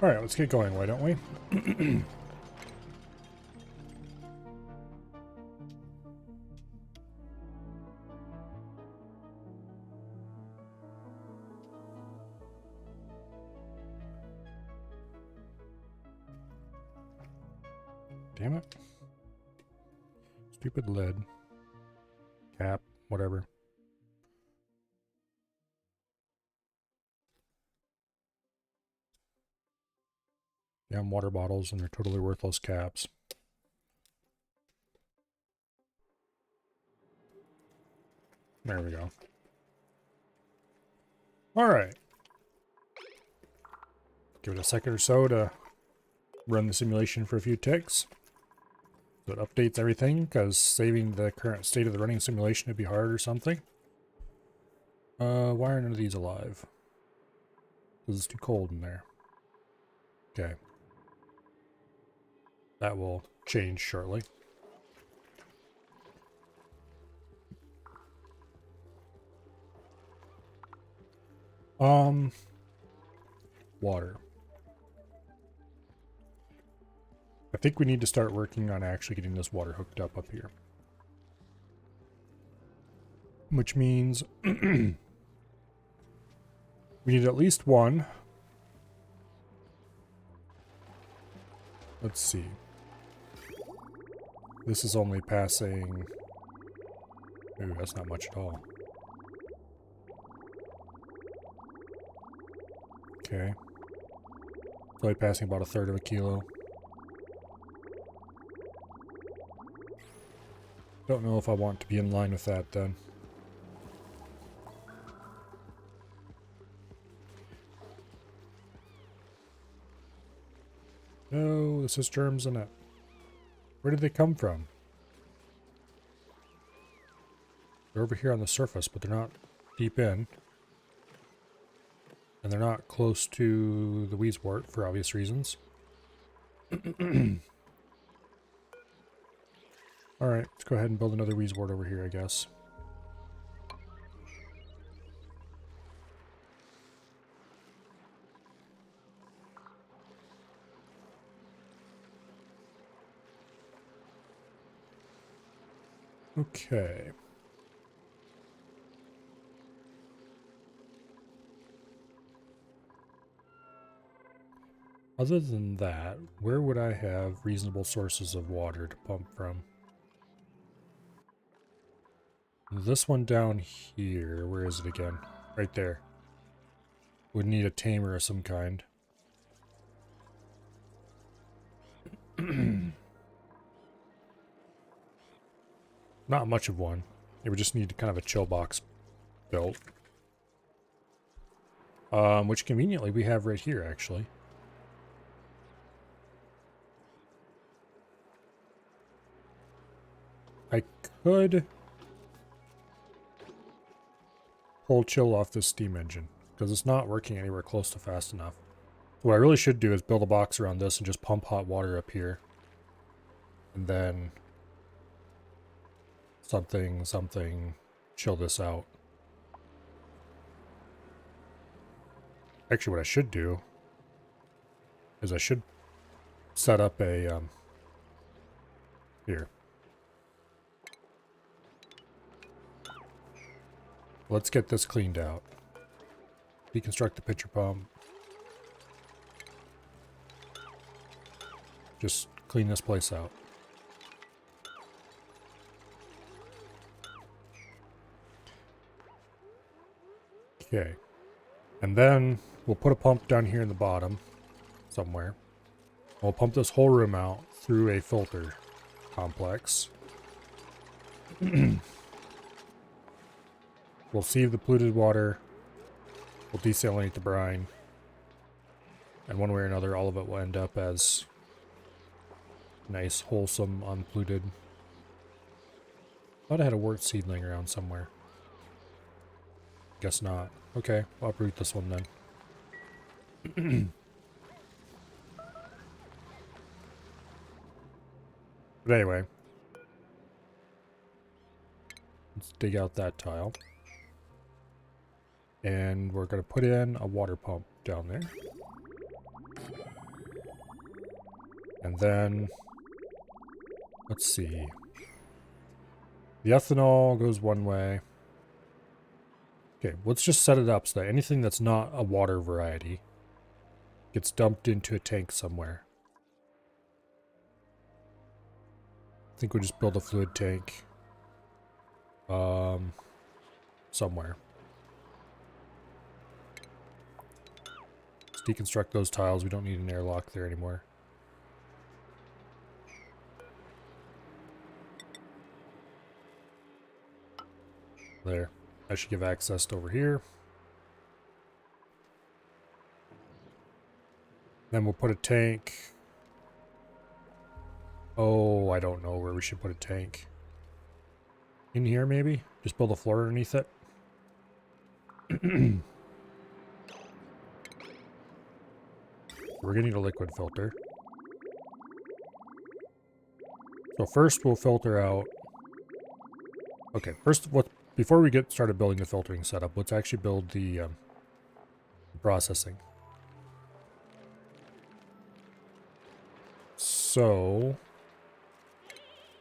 Alright, let's get going, why don't we? Damn it. Stupid lid. Cap, whatever. Damn water bottles and their totally worthless caps. There we go. Alright. Give it a second or so to run the simulation for a few ticks. So it updates everything, because saving the current state of the running simulation would be hard or something. Why are none of these alive? Because it's too cold in there. Okay. That will change shortly. Water. I think we need to start working on actually getting this water hooked up here. Which means we need at least one. Let's see. This is only passing... Ooh, that's not much at all. Okay. It's only passing about 1/3 of a kilo. Don't know if I want to be in line with that then. No, this has germs in it. Where did they come from? They're over here on the surface, but they're not deep in. And they're not close to the Wheezewort for obvious reasons. Alright, let's go ahead and build another Wheezewort over here, I guess. Okay. Other than that, where would I have reasonable sources of water to pump from? This one down here, where is it again? Right there. Would need a tamer of some kind. Not much of one. It would just need kind of a chill box built. Which conveniently we have right here, actually. I could pull chill off this steam engine, because it's not working anywhere close to fast enough. So what I really should do is build a box around this and just pump hot water up here. And then something, chill this out. Actually, what I should do is I should set up a, here. Let's get this cleaned out. Deconstruct the pitcher pump. Just clean this place out. Okay. And then we'll put a pump down here in the bottom somewhere. We'll pump this whole room out through a filter complex. We'll sieve the polluted water. We'll desalinate the brine. And one way or another, all of it will end up as nice, wholesome, unpolluted. Thought I had a wort seedling around somewhere. Guess not. Okay, I'll uproot this one then. But anyway. Let's dig out that tile. And we're going to put in a water pump down there. And then, let's see. The ethanol goes one way. Okay, let's just set it up so that anything that's not a water variety gets dumped into a tank somewhere. I think we'll just build a fluid tank somewhere. Let's deconstruct those tiles. We don't need an airlock there anymore. There. I should give access to over here. Then we'll put a tank. Oh, I don't know where we should put a tank. In here, maybe? Just build a floor underneath it. We're gonna need a liquid filter. So first we'll filter out... Okay, first, before we get started building the filtering setup, let's actually build the processing. So,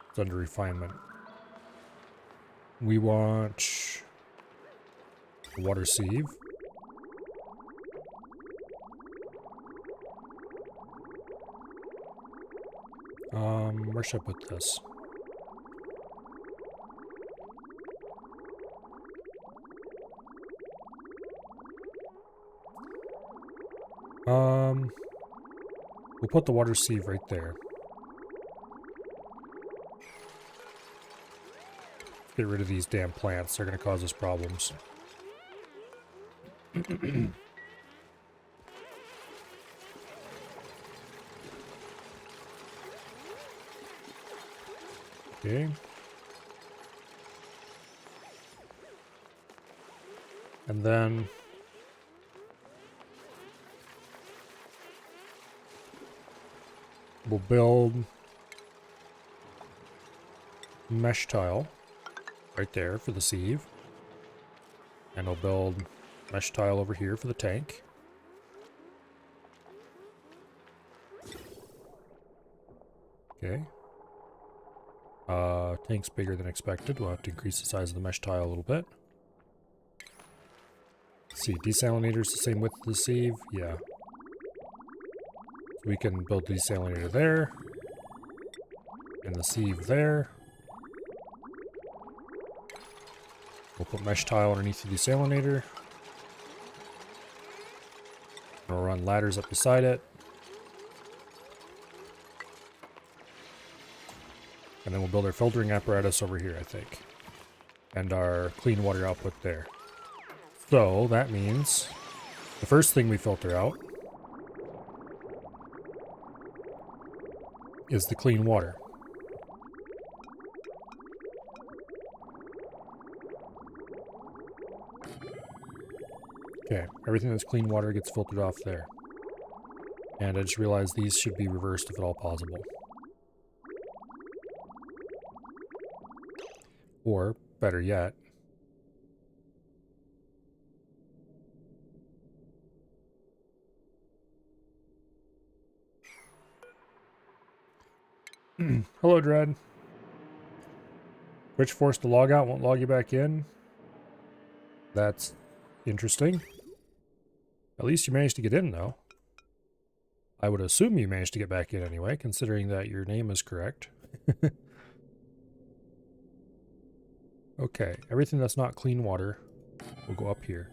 it's under refinement. We want a water sieve. Where should I put this? We'll put the water sieve right there. Get rid of these damn plants. They're going to cause us problems. Okay. And then we'll build mesh tile right there for the sieve. And I'll build mesh tile over here for the tank. Okay. Tank's bigger than expected. We'll have to increase the size of the mesh tile a little bit. Let's see, desalinator's the same width as the sieve? Yeah. So we can build the desalinator there. And the sieve there. We'll put mesh tile underneath the desalinator. We'll run ladders up beside it. And then we'll build our filtering apparatus over here, I think. And our clean water output there. So that means the first thing we filter out is the clean water. Okay, everything that's clean water gets filtered off there. And I just realized these should be reversed if at all possible. Or, better yet, hello, Dread. Twitch forced to log out, won't log you back in. That's interesting. At least you managed to get in, though. I would assume you managed to get back in anyway, considering that your name is correct. Okay, everything that's not clean water will go up here.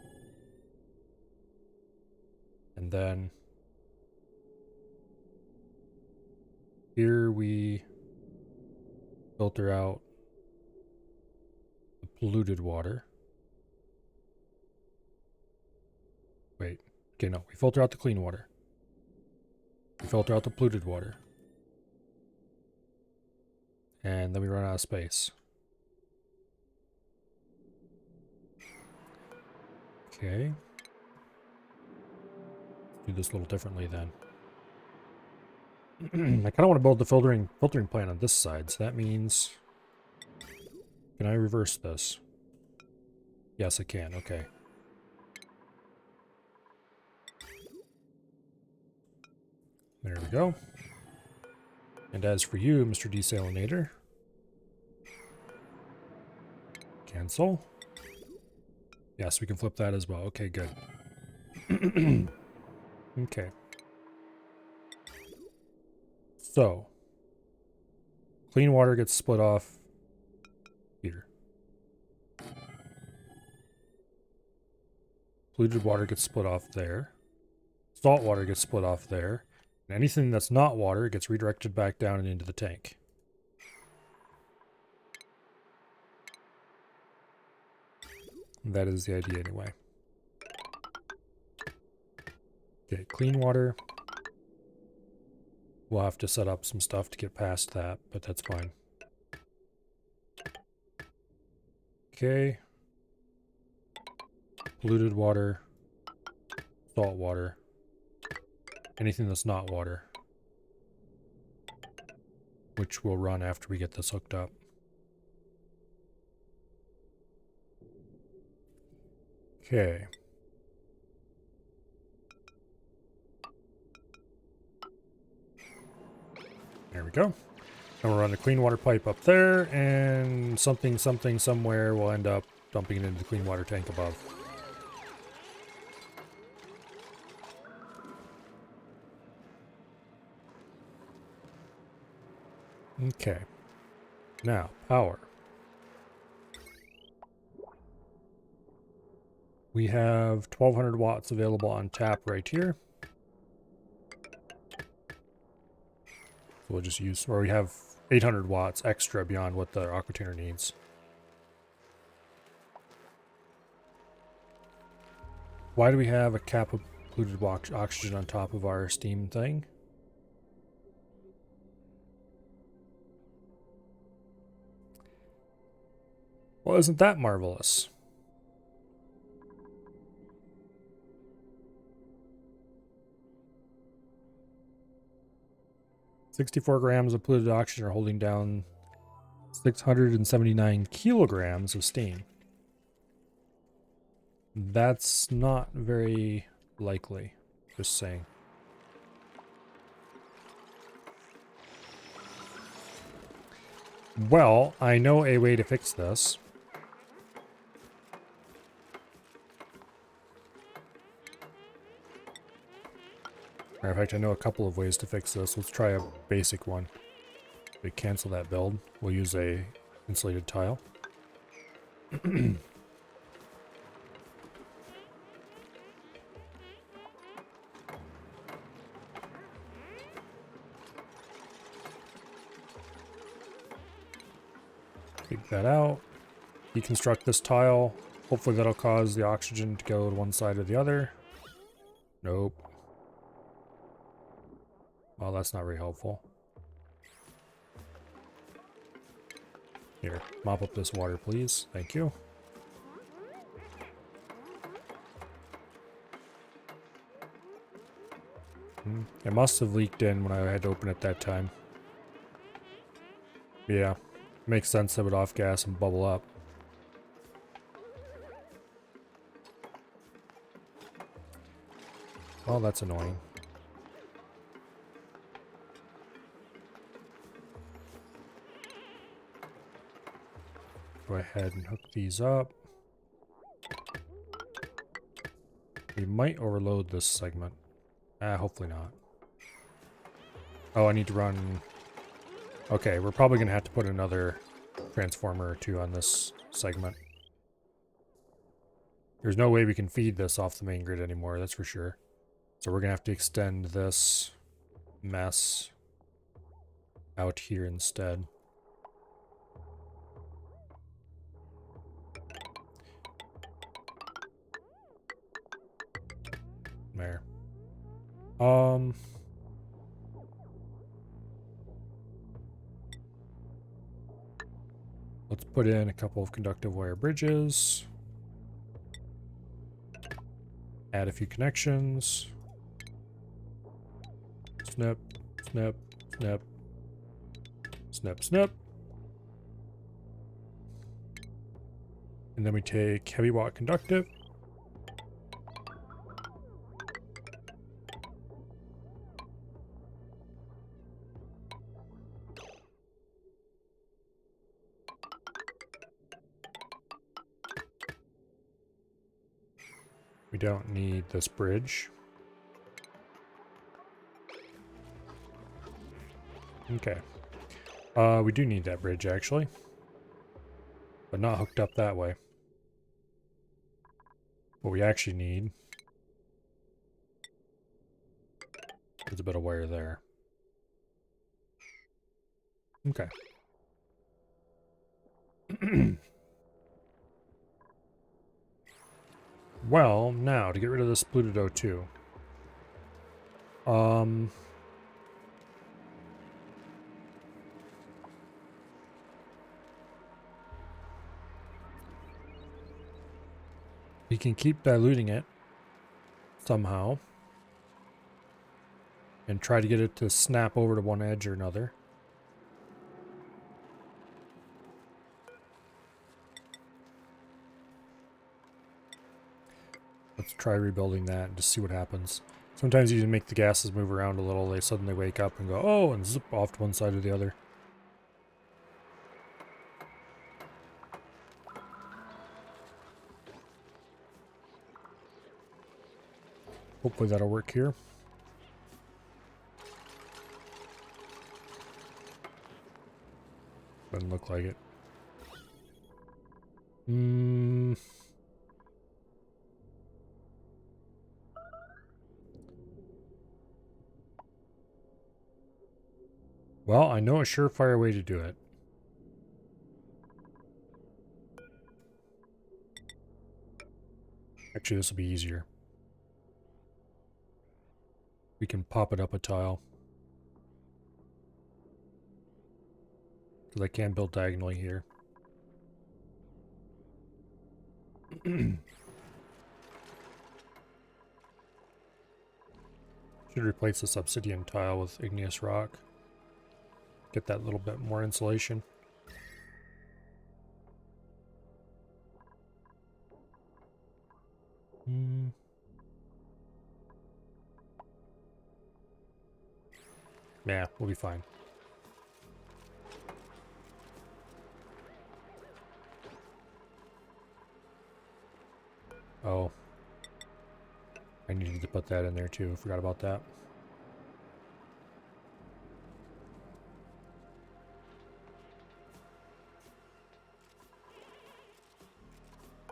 And then here we filter out the polluted water. Wait, okay, no, we filter out the clean water. We filter out the polluted water. And then we run out of space. Okay. Do this a little differently then. I kind of want to build the filtering plant on this side, so that means... Can I reverse this? Yes, I can. Okay. There we go. And as for you, Mr. Desalinator, cancel. Yes, we can flip that as well. Okay, good. Okay. So, clean water gets split off here. Polluted water gets split off there. Salt water gets split off there. And anything that's not water gets redirected back down and into the tank. And that is the idea anyway. Okay, clean water. We'll have to set up some stuff to get past that, but that's fine. Okay. Polluted water. Salt water. Anything that's not water. Which will run after we get this hooked up. Okay. There we go. And we'll run a clean water pipe up there, and something somewhere will end up dumping it into the clean water tank above. Okay. Now, power. We have 1200 watts available on tap right here. So we'll just use, or we have 800 watts extra beyond what the aquatanner needs. Why do we have a cap of polluted oxygen on top of our steam thing? Well, isn't that marvelous? "64 grams of polluted oxygen are holding down 679 kilograms of steam." That's not very likely. Just saying. Well, I know a way to fix this. Matter of fact, I know a couple of ways to fix this. Let's try a basic one. We cancel that build. We'll use a insulated tile. Take that out. Deconstruct this tile. Hopefully that'll cause the oxygen to go to one side or the other. Nope. Well, that's not very helpful. Here, mop up this water, please. Thank you. It must have leaked in when I had to open it that time. Yeah, makes sense that it would off gas and bubble up. Oh, that's annoying. Go ahead and hook these up. We might overload this segment. Hopefully not. Oh, I need to run... Okay, we're probably going to have to put another transformer or two on this segment. There's no way we can feed this off the main grid anymore, that's for sure. So we're going to have to extend this mess out here instead. There. Let's put in a couple of conductive wire bridges. Add a few connections. Snip, snip, snip. Snip, snip. And then we take heavy watt conductive. We don't need this bridge. Okay. We do need that bridge, actually. But not hooked up that way. What we actually need is a bit of wire there. Okay. Well, now, to get rid of this polluted O2. We can keep diluting it somehow and try to get it to snap over to one edge or another. Let's try rebuilding that and just see what happens. Sometimes you make the gases move around a little, they suddenly wake up and go, oh, and zip off to one side or the other. Hopefully that'll work here. Doesn't look like it. Well, I know a surefire way to do it. Actually, this will be easier. We can pop it up a tile. Because I can build diagonally here. Should replace this obsidian tile with igneous rock. Get that little bit more insulation. Yeah, we'll be fine. Oh. I needed to put that in there too. Forgot about that.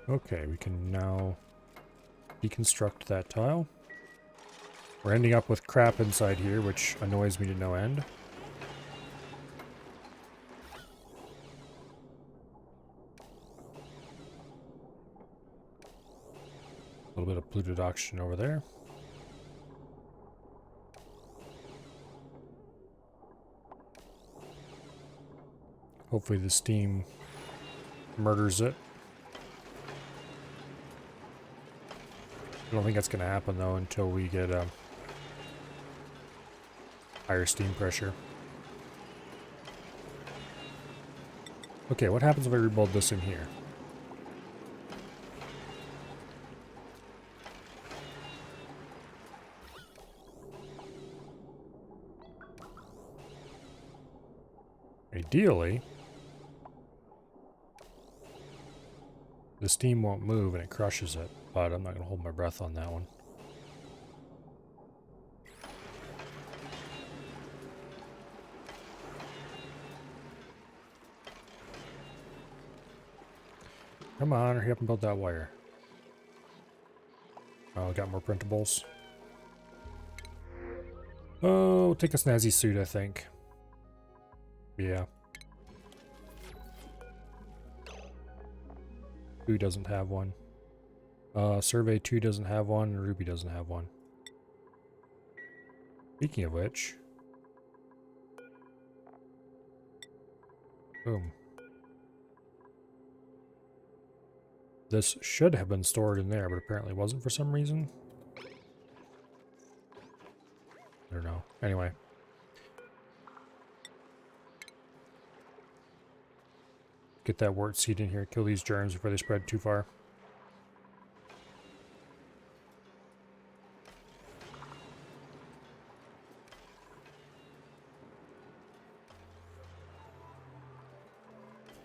Okay, we can now deconstruct that tile. We're ending up with crap inside here, which annoys me to no end. A little bit of polluted oxygen over there. Hopefully the steam murders it. I don't think that's going to happen though until we get higher steam pressure. Okay, what happens if I rebuild this in here? Ideally, the steam won't move and it crushes it, but I'm not going to hold my breath on that one. Come on, hurry up and build that wire. Oh, got more printables. Oh, take a snazzy suit, I think. Yeah. Who doesn't have one? Survey 2 doesn't have one, and Ruby doesn't have one. Speaking of which... Boom. This should have been stored in there, but apparently wasn't for some reason. I don't know. Anyway. Get that wort seed in here. Kill these germs before they spread too far.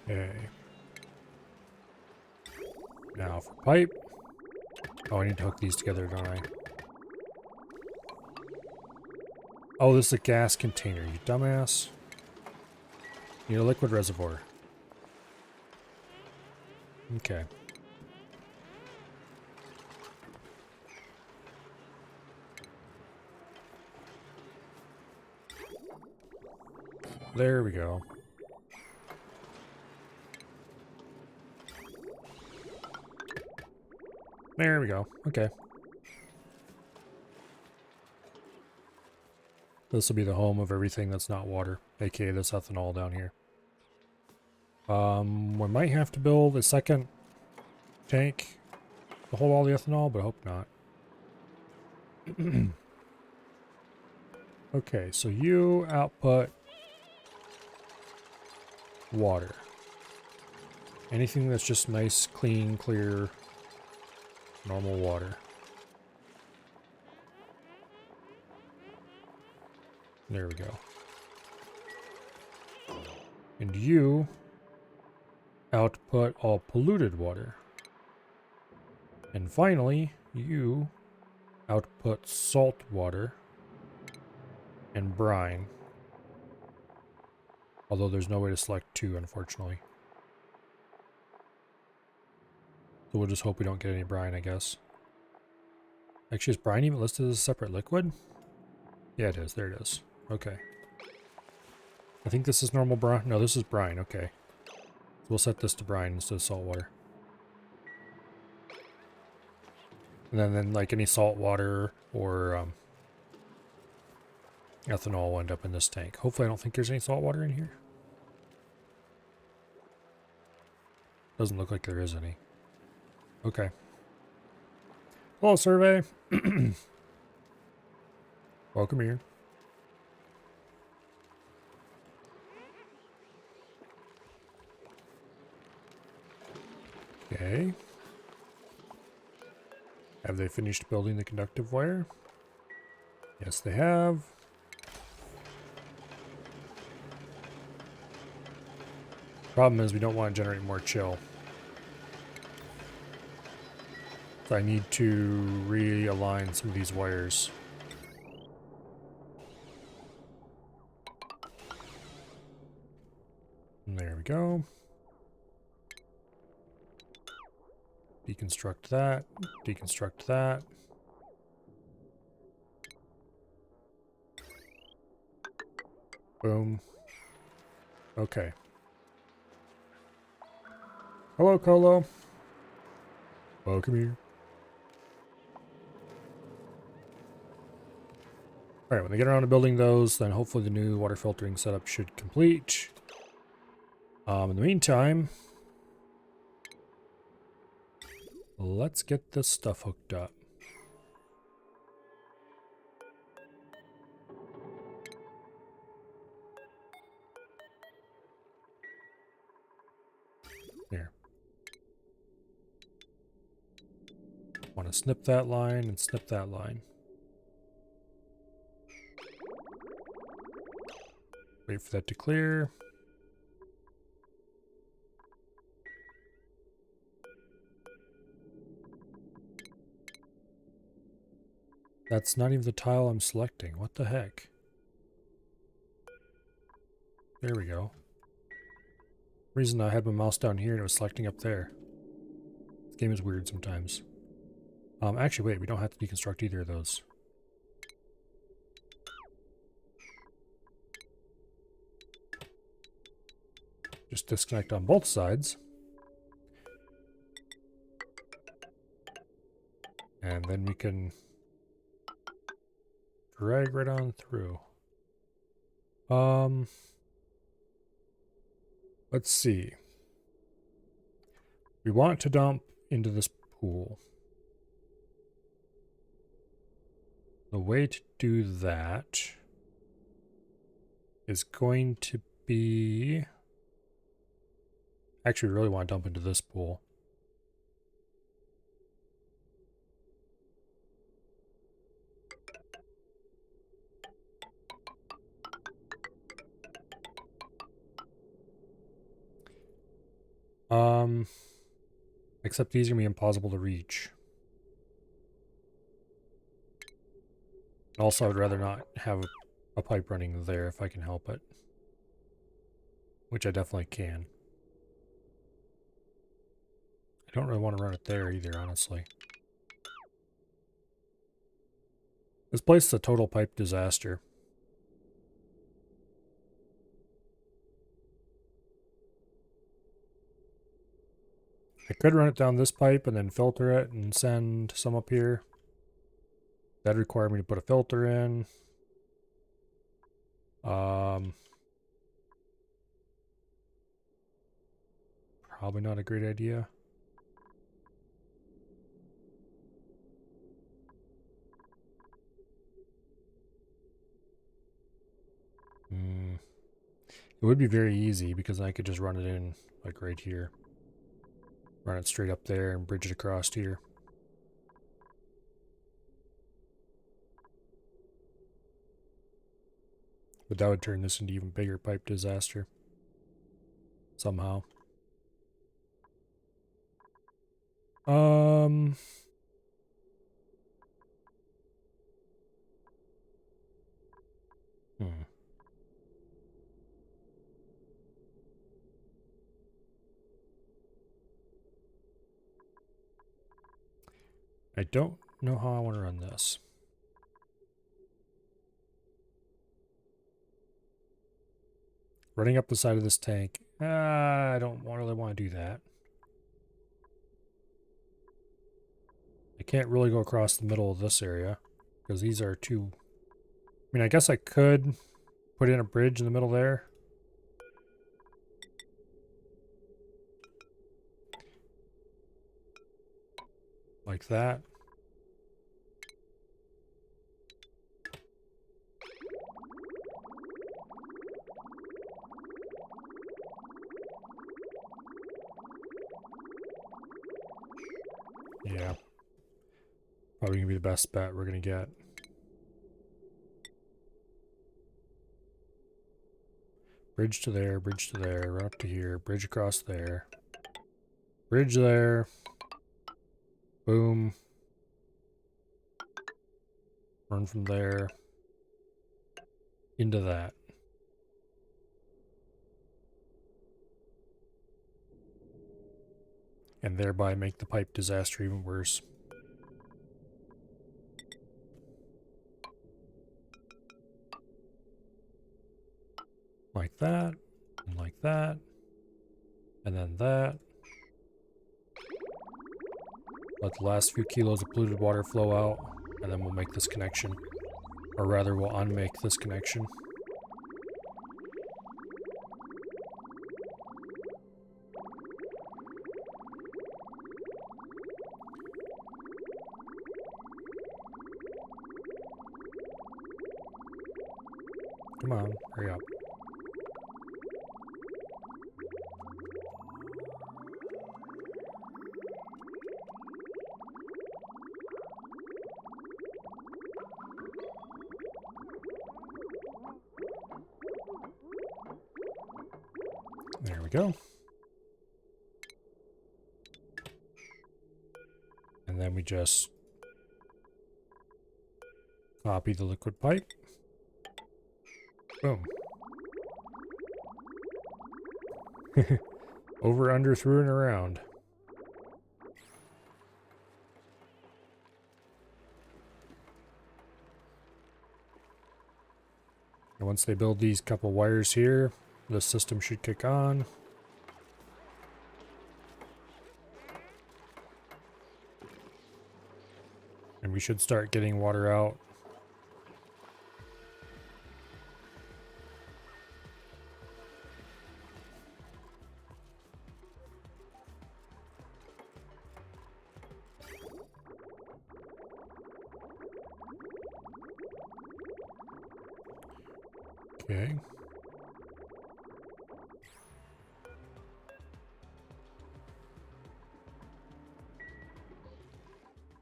Okay. Now for pipe. Oh, I need to hook these together, don't I? Oh, this is a gas container, you dumbass. Need a liquid reservoir. Okay. There we go. There we go. Okay. This will be the home of everything that's not water, aka this ethanol down here. We might have to build a second tank to hold all the ethanol, but I hope not. Okay, so you output water. Anything that's just nice, clean, clear, normal water. There we go. And you output all polluted water. And finally, you output salt water and brine. Although there's no way to select two, unfortunately. So we'll just hope we don't get any brine, I guess. Actually, is brine even listed as a separate liquid? Yeah, it is. There it is. Okay. I think this is normal brine. No, this is brine. Okay. So we'll set this to brine instead of salt water. And then like any salt water or ethanol will end up in this tank. Hopefully I don't think there's any salt water in here. Doesn't look like there is any. Okay. Hello, survey. Welcome here. Okay. Have they finished building the conductive wire? Yes, they have. Problem is we don't want to generate more chill. So I need to realign some of these wires. And there we go. Deconstruct that. Deconstruct that. Boom. Okay. Hello, Colo. Welcome here. Alright, when they get around to building those, then hopefully the new water filtering setup should complete. In the meantime, let's get this stuff hooked up. Here. Want to snip that line and snip that line. Wait for that to clear. That's not even the tile I'm selecting. What the heck? There we go. Reason I had my mouse down here and it was selecting up there. This game is weird sometimes. Actually, wait, we don't have to deconstruct either of those. Just disconnect on both sides. And then we can drag right on through. Let's see. We want to dump into this pool. The way to do that is going to be... Actually, we really want to dump into this pool. Except these are going to be impossible to reach. Also, I'd rather not have a pipe running there if I can help it. Which I definitely can. I don't really want to run it there either, honestly. This place is a total pipe disaster. I could run it down this pipe and then filter it and send some up here. That'd require me to put a filter in. Probably not a great idea. It would be very easy because I could just run it in like right here. Run it straight up there and bridge it across here. But that would turn this into even bigger pipe disaster. Somehow. I don't know how I want to run this. Running up the side of this tank. I don't really want to do that. I can't really go across the middle of this area because these are too... I mean, I guess I could put in a bridge in the middle there. Like that. Yeah. Probably gonna be the best bet we're gonna get. Bridge to there, run up to here, bridge across there. Bridge there. Boom. Run from there. Into that. And thereby make the pipe disaster even worse. Like that, and like that, and then that. Let the last few kilos of polluted water flow out, and then we'll make this connection. Or rather, we'll unmake this connection. Come on, hurry up. There we go. And then we just copy the liquid pipe. Boom. Over, under, through, and around. And once they build these couple wires here, the system should kick on. And we should start getting water out. Okay.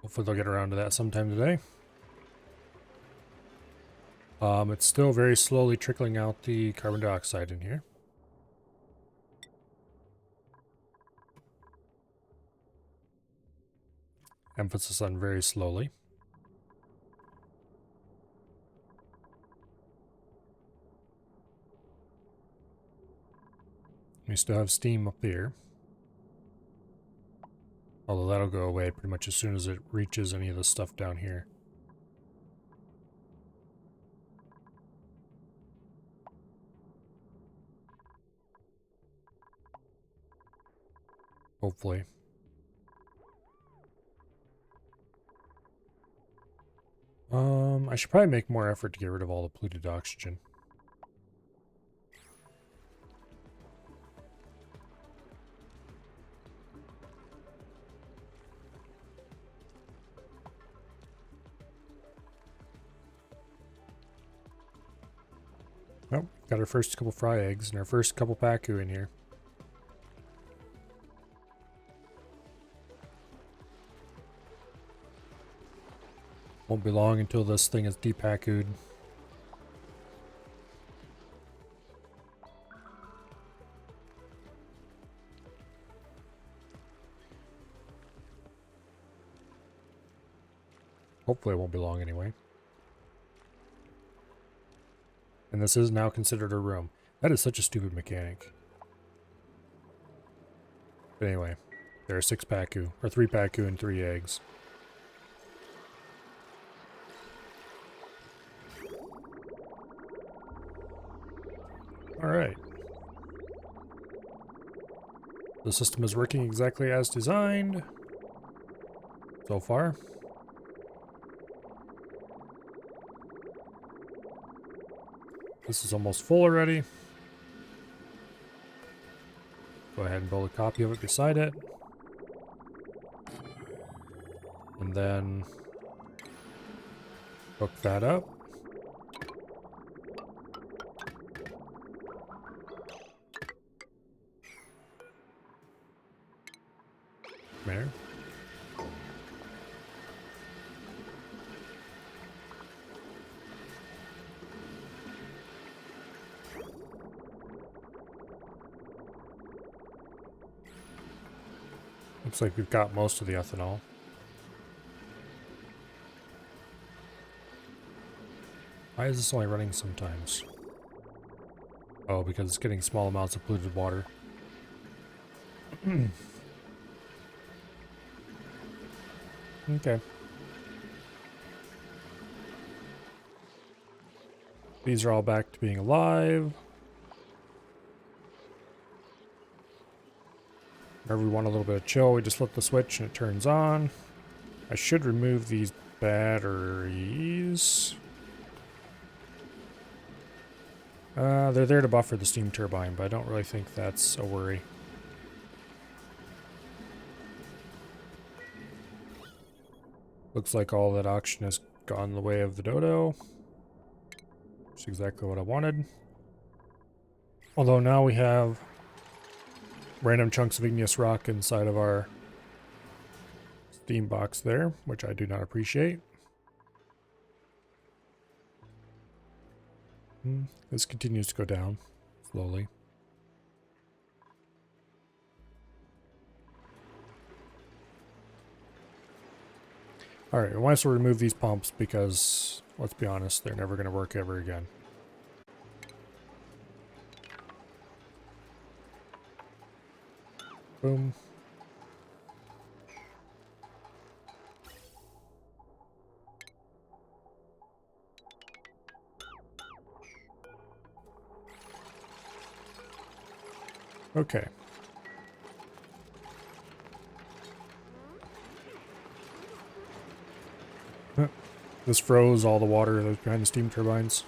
Hopefully they'll get around to that sometime today. It's still very slowly trickling out the carbon dioxide in here. Emphasis on very slowly. We still have steam up here. Although that'll go away pretty much as soon as it reaches any of the stuff down here. Hopefully. I should probably make more effort to get rid of all the polluted oxygen. Oh, got our first couple fry eggs and our first couple pacu in here. Won't be long until this thing is depacued. Hopefully it won't be long anyway. And this is now considered a room. That is such a stupid mechanic. But anyway, there are 6 pacu, or 3 pacu and 3 eggs. Alright. The system is working exactly as designed. So far. This is almost full already. Go ahead and build a copy of it beside it. And then hook that up. There. Looks like we've got most of the ethanol. Why is this only running sometimes? Oh, because it's getting small amounts of polluted water. Okay. These are all back to being alive. Whenever we want a little bit of chill, we just flip the switch and it turns on. I should remove these batteries. They're there to buffer the steam turbine, but I don't really think that's a worry. Looks like all that oxygen has gone the way of the dodo. Which is exactly what I wanted. Although now we have random chunks of igneous rock inside of our steam box there, which I do not appreciate. This continues to go down slowly. Alright, I want us to remove these pumps because, let's be honest, they're never going to work ever again. Boom. Okay. This froze all the water that was behind the steam turbines.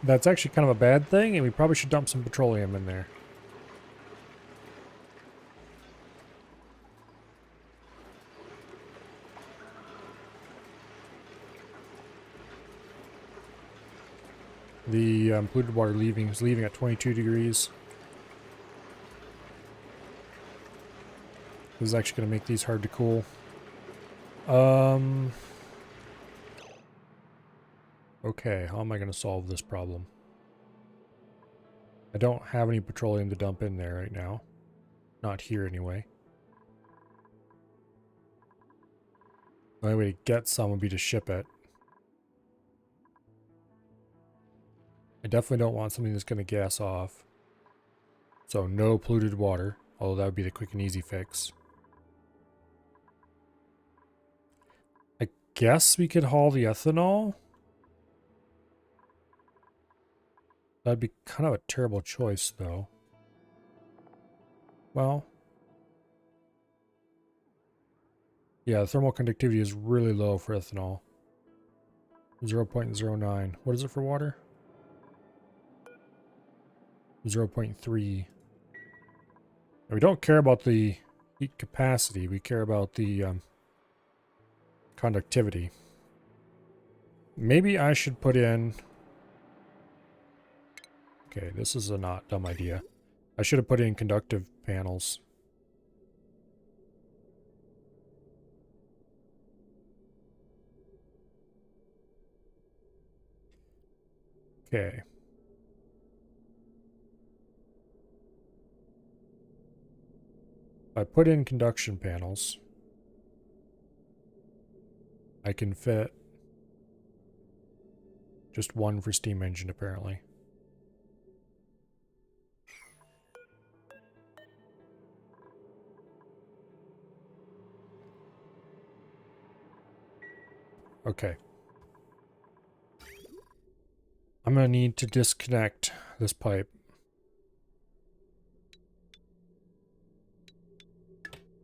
That's actually kind of a bad thing, and we probably should dump some petroleum in there. The polluted water is leaving at 22 degrees. This is actually going to make these hard to cool. Okay, how am I going to solve this problem? I don't have any petroleum to dump in there right now. Not here anyway. The only way to get some would be to ship it. I definitely don't want something that's going to gas off. So no polluted water, although that would be the quick and easy fix. I guess we could haul the ethanol. That'd be kind of a terrible choice, though. Well, yeah, the thermal conductivity is really low for ethanol. 0.09. What is it for water? 0.3. And we don't care about the heat capacity. We care about the conductivity. Maybe I should put in... Okay, this is a not dumb idea. I should have put in conductive panels. Okay. If I put in conduction panels, I can fit just one for steam engine, apparently. Okay. I'm going to need to disconnect this pipe.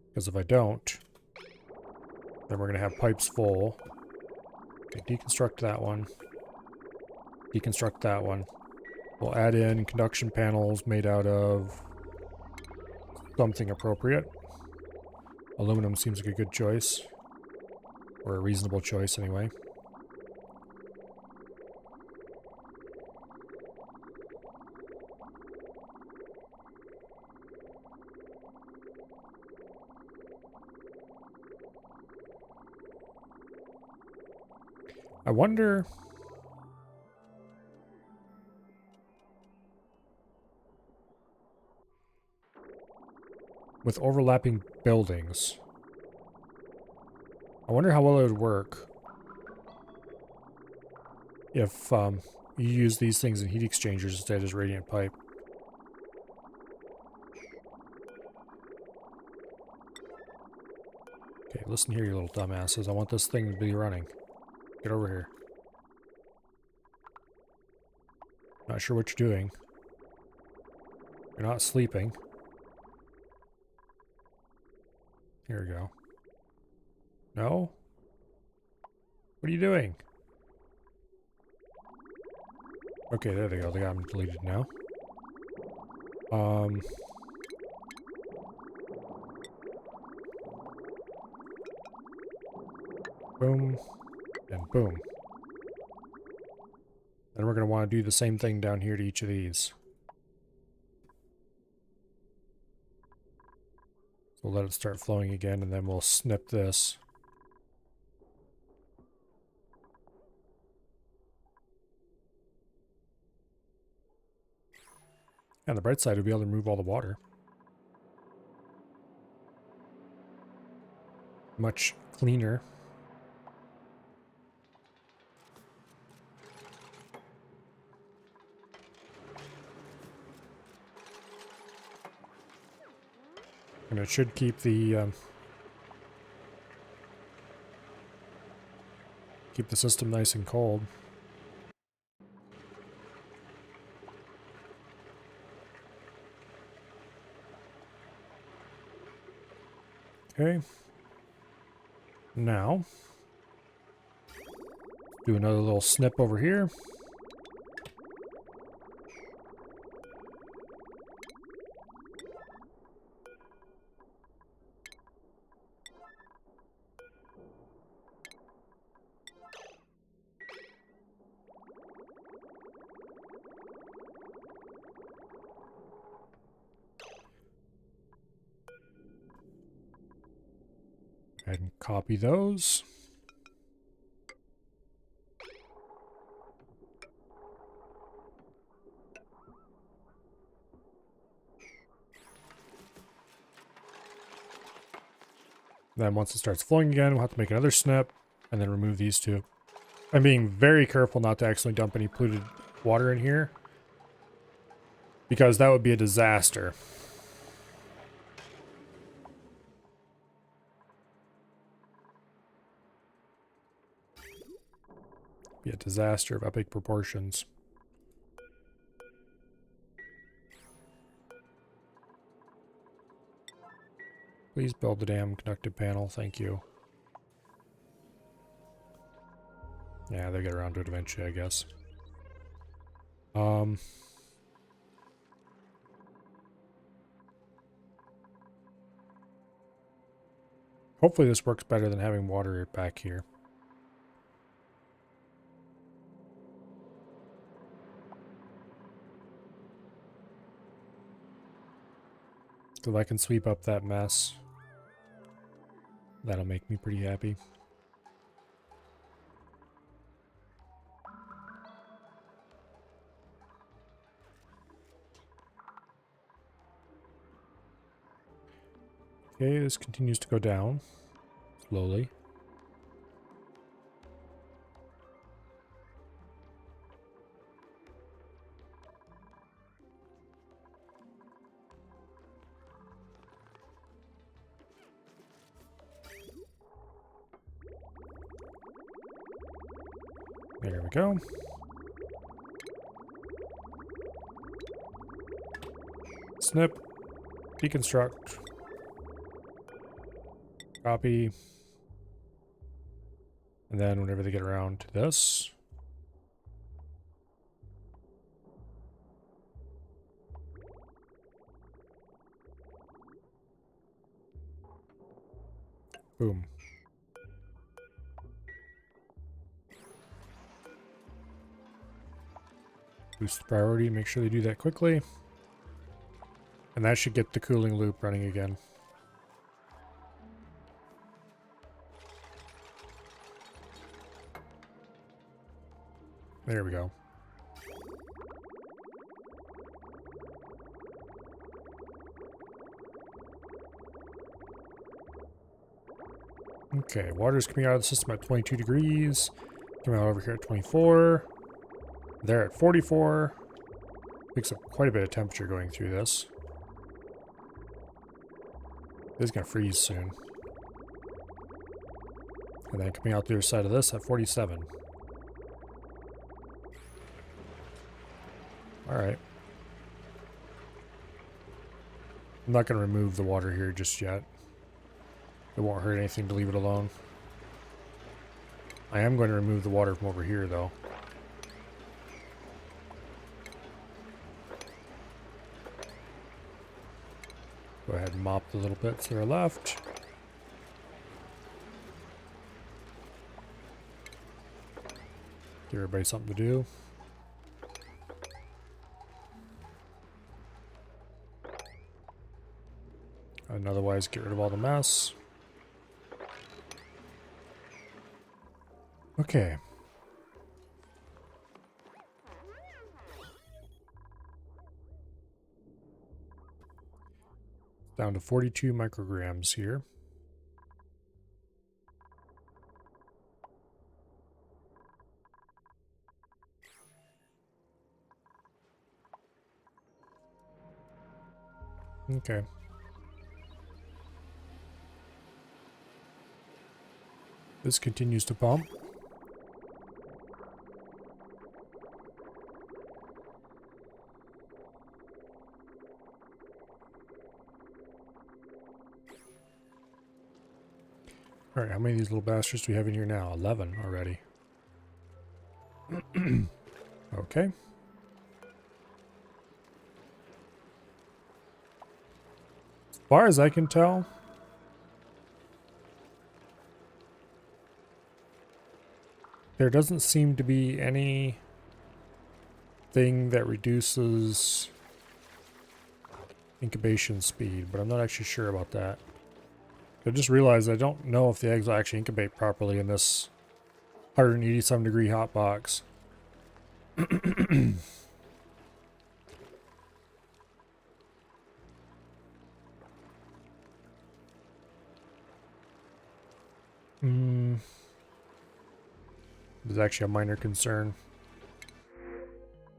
Because if I don't, then we're going to have pipes full. Okay, deconstruct that one. Deconstruct that one. We'll add in conduction panels made out of something appropriate. Aluminum seems like a good choice. Or a reasonable choice, anyway. I wonder... with overlapping buildings, I wonder how well it would work if you use these things in heat exchangers instead of radiant pipe. Okay, listen here, you little dumbasses. I want this thing to be running. Get over here. Not sure what you're doing. You're not sleeping. Here we go. No? What are you doing? Okay, there they go. They got them deleted now. Boom. And boom. Then we're going to want to do the same thing down here to each of these. We'll let it start flowing again, and then we'll snip this. On the bright side, we'll be able to remove all the water. Much cleaner. And it should keep the system nice and cold. Okay. Now, do another little snip over here. Go ahead and copy those. Then once it starts flowing again, we'll have to make another snip and then remove these two. I'm being very careful not to accidentally dump any polluted water in here, because that would be a disaster. Be a disaster of epic proportions. Please build the damn conductive panel, thank you. Yeah, they'll get around to it eventually, I guess. Hopefully this works better than having water back here. If I can sweep up that mess, that'll make me pretty happy. Okay, this continues to go down slowly. There we go. Snip. Deconstruct. Copy. And then whenever they get around to this, boom. Boost the priority, make sure they do that quickly. And that should get the cooling loop running again. There we go. Okay, water's coming out of the system at 22 degrees. Coming out over here at 24. There at 44. Picks up quite a bit of temperature going through this. This is going to freeze soon. And then coming out the other side of this at 47. Alright. I'm not going to remove the water here just yet. It won't hurt anything to leave it alone. I am going to remove the water from over here, though. Go ahead and mop the little bits that are left. Give everybody something to do. And otherwise get rid of all the mess. Okay. Down to 42 micrograms here. Okay. This continues to pump. Alright, how many of these little bastards do we have in here now? 11 already. Okay. As far as I can tell, there doesn't seem to be any thing that reduces incubation speed, but I'm not actually sure about that. I just realized I don't know if the eggs will actually incubate properly in this 187 degree hot box. This is actually a minor concern.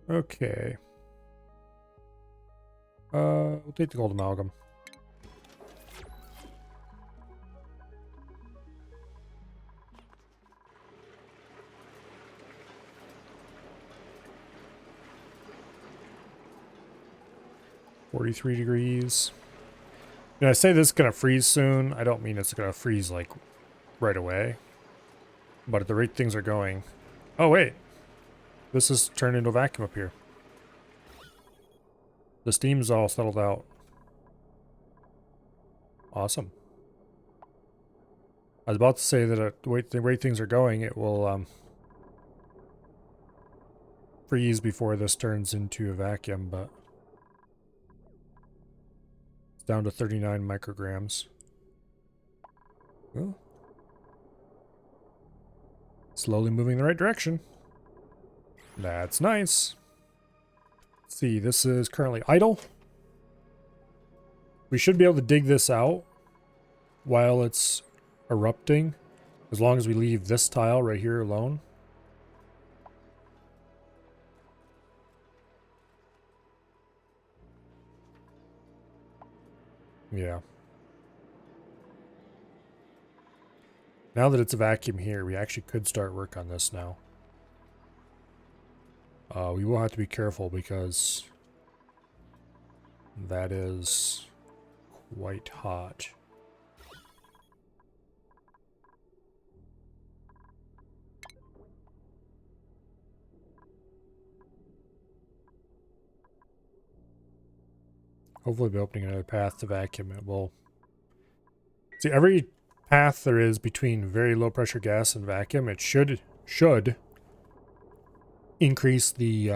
Okay. We'll take the gold amalgam. $43 degrees. When I say this is gonna freeze soon, I don't mean it's gonna freeze like right away. But at the rate things are going. Oh wait. This has turned into a vacuum up here. The steam's all settled out. Awesome. I was about to say that the way things are going, it will freeze before this turns into a vacuum, but it's down to 39 micrograms. Well, slowly moving in the right direction. That's nice. Let's see, this is currently idle. We should be able to dig this out while it's erupting, as long as we leave this tile right here alone. Yeah. Now that it's a vacuum here, we actually could start work on this now. We will have to be careful because that is quite hot. Hopefully by opening another path to vacuum it will... See, every path there is between very low pressure gas and vacuum, it should increase the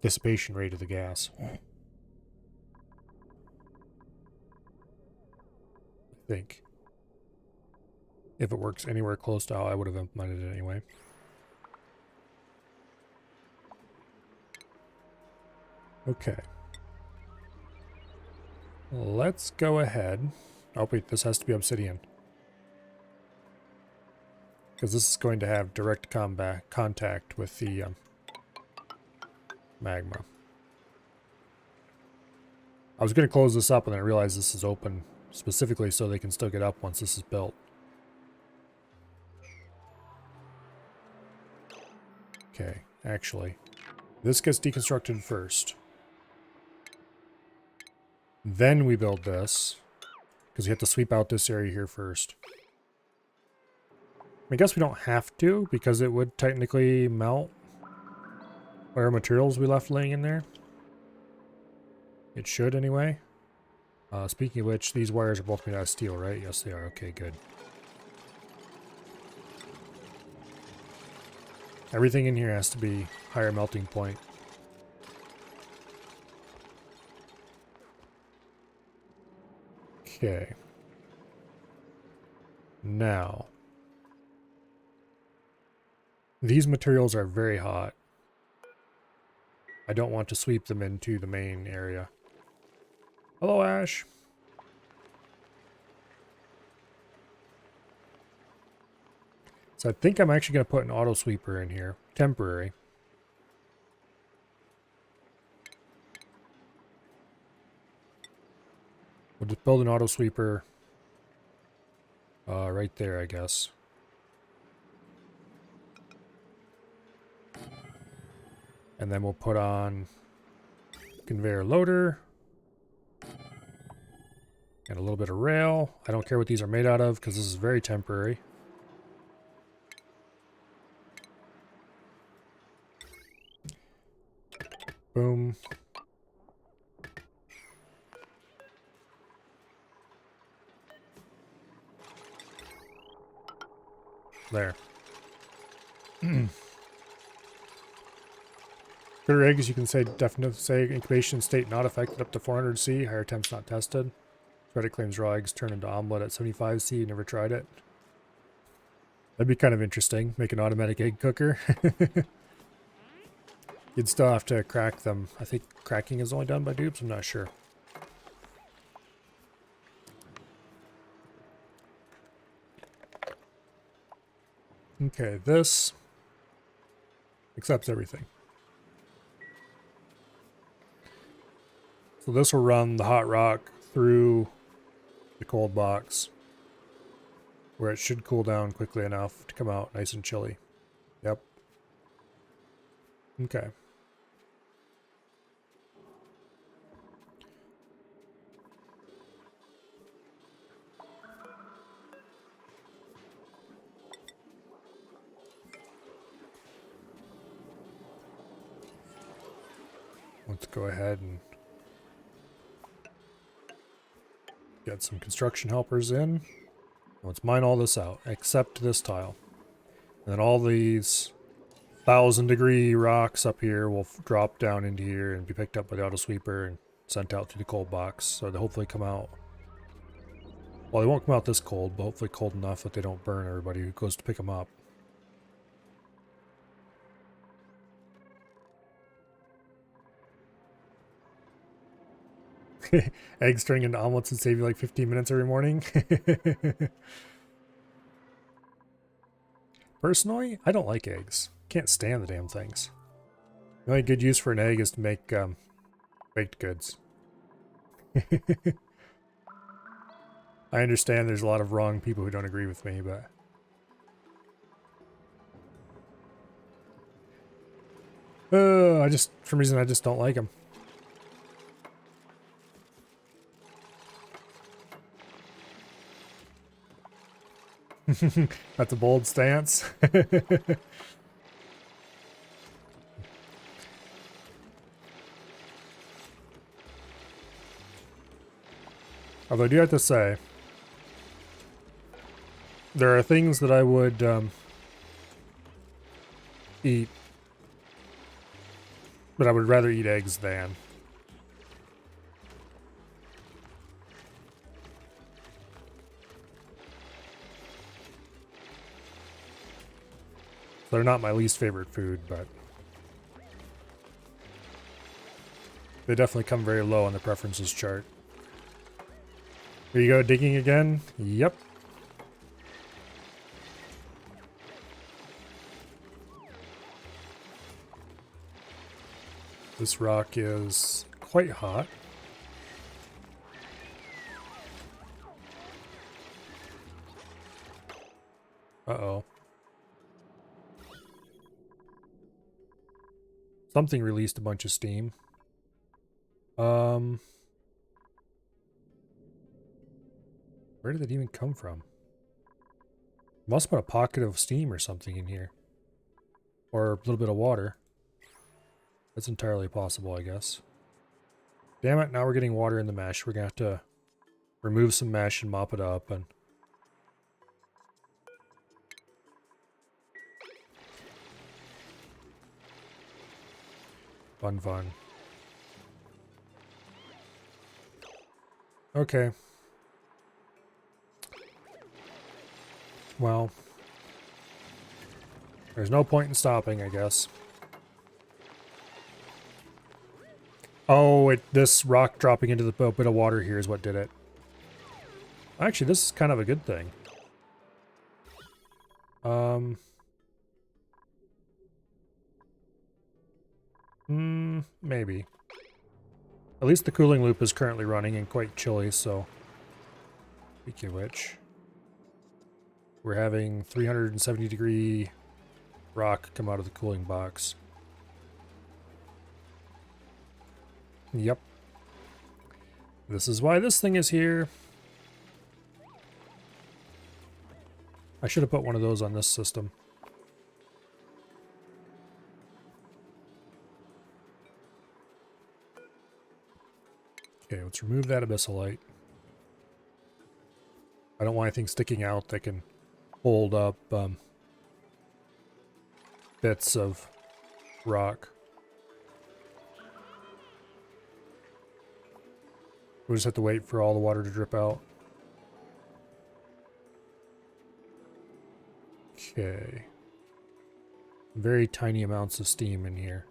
dissipation rate of the gas. I think. If it works anywhere close to how I would have implemented it anyway. Okay. Let's go ahead. Oh wait, this has to be obsidian. Because this is going to have direct contact with the magma. I was going to close this up and then I realized this is open specifically so they can still get up once this is built. Okay, actually, this gets deconstructed first. Then we build this, because we have to sweep out this area here first. I guess we don't have to, because it would technically melt whatever materials we left laying in there. It should anyway. Speaking of which, these wires are both made out of steel, right? Yes, they are. Okay, good. Everything in here has to be higher melting point. Okay. Now, these materials are very hot. I don't want to sweep them into the main area. Hello, Ash. So I think I'm actually going to put an auto sweeper in here. Temporary. We'll just build an auto sweeper right there, I guess. And then we'll put on conveyor loader. And a little bit of rail. I don't care what these are made out of because this is very temporary. Boom. There. Critter eggs, you can say incubation state not affected up to 400 C. Higher temps not tested. Reddit claims raw eggs turn into omelet at 75 C. You never tried it. That'd be kind of interesting. Make an automatic egg cooker. You'd still have to crack them. I think cracking is only done by dupes. I'm not sure. Okay, this accepts everything. So this will run the hot rock through the cold box, where it should cool down quickly enough to come out nice and chilly. Yep. Okay. Let's go ahead and get some construction helpers in. Let's mine all this out, except this tile. And then all these 1,000-degree rocks up here will drop down into here and be picked up by the auto sweeper and sent out through the cold box. So they'll hopefully come out. Well, they won't come out this cold, but hopefully cold enough that they don't burn everybody who goes to pick them up. Eggs turning into omelets would save you like 15 minutes every morning. Personally, I don't like eggs. Can't stand the damn things. The only good use for an egg is to make baked goods. I understand there's a lot of wrong people who don't agree with me, but... for some reason, I just don't like them. That's a bold stance. Although I do have to say, there are things that I would eat, but I would rather eat eggs than. They're not my least favorite food, but they definitely come very low on the preferences chart. Here you go, digging again? Yep. This rock is quite hot. Uh-oh. Something released a bunch of steam. Where did it even come from? Must have been a pocket of steam or something in here. Or a little bit of water. That's entirely possible, I guess. Damn it, now we're getting water in the mesh. We're gonna have to remove some mesh and mop it up and... Fun, fun. Okay. Well, there's no point in stopping, I guess. Oh, this rock dropping into the bit of water here is what did it. Actually, this is kind of a good thing. Maybe. At least the cooling loop is currently running and quite chilly, so... Speaking of which... We're having 370-degree rock come out of the cooling box. Yep. This is why this thing is here. I should have put one of those on this system. Okay, let's remove that abyssalite. I don't want anything sticking out that can hold up bits of rock. We just have to wait for all the water to drip out. Okay. Very tiny amounts of steam in here.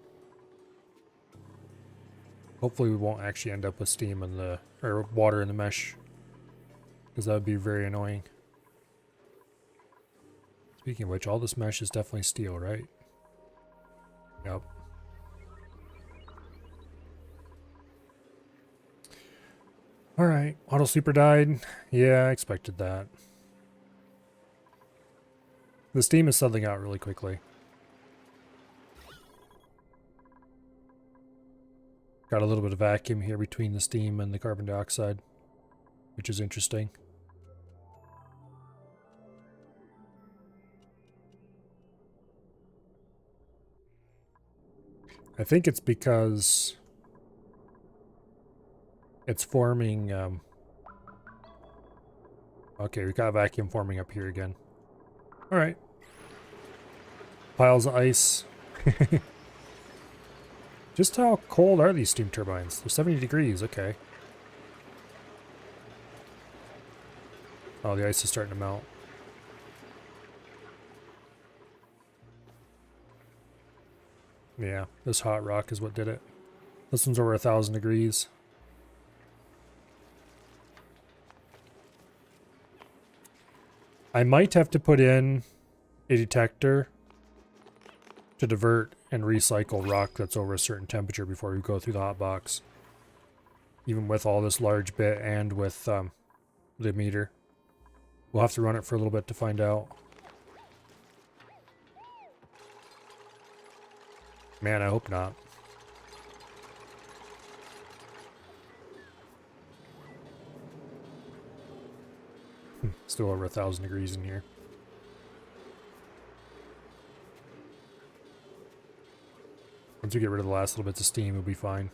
Hopefully we won't actually end up with steam in the, or water in the mesh, because that would be very annoying. Speaking of which, all this mesh is definitely steel, right? Yep. Alright, auto sleeper died. Yeah, I expected that. The steam is settling out really quickly. Got a little bit of vacuum here between the steam and the carbon dioxide, which is interesting. I think it's because it's forming, okay, we got vacuum forming up here again. Alright. Piles of ice. Just how cold are these steam turbines? They're 70 degrees, okay. Oh, the ice is starting to melt. Yeah, this hot rock is what did it. This one's over 1,000 degrees. I might have to put in a detector to divert and recycle rock that's over a certain temperature before we go through the hot box. Even with all this large bit and with the meter. We'll have to run it for a little bit to find out. Man, I hope not. Still over 1,000 degrees in here. Once we get rid of the last little bits of steam, we'll be fine.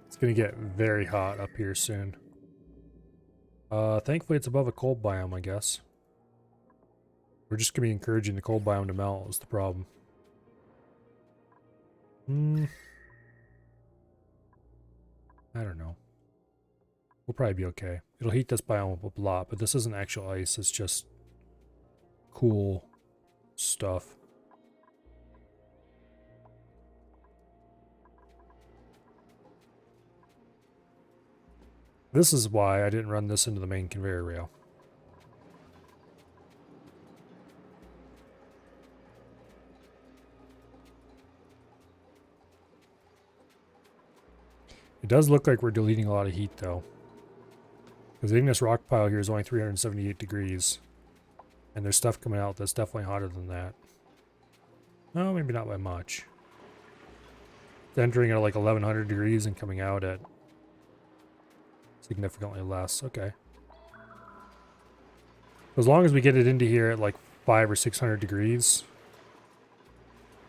It's gonna get very hot up here soon. Thankfully it's above a cold biome, I guess. We're just gonna be encouraging the cold biome to melt is the problem. I don't know. We'll probably be okay. It'll heat this biome up a lot, but this isn't actual ice, it's just cool stuff. This is why I didn't run this into the main conveyor rail. It does look like we're deleting a lot of heat though. Because the igneous rock pile here is only 378 degrees. And there's stuff coming out that's definitely hotter than that. No, maybe not by much. It's entering at like 1100 degrees and coming out at significantly less. Okay. As long as we get it into here at like 500 or 600 degrees,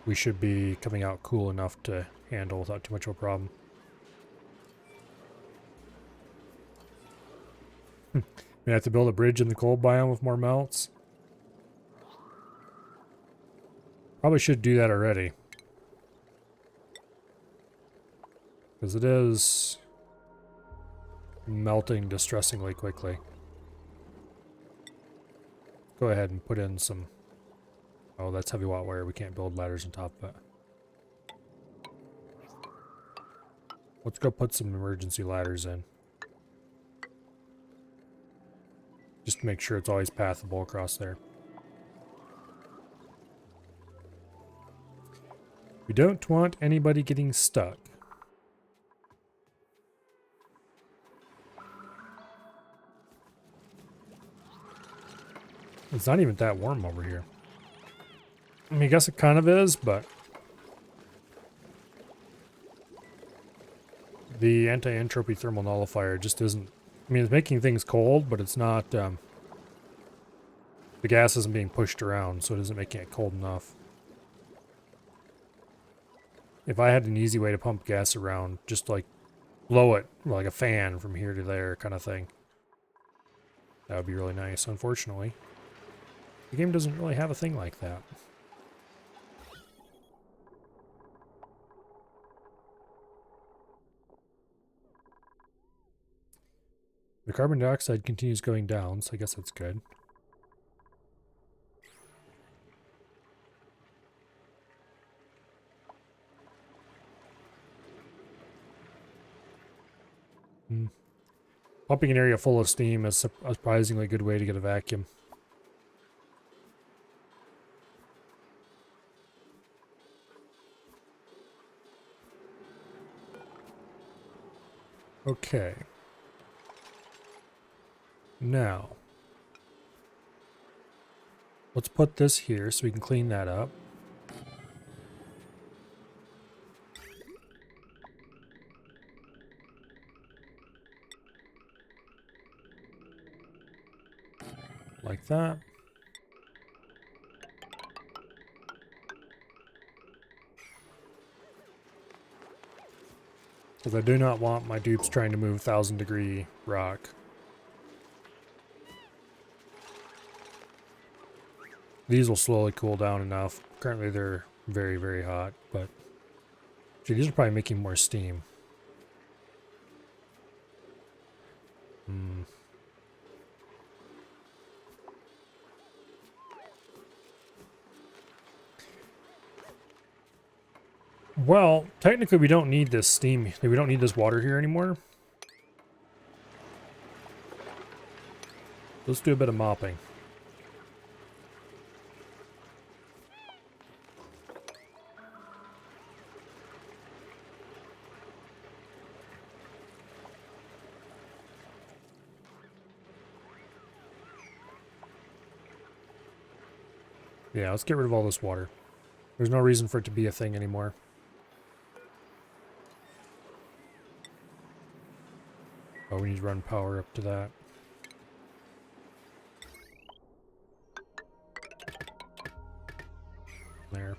we should be coming out cool enough to handle without too much of a problem. We have to build a bridge in the cold biome with more melts. Probably should do that already. Because it is melting distressingly quickly. Go ahead and put in some... Oh, that's heavy watt wire. We can't build ladders on top of it. Let's go put some emergency ladders in. Just to make sure it's always pathable across there. We don't want anybody getting stuck. It's not even that warm over here. I mean, I guess it kind of is, but... The anti-entropy thermal nullifier just isn't... I mean, it's making things cold, but it's not... the gas isn't being pushed around, so it isn't making it cold enough. If I had an easy way to pump gas around, just like blow it like a fan from here to there kind of thing, that would be really nice. Unfortunately, the game doesn't really have a thing like that. The carbon dioxide continues going down, so I guess that's good. Pumping an area full of steam is a surprisingly good way to get a vacuum. Okay. Now, let's put this here so we can clean that up. Like that. Because I do not want my dupes trying to move 1,000-degree rock. These will slowly cool down enough. Currently they're very, very hot, but gee, these are probably making more steam. Well, technically we don't need this steam. We don't need this water here anymore. Let's do a bit of mopping. Yeah, let's get rid of all this water. There's no reason for it to be a thing anymore. Oh, we need to run power up to that. There.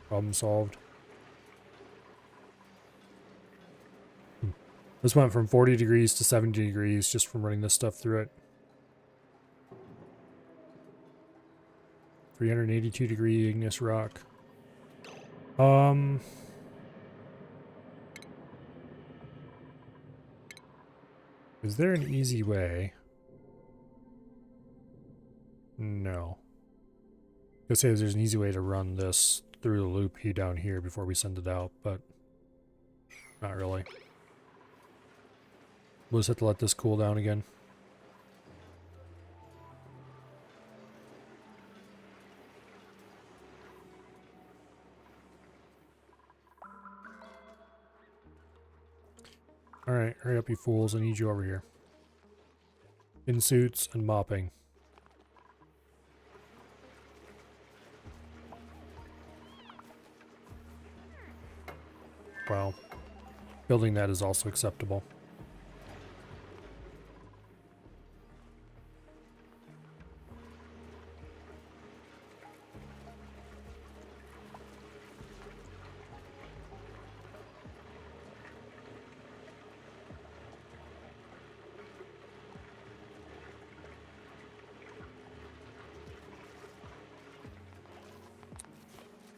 Problem solved. This went from 40 degrees to 70 degrees just from running this stuff through it. 382 degree igneous rock. Is there an easy way? No. I was gonna say there's an easy way to run this through the loop down here before we send it out, but not really. We'll just have to let this cool down again. Alright, hurry up you fools, I need you over here. In suits and mopping. Well, building that is also acceptable.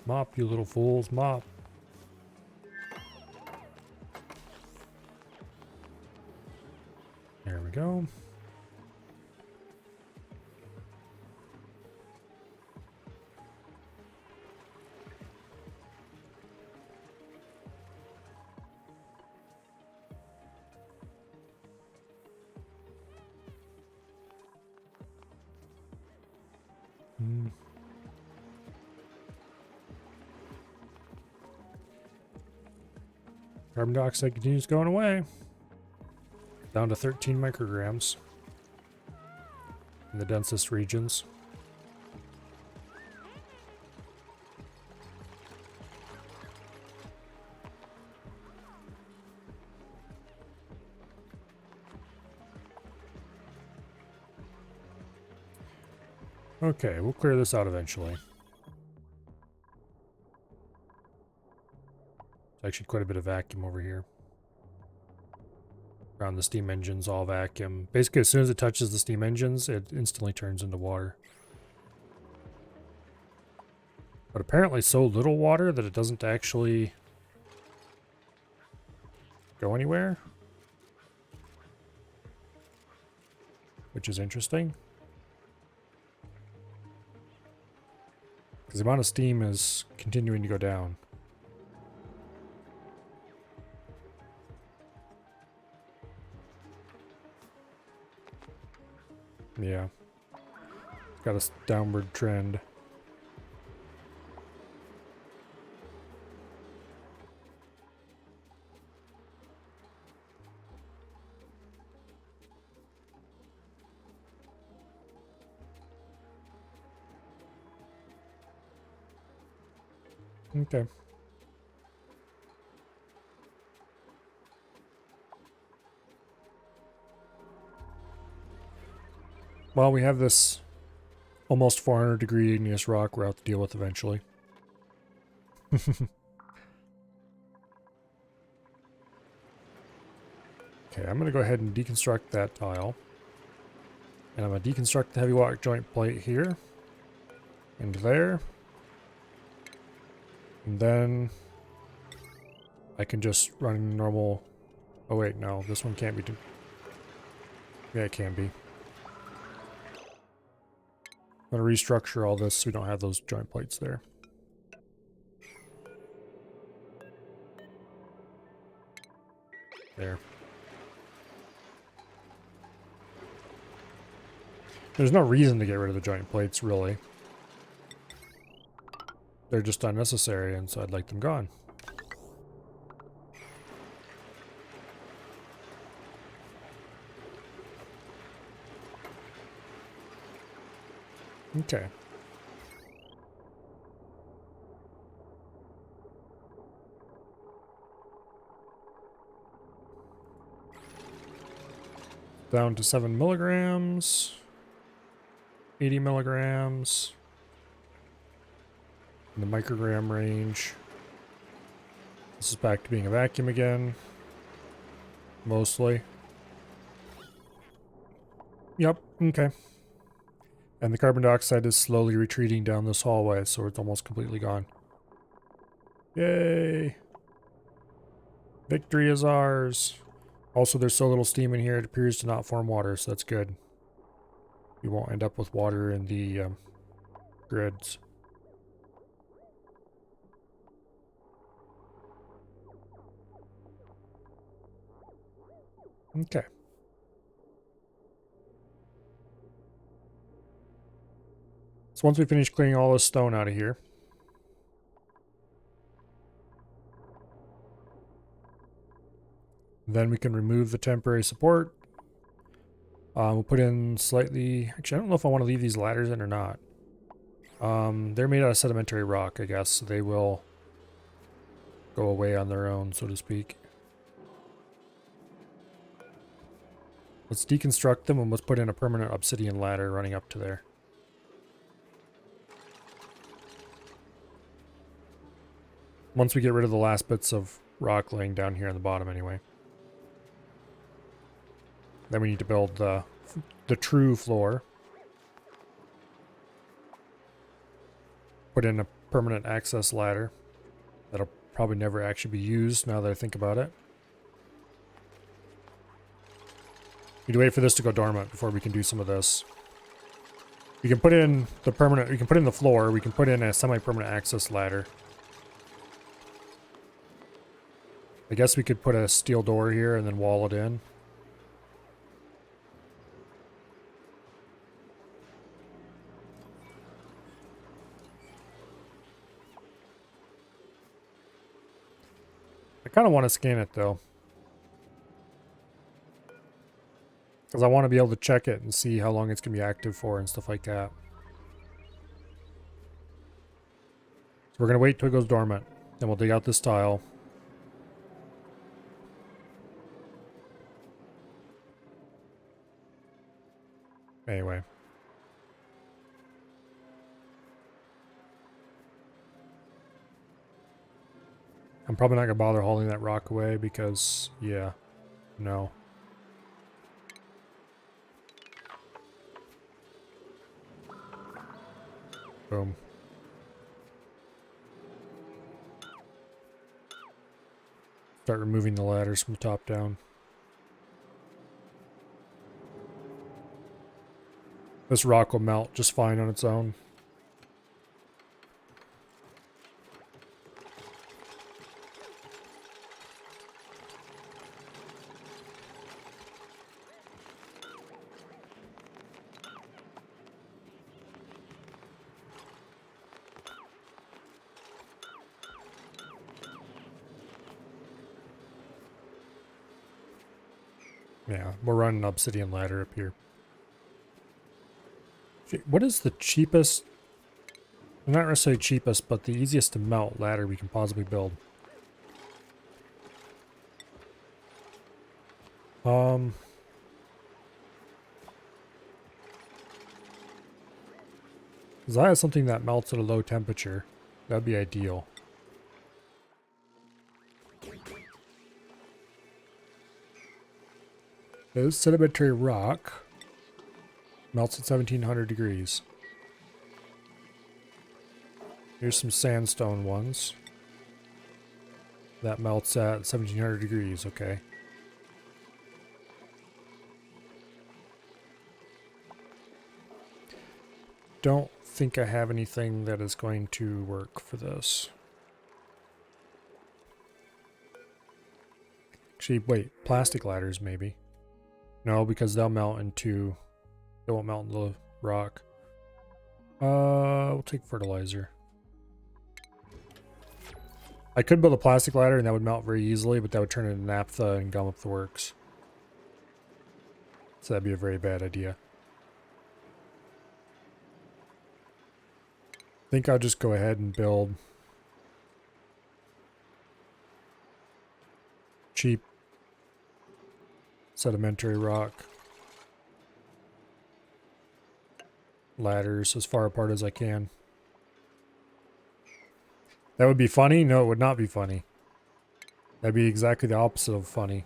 Mop, you little fools, mop. There we go. Carbon dioxide continues going away. Down to 13 micrograms in the densest regions. Okay, we'll clear this out eventually. Actually quite a bit of vacuum over here. Around the steam engines, all vacuum. Basically, as soon as it touches the steam engines, it instantly turns into water. But apparently so little water that it doesn't actually go anywhere. Which is interesting. Because the amount of steam is continuing to go down. Yeah. It's got a downward trend. Okay. Well, we have this almost 400 degree igneous rock we're out to deal with eventually. Okay, I'm going to go ahead and deconstruct that tile. And I'm going to deconstruct the heavy walk joint plate here. And there. And then I can just run normal... Oh wait, no, this one can't be... Yeah, it can be. I'm going to restructure all this so we don't have those joint plates there. There. There's no reason to get rid of the joint plates, really. They're just unnecessary, and so I'd like them gone. Okay. Down to 7 milligrams. 80 milligrams. In the microgram range. This is back to being a vacuum again. Mostly. Yep, okay. And the carbon dioxide is slowly retreating down this hallway, so it's almost completely gone. Yay! Victory is ours! Also, there's so little steam in here, it appears to not form water, so that's good. We won't end up with water in the grids. Okay. So once we finish cleaning all this stone out of here, then we can remove the temporary support. We'll put in slightly... Actually, I don't know if I want to leave these ladders in or not. They're made out of sedimentary rock, I guess, so they will go away on their own, so to speak. Let's deconstruct them and let's put in a permanent obsidian ladder running up to there. Once we get rid of the last bits of rock laying down here on the bottom anyway. Then we need to build the true floor. Put in a permanent access ladder. That'll probably never actually be used now that I think about it. We need to wait for this to go dormant before we can do some of this. We can put in the permanent, we can put in the floor, we can put in a semi-permanent access ladder. I guess we could put a steel door here and then wall it in. I kind of want to scan it though. Because I want to be able to check it and see how long it's going to be active for and stuff like that. So we're going to wait till it goes dormant. Then we'll dig out this tile. Anyway. I'm probably not going to bother hauling that rock away because, yeah, no. Boom. Start removing the ladders from the top down. This rock will melt just fine on its own. Yeah, we'll run an obsidian ladder up here. What is the cheapest They're not necessarily cheapest, but the easiest to melt ladder we can possibly build. Because I have something that melts at a low temperature. That'd be ideal. This sedimentary rock melts at 1700 degrees. Here's some sandstone ones. That melts at 1700 degrees, okay. Don't think I have anything that is going to work for this. Actually, wait, plastic ladders maybe. No, because they'll melt into... They won't melt into the rock. We'll take fertilizer. I could build a plastic ladder and that would melt very easily, but that would turn into naphtha and gum up the works. So that'd be a very bad idea. I think I'll just go ahead and build cheap sedimentary rock ladders as far apart as I can. That would be funny? No, it would not be funny. That'd be exactly the opposite of funny.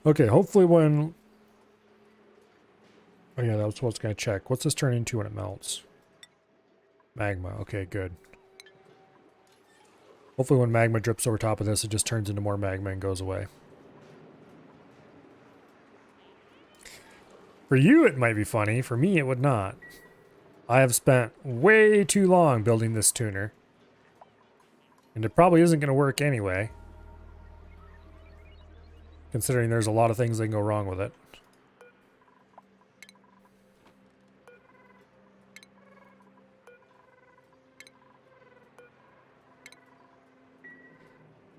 Okay, hopefully when... Oh yeah, that's what I was going to check. What's this turn into when it melts? Magma. Okay, good. Hopefully when magma drips over top of this, it just turns into more magma and goes away. For you, it might be funny. For me, it would not. I have spent way too long building this tuner. And it probably isn't going to work anyway. Considering there's a lot of things that can go wrong with it.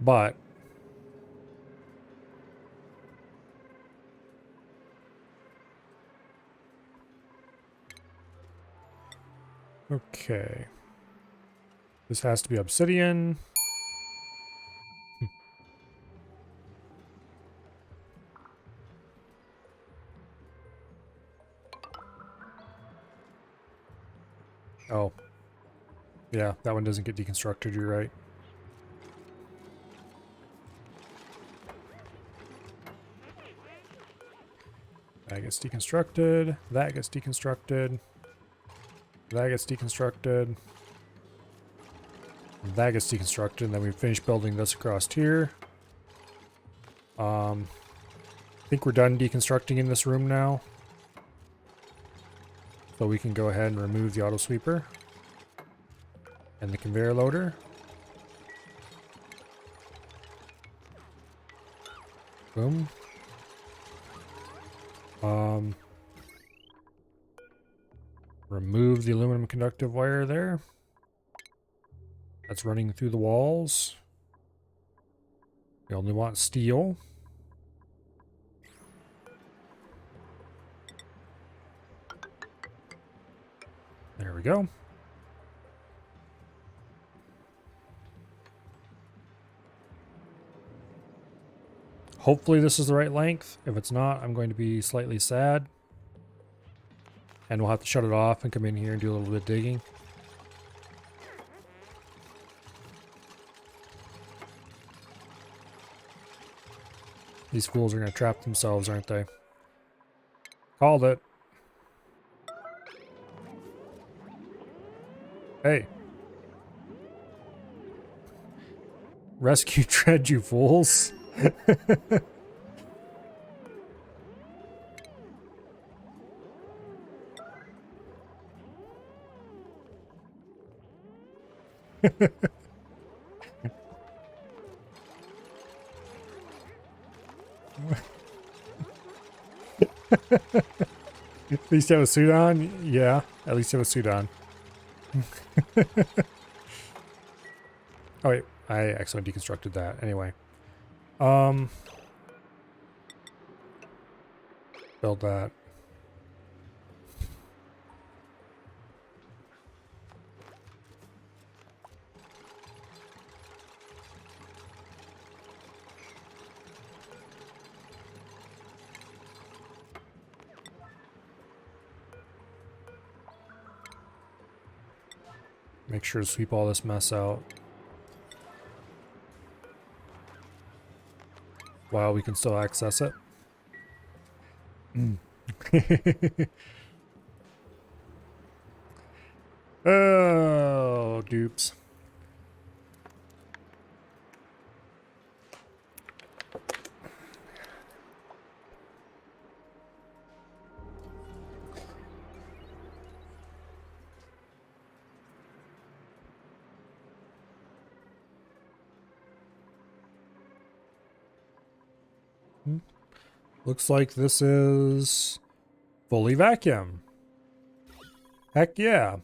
But okay. This has to be obsidian. Oh. Yeah, that one doesn't get deconstructed, you're right. That gets deconstructed. That gets deconstructed. That gets deconstructed. That gets deconstructed, and then we finish building this across here. I think we're done deconstructing in this room now. So we can go ahead and remove the auto sweeper. And the conveyor loader. Boom. Remove the aluminum conductive wire there. That's running through the walls. We only want steel. There we go. Hopefully this is the right length. If it's not, I'm going to be slightly sad. And we'll have to shut it off and come in here and do a little bit of digging. These fools are going to trap themselves, aren't they? Called it. Hey. Rescue Tread, you fools. At least you have a suit on? Yeah, at least you have a suit on. Oh wait, I accidentally deconstructed that. Anyway. Build that. Make sure to sweep all this mess out while we can still access it. Oh, dupes. Looks like this is fully vacuum. Heck yeah.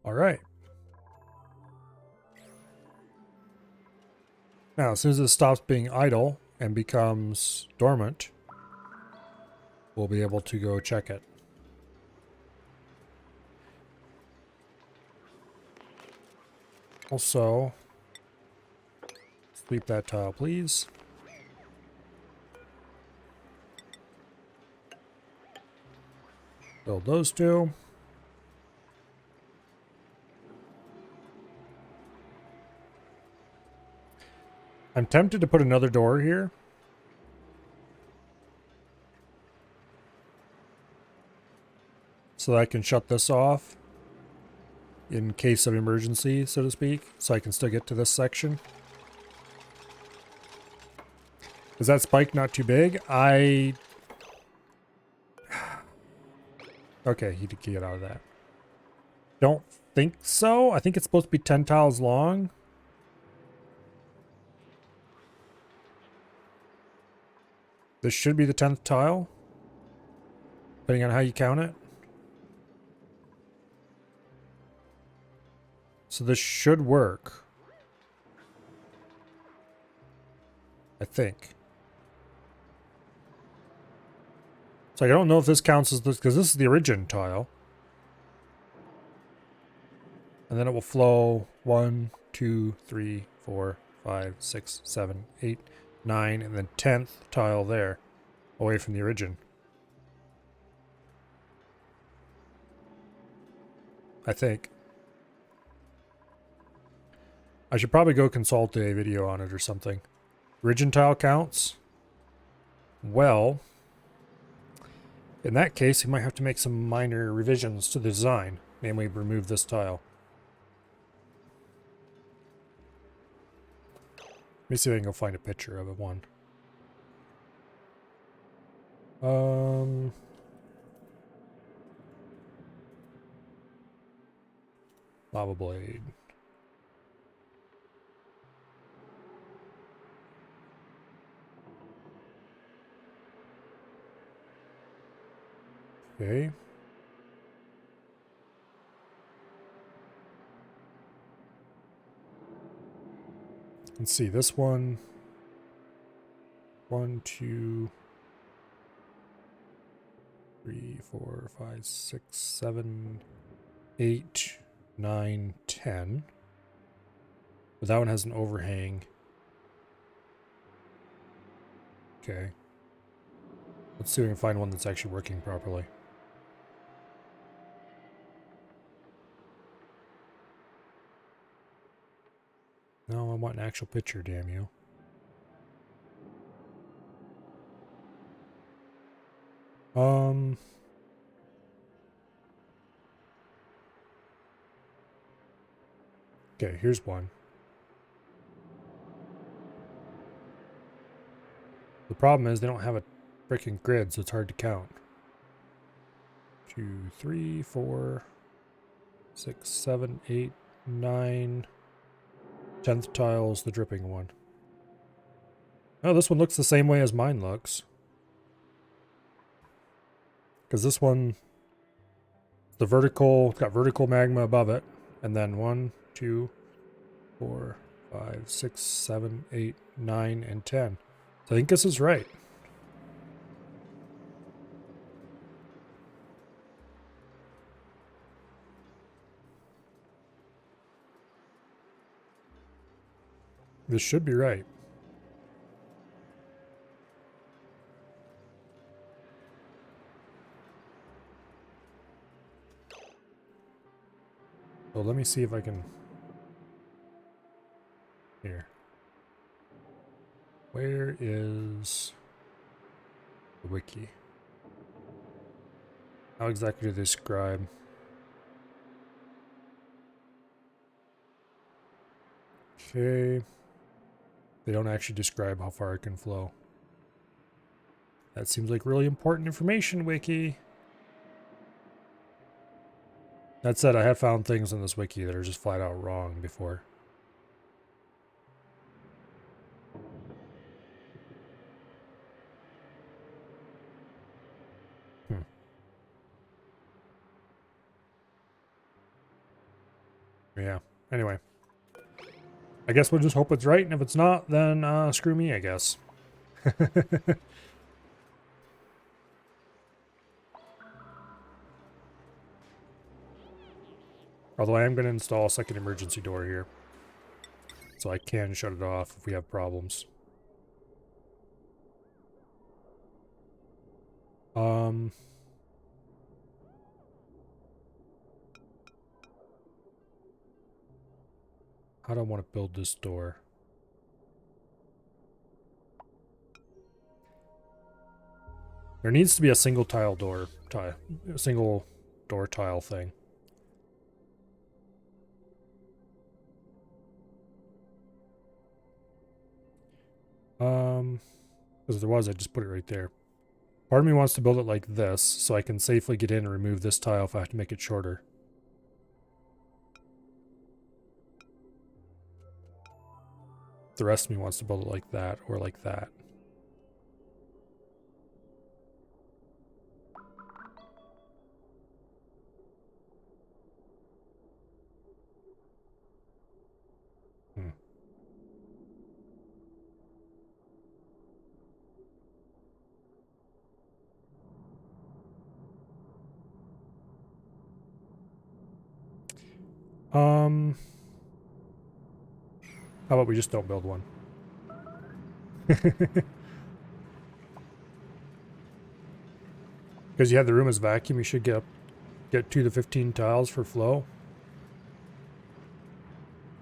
All right. Now, as soon as it stops being idle and becomes dormant, we'll be able to go check it. Also, sweep that tile, please. Build those two. I'm tempted to put another door here. So that I can shut this off in case of emergency, so to speak. So I can still get to this section. Is that spike not too big? Okay, he did get out of that. Don't think so. I think it's supposed to be 10 tiles long. This should be the 10th tile, depending on how you count it. So this should work. I think. So I don't know if this counts as this, because this is the origin tile. And then it will flow 1, 2, 3, 4, 5, 6, 7, 8, 9, and then 10th tile there, away from the origin. I think. I should probably go consult a video on it or something. Origin tile counts? Well, in that case, we might have to make some minor revisions to the design. Namely, remove this tile. Let me see if I can go find a picture of it, one. Lava blade. Okay. Let's see, this one. 1, 2, 3, 4, 5, 6, 7, 8, 9, 10. But that one has an overhang. Okay. Let's see if we can find one that's actually working properly. No, I want an actual picture, damn you. Okay, here's one. The problem is they don't have a freaking grid, so it's hard to count. 2, 3, 4, 6, 7, 8, 9. 10th tile is the dripping one. Oh, this one looks the same way as mine looks. Because this one, it's got vertical magma above it. And then 1, 2, 4, 5, 6, 7, 8, 9, and 10. So I think this is right. This should be right. So let me see if I can... Here. Where is the wiki? How exactly do they describe? Okay. They don't actually describe how far it can flow. That seems like really important information, wiki. That said, I have found things in this wiki that are just flat out wrong before. Yeah. Anyway. I guess we'll just hope it's right, and if it's not, then screw me, I guess. Although I am going to install a second emergency door here. So I can shut it off if we have problems. How do I want to build this door? There needs to be a single tile door tile, a single door tile thing. Because there was, I just put it right there. Part of me wants to build it like this, so I can safely get in and remove this tile if I have to make it shorter. The rest of me wants to build it like that, or like that. How about we just don't build one? Because you have the room as vacuum, you should get 2 to 15 tiles for flow.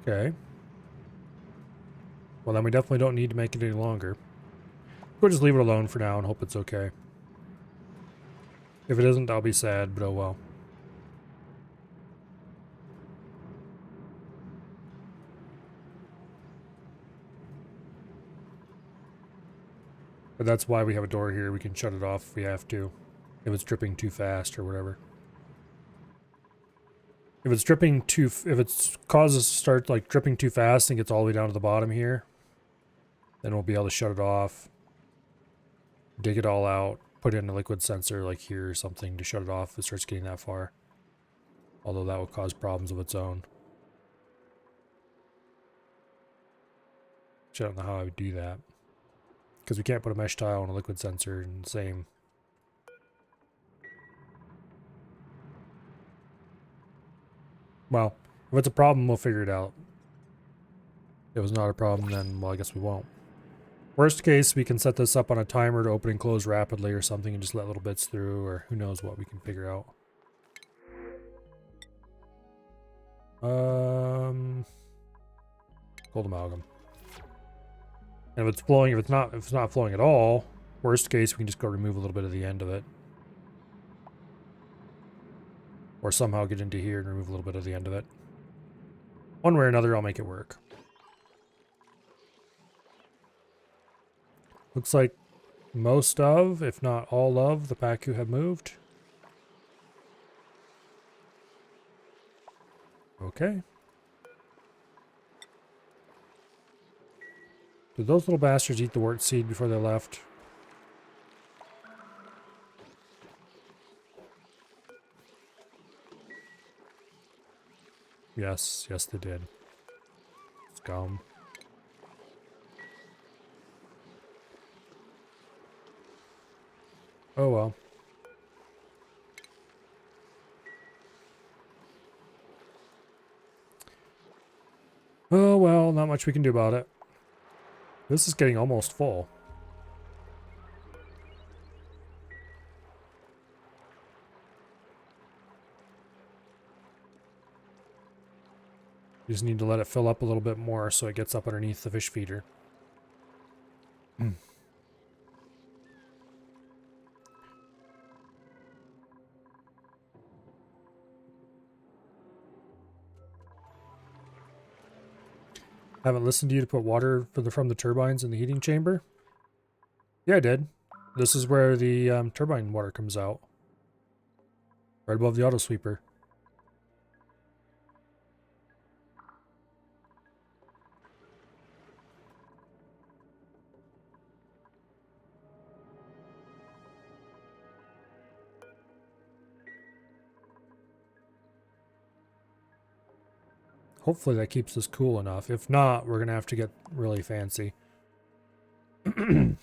Okay. Well, then we definitely don't need to make it any longer. We'll just leave it alone for now and hope it's okay. If it isn't, I'll be sad, but oh well. But that's why we have a door here. We can shut it off if we have to. If it's dripping too fast or whatever. If it's dripping too... if it causes to start like dripping too fast and gets all the way down to the bottom here, then we'll be able to shut it off. Dig it all out. Put in a liquid sensor like here or something to shut it off if it starts getting that far. Although that will cause problems of its own. Which I don't know how I would do that. Because we can't put a mesh tile on a liquid sensor in the same... Well, if it's a problem, we'll figure it out. If it was not a problem, then, well, I guess we won't. Worst case, we can set this up on a timer to open and close rapidly or something and just let little bits through, or who knows what we can figure out. Gold amalgam. And if it's flowing, if it's not flowing at all, worst case, we can just go remove a little bit of the end of it. Or somehow get into here and remove a little bit of the end of it. One way or another, I'll make it work. Looks like most of, if not all of, the Pacu have moved. Okay. Did those little bastards eat the wort seed before they left? Yes, yes they did. Scum. Oh well. Oh well, not much we can do about it. This is getting almost full. You just need to let it fill up a little bit more so it gets up underneath the fish feeder. Haven't listened to you to put water from the turbines in the heating chamber? Yeah, I did. This is where the turbine water comes out. Right above the auto sweeper. Hopefully that keeps us cool enough. If not, we're going to have to get really fancy. We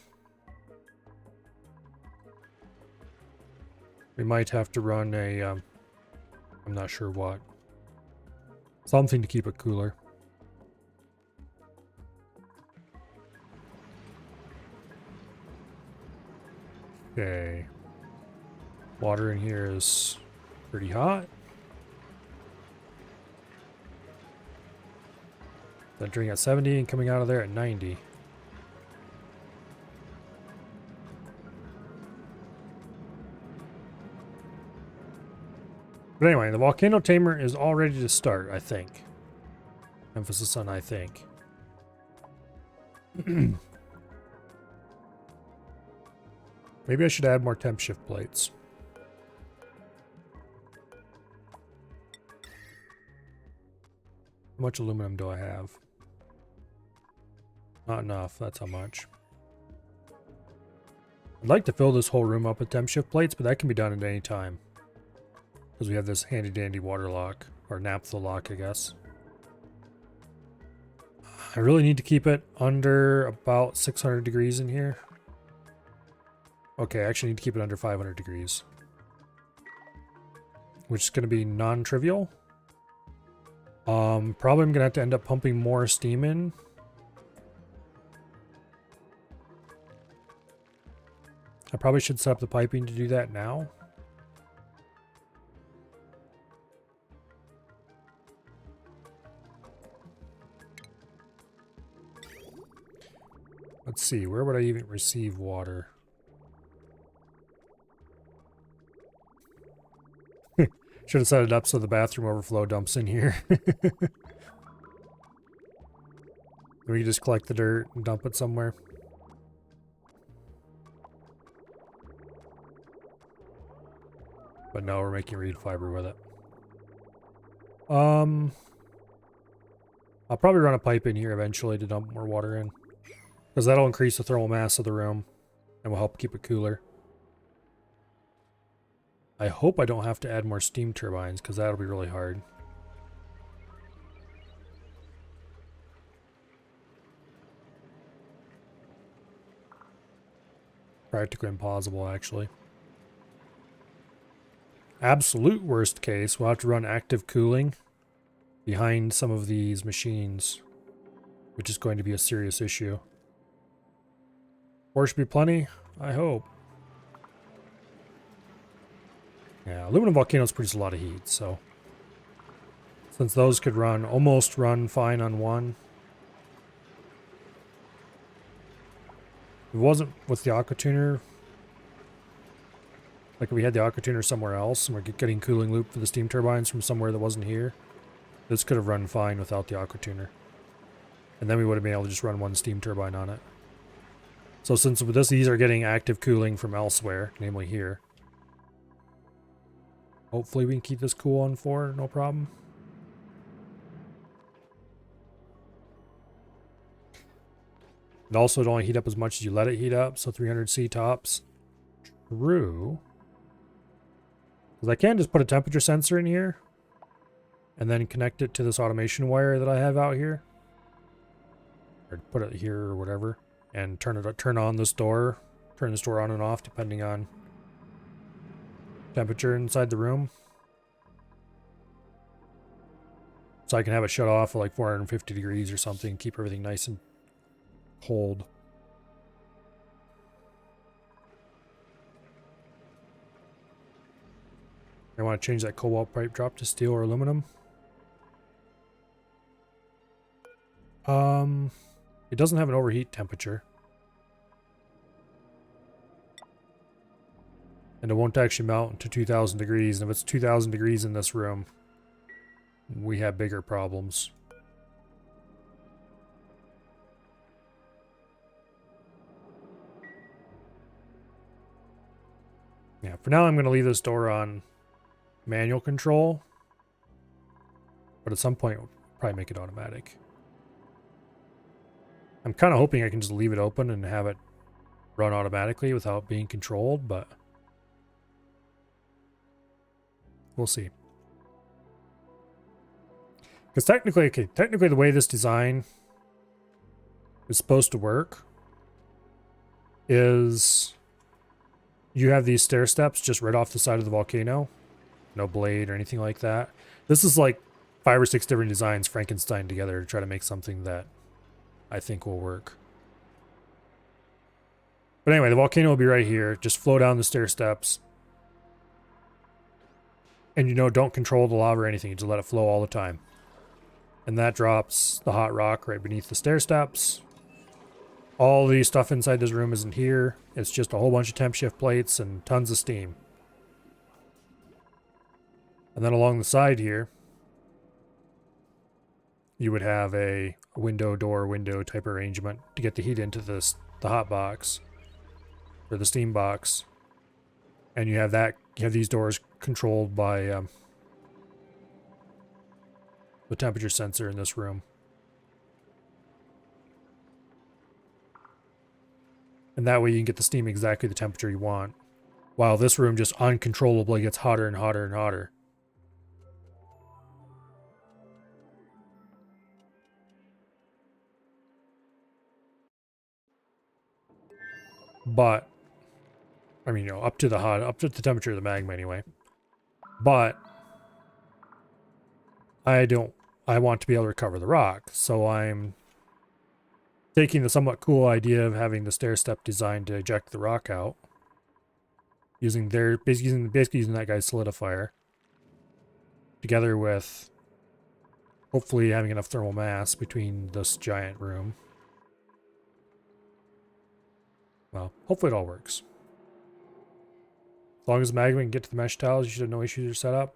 might have to run a, I'm not sure what. Something to keep it cooler. Okay. Water in here is pretty hot. Entering at 70 and coming out of there at 90. But anyway, the volcano tamer is all ready to start, I think. Emphasis on I think. Maybe I should add more temp shift plates. How much aluminum do I have? Not enough, that's how much. I'd like to fill this whole room up with temp shift plates, but that can be done at any time. Because we have this handy dandy water lock, or naphtha lock, I guess. I really need to keep it under about 600 degrees in here. Okay, I actually need to keep it under 500 degrees. Which is going to be non-trivial. Probably I'm going to have to end up pumping more steam in. I probably should set up the piping to do that now. Let's see, where would I even receive water? Should have set it up so the bathroom overflow dumps in here. We can just collect the dirt and dump it somewhere. But no, we're making reed fiber with it. I'll probably run a pipe in here eventually to dump more water in. Because that'll increase the thermal mass of the room and will help keep it cooler. I hope I don't have to add more steam turbines, because that'll be really hard. Practically impossible, actually. Absolute worst case, we'll have to run active cooling behind some of these machines, which is going to be a serious issue. Or should be plenty, I hope. Yeah, aluminum volcanoes produce a lot of heat, so since those could almost run fine on one. If it wasn't with the aqua tuner, like if we had the aqua tuner somewhere else and we're getting cooling loop for the steam turbines from somewhere that wasn't here, this could have run fine without the aqua tuner. And then we would have been able to just run one steam turbine on it. So since these are getting active cooling from elsewhere, namely here, hopefully we can keep this cool on 4, no problem. And also it only heat up as much as you let it heat up, so 300C tops. True. Because I can just put a temperature sensor in here and then connect it to this automation wire that I have out here. or put it here or whatever, and turn on this door, turn this door on and off depending on temperature inside the room. So I can have it shut off at like 450 degrees or something, keep everything nice and cold. I want to change that cobalt pipe drop to steel or aluminum. It doesn't have an overheat temperature. And it won't actually melt to 2000 degrees. And if it's 2000 degrees in this room, we have bigger problems. Yeah, for now I'm going to leave this door on manual control. But at some point, we'll probably make it automatic. I'm kind of hoping I can just leave it open and have it run automatically without being controlled, but we'll see. Because technically the way this design is supposed to work is you have these stair steps just right off the side of the volcano. No blade or anything like that. This is like 5 or 6 different designs Frankenstein together to try to make something that I think will work. But anyway, the volcano will be right here. Just flow down the stair steps. And don't control the lava or anything. You just let it flow all the time. And that drops the hot rock right beneath the stair steps. All the stuff inside this room isn't here. It's just a whole bunch of temp shift plates and tons of steam. And then along the side here, you would have a window type arrangement to get the heat into the hot box or the steam box. And you have these doors controlled by the temperature sensor in this room. And that way you can get the steam exactly the temperature you want, while this room just uncontrollably gets hotter and hotter and hotter. But I mean, up to the temperature of the magma anyway. But I want to be able to recover the rock, so I'm taking the somewhat cool idea of having the stair step designed to eject the rock out, basically using that guy's solidifier, together with hopefully having enough thermal mass between this giant room. Well, hopefully it all works. As long as the magma can get to the mesh tiles, you should have no issues with your setup.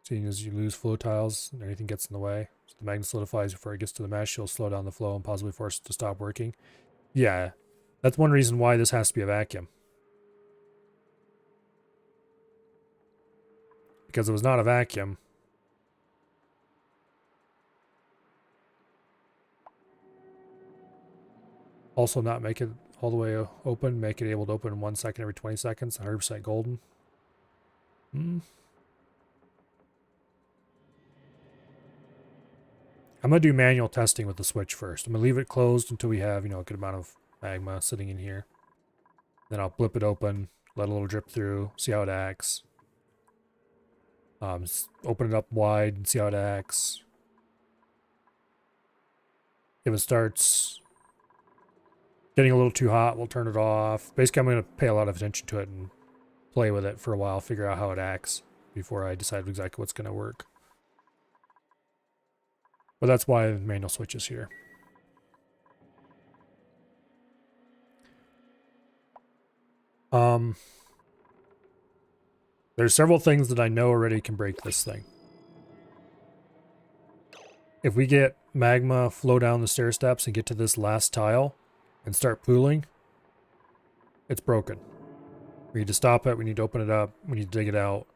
Seeing as you lose flow tiles and anything gets in the way. So the magma solidifies before it gets to the mesh, you'll slow down the flow and possibly force it to stop working. Yeah, that's one reason why this has to be a vacuum. Because it was not a vacuum. Also not make it all the way open, make it able to open in 1 second every 20 seconds, 100% golden. I'm going to do manual testing with the switch first. I'm going to leave it closed until we have, a good amount of magma sitting in here. Then I'll blip it open, let a little drip through, see how it acts. Open it up wide and see how it acts. If it starts getting a little too hot, we'll turn it off. Basically, I'm going to pay a lot of attention to it and play with it for a while, figure out how it acts before I decide exactly what's going to work. But that's why the manual switch is here. There's several things that I know already can break this thing. If we get magma flow down the stair steps and get to this last tile and start pooling, it's broken. We need to stop it, we need to open it up, we need to dig it out.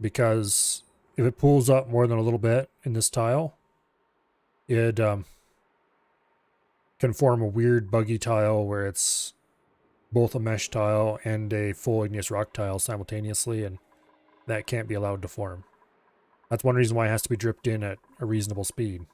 Because if it pools up more than a little bit in this tile, it can form a weird buggy tile where it's both a mesh tile and a full igneous rock tile simultaneously, and that can't be allowed to form. That's one reason why it has to be dripped in at a reasonable speed.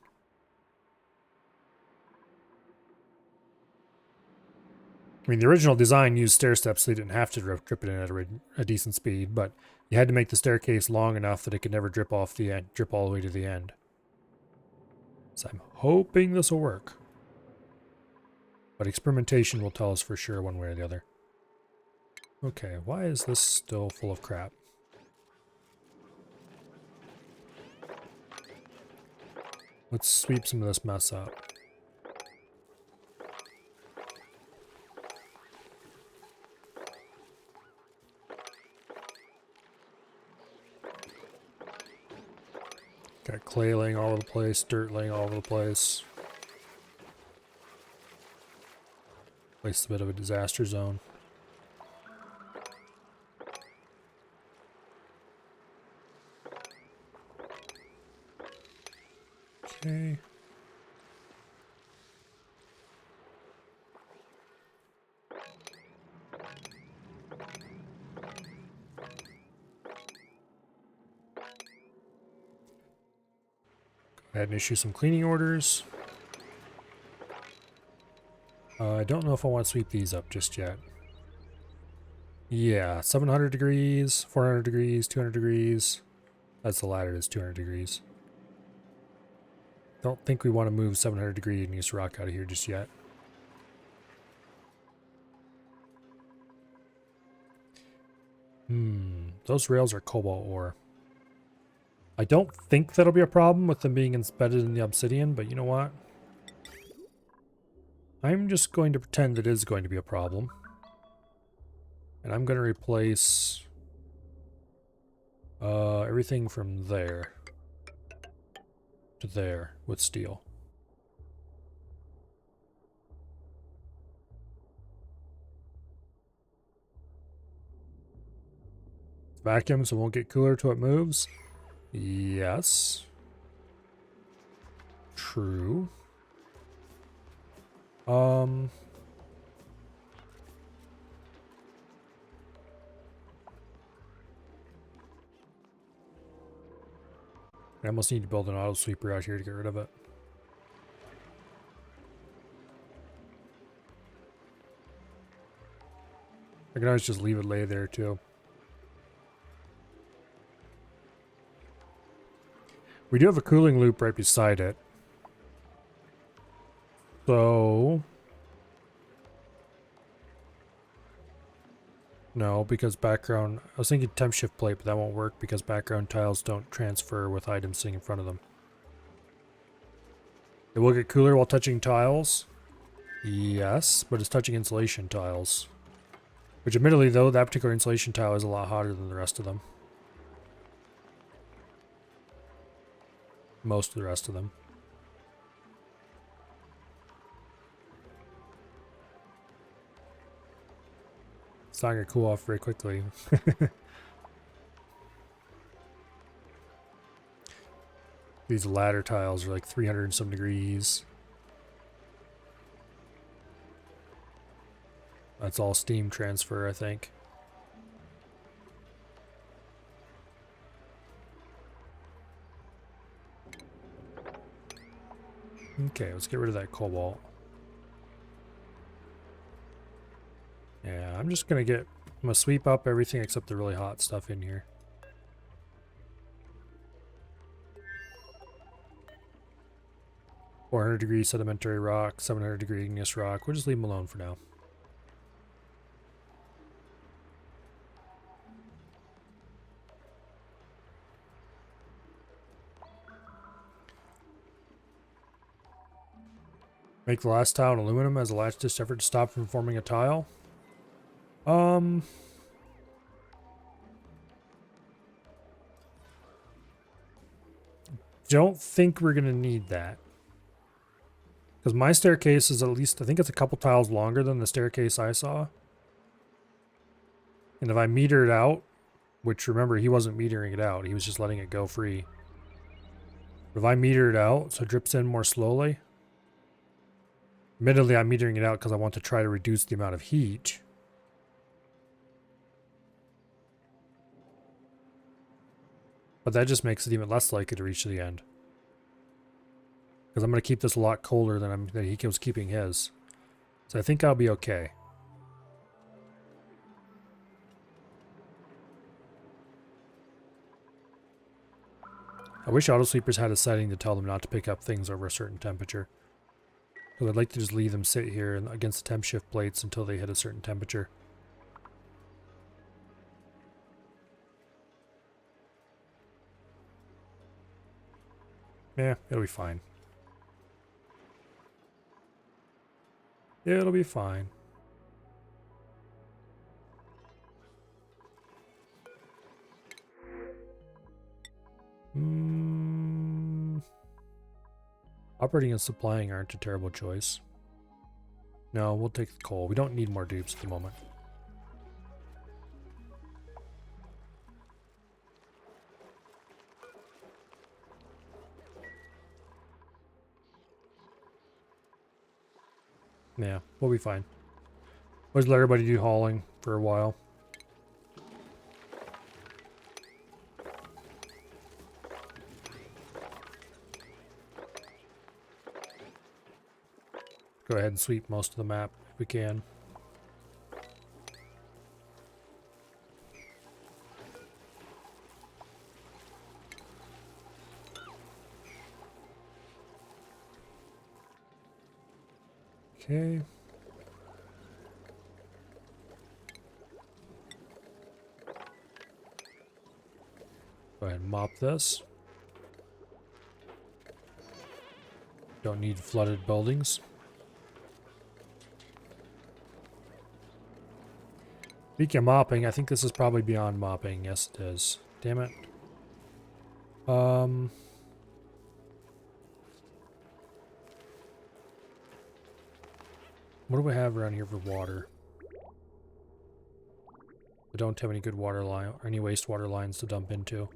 I mean, the original design used stair steps, so they didn't have to drip it in at a decent speed, but you had to make the staircase long enough that it could never drip off the end, drip all the way to the end. So I'm hoping this will work. But experimentation will tell us for sure one way or the other. Okay, why is this still full of crap? Let's sweep some of this mess up. Got clay laying all over the place, dirt laying all over the place. Place is a bit of a disaster zone. Okay. Go ahead and issue some cleaning orders. I don't know if I want to sweep these up just yet. Yeah, 700 degrees, 400 degrees, 200 degrees. That's the ladder, is 200 degrees. Don't think we want to move 700 degree igneous rock out of here just yet. Those rails are cobalt ore. I don't think that'll be a problem with them being embedded in the obsidian, but you know what? I'm just going to pretend it is going to be a problem. And I'm going to replace everything from there to there with steel. Vacuum so it won't get cooler till it moves. Yes. True. I almost need to build an auto sweeper out here to get rid of it. I can always just leave it lay there too. We do have a cooling loop right beside it. So... no, because background... I was thinking temp shift plate, but that won't work because background tiles don't transfer with items sitting in front of them. It will get cooler while touching tiles. Yes, but it's touching insulation tiles. Which admittedly though, that particular insulation tile is a lot hotter than the rest of them. Most of the rest of them. It's not going to cool off very quickly. These ladder tiles are like 300 and some degrees. That's all steam transfer, I think. Okay, let's get rid of that cobalt. Yeah, I'm just gonna sweep up everything except the really hot stuff in here. $400 sedimentary rock, 700 igneous rock. We'll just leave them alone for now. Make the last tile in aluminum as a last ditch effort to stop from forming a tile. Don't think we're gonna need that. Because my staircase is at least, I think it's a couple tiles longer than the staircase I saw. And if I meter it out, which remember, he wasn't metering it out, he was just letting it go free. But if I meter it out, so it drips in more slowly. Admittedly, I'm metering it out because I want to try to reduce the amount of heat. But that just makes it even less likely to reach the end. Because I'm going to keep this a lot colder than he was keeping his. So I think I'll be okay. I wish autosweepers had a setting to tell them not to pick up things over a certain temperature. So I'd like to just leave them sit here against the temp shift plates until they hit a certain temperature. Yeah, it'll be fine. It'll be fine. Operating and supplying aren't a terrible choice. No, we'll take the coal. We don't need more dupes at the moment. Yeah, we'll be fine. We'll just let everybody do hauling for a while. Go ahead and sweep most of the map if we can. Okay. Go ahead and mop this. Don't need flooded buildings. Speaking of mopping, I think this is probably beyond mopping. Yes, it is. Damn it. What do we have around here for water? I don't have any good water line or any wastewater lines to dump into.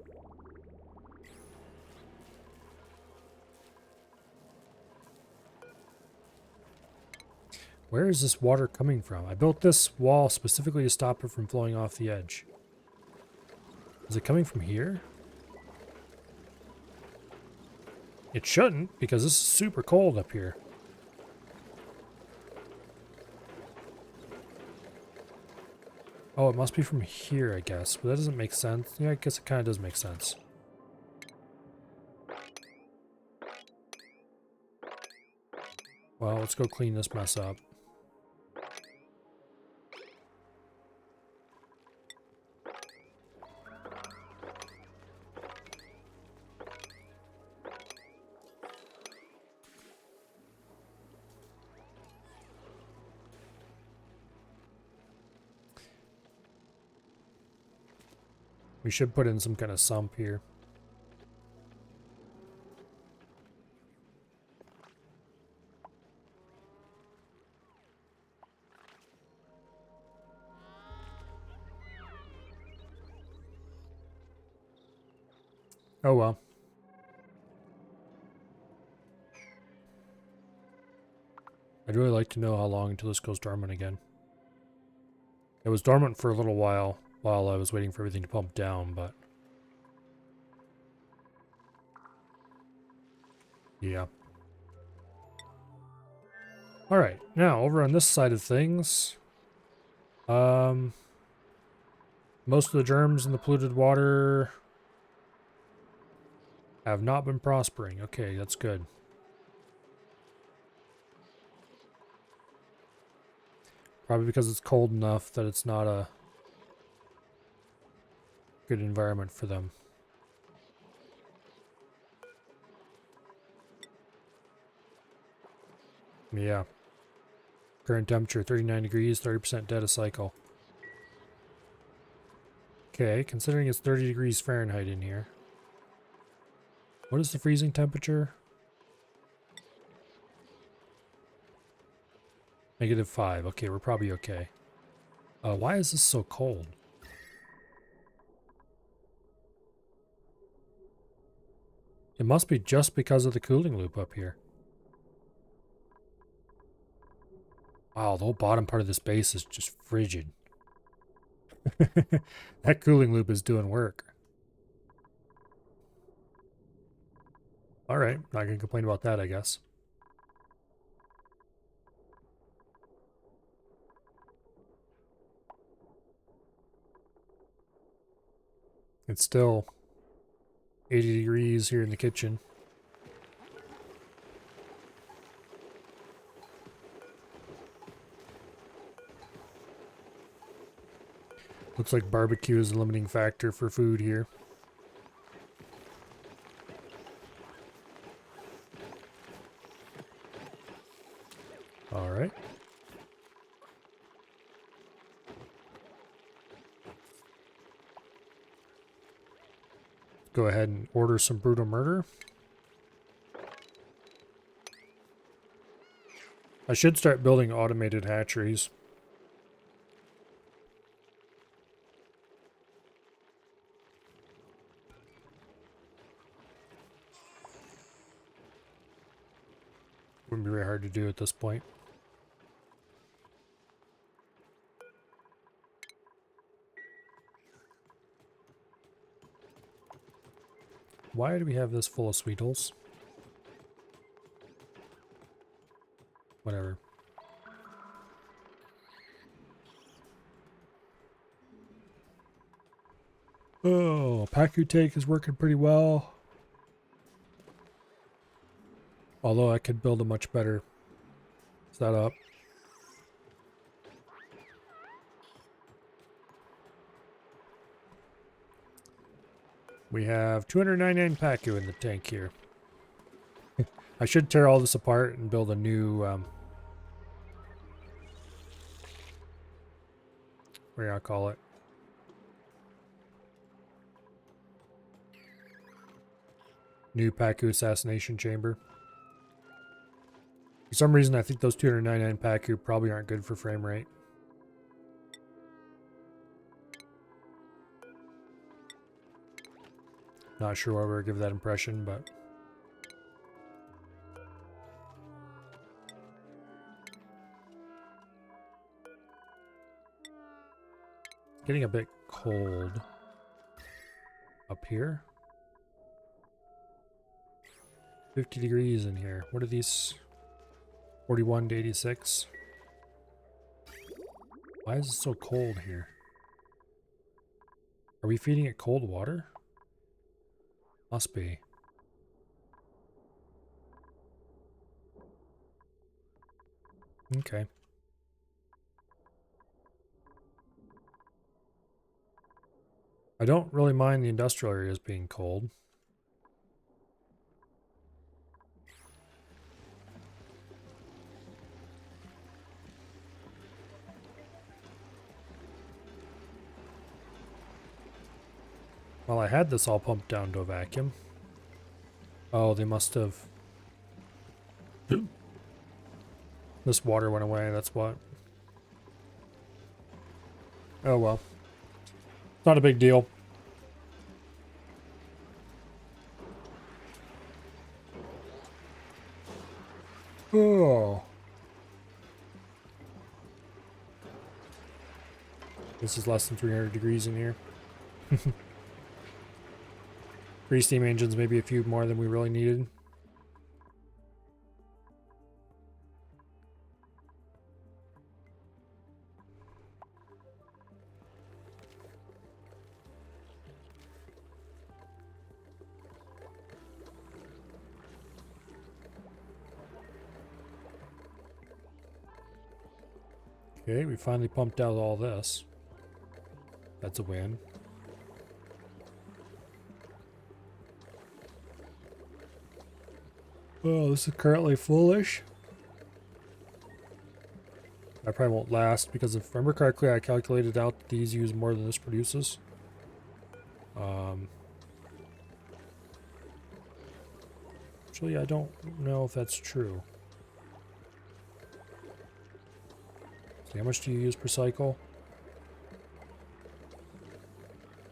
Where is this water coming from? I built this wall specifically to stop it from flowing off the edge. Is it coming from here? It shouldn't, because this is super cold up here. Oh, it must be from here, I guess. But that doesn't make sense. Yeah, I guess it kind of does make sense. Well, let's go clean this mess up. We should put in some kind of sump here. Oh well. I'd really like to know how long until this goes dormant again. It was dormant for a little while I was waiting for everything to pump down, but... yeah. Alright, now over on this side of things... most of the germs in the polluted water... have not been prospering. Okay, that's good. Probably because it's cold enough that it's not a good environment for them. Yeah. Current temperature 39 degrees, 30% dead a cycle. Okay, considering it's 30 degrees Fahrenheit in here. What is the freezing temperature? -5. Okay, we're probably okay. Why is this so cold? It must be just because of the cooling loop up here. Wow, the whole bottom part of this base is just frigid. That cooling loop is doing work. Alright, not gonna complain about that, I guess. It's still 80 degrees here in the kitchen. Looks like barbecue is a limiting factor for food here. All right. Go ahead and order some brutal murder. I should start building automated hatcheries. Wouldn't be very hard to do at this point. Why do we have this full of sweetles? Whatever. Oh, Paku Take is working pretty well. Although I could build a much better setup. We have 299 Paku in the tank here. I should tear all this apart and build a new, what do I call it? New Paku assassination chamber. For some reason, I think those 299 Paku probably aren't good for frame rate. Not sure why we would give that impression, but... Getting a bit cold up here. 50 degrees in here. What are these? 41 to 86. Why is it so cold here? Are we feeding it cold water? Must be. Okay. I don't really mind the industrial areas being cold. Well, I had this all pumped down to a vacuum. Oh, they must have... This water went away, that's what. Oh well. Not a big deal. Oh. This is less than 300 degrees in here. 3 steam engines, maybe a few more than we really needed. Okay, we finally pumped out all this. That's a win. Oh, this is currently foolish. That probably won't last because if I remember correctly, I calculated out that these use more than this produces. Actually, I don't know if that's true. See, how much do you use per cycle?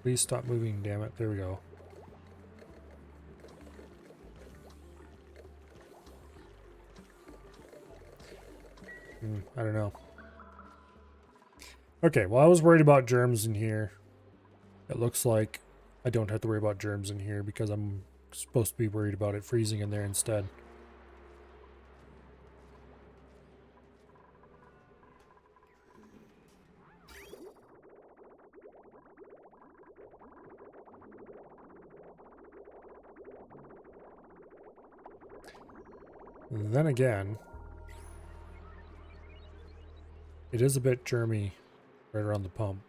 Please stop moving, damn it. There we go. I don't know. Okay, well, I was worried about germs in here. It looks like I don't have to worry about germs in here because I'm supposed to be worried about it freezing in there instead. Then again, it is a bit germy right around the pump.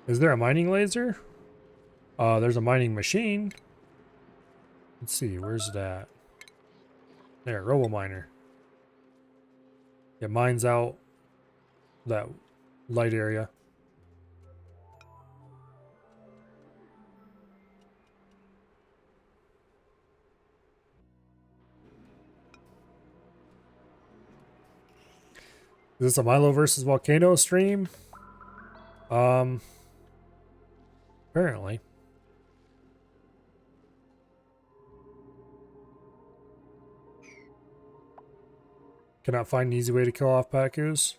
Is there a mining laser? There's a mining machine. Let's see, where's that? There, RoboMiner. It mines out that light area. Is this a Milo versus Volcano stream? Apparently. Cannot find an easy way to kill off Pacus.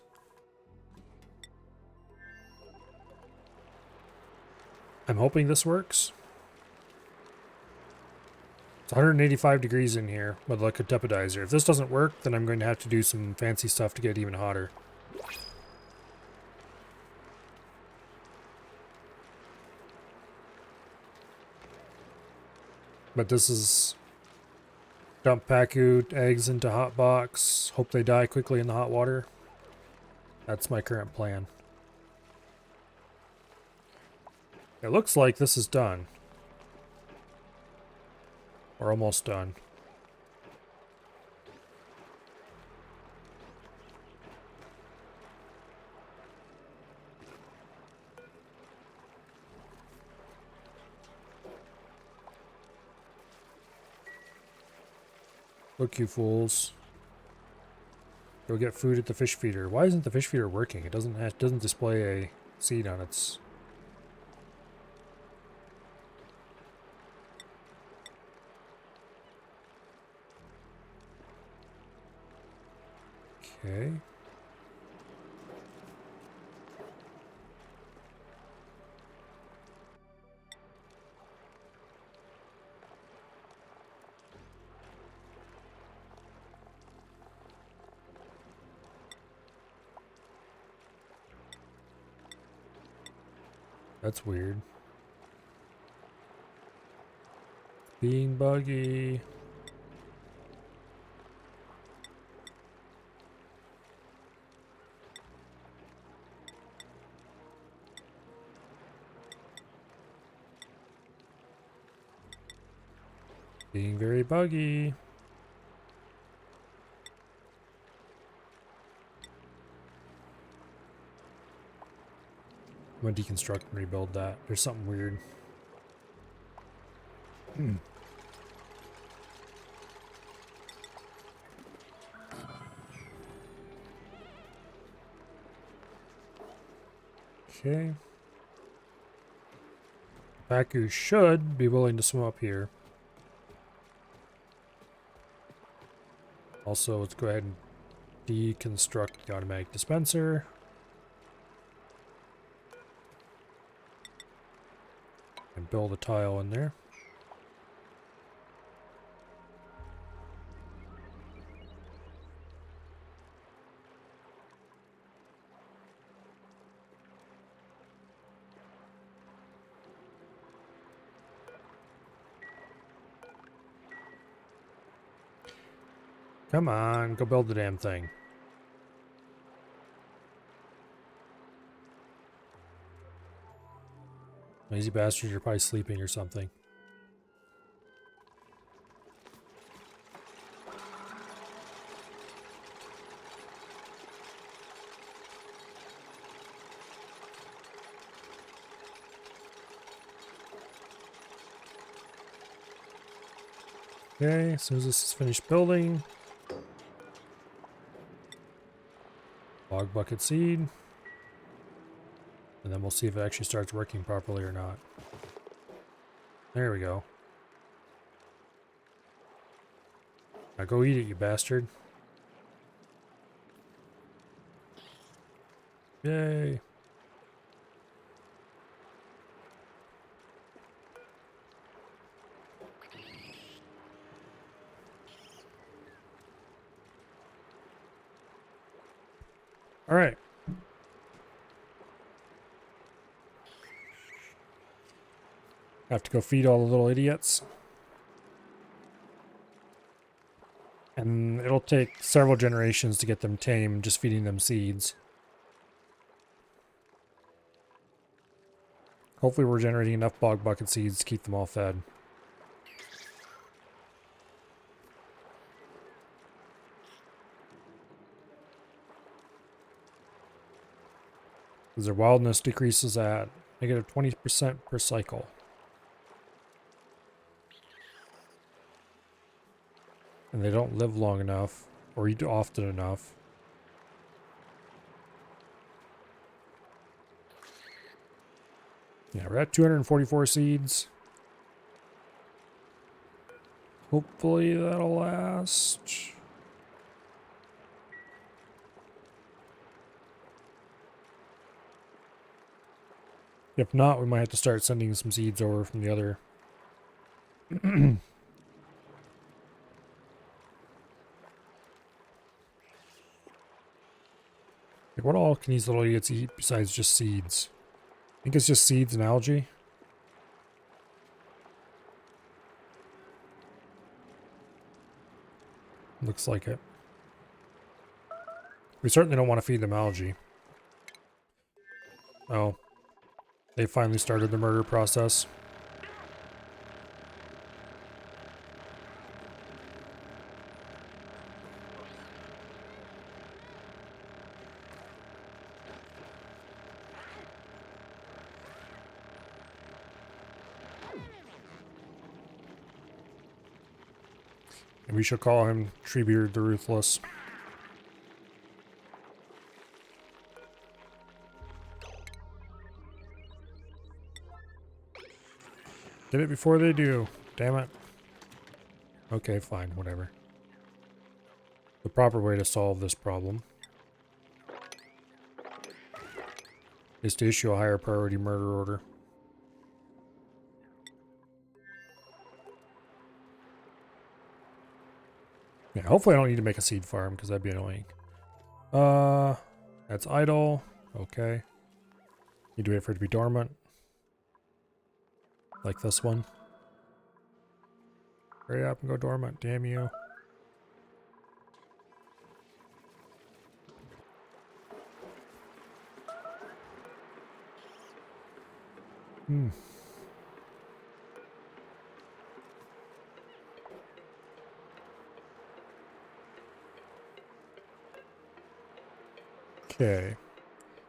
I'm hoping this works. It's 185 degrees in here with like a teppidizer. If this doesn't work, then I'm going to have to do some fancy stuff to get it even hotter. But this is dump Pacu eggs into hot box. Hope they die quickly in the hot water. That's my current plan. It looks like this is done. Or almost done. Look, you fools. Go get food at the fish feeder. Why isn't the fish feeder working? It doesn't display a seed on its... Okay. That's weird. Being buggy. Being very buggy. I'm gonna deconstruct and rebuild that. There's something weird. Okay. Pacu should be willing to swim up here. Also, let's go ahead and deconstruct the automatic dispenser. And build a tile in there. Come on, go build the damn thing. Lazy bastard, you're probably sleeping or something. Okay, as soon as this is finished building, log bucket seed, and then we'll see if it actually starts working properly or not. There we go. Now go eat it, you bastard. Yay. All right. Have to go feed all the little idiots. And it'll take several generations to get them tame, just feeding them seeds. Hopefully we're generating enough bog bucket seeds to keep them all fed. Because their wildness decreases at negative 20% per cycle. And they don't live long enough, or eat often enough. Yeah, we're at 244 seeds. Hopefully that'll last. If not, we might have to start sending some seeds over from the other. Like, what all can these little idiots eat besides just seeds? I think it's just seeds and algae. Looks like it. We certainly don't want to feed them algae. Oh. They finally started the murder process. And we should call him Treebeard the Ruthless. Get it before they do. Damn it. Okay, fine, whatever. The proper way to solve this problem is to issue a higher priority murder order. Yeah, hopefully I don't need to make a seed farm, because that'd be annoying. That's idle. Okay. Need to wait for it to be dormant. Like this one. Hurry up and go dormant, damn you. Okay.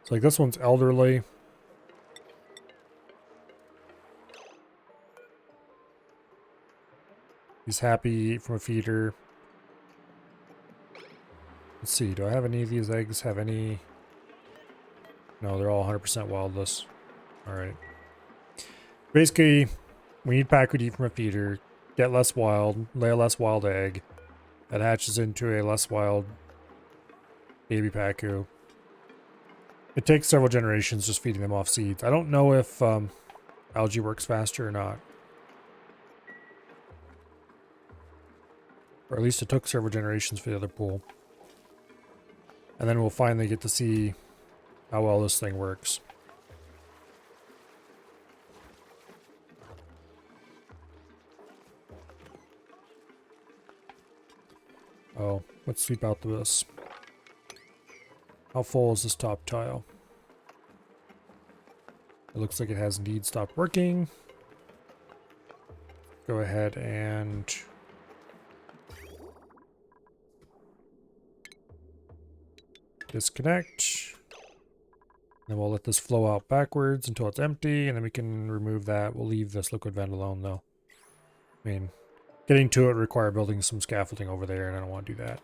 So like this one's elderly. He's happy to eat from a feeder. Let's see, do I have any of these eggs have any... No, they're all 100% wildless. Alright. Basically, we need Pacu to eat from a feeder, get less wild, lay a less wild egg. That hatches into a less wild baby Pacu. It takes several generations just feeding them off seeds. I don't know if algae works faster or not. Or at least it took several generations for the other pool. And then we'll finally get to see how well this thing works. Oh, let's sweep out this. How full is this top tile? It looks like it has indeed stopped working. Go ahead and... disconnect. Then we'll let this flow out backwards until it's empty, and then we can remove that. We'll leave this liquid vent alone, though. I mean, getting to it requires building some scaffolding over there, and I don't want to do that.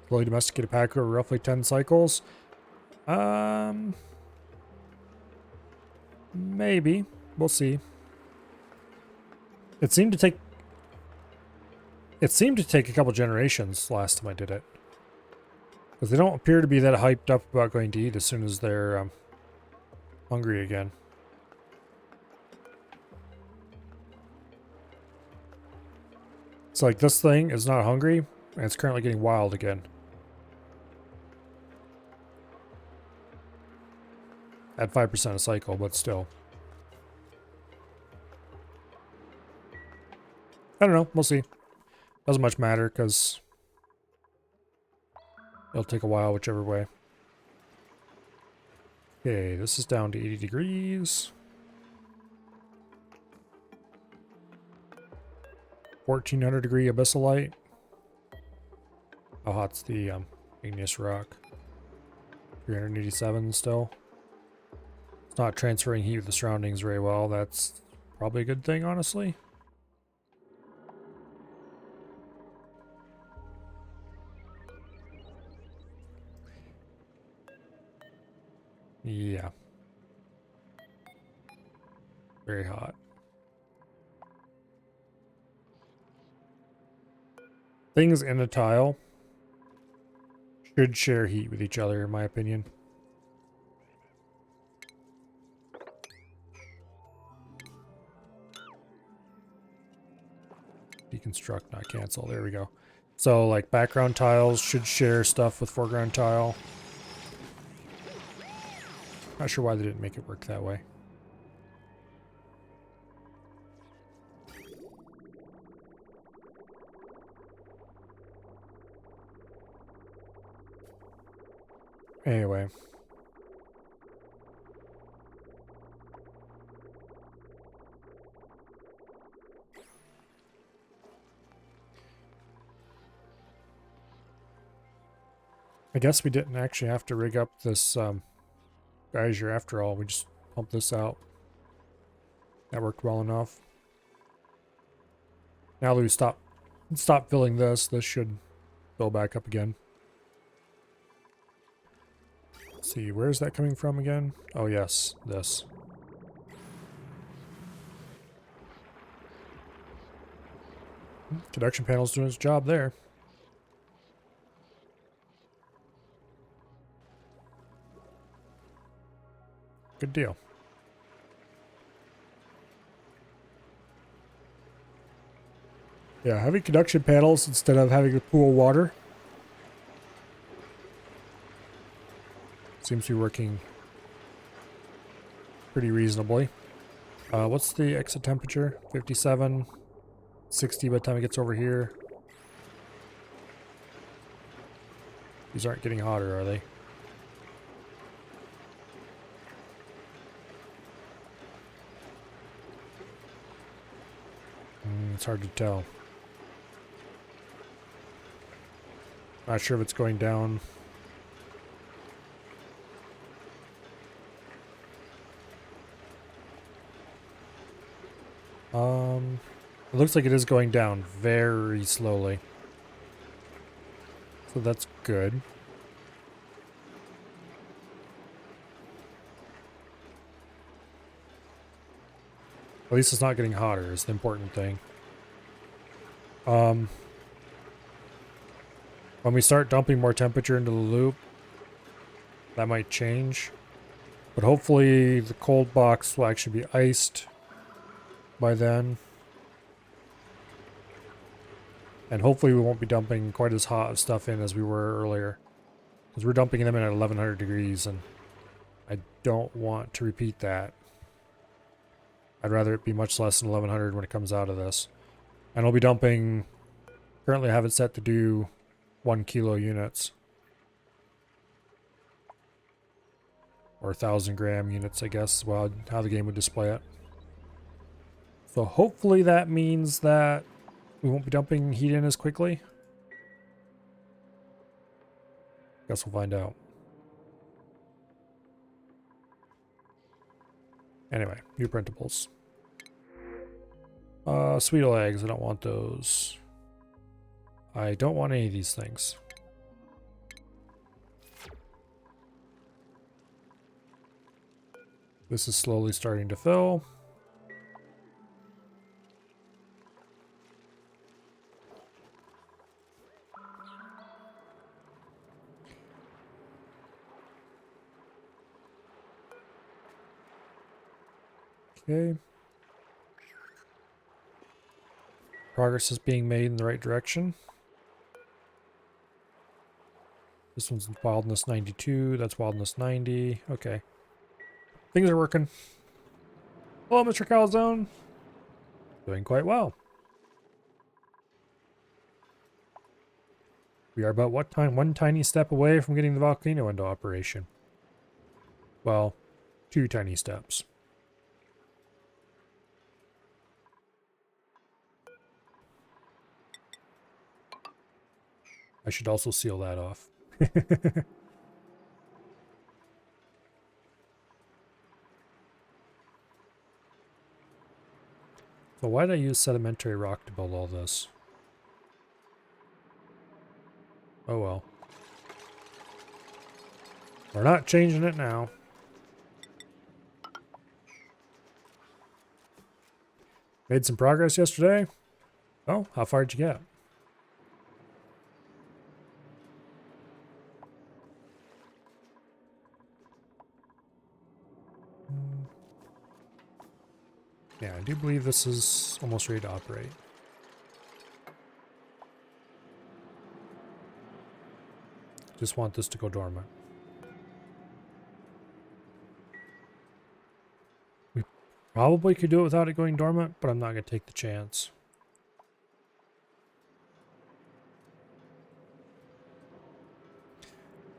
Fully domesticated Pacu over roughly 10 cycles. Maybe. We'll see. It seemed to take a couple generations last time I did it. Because they don't appear to be that hyped up about going to eat as soon as they're hungry again. It's like this thing is not hungry, and it's currently getting wild again. At 5% a cycle, but still. I don't know. We'll see. Doesn't much matter because it'll take a while whichever way. Okay, this is down to 80 degrees. 1400 degree abyssalite. How hot's the igneous rock? 387 still. It's not transferring heat with the surroundings very well. That's probably a good thing, honestly. Yeah. Very hot. Things in a tile should share heat with each other, in my opinion. Deconstruct, not cancel. There we go. So, like, background tiles should share stuff with foreground tile. Not sure why they didn't make it work that way. Anyway. I guess we didn't actually have to rig up this geyser after all. We just pumped this out. That worked well enough. Now that we stop filling this should fill back up again. Let's see, where's that coming from again? Oh yes, this. Conduction panel's doing its job there. Good deal. Yeah, having conduction panels instead of having a pool of water seems to be working pretty reasonably. What's the exit temperature? 57, 60 by the time it gets over here. These aren't getting hotter, are they? It's hard to tell. Not sure if it's going down. It looks like it is going down very slowly. So that's good. At least it's not getting hotter is the important thing. When we start dumping more temperature into the loop, that might change. But hopefully the cold box will actually be iced by then. And hopefully we won't be dumping quite as hot of stuff in as we were earlier. Because we're dumping them in at 1100 degrees and I don't want to repeat that. I'd rather it be much less than 1100 when it comes out of this. And I'll be dumping, currently I have it set to do 1 kilo units. Or 1,000 gram units, I guess, well, how the game would display it. So hopefully that means that we won't be dumping heat in as quickly. Guess we'll find out. Anyway, new printables. Sweetle eggs, I don't want those. I don't want any of these things. This is slowly starting to fill. Okay. Progress is being made in the right direction. This one's wildness 92, that's wildness 90. Okay. Things are working. Hello, Mr. Calzone. Doing quite well. We are about one tiny step away from getting the volcano into operation. Well, 2 tiny steps. I should also seal that off. So why did I use sedimentary rock to build all this? Oh well. We're not changing it now. Made some progress yesterday. Oh, how far did you get? Yeah, I do believe this is almost ready to operate. Just want this to go dormant. We probably could do it without it going dormant, but I'm not going to take the chance.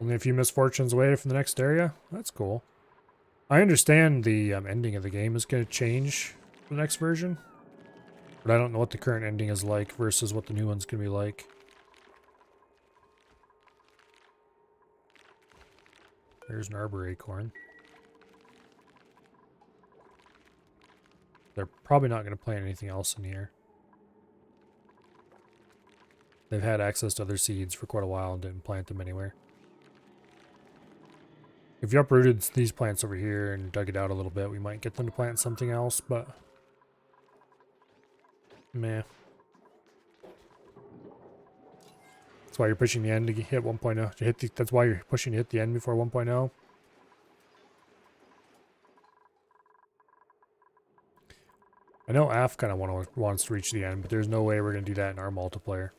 Only a few misfortunes away from the next area? That's cool. I understand the ending of the game is going to change for the next version, but I don't know what the current ending is like versus what the new one's going to be like. There's an arbor acorn. They're probably not going to plant anything else in here. They've had access to other seeds for quite a while and didn't plant them anywhere. If you uprooted these plants over here and dug it out a little bit, we might get them to plant something else, but meh. That's why you're pushing the end to hit 1.0. That's why you're pushing to hit the end before 1.0. I know Af kind of wants to reach the end, but there's no way we're going to do that in our multiplayer.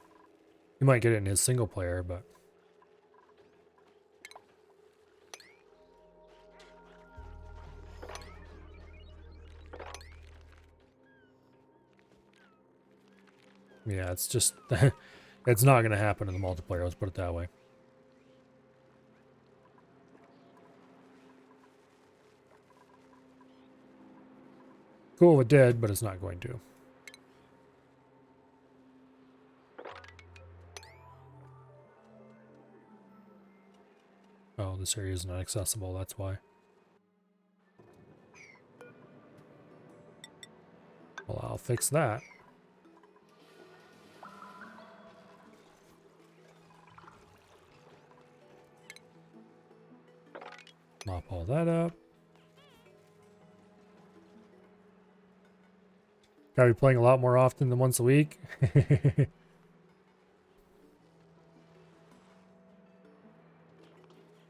He might get it in his single player, but... yeah, it's just... it's not going to happen in the multiplayer, let's put it that way. Cool if it did, but it's not going to. Oh, this area is not accessible, that's why. Well, I'll fix that. Mop all that up. Gotta be playing a lot more often than once a week.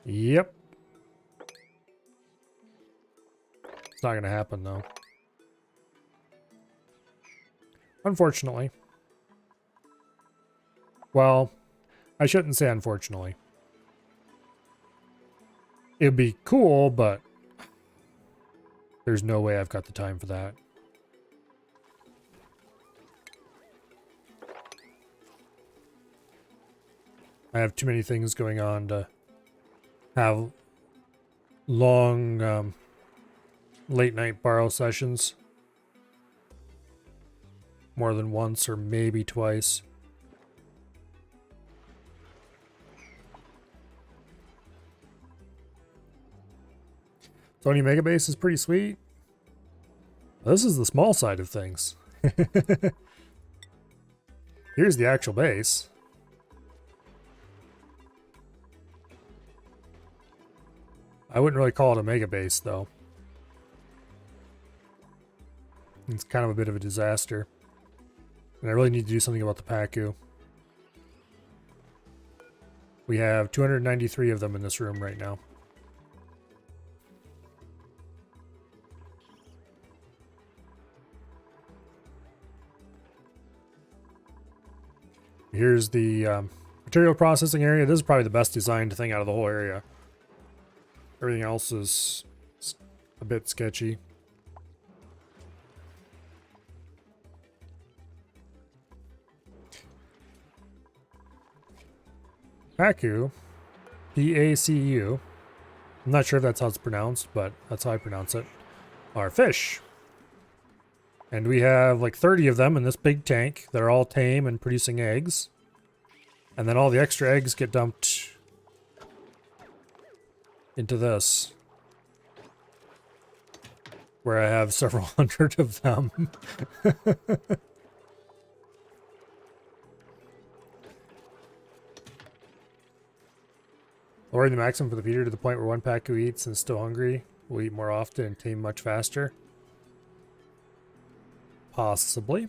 Yep. It's not gonna happen though. Unfortunately. Well, I shouldn't say unfortunately. It'd be cool, but there's no way I've got the time for that. I have too many things going on to have long late night borrow sessions. More than once or maybe twice. Sony Mega Base is pretty sweet. This is the small side of things. Here's the actual base. I wouldn't really call it a mega base, though. It's kind of a bit of a disaster. And I really need to do something about the Pacu. We have 293 of them in this room right now. Here's the material processing area. This is probably the best designed thing out of the whole area. Everything else is a bit sketchy. Pacu, P-A-C-U, I'm not sure if that's how it's pronounced, but that's how I pronounce it, are fish. And we have like 30 of them in this big tank that are all tame and producing eggs. And then all the extra eggs get dumped into this, where I have several hundred of them. Lowering the maximum for the feeder to the point where one Pacu eats and is still hungry will eat more often and tame much faster. Possibly.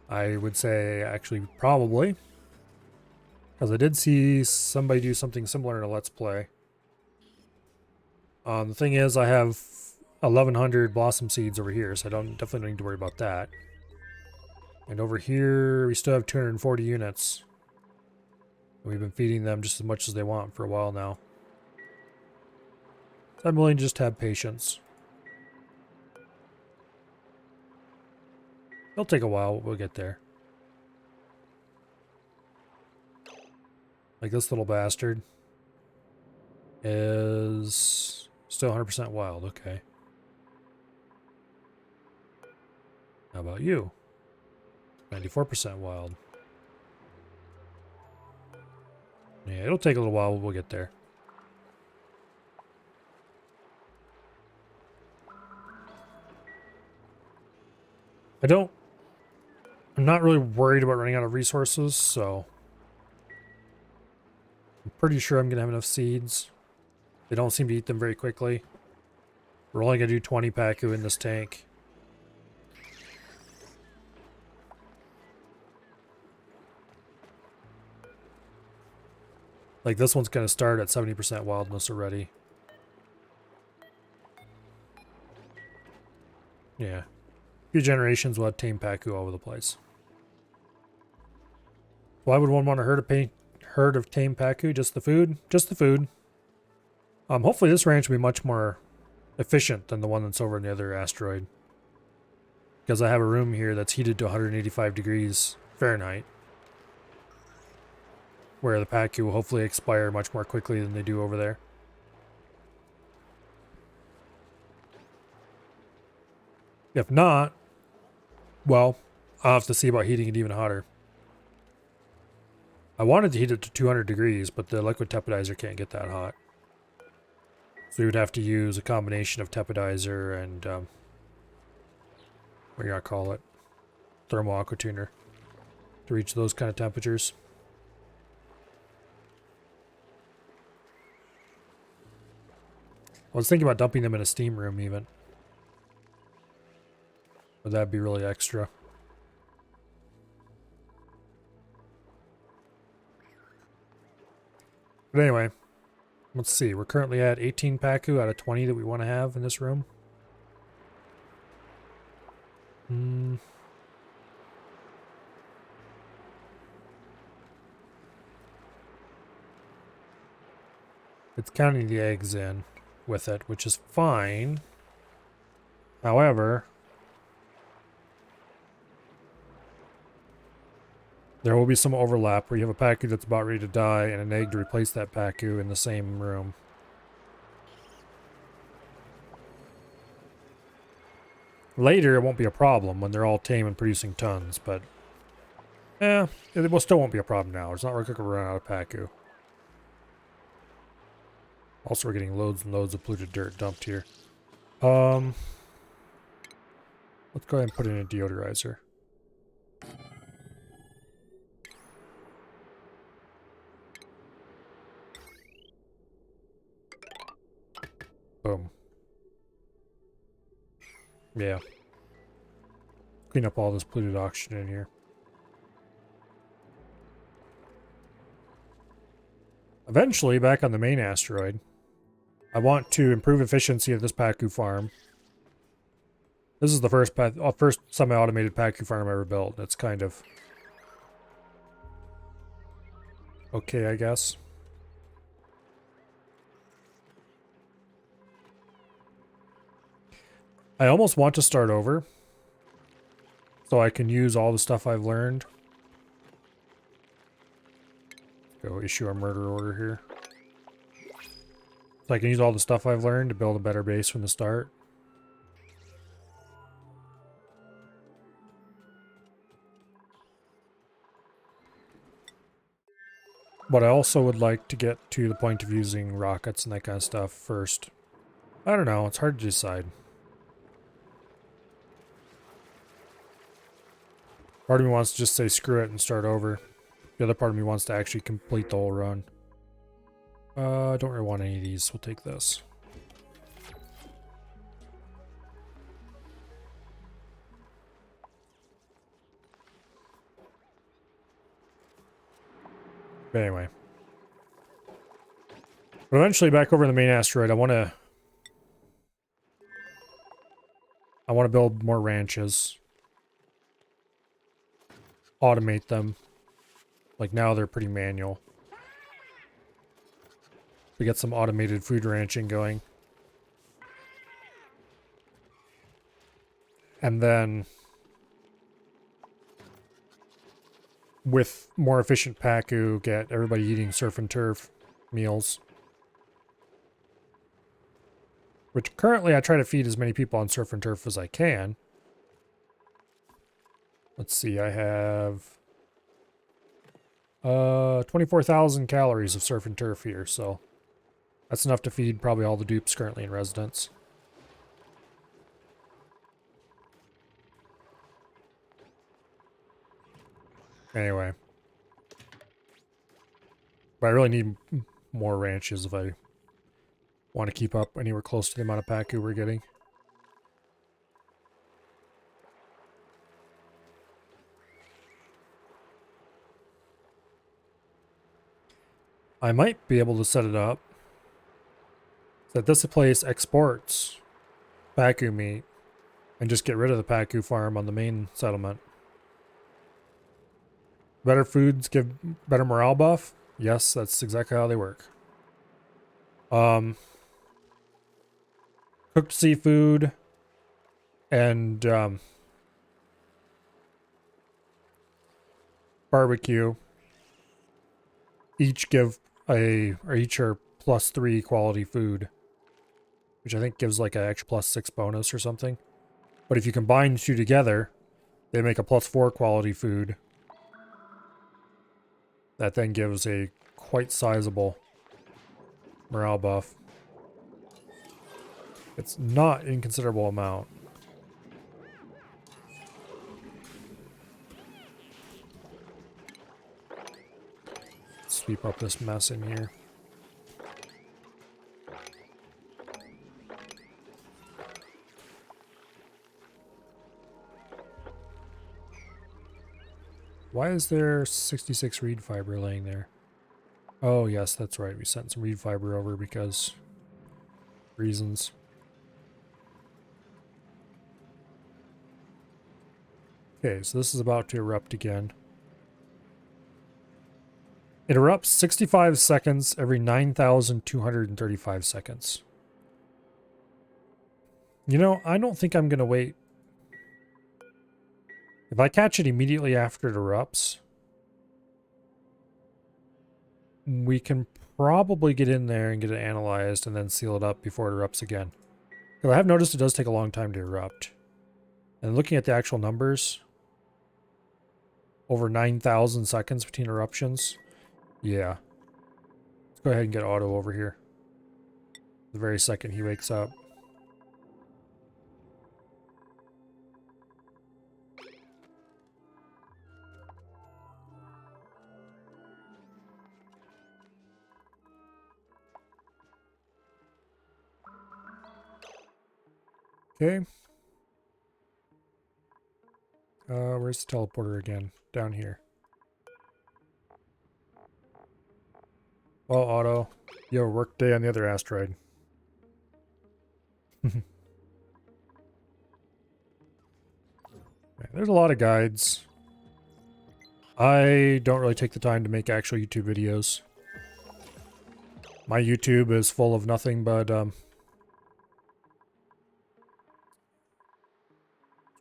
I would say actually probably. Because I did see somebody do something similar in a Let's Play. The thing is, I have 1,100 blossom seeds over here, so I definitely don't need to worry about that. And over here, we still have 240 units. We've been feeding them just as much as they want for a while now. So I'm willing to just have patience. It'll take a while, but we'll get there. Like this little bastard is still 100% wild. Okay. How about you? 94% wild. Yeah, it'll take a little while, but we'll get there. I'm not really worried about running out of resources, so I'm pretty sure I'm going to have enough seeds. They don't seem to eat them very quickly. We're only going to do 20 Pacu in this tank. Like this one's going to start at 70% wildness already. Yeah. A few generations will have tame Pacu all over the place. Why would one want a herd of tame Pacu? Just the food? Just the food. Hopefully this ranch will be much more efficient than the one that's over in the other asteroid. Because I have a room here that's heated to 185 degrees Fahrenheit. Where the Pacu will hopefully expire much more quickly than they do over there. If not, well, I'll have to see about heating it even hotter. I wanted to heat it to 200 degrees, but the liquid tepidizer can't get that hot. So you would have to use a combination of tepidizer and, what do you gotta call it? Thermal aqua tuner to reach those kind of temperatures. I was thinking about dumping them in a steam room even. But that'd be really extra. But anyway, let's see. We're currently at 18 Pacu out of 20 that we want to have in this room. It's counting the eggs in with it, which is fine. However, there will be some overlap where you have a Pacu that's about ready to die and an egg to replace that Pacu in the same room. Later, it won't be a problem when they're all tame and producing tons, but it still won't be a problem now. It's not like we're going to run out of Pacu. Also, we're getting loads and loads of polluted dirt dumped here. Let's go ahead and put in a deodorizer. Boom. Yeah. Clean up all this polluted oxygen in here. Eventually, back on the main asteroid, I want to improve efficiency of this Pacu farm. This is the first semi-automated Pacu farm I ever built. It's kind of okay, I guess. I almost want to start over so I can use all the stuff I've learned. Go issue a murder order here. So I can use all the stuff I've learned to build a better base from the start. But I also would like to get to the point of using rockets and that kind of stuff first. I don't know, it's hard to decide. Part of me wants to just say screw it and start over. The other part of me wants to actually complete the whole run. I don't really want any of these. We'll take this. But anyway. But eventually back over in the main asteroid, I want to build more ranches. Automate them. Like now they're pretty manual. We get some automated food ranching going. And then with more efficient Pacu, get everybody eating surf and turf meals. Which currently I try to feed as many people on surf and turf as I can. Let's see, I have 24,000 calories of surf and turf here, so that's enough to feed probably all the dupes currently in residence. Anyway. But I really need more ranches if I want to keep up anywhere close to the amount of Pacu we're getting. I might be able to set it up that this place exports Pacu meat and just get rid of the Pacu farm on the main settlement. Better foods give better morale buff? Yes, that's exactly how they work. Cooked seafood and barbecue each are +3 quality food, which I think gives like an extra +6 bonus or something. But if you combine the two together, they make a +4 quality food. That then gives a quite sizable morale buff. It's not an inconsiderable amount. Sweep up this mess in here. Why is there 66 reed fiber laying there? Oh yes, that's right. We sent some reed fiber over because reasons. Okay, so this is about to erupt again. It erupts 65 seconds every 9,235 seconds. You know, I don't think I'm going to wait. If I catch it immediately after it erupts, we can probably get in there and get it analyzed and then seal it up before it erupts again. Because I have noticed it does take a long time to erupt. And looking at the actual numbers, over 9,000 seconds between eruptions. Yeah. Let's go ahead and get Otto over here. The very second he wakes up. Okay. Where's the teleporter again? Down here. Well, Otto, you have a work day on the other asteroid. There's a lot of guides. I don't really take the time to make actual YouTube videos. My YouTube is full of nothing but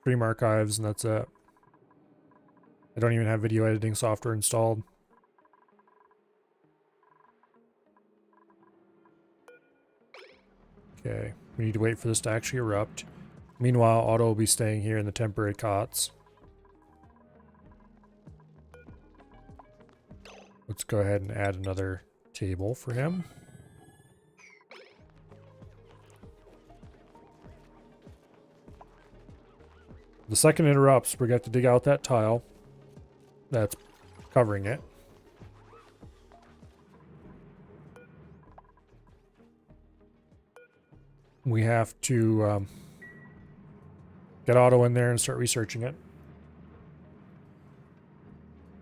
stream archives, and that's it. I don't even have video editing software installed. Okay, we need to wait for this to actually erupt. Meanwhile, Otto will be staying here in the temporary cots. Let's go ahead and add another table for him. The second it erupts, we got to dig out that tile that's covering it. We have to get Otto in there and start researching it.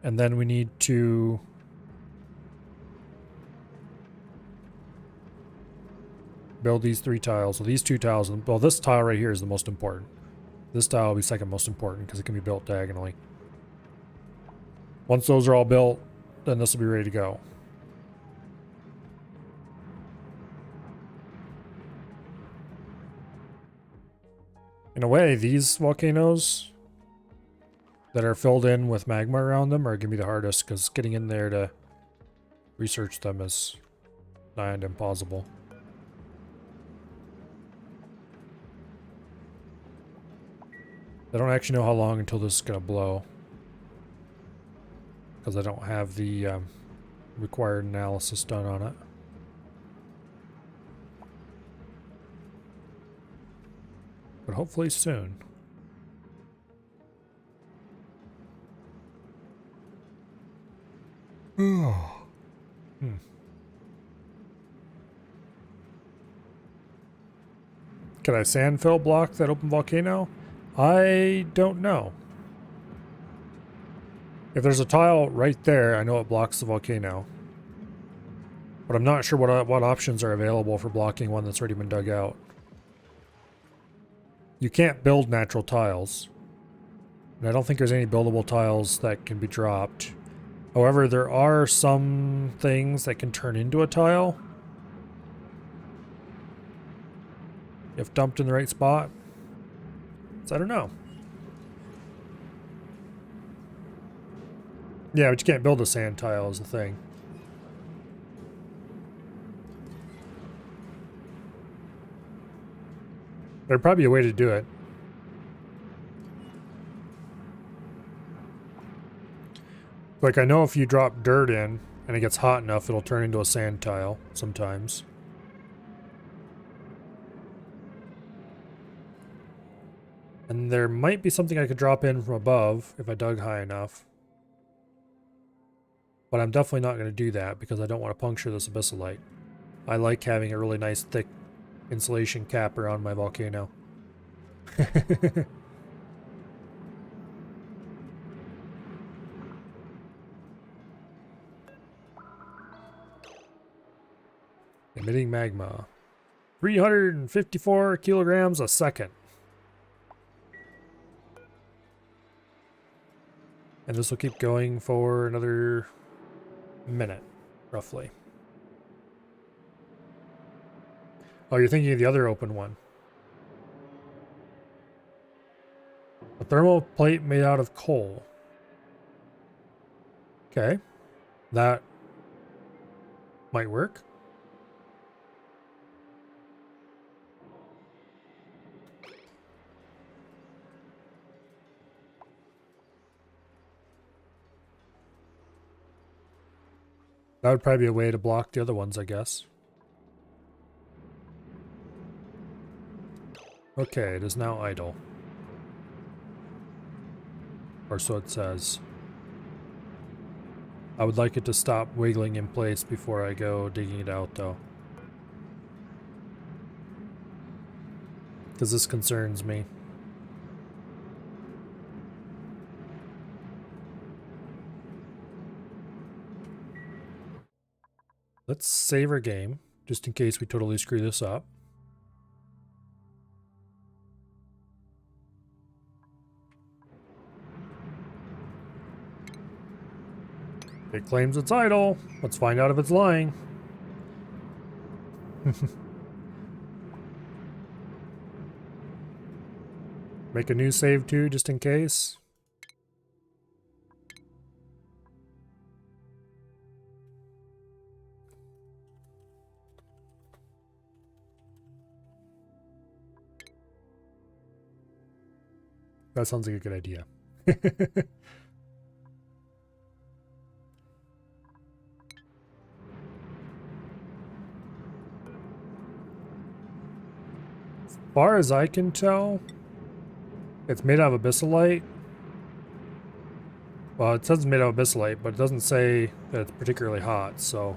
And then we need to build these 3 tiles. So these 2 tiles, well, this tile right here is the most important. This tile will be second most important because it can be built diagonally. Once those are all built, then this will be ready to go. In a way, these volcanoes that are filled in with magma around them are going to be the hardest because getting in there to research them is nigh and impossible. I don't actually know how long until this is going to blow because I don't have the required analysis done on it. But hopefully soon. Oh. Can I sand fill block that open volcano? I don't know. If there's a tile right there, I know it blocks the volcano. But I'm not sure what options are available for blocking one that's already been dug out. You can't build natural tiles. And I don't think there's any buildable tiles that can be dropped. However, there are some things that can turn into a tile if dumped in the right spot. So I don't know. Yeah, but you can't build a sand tile is the thing. There'd probably be a way to do it. Like, I know if you drop dirt in and it gets hot enough, it'll turn into a sand tile sometimes. And there might be something I could drop in from above if I dug high enough. But I'm definitely not going to do that because I don't want to puncture this abyssalite. I like having a really nice thick insulation cap around my volcano. Emitting magma. 354 kilograms a second. And this will keep going for another minute, roughly. Oh, you're thinking of the other open one. A thermal plate made out of coal. Okay. That might work. That would probably be a way to block the other ones, I guess. Okay, it is now idle. Or so it says. I would like it to stop wiggling in place before I go digging it out, though. Because this concerns me. Let's save our game, just in case we totally screw this up. It claims it's idle. Let's find out if it's lying. Make a new save too, just in case. That sounds like a good idea. As far as I can tell, it's made out of abyssalite. Well, it says it's made out of abyssalite, but it doesn't say that it's particularly hot, so...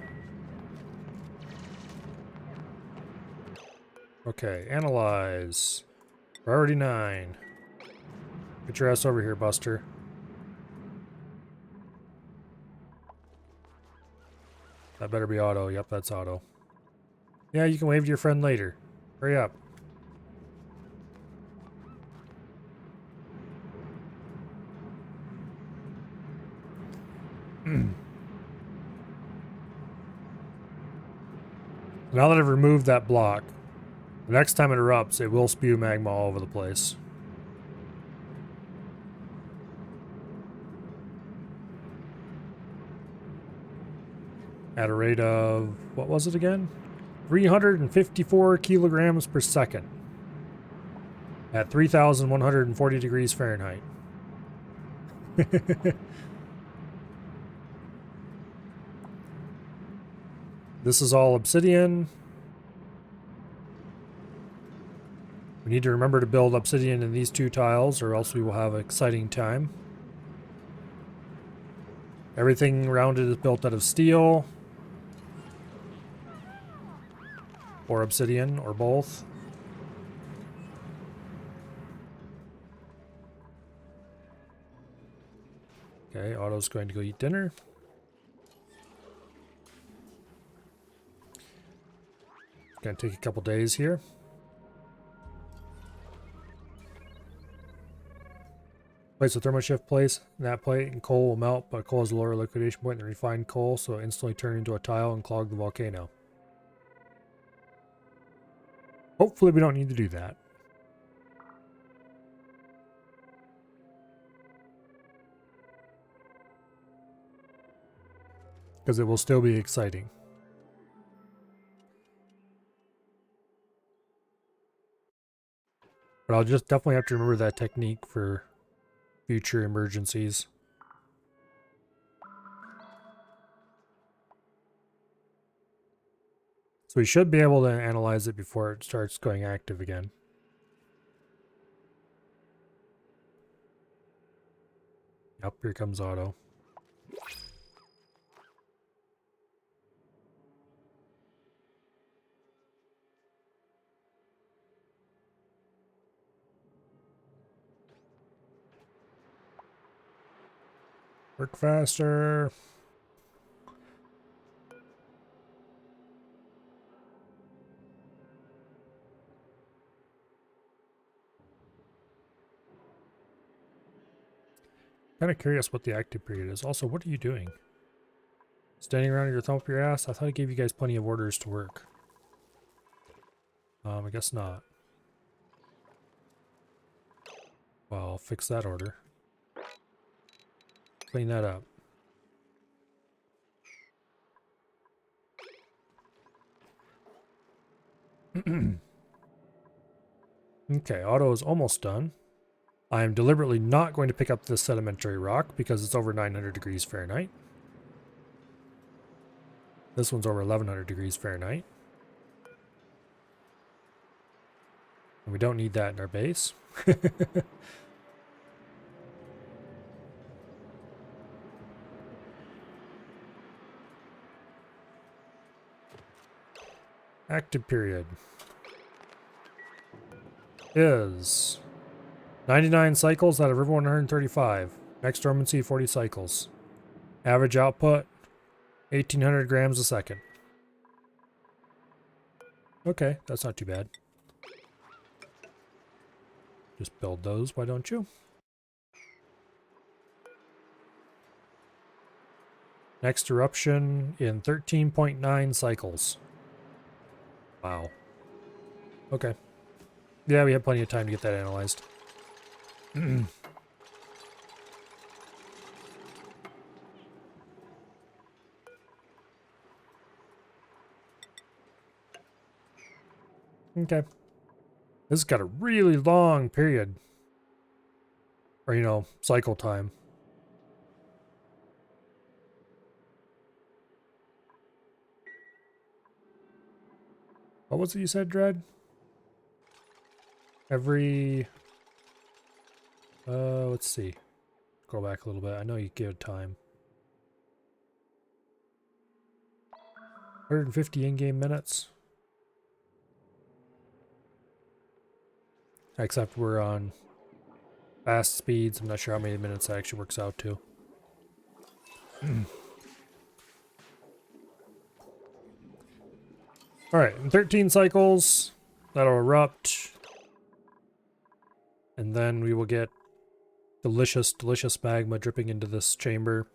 Okay, analyze. Priority 9. Get your ass over here, Buster. That better be auto. Yep, that's auto. Yeah, you can wave to your friend later. Hurry up. Now that I've removed that block, the next time it erupts, it will spew magma all over the place. At a rate of, what was it again? 354 kilograms per second. At 3,140 degrees Fahrenheit. This is all obsidian. We need to remember to build obsidian in these 2 tiles, or else we will have an exciting time. Everything around it is built out of steel. Or obsidian, or both. Okay, Otto's going to go eat dinner. Gonna take a couple days here. Place a thermoshift place, that plate, and coal will melt, but coal has a lower liquidation point than refined coal, so it'll instantly turn into a tile and clog the volcano. Hopefully we don't need to do that. Because it will still be exciting. But I'll just definitely have to remember that technique for future emergencies. So we should be able to analyze it before it starts going active again. Yep, here comes Otto. Work faster. Kind of curious what the active period is. Also, what are you doing? Standing around with your thumb up your ass? I thought I gave you guys plenty of orders to work. I guess not. Well, I'll fix that order. Clean that up. Okay, Otto is almost done. I am deliberately not going to pick up this sedimentary rock because it's over 900 degrees Fahrenheit. This one's over 1100 degrees Fahrenheit. And we don't need that in our base. Active period is 99 cycles out of every 135. Next dormancy 40 cycles. Average output 1800 grams a second. Okay, that's not too bad. Just build those, why don't you? Next eruption in 13.9 cycles. Wow. Okay. Yeah, we have plenty of time to get that analyzed. Okay. This has got a really long period. Or, you know, cycle time. What was it you said, Dread? Every... let's see. Go back a little bit. I know you gave time. 150 in-game minutes. Except we're on fast speeds. I'm not sure how many minutes that actually works out to. Alright, in 13 cycles, that'll erupt. And then we will get delicious, delicious magma dripping into this chamber.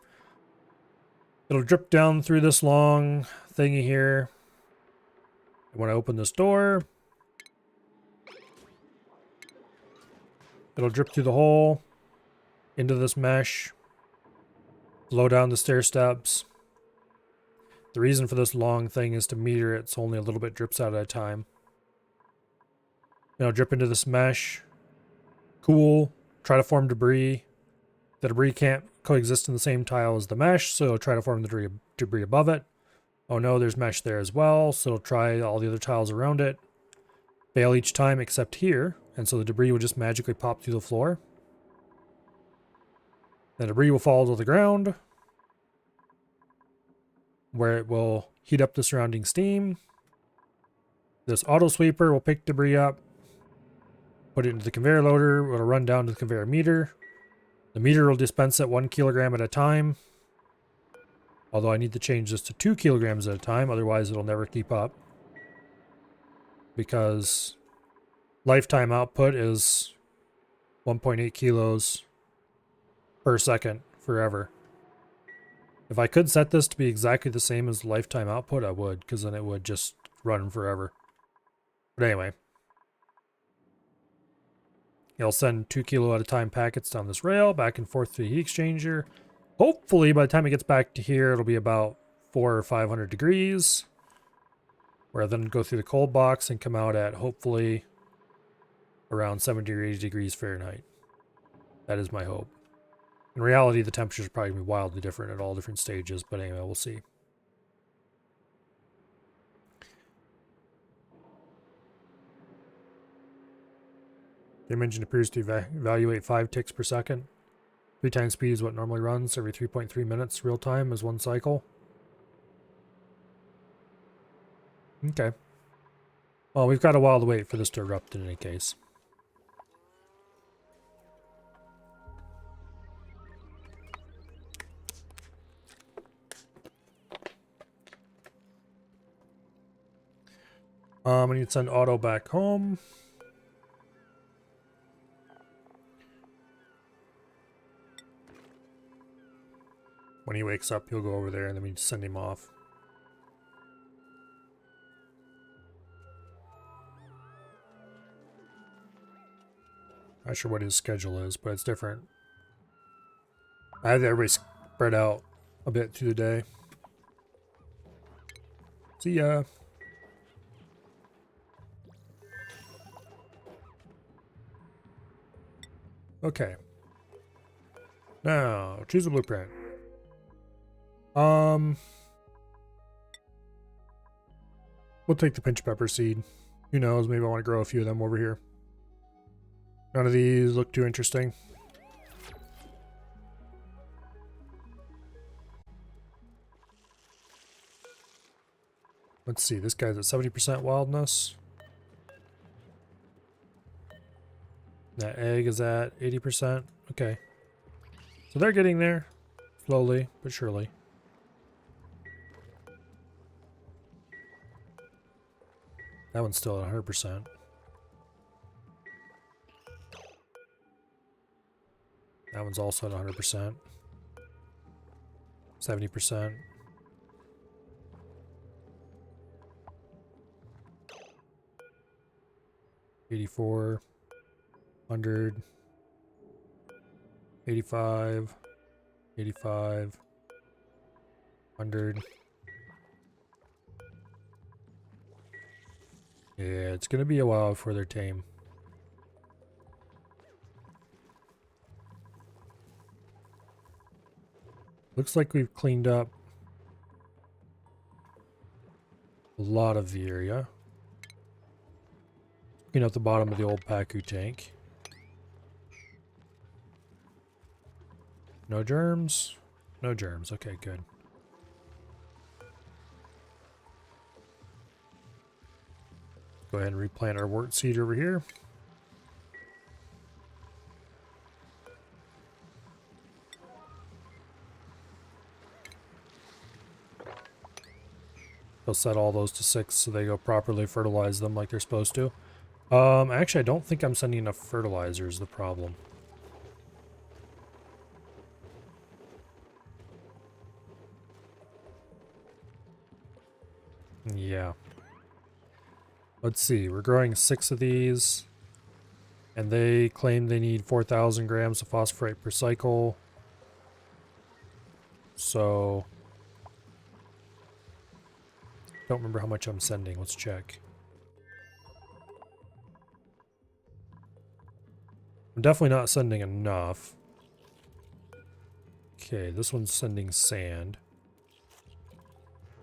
It'll drip down through this long thingy here. And when I open this door, it'll drip through the hole into this mesh, flow down the stair steps. The reason for this long thing is to meter it so only a little bit drips out at a time. It'll drip into this mesh, cool, try to form debris. The debris can't coexist in the same tile as the mesh, so it'll try to form the debris above it. Oh no, there's mesh there as well, so it'll try all the other tiles around it. Fail each time except here, and so the debris will just magically pop through the floor. The debris will fall to the ground, where it will heat up the surrounding steam. This auto sweeper will pick debris up, put it into the conveyor loader, it'll run down to the conveyor meter. The meter will dispense it 1 kilogram at a time. Although I need to change this to 2 kilograms at a time, otherwise it'll never keep up. Because lifetime output is 1.8 kilos per second forever. If I could set this to be exactly the same as lifetime output, I would, because then it would just run forever. But anyway. It'll send 2 kilo at a time packets down this rail, back and forth to the heat exchanger. Hopefully, by the time it gets back to here, it'll be about 400 or 500 degrees. Where then go through the cold box and come out at, hopefully, around 70 or 80 degrees Fahrenheit. That is my hope. In reality, the temperatures are probably going to be wildly different at all different stages, but anyway, we'll see. The engine appears to evaluate 5 ticks per second. 3 times speed is what normally runs. Every 3.3 minutes real time is 1 cycle. Okay. Well, we've got a while to wait for this to erupt in any case. I need to send Otto back home. When he wakes up, he'll go over there and then we just send him off. Not sure what his schedule is, but it's different. I have everybody spread out a bit through the day. See ya. Okay. Now, choose a blueprint. We'll take the pinch pepper seed. Who knows, maybe I want to grow a few of them over here. None of these look too interesting. Let's see, this guy's at 70% wildness. That egg is at 80%. Okay. So they're getting there. Slowly, but surely. That one's still at 100%. That one's also at 100%. 70%. $84, 100, 85, 85, 100. Yeah, it's gonna be a while before they're tame. Looks like we've cleaned up a lot of the area. Clean up the bottom of the old Paku tank. No germs? No germs. Okay, good. Go ahead and replant our wort seed over here. They'll set all those to 6 so they go properly fertilize them like they're supposed to. Actually, I don't think I'm sending enough fertilizer is the problem. Yeah. Let's see, we're growing 6 of these. And they claim they need 4,000 grams of phosphorate per cycle. So... don't remember how much I'm sending. Let's check. I'm definitely not sending enough. Okay, this one's sending sand.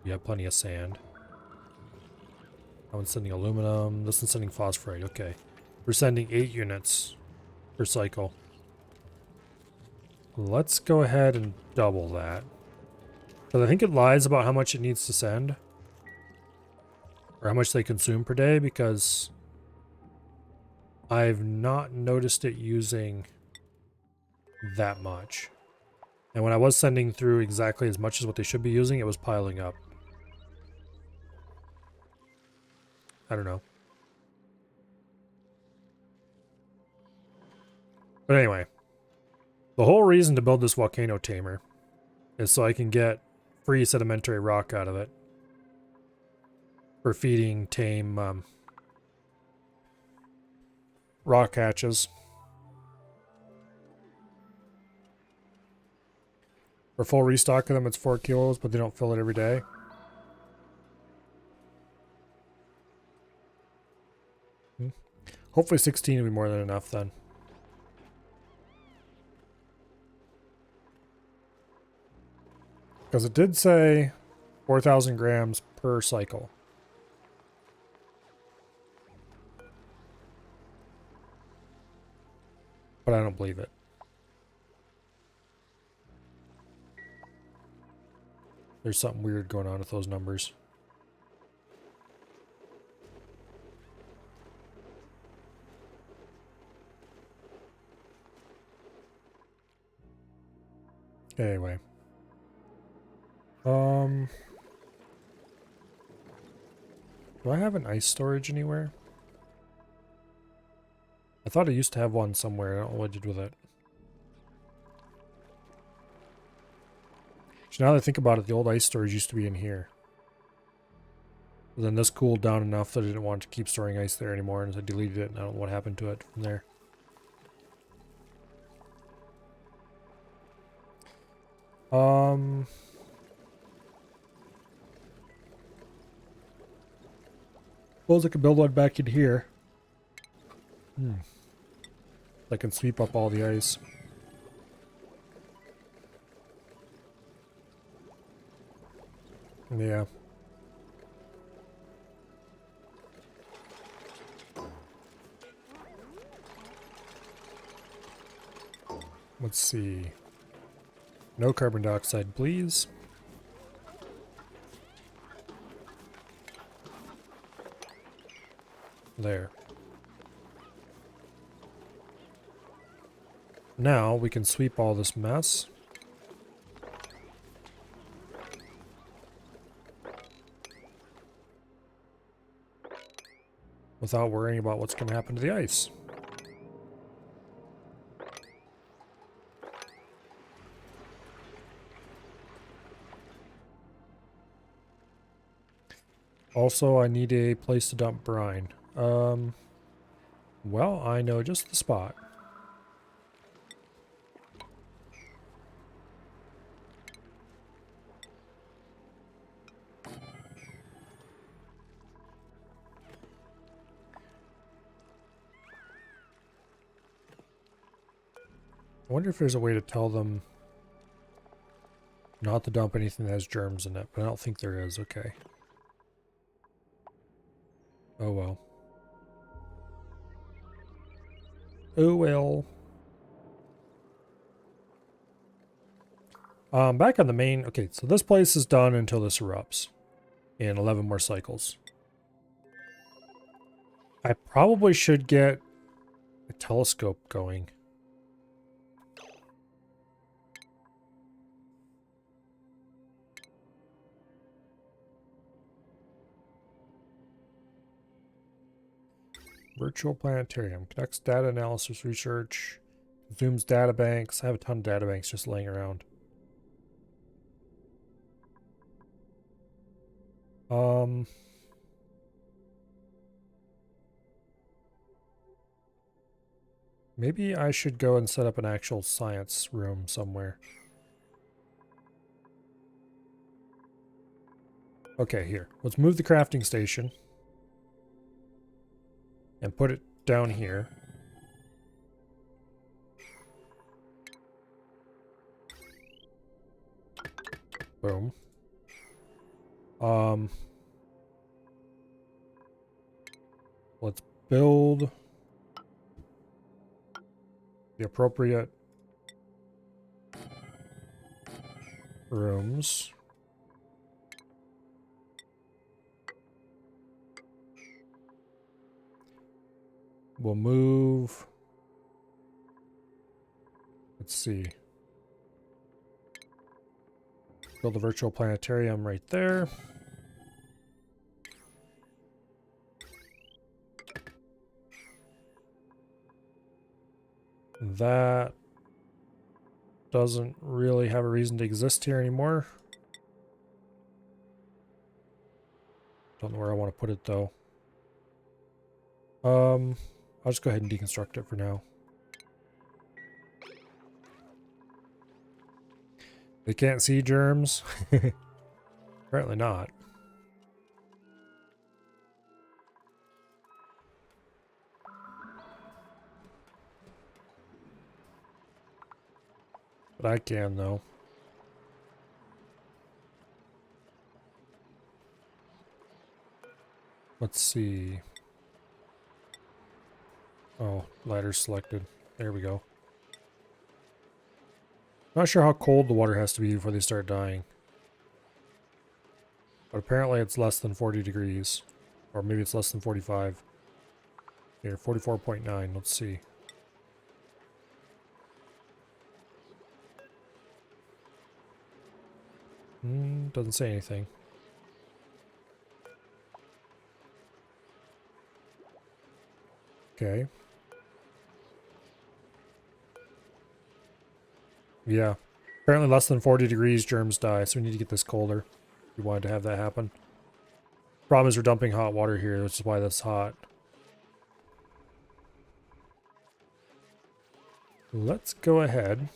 We have plenty of sand. That one's sending aluminum. This one's sending phosphorate. Okay. We're sending 8 units per cycle. Let's go ahead and double that. Because I think it lies about how much it needs to send. Or how much they consume per day, because I've not noticed it using that much. And when I was sending through exactly as much as what they should be using, it was piling up. I don't know. But anyway, the whole reason to build this volcano tamer is so I can get free sedimentary rock out of it for feeding tame rock hatches. For full restock of them, it's 4 kilos, but they don't fill it every day. Hopefully 16 will be more than enough then. Because it did say 4,000 grams per cycle. But I don't believe it. There's something weird going on with those numbers. Anyway. Do I have an ice storage anywhere? I thought I used to have one somewhere. I don't know what I did with it. So now that I think about it, the old ice storage used to be in here. But then this cooled down enough that I didn't want to keep storing ice there anymore, and so I deleted it, and I don't know what happened to it from there. Suppose I could build one back in here. I can sweep up all the ice. Yeah. Let's see. No carbon dioxide, please. There. Now we can sweep all this mess. Without worrying about what's going to happen to the ice. Also, I need a place to dump brine. Well, I know just the spot. I wonder if there's a way to tell them Not to dump anything that has germs in it, but I don't think there is. Okay. Oh well. Oh well. Back on the main. Okay, so this place is done until this erupts in 11 more cycles. I probably should get a telescope going. Virtual planetarium. Conducts data analysis research. Consumes data banks. I have a ton of data banks just laying around. Maybe I should go and set up an actual science room somewhere. Okay, here. Let's move the crafting station. And put it down here. Boom. Let's build the appropriate rooms. We'll move. Let's see. Build a virtual planetarium right there. That doesn't really have a reason to exist here anymore. Don't know where I want to put it though. I'll just go ahead and deconstruct it for now. They can't see germs? Apparently not. But I can though. Let's see. Oh, ladder selected. There we go. Not sure how cold the water has to be before they start dying. But apparently it's less than 40 degrees. Or maybe it's less than 45. Here, 44.9. Let's see. Doesn't say anything. Okay. Yeah. Apparently less than 40 degrees germs die, so we need to get this colder. We wanted to have that happen. Problem is we're dumping hot water here, which is why that's hot. Let's go ahead.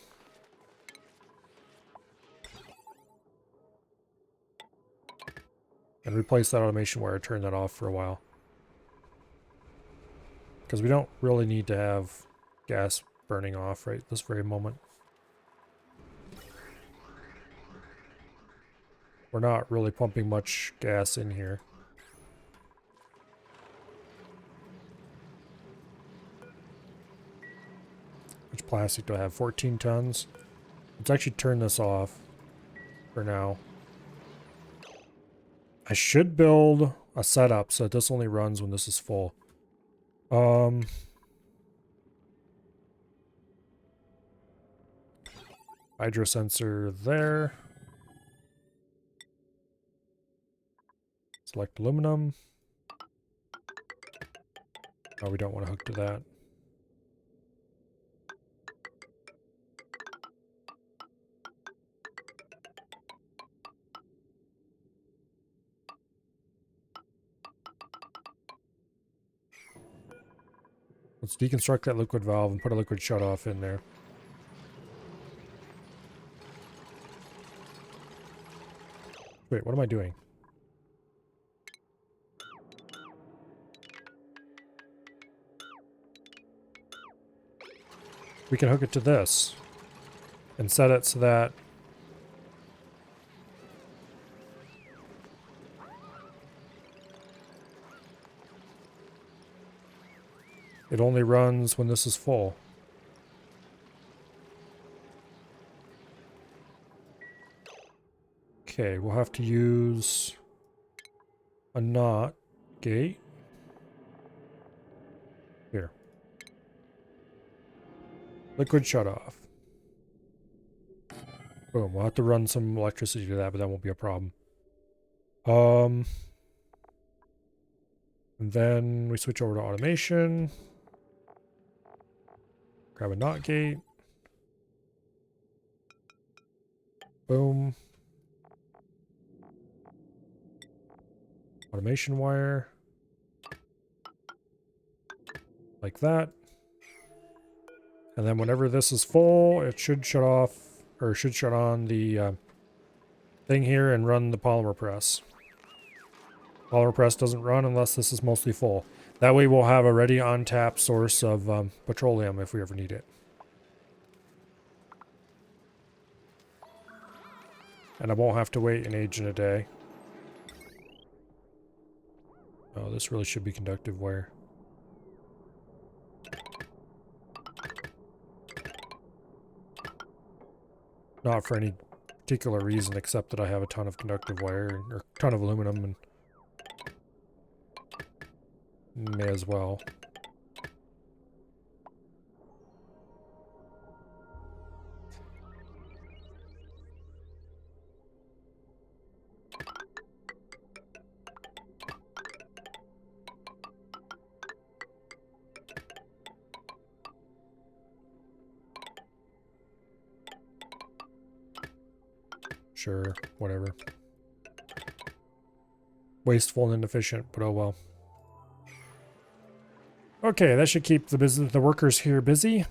And replace that automation where I turned that off for a while. Because we don't really need to have gas burning off right this very moment. We're not really pumping much gas in here. Which plastic do I have? 14 tons. Let's actually turn this off for now. I should build a setup so this only runs when this is full. Hydro sensor there. Select aluminum. Oh, we don't want to hook to that. Let's deconstruct that liquid valve and put a liquid shutoff in there. Wait, what am I doing? We can hook it to this and set it so that It only runs when this is full. Okay, we'll have to use a NOT gate. Here. Liquid shutoff. Boom, we'll have to run some electricity to that, but that won't be a problem. And then we switch over to automation. Grab a NOT gate. Boom. Automation wire. Like that. And then whenever this is full, it should shut off, or should shut on the thing here and run the polymer press. Polymer press doesn't run unless this is mostly full. That way we'll have a ready on tap source of petroleum if we ever need it. And I won't have to wait an age and a day. Oh, this really should be conductive wire. Not for any particular reason except that I have a ton of conductive wire, or a ton of aluminum, and may as well. Sure, whatever. Wasteful and inefficient, but oh well. Okay, that should keep the workers here busy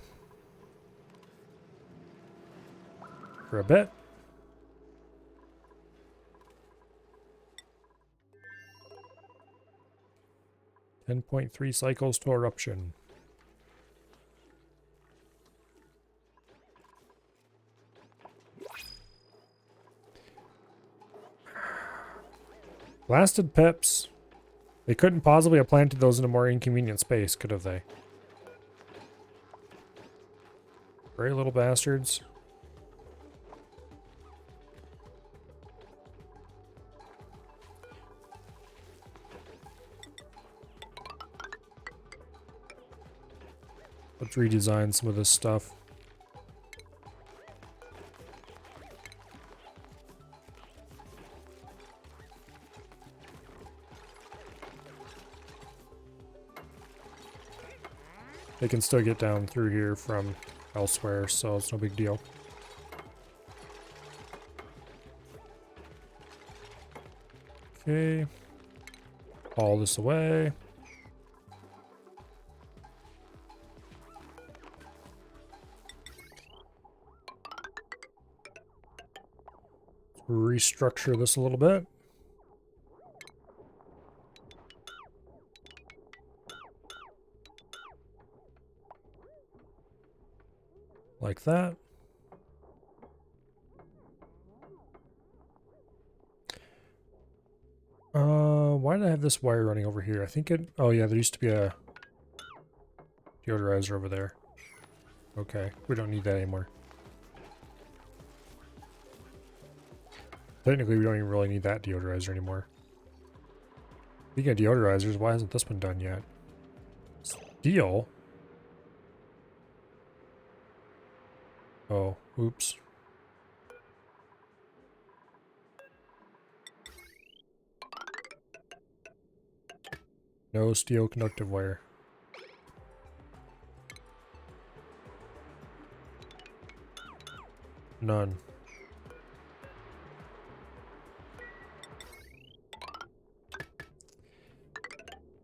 for a bit. .3 cycles to eruption. Blasted pips. They couldn't possibly have planted those in a more inconvenient space, could have they? Very little bastards. Let's redesign some of this stuff. They can still get down through here from elsewhere, so it's no big deal. Okay. Haul this away. Restructure this a little bit. Like that. Why did I have this wire running over here? I think it... Oh yeah, there used to be a deodorizer over there. Okay, we don't need that anymore. Technically, we don't even really need that deodorizer anymore. Speaking of deodorizers, why hasn't this one done yet? Steel? Oh, oops. No steel conductive wire. None.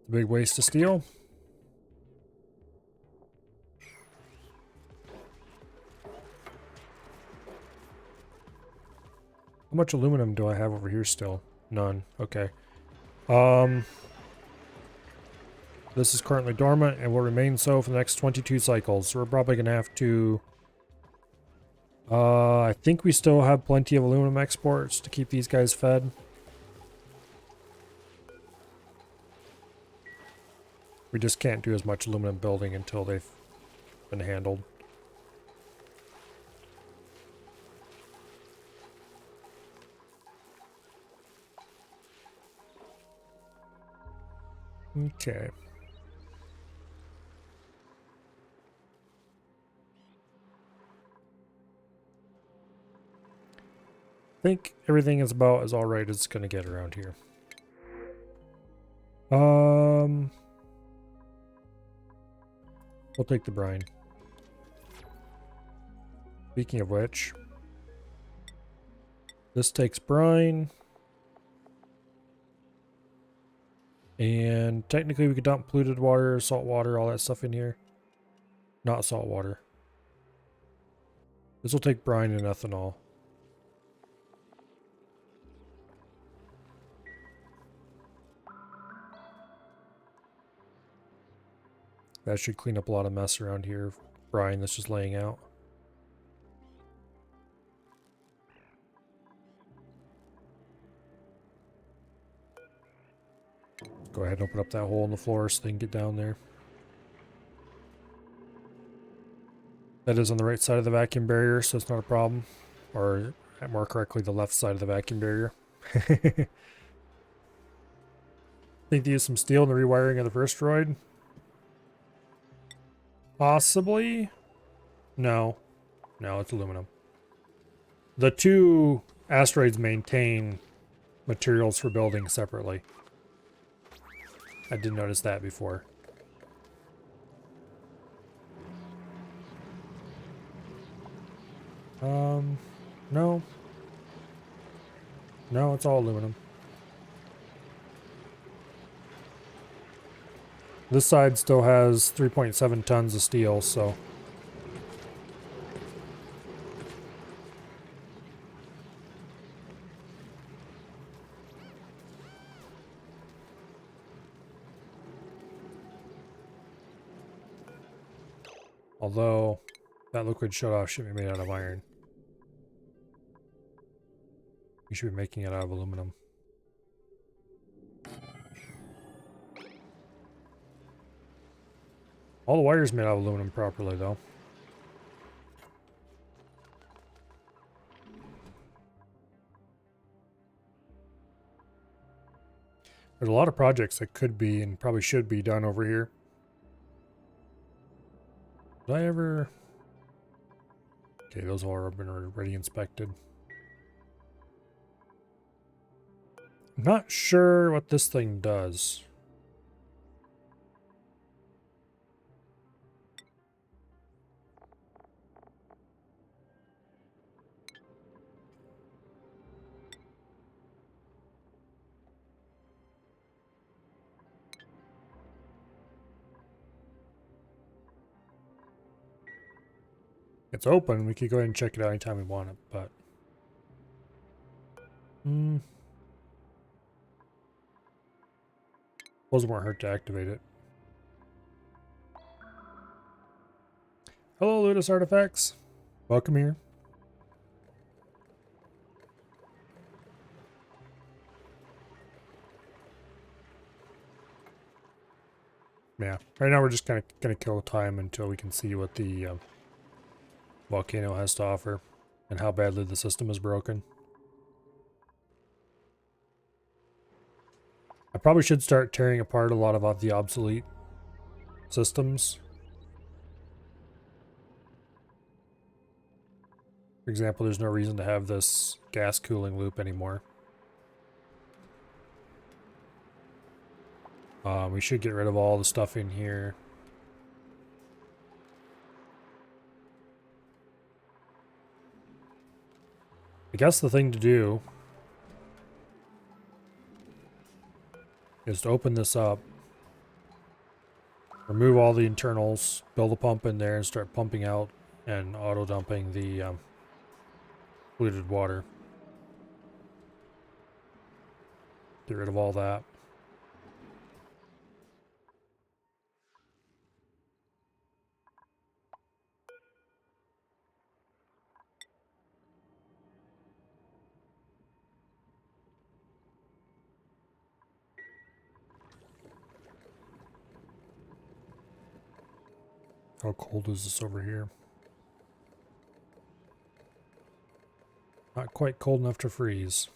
Big waste of steel. How much aluminum do I have over here still? None. Okay. This is currently dormant and will remain so for the next 22 cycles. So we're probably going to have to... I think we still have plenty of aluminum exports to keep these guys fed. We just can't do as much aluminum building until they've been handled. Okay. I think everything is about as alright as it's gonna get around here. We'll take the brine. Speaking of which, this takes brine. And technically we could dump polluted water, salt water, all that stuff in here. Not salt water. This will take brine and ethanol. That should clean up a lot of mess around here. Brine that's just laying out. Go ahead and open up that hole in the floor so they can get down there. That is on the right side of the vacuum barrier, so it's not a problem. Or, more correctly, the left side of the vacuum barrier. Think they used some steel in the rewiring of the first droid? Possibly? No. No, it's aluminum. The two asteroids maintain materials for building separately. I didn't notice that before. No. No, it's all aluminum. This side still has 3.7 tons of steel, so... Although, that liquid shut-off should be made out of iron. We should be making it out of aluminum. All the wires made out of aluminum properly, though. There's a lot of projects that could be and probably should be done over here. Did I ever... Okay, those all have been already inspected. I'm not sure what this thing does. It's open. We could go ahead and check it out anytime we want it, but... Won't hurt to activate it. Hello, Ludus Artifacts. Welcome here. Yeah, right now we're just kind of gonna kill time until we can see what the volcano has to offer and how badly the system is broken. I probably should start tearing apart a lot of the obsolete systems. For example, there's no reason to have this gas cooling loop anymore. We should get rid of all the stuff in here. I guess the thing to do is to open this up, remove all the internals, build a pump in there, and start pumping out and auto-dumping the polluted water. Get rid of all that. How cold is this over here? Not quite cold enough to freeze.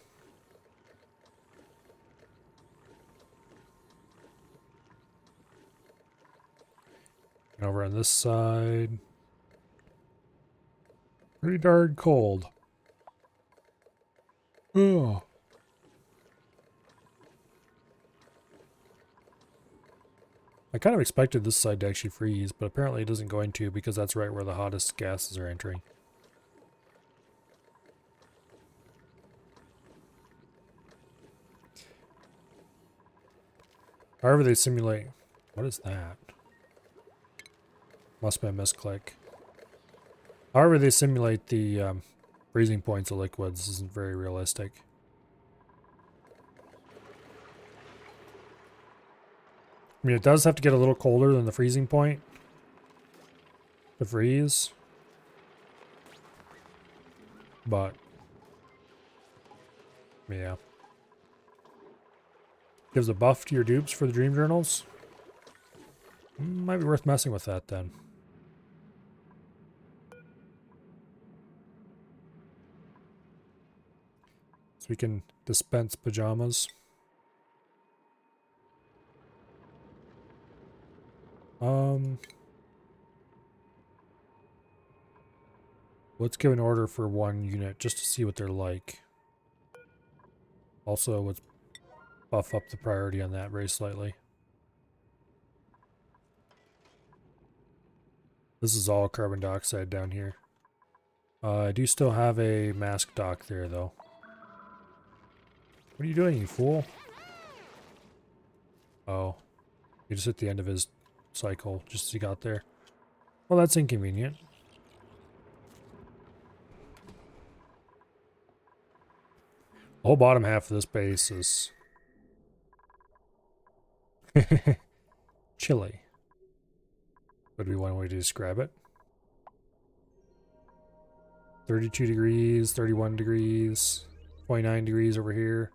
And over on this side, pretty darn cold. Oh. I kind of expected this side to actually freeze, but apparently it isn't going to because that's right where the hottest gases are entering. However they simulate... What is that? Must be a misclick. However they simulate the freezing points of liquids isn't very realistic. I mean, it does have to get a little colder than the freezing point to freeze. But, yeah. Gives a buff to your dupes for the dream journals. Might be worth messing with that then. So we can dispense pajamas. Let's give an order for one unit just to see what they're like. Also, let's buff up the priority on that very slightly. This is all carbon dioxide down here. I do still have a mask dock there, though. What are you doing, you fool? Oh. He just hit the end of his cycle just as he got there. Well, that's inconvenient. The whole bottom half of this base is... chilly. Would be one way to describe it. 32 degrees, 31 degrees, 29 degrees over here.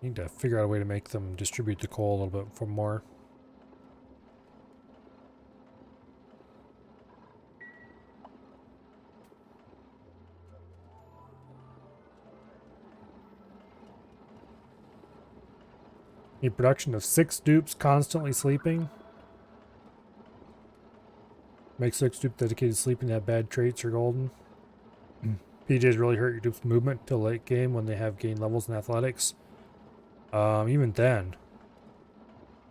Need to figure out a way to make them distribute the coal a little bit for more. Need production of 6 dupes constantly sleeping. Make 6 dupes dedicated to sleeping that have bad traits are golden. PJs really hurt your dupe's movement till late game when they have gained levels in athletics. Even then,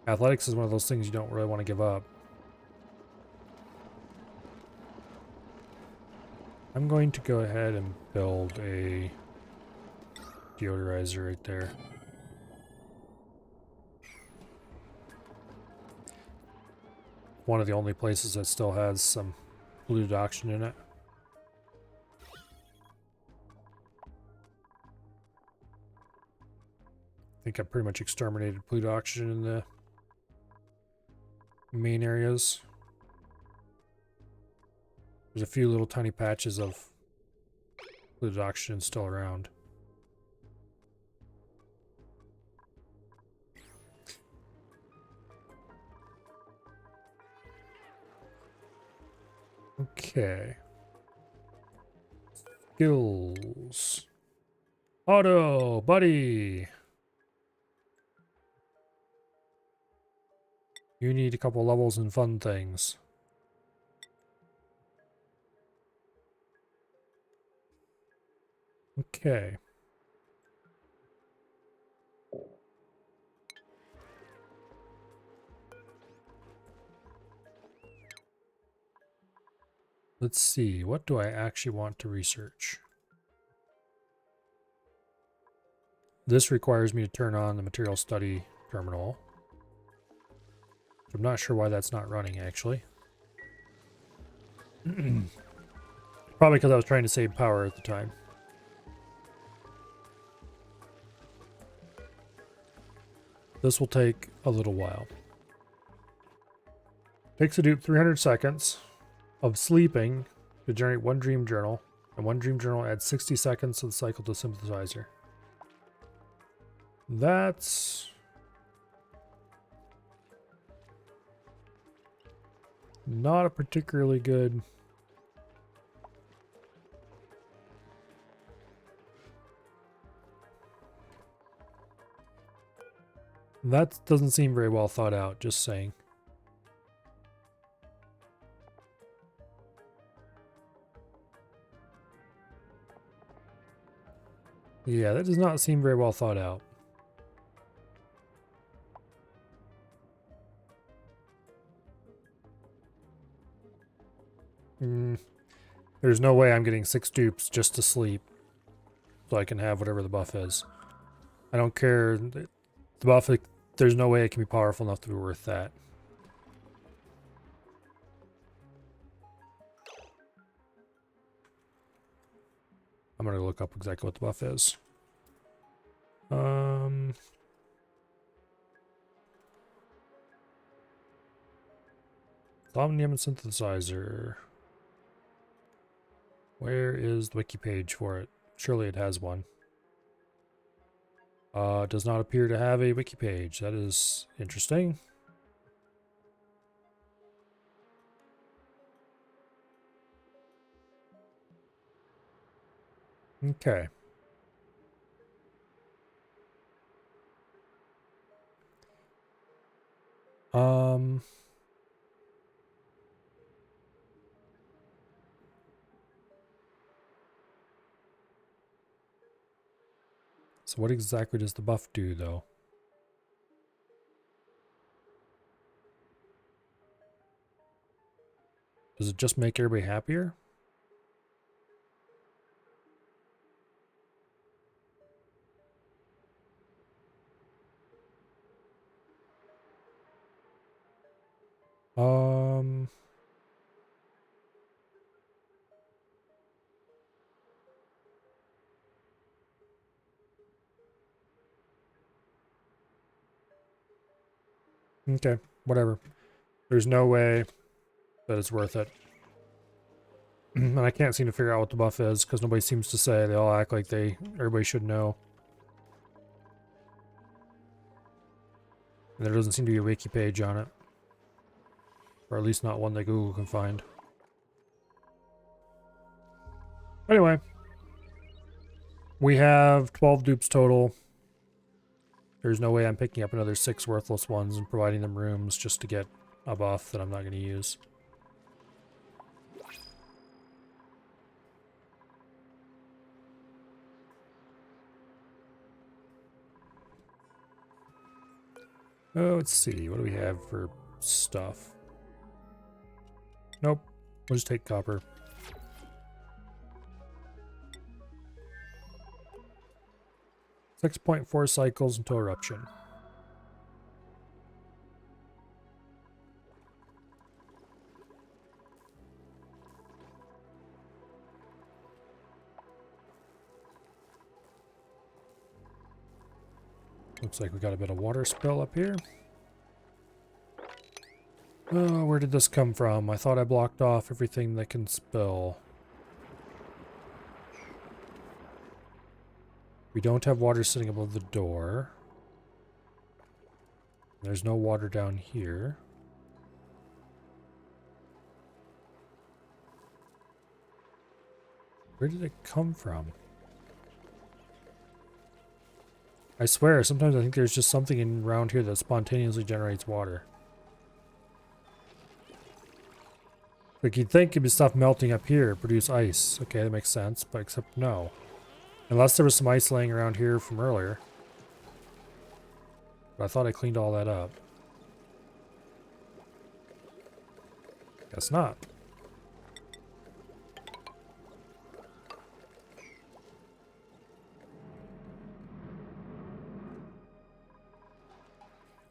athletics is one of those things you don't really want to give up. I'm going to go ahead and build a deodorizer right there. One of the only places that still has some polluted oxygen in it. I think I pretty much exterminated polluted oxygen in the main areas. There's a few little tiny patches of polluted oxygen still around. Okay. Skills. Auto, buddy. You need a couple levels and fun things. Okay. Let's see, what do I actually want to research? This requires me to turn on the material study terminal. I'm not sure why that's not running, actually. Probably because I was trying to save power at the time. This will take a little while. Takes a dupe 300 seconds of sleeping to generate one dream journal. And one dream journal adds 60 seconds to the cycle to synthesizer. That's not a particularly good. That doesn't seem very well thought out, just saying. Yeah, that does not seem very well thought out. There's no way I'm getting 6 dupes just to sleep so I can have whatever the buff is. I don't care. The buff, there's no way it can be powerful enough to be worth that. I'm going to look up exactly what the buff is. Somnium synthesizer. Where is the wiki page for it? Surely it has one. Does not appear to have a wiki page. That is interesting. Okay. So what exactly does the buff do, though? Does it just make everybody happier? Okay, whatever. There's no way that it's worth it. And I can't seem to figure out what the buff is because nobody seems to say. They all act like everybody should know. And there doesn't seem to be a wiki page on it. Or at least not one that Google can find. Anyway. We have 12 dupes total. There's no way I'm picking up another 6 worthless ones and providing them rooms just to get a buff that I'm not going to use. Oh, let's see. What do we have for stuff? Nope. We'll just take copper. .4 cycles until eruption. Looks like we got a bit of water spill up here. Oh, where did this come from? I thought I blocked off everything that can spill. We don't have water sitting above the door. There's no water down here. Where did it come from? I swear, sometimes I think there's just something around here that spontaneously generates water. Like, you'd think it'd be stuff melting up here, produce ice. Okay, that makes sense, but except no. Unless there was some ice laying around here from earlier. But I thought I cleaned all that up. Guess not.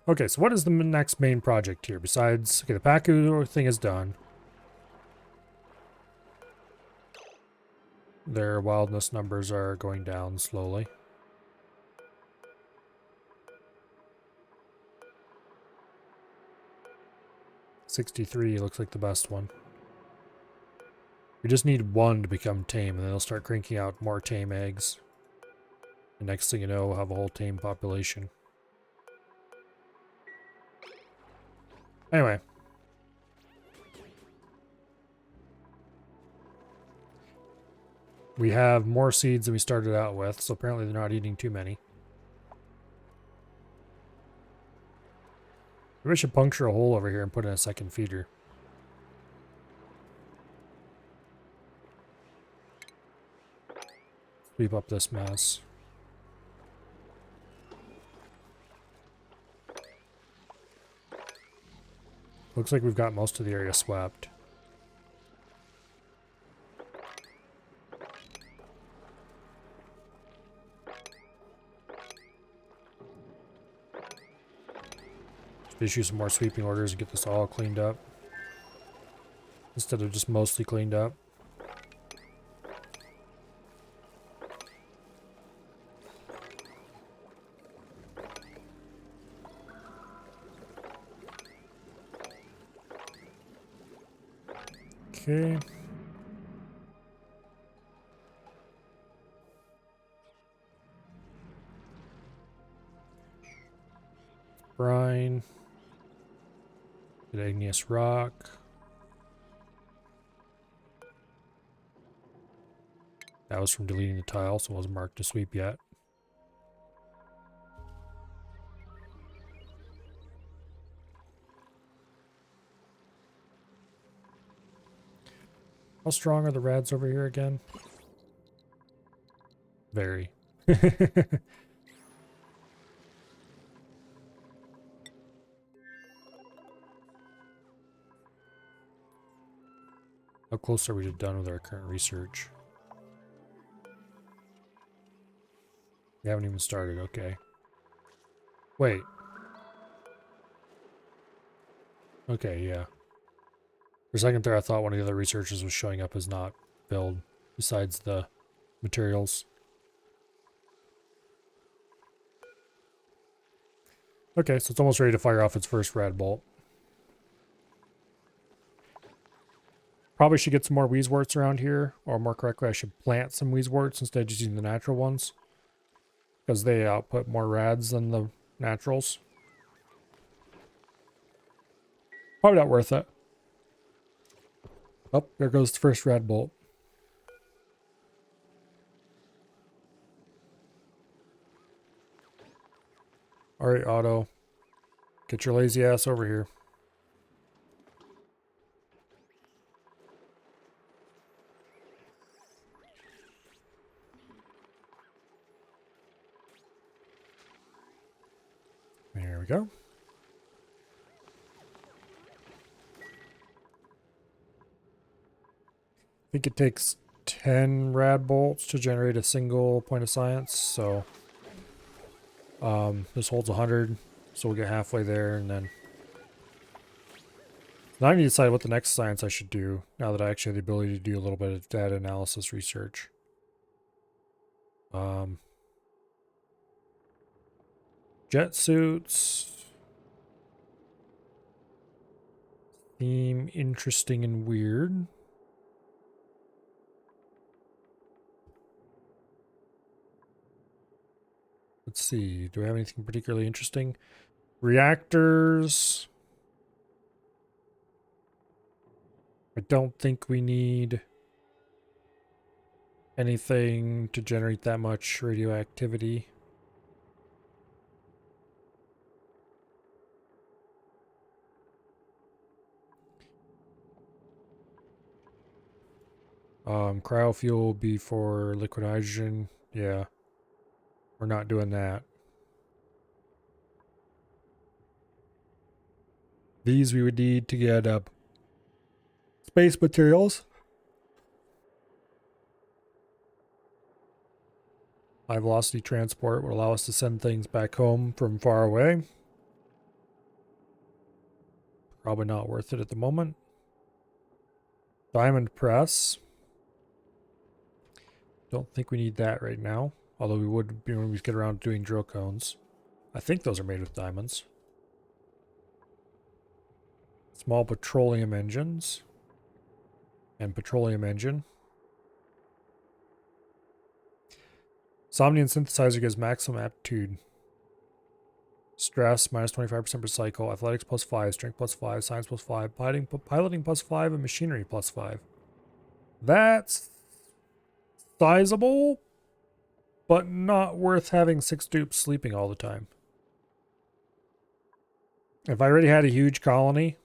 Okay, so what is the next main project here? Besides, okay, the Paku thing is done. Their wildness numbers are going down slowly. .63 looks like the best one. We just need one to become tame, and then they'll start cranking out more tame eggs. The next thing you know, we'll have a whole tame population. Anyway. We have more seeds than we started out with, so apparently they're not eating too many. Maybe I should puncture a hole over here and put in a second feeder. Sweep up this mess. Looks like we've got most of the area swept. Issue some more sweeping orders and get this all cleaned up. Instead of just mostly cleaned up. Okay. Brine. Get igneous rock. That was from deleting the tile, so it wasn't marked to sweep yet. How strong are the rads over here again? Very. How close are we to done with our current research? We haven't even started, okay. Wait. Okay, yeah. For a second there, I thought one of the other researchers was showing up as not filled, besides the materials. Okay, so it's almost ready to fire off its first rad bolt. Probably should get some more wheezeworts around here, or more correctly, I should plant some wheezeworts instead of just using the natural ones. Because they output more rads than the naturals. Probably not worth it. Oh, there goes the first rad bolt. Alright, Otto. Get your lazy ass over here. There we go. I think it takes 10 rad bolts to generate a single point of science, so this holds 100, so we'll get halfway there, and then now I need to decide what the next science I should do, now that I actually have the ability to do a little bit of data analysis research. Jet suits seem interesting and weird. Let's see, do I have anything particularly interesting? Reactors. I don't think we need anything to generate that much radioactivity. Cryofuel will be for liquid hydrogen. Yeah. We're not doing that. These we would need to get up space materials. High velocity transport would allow us to send things back home from far away. Probably not worth it at the moment. Diamond press. Don't think we need that right now. Although we would be when we get around to doing drill cones. I think those are made with diamonds. Small petroleum engines. and petroleum engine. Somnium synthesizer gives maximum aptitude. Stress minus 25% per cycle. Athletics plus 5. Strength plus 5. Science plus 5. Piloting plus 5. And machinery plus 5. That's sizable, but not worth having 6 dupes sleeping all the time. If I already had a huge colony,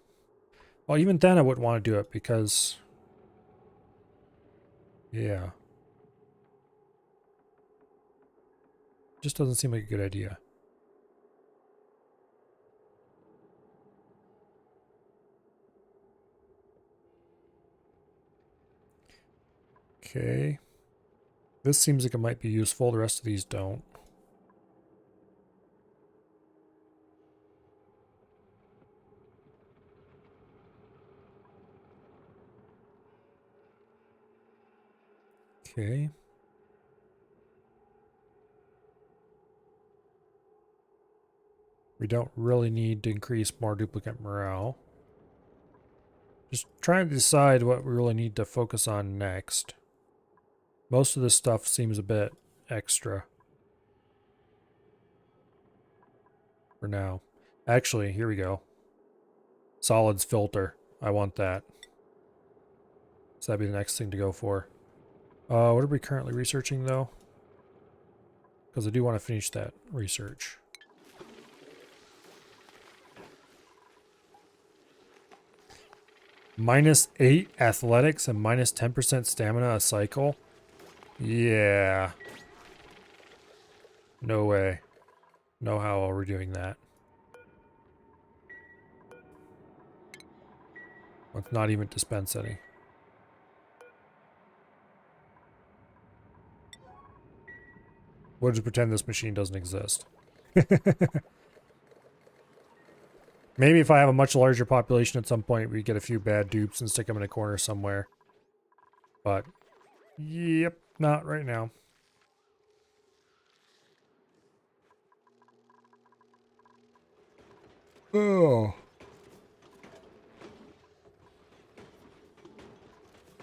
well, even then I wouldn't want to do it because, yeah. Just doesn't seem like a good idea. Okay. This seems like it might be useful. The rest of these don't. Okay. We don't really need to increase more duplicate morale. Just trying to decide what we really need to focus on next. Most of this stuff seems a bit extra for now. Actually, here we go. Solids filter. I want that. So that'd be the next thing to go for. What are we currently researching though? Because I do want to finish that research. -8 athletics and minus 10% stamina a cycle? Yeah. No way. No how are we doing that. Let's not even dispense any. We'll just pretend this machine doesn't exist. Maybe if I have a much larger population at some point, we get a few bad dupes and stick them in a corner somewhere. But, yep, not right now. Oh.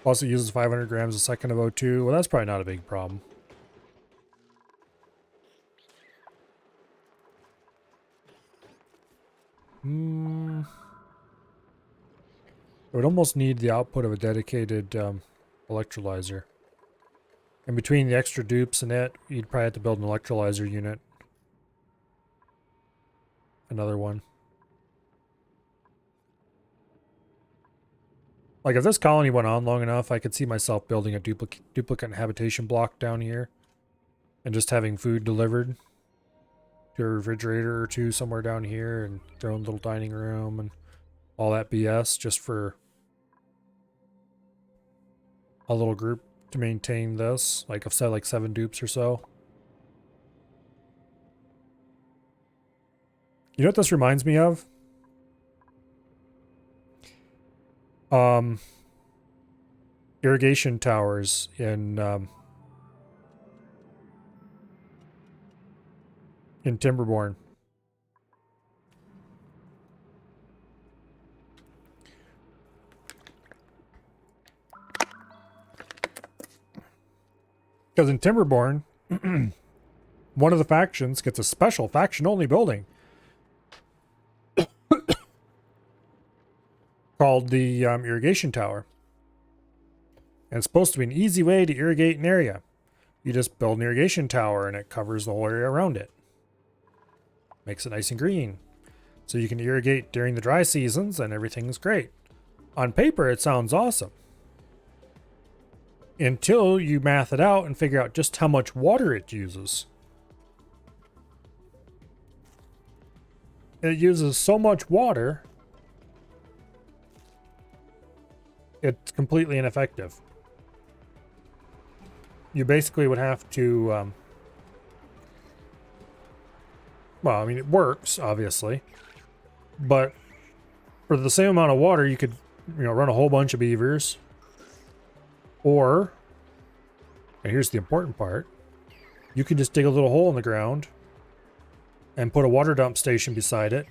Also uses 500 grams a second of O2. Well, that's probably not a big problem. I would almost need the output of a dedicated electrolyzer. And between the extra dupes and it, you'd probably have to build an electrolyzer unit. Another one. Like if this colony went on long enough, I could see myself building a duplicate habitation block down here. And just having food delivered to a refrigerator or two somewhere down here and their own little dining room and all that BS just for a little group to maintain this. Like I've said, like 7 dupes or so. You know what this reminds me of? Irrigation towers in Timberborn. Because in Timberborn, one of the factions gets a special faction-only building called the Irrigation Tower. And it's supposed to be an easy way to irrigate an area. You just build an irrigation tower and it covers the whole area around it. Makes it nice and green. So you can irrigate during the dry seasons and everything's great. On paper, it sounds awesome. Until you math it out and figure out just how much water it uses. It uses so much water, it's completely ineffective. You basically would have to, well, I mean, it works, obviously, but for the same amount of water, you could, run a whole bunch of beavers, or, and here's the important part, you can just dig a little hole in the ground and put a water dump station beside it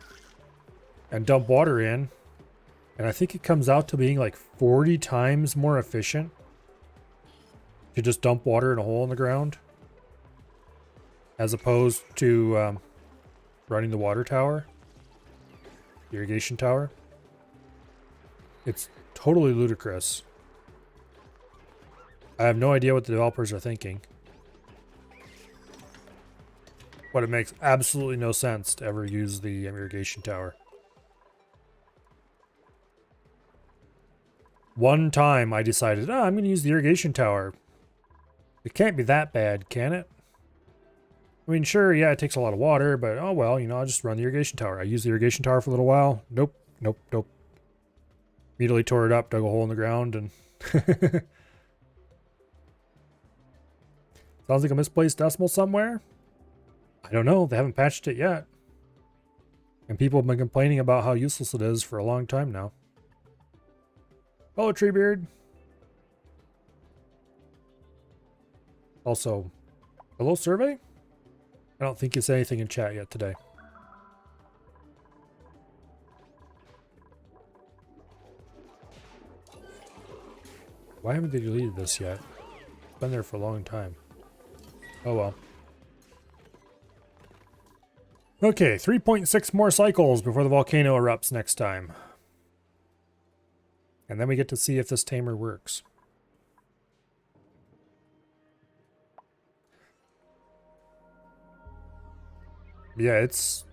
and dump water in And I think it comes out to being like 40 times more efficient to just dump water in a hole in the ground as opposed to running the water tower, the irrigation tower. It's totally ludicrous. I have no idea what the developers are thinking. But it makes absolutely no sense to ever use the irrigation tower. One time I decided, I'm going to use the irrigation tower. It can't be that bad, can it? I mean, sure, yeah, it takes a lot of water, but oh well, you know, I'll just run the irrigation tower. I used the irrigation tower for a little while. Nope, nope, nope. Immediately tore it up, dug a hole in the ground, and... Sounds like a misplaced decimal somewhere? I don't know, they haven't patched it yet. And people have been complaining about how useless it is for a long time now. Hello, Treebeard. Also, hello, survey? I don't think you said anything in chat yet today. Why haven't they deleted this yet? It's been there for a long time. Oh well. Okay, 3.6 more cycles before the volcano erupts next time. And then we get to see if this tamer works. Yeah, it's...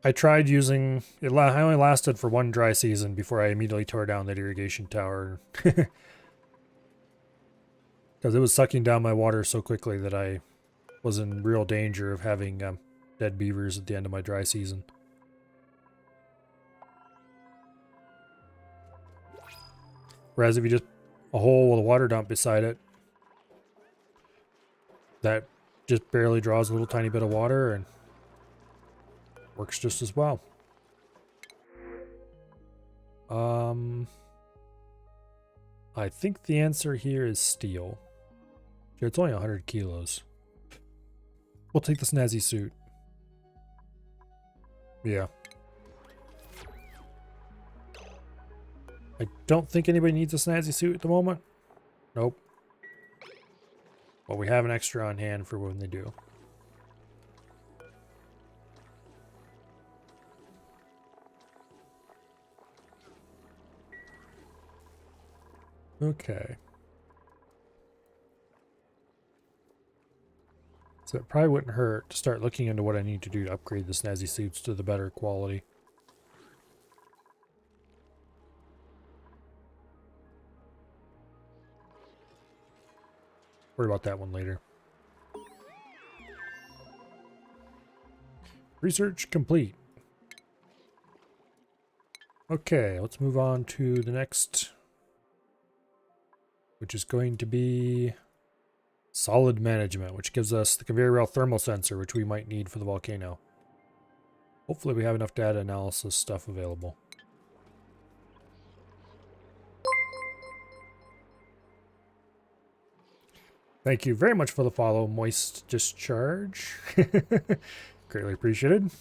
I tried using... I only lasted for one dry season before I immediately tore down that irrigation tower. Because it was sucking down my water so quickly that I was in real danger of having dead beavers at the end of my dry season. Whereas if you just a hole with a water dump beside it, that just barely draws a little tiny bit of water and works just as well. I think the answer here is steel. Sure, it's only 100 kilos. We'll take the snazzy suit. Yeah. I don't think anybody needs a snazzy suit at the moment. Nope. But we have an extra on hand for when they do. Okay. So it probably wouldn't hurt to start looking into what I need to do to upgrade the snazzy suits to the better quality. Worry about that one later. Research complete. Okay, let's move on to the next, which is going to be solid management, which gives us the conveyor rail thermal sensor, which we might need for the volcano. Hopefully we have enough data analysis stuff available. Thank you very much for the follow, Moist Discharge. Greatly appreciated.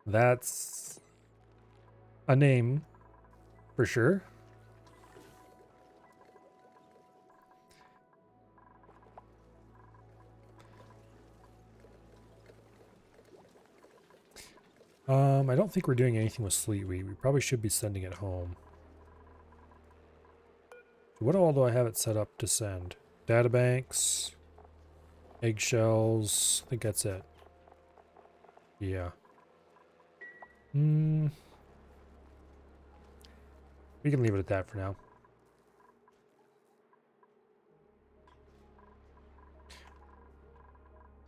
That's a name for sure. I don't think we're doing anything with Sleetweed. We probably should be sending it home. What all do I have it set up to send? Databanks, eggshells. I think that's it. Yeah. We can leave it at that for now.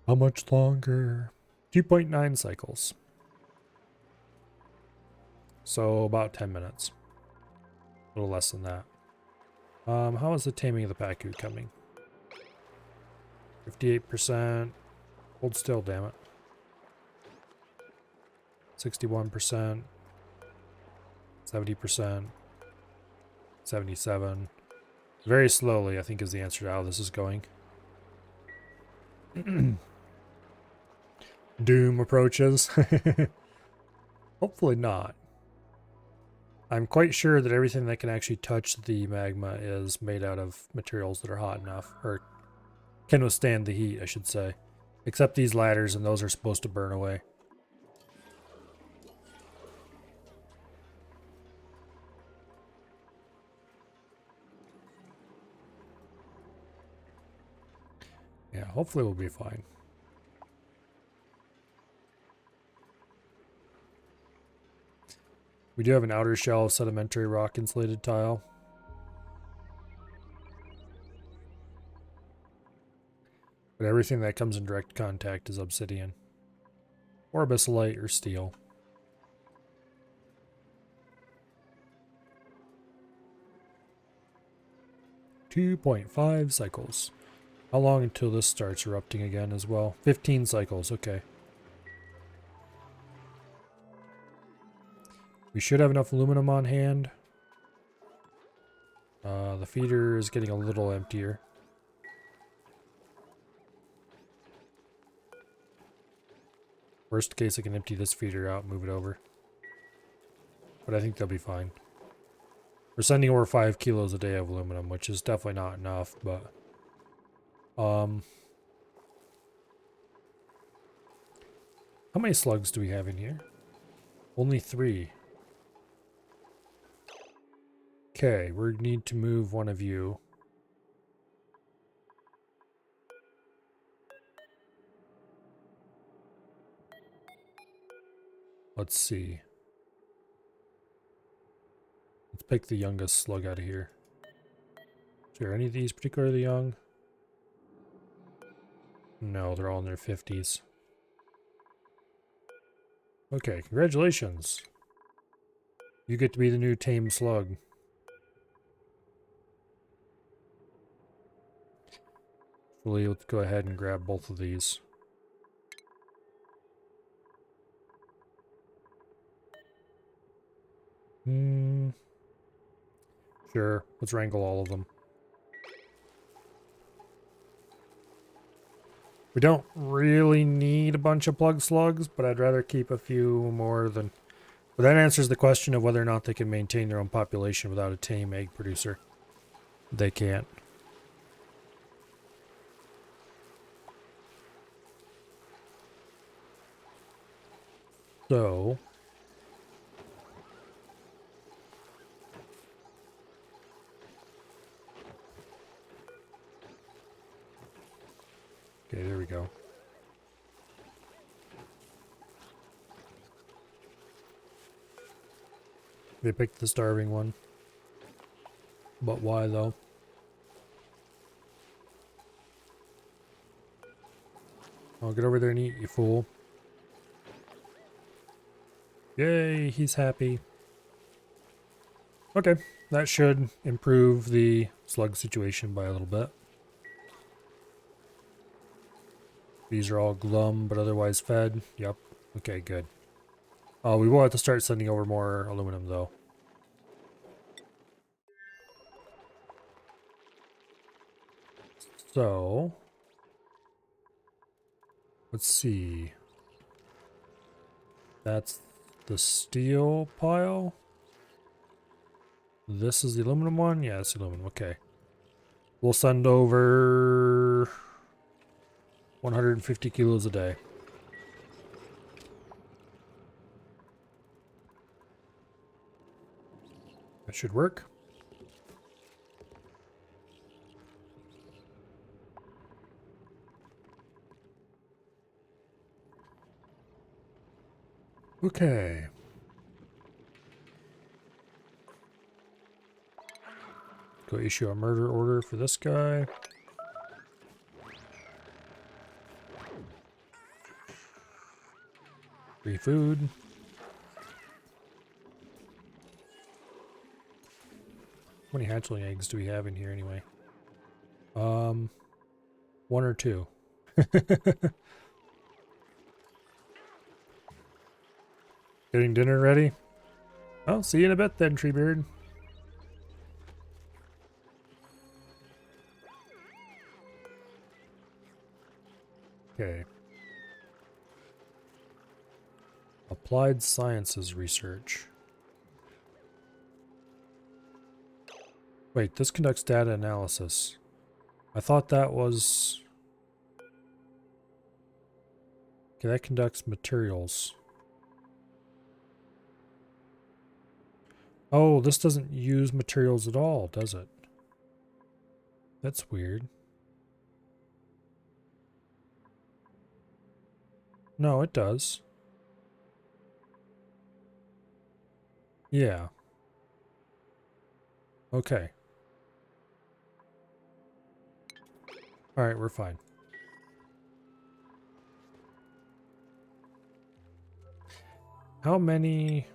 How much longer? 2.9 cycles. So about 10 minutes. A little less than that. How is the taming of the Pacu coming? 58%. Hold still, damn it. 61%. 70%. 77. Very slowly, I think, is the answer to how this is going. Doom approaches. Hopefully not. I'm quite sure that everything that can actually touch the magma is made out of materials that are hot enough, or can withstand the heat, I should say. Except these ladders, and those are supposed to burn away. Yeah, hopefully we'll be fine. We do have an outer shell of sedimentary rock insulated tile. But everything that comes in direct contact is obsidian. Or abyssalite or steel. .5 cycles. How long until this starts erupting again as well? 15 cycles, okay. We should have enough aluminum on hand. The feeder is getting a little emptier. Worst case, I can empty this feeder out and move it over. But I think they'll be fine. We're sending over 5 kilos a day of aluminum, which is definitely not enough, but... How many slugs do we have in here? Only 3. Okay, we need to move one of you. Let's see. Let's pick the youngest slug out of here. Is there any of these particularly young? No, they're all in their 50s. Okay, congratulations. You get to be the new tame slug. Really, let's go ahead and grab both of these. Sure, let's wrangle all of them. We don't really need a bunch of plug slugs, but I'd rather keep a few more than... But that answers the question of whether or not they can maintain their own population without a tame egg producer. They can't. So... Okay, there we go. They picked the starving one. But why, though? Oh, get over there and eat, you fool. Yay, he's happy. Okay, that should improve the slug situation by a little bit. These are all glum, but otherwise fed. Yep. Okay, good. We will have to start sending over more aluminum, though. So... let's see. That's the steel pile. This is the aluminum one? Yeah, it's aluminum. Okay. We'll send over 150 kilos a day. That should work. Okay. Go issue a murder order for this guy. Free food. How many hatchling eggs do we have in here anyway? 1 or 2. Getting dinner ready? Well, see you in a bit then, Treebeard. Okay. Applied Sciences Research. Wait, this conducts data analysis. I thought that was... Okay, that conducts materials. Oh, this doesn't use materials at all, does it? That's weird. No, it does. Yeah. Okay. Alright, we're fine. How many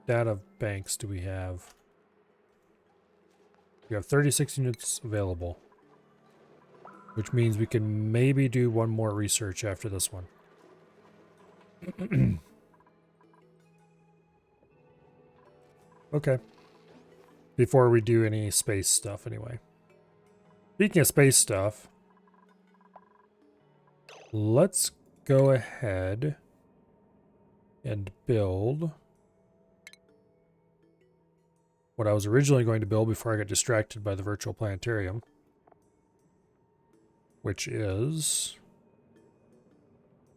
data banks do we have? We have 36 units available. Which means we can maybe do one more research after this one. Okay. Before we do any space stuff anyway. Speaking of space stuff, let's go ahead and build what I was originally going to build before I got distracted by the virtual planetarium, which is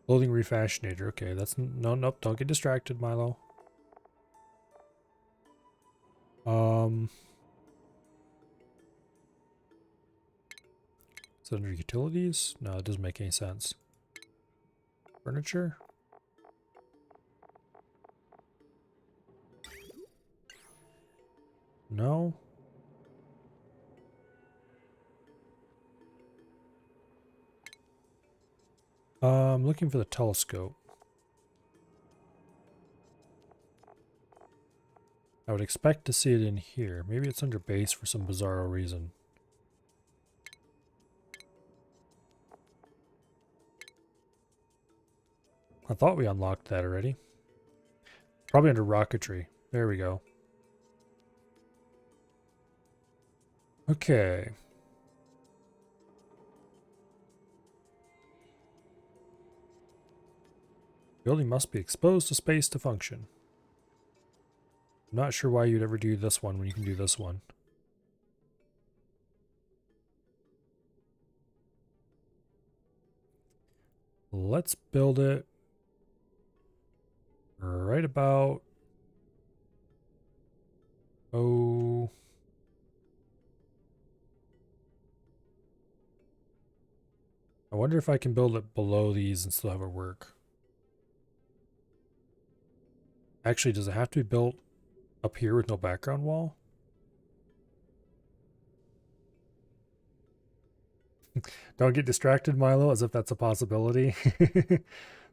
clothing refashionator. Okay, that's nope, don't get distracted, Milo. Is it under utilities? No, it doesn't make any sense. Furniture? No. I'm looking for the telescope. I would expect to see it in here. Maybe it's under base for some bizarro reason. I thought we unlocked that already. Probably under rocketry. There we go. Okay. Building must be exposed to space to function. I'm not sure why you'd ever do this one when you can do this one. Let's build it right about... Oh... I wonder if I can build it below these and still have it work. Actually, does it have to be built up here with no background wall? Don't get distracted, Milo, as if that's a possibility.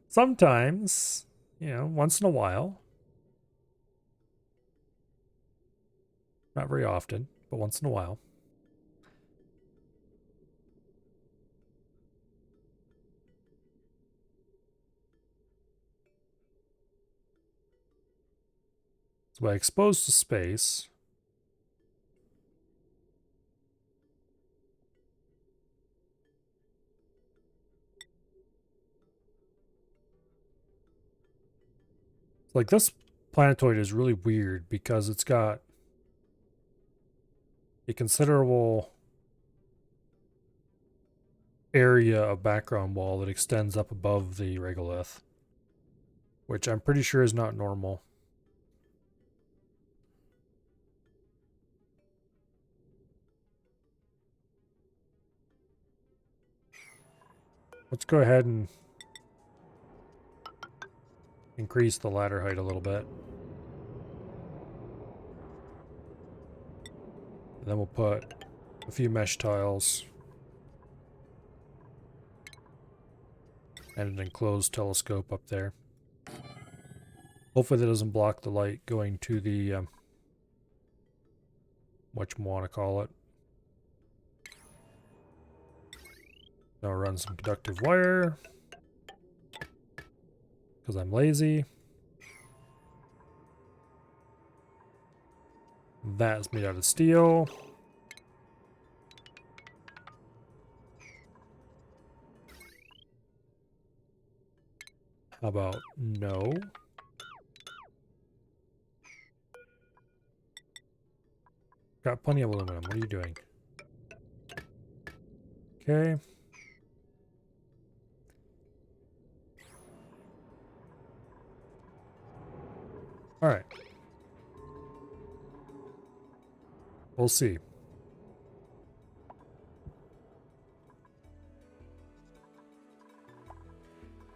Sometimes, you know, once in a while. Not very often, but once in a while. So by exposed to space, like this planetoid is really weird because it's got a considerable area of background wall that extends up above the regolith, which I'm pretty sure is not normal. Let's go ahead and increase the ladder height a little bit. And then we'll put a few mesh tiles and an enclosed telescope up there. Hopefully that doesn't block the light going to the, whatchamacallit. Now I'll run some conductive wire because I'm lazy. That's made out of steel. How about no? Got plenty of aluminum. What are you doing? Okay. Alright. We'll see.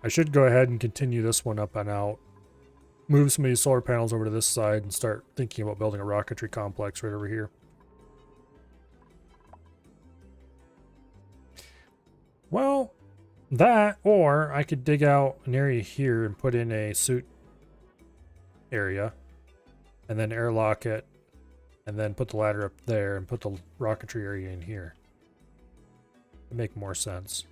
I should go ahead and continue this one up and out. Move some of these solar panels over to this side and start thinking about building a rocketry complex right over here. Well, that, or I could dig out an area here and put in a suit area and then airlock it and then put the ladder up there and put the rocketry area in here. It'd make more sense.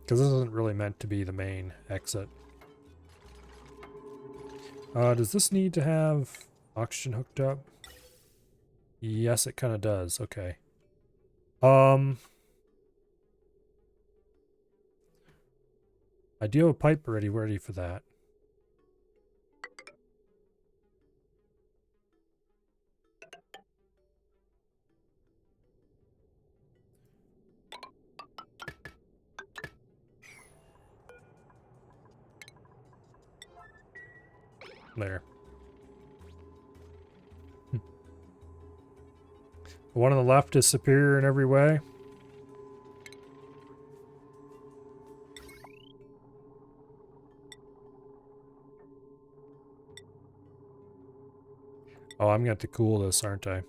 Because this isn't really meant to be the main exit. Does this need to have oxygen hooked up? Yes, it kind of does. Okay. I do have a pipe ready for that. There. The one on the left is superior in every way. Oh, I'm going to have to cool this, aren't I?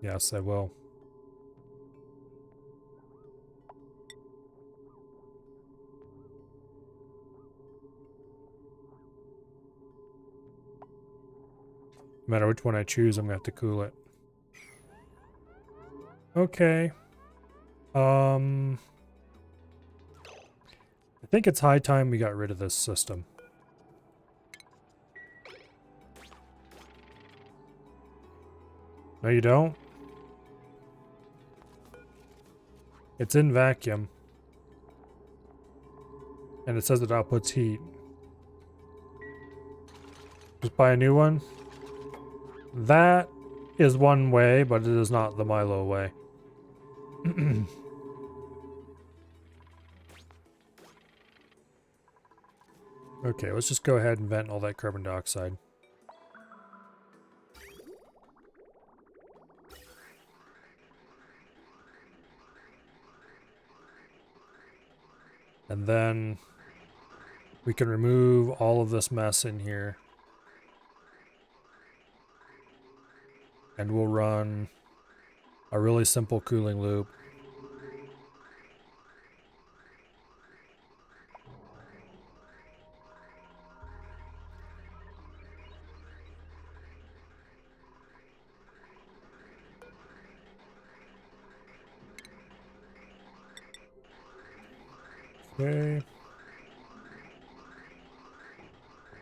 Yes, I will. No matter which one I choose, I'm going to have to cool it. Okay. I think it's high time we got rid of this system. No, you don't? It's in vacuum. And it says it outputs heat. Just buy a new one? That is one way, but it is not the Milo way. Okay, let's just go ahead and vent all that carbon dioxide. And then we can remove all of this mess in here. And we'll run a really simple cooling loop. Okay.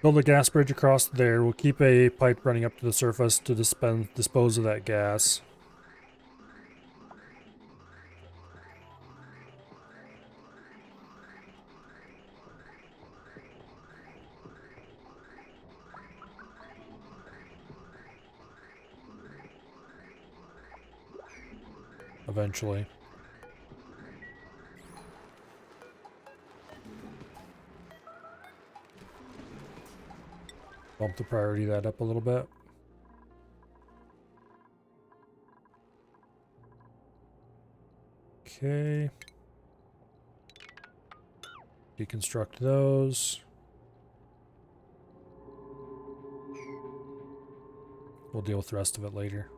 Build a gas bridge across there. We'll keep a pipe running up to the surface to dispose of that gas. Eventually. Bump the priority that up a little bit. Okay. Deconstruct those. We'll deal with the rest of it later.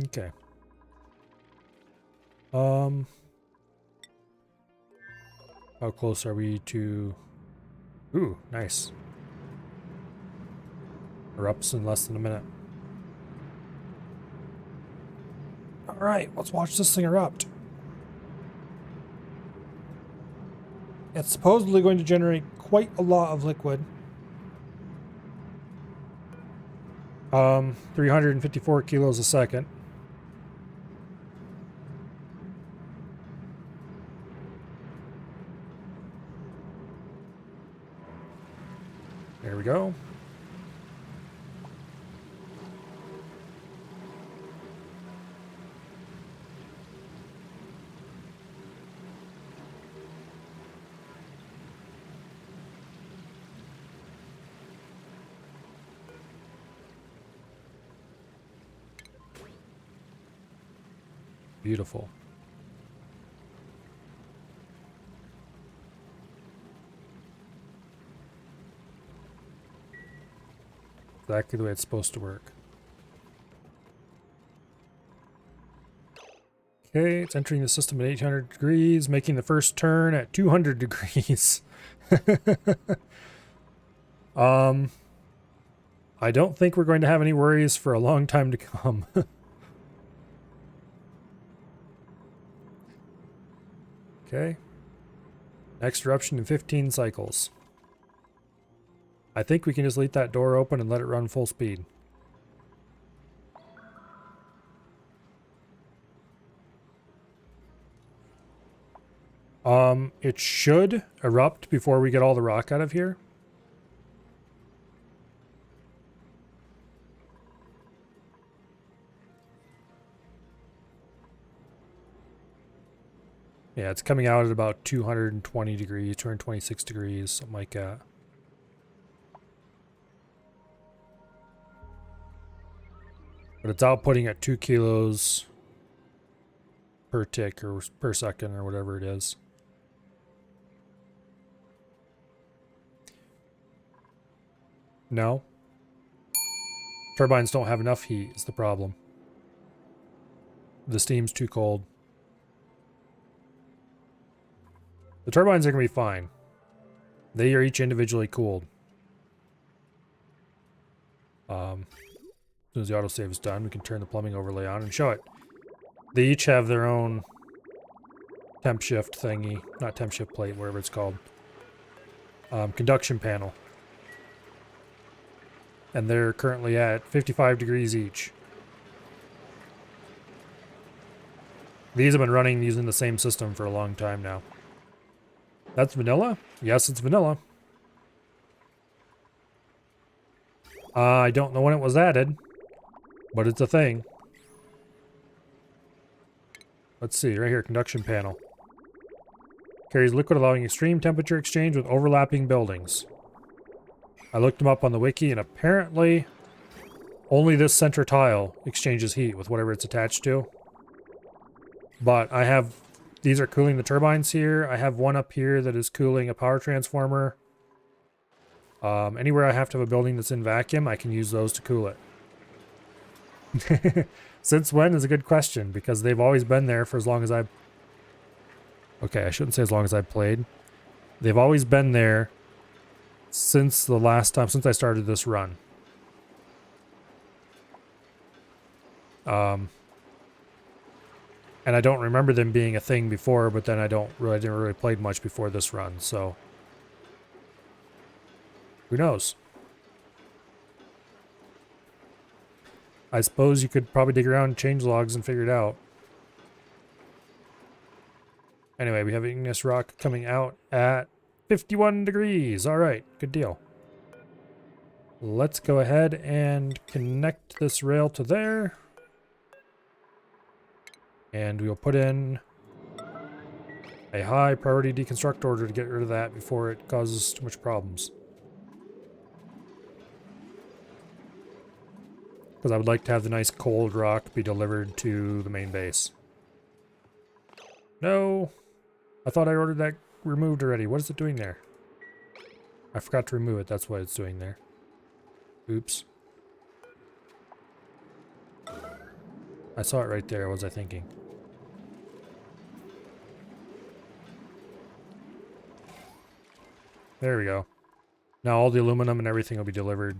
Okay. How close are we to... Ooh, nice. Erupts in less than a minute. Alright, let's watch this thing erupt. It's supposedly going to generate quite a lot of liquid. 354 kilos a second. There we go. Beautiful. Exactly the way it's supposed to work. Okay, it's entering the system at 800 degrees, making the first turn at 200 degrees. I don't think we're going to have any worries for a long time to come. Okay. Next eruption in 15 cycles. I think we can just leave that door open and let it run full speed. It should erupt before we get all the rock out of here. Yeah, it's coming out at about 220 degrees, 226 degrees, something like that. But it's outputting at 2 kilos per tick or per second or whatever it is. No. Turbines don't have enough heat is the problem. The steam's too cold. The turbines are going to be fine. They are each individually cooled. As soon as the autosave is done, we can turn the plumbing overlay on and show it. They each have their own temp shift thingy. Not temp shift plate, whatever it's called. Conduction panel. And they're currently at 55 degrees each. These have been running using the same system for a long time now. That's vanilla? Yes, it's vanilla. I don't know when it was added, but it's a thing. Let's see, right here, conduction panel. Carries liquid allowing extreme temperature exchange with overlapping buildings. I looked them up on the wiki, and apparently only this center tile exchanges heat with whatever it's attached to. But I have, these are cooling the turbines here. I have one up here that is cooling a power transformer. Anywhere I have to have a building that's in vacuum, I can use those to cool it. Since when is a good question, because they've always been there for as long as I've... Okay, I shouldn't say as long as I've played. They've always been there since the last time, since I started this run. And I don't remember them being a thing before, but then I didn't really play much before this run, so who knows? I suppose you could probably dig around change logs and figure it out. Anyway, we have igneous rock coming out at 51 degrees. All right, good deal. Let's go ahead and connect this rail to there. And we'll put in a high priority deconstruct order to get rid of that before it causes too much problems. Because I would like to have the nice cold rock be delivered to the main base. No! I thought I ordered that removed already. What is it doing there? I forgot to remove it. That's what it's doing there. Oops. I saw it right there. What was I thinking? There we go. Now all the aluminum and everything will be delivered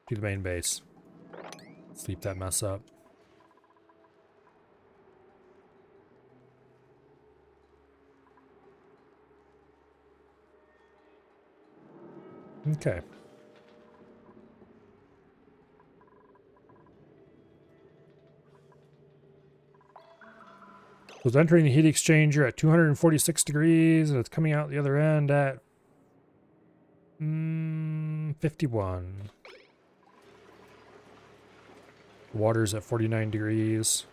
to the main base. Sleep that mess up. Okay. So it's entering the heat exchanger at 246 degrees, and it's coming out the other end at 51. The water's at 49 degrees.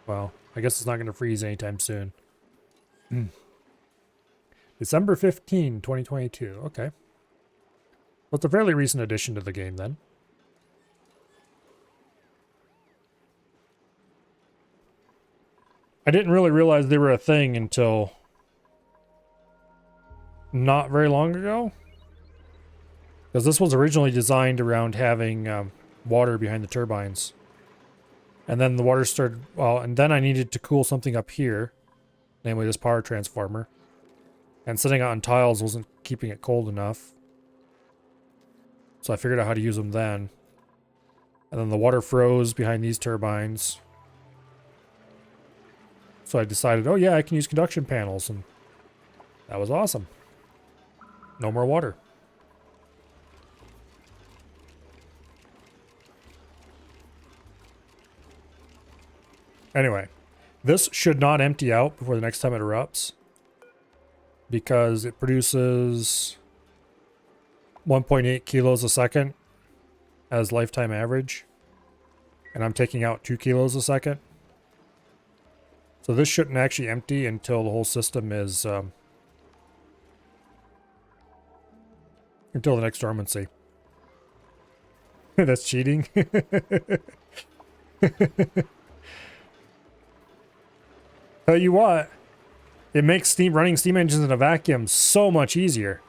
Well, I guess it's not going to freeze anytime soon. December 15, 2022. Okay. Well, it's a fairly recent addition to the game then. I didn't really realize they were a thing until not very long ago. Because this was originally designed around having water behind the turbines. And then the water started, well, and then I needed to cool something up here, namely this power transformer. And sitting on tiles wasn't keeping it cold enough. So I figured out how to use them then. And then the water froze behind these turbines. So I decided, oh yeah, I can use conduction panels, and that was awesome. No more water. Anyway, this should not empty out before the next time it erupts, because it produces 1.8 kilos a second as lifetime average, and I'm taking out 2 kilos a second. So this shouldn't actually empty until the whole system is until the next dormancy. That's cheating. Tell you what, it makes running steam engines in a vacuum so much easier.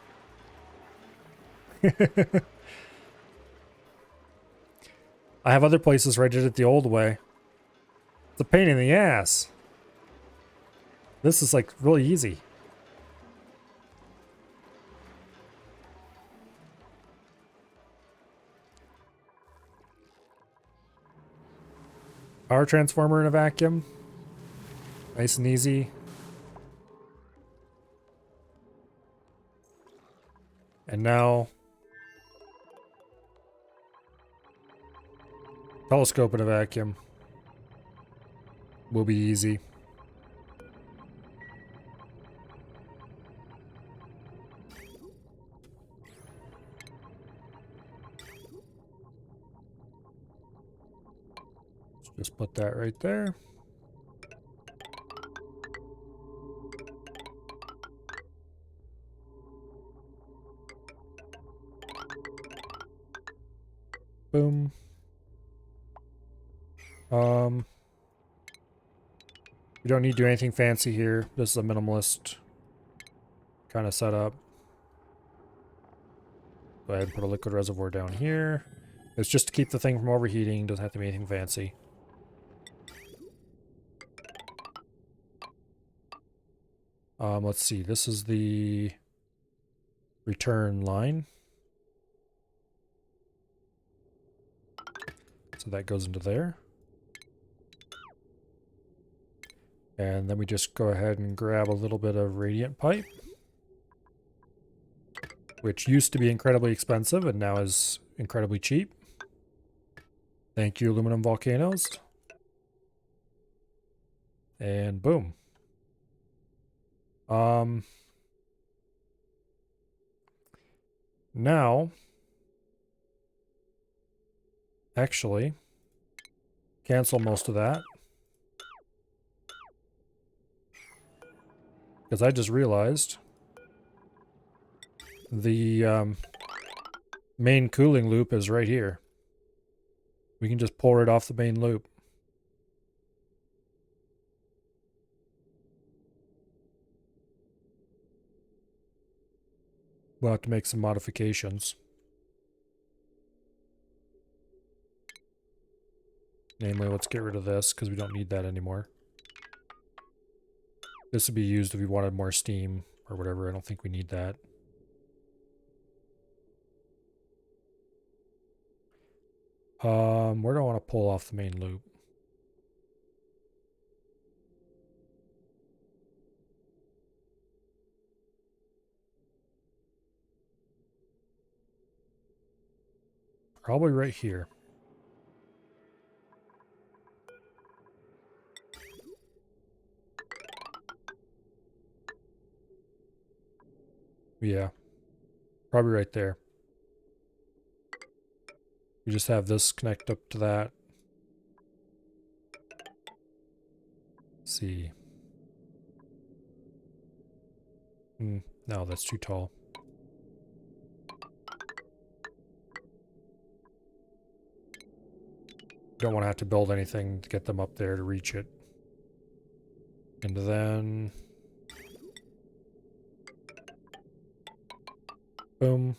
I have other places where I did it the old way. It's a pain in the ass. This is like really easy. Power transformer in a vacuum. Nice and easy. And now telescope in a vacuum will be easy. Just put that right there. Boom. You don't need to do anything fancy here. This is a minimalist kind of setup. Go ahead and put a liquid reservoir down here. It's just to keep the thing from overheating. Doesn't have to be anything fancy. Let's see. This is the return line. So that goes into there. And then we just go ahead and grab a little bit of radiant pipe, which used to be incredibly expensive and now is incredibly cheap. Thank you, aluminum volcanoes. And boom. Now, actually, cancel most of that. Because I just realized the main cooling loop is right here. We can just pull it off the main loop. We'll have to make some modifications. Namely, let's get rid of this because we don't need that anymore. This would be used if we wanted more steam or whatever. I don't think we need that. Where do I want to pull off the main loop? Probably right here. Yeah. Probably right there. We just have this connect up to that. Let's see. No, that's too tall. Don't want to have to build anything to get them up there to reach it. And then... boom.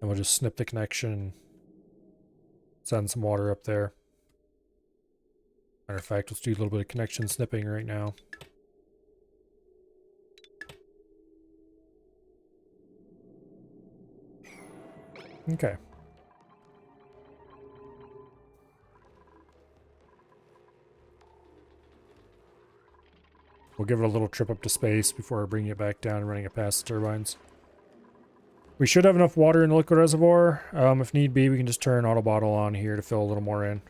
And we'll just snip the connection. Send some water up there. Matter of fact, let's do a little bit of connection snipping right now. Okay. We'll give it a little trip up to space before bringing it back down and running it past the turbines. We should have enough water in the liquid reservoir. If need be, we can just turn auto bottle on here to fill a little more in.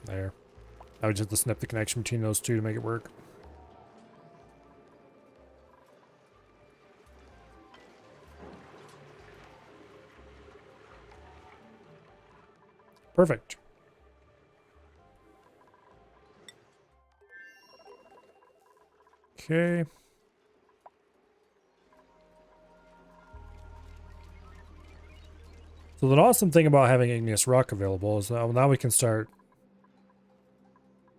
There. I would just have to snip the connection between those two to make it work. Perfect. Okay. So the awesome thing about having igneous rock available is that now we can start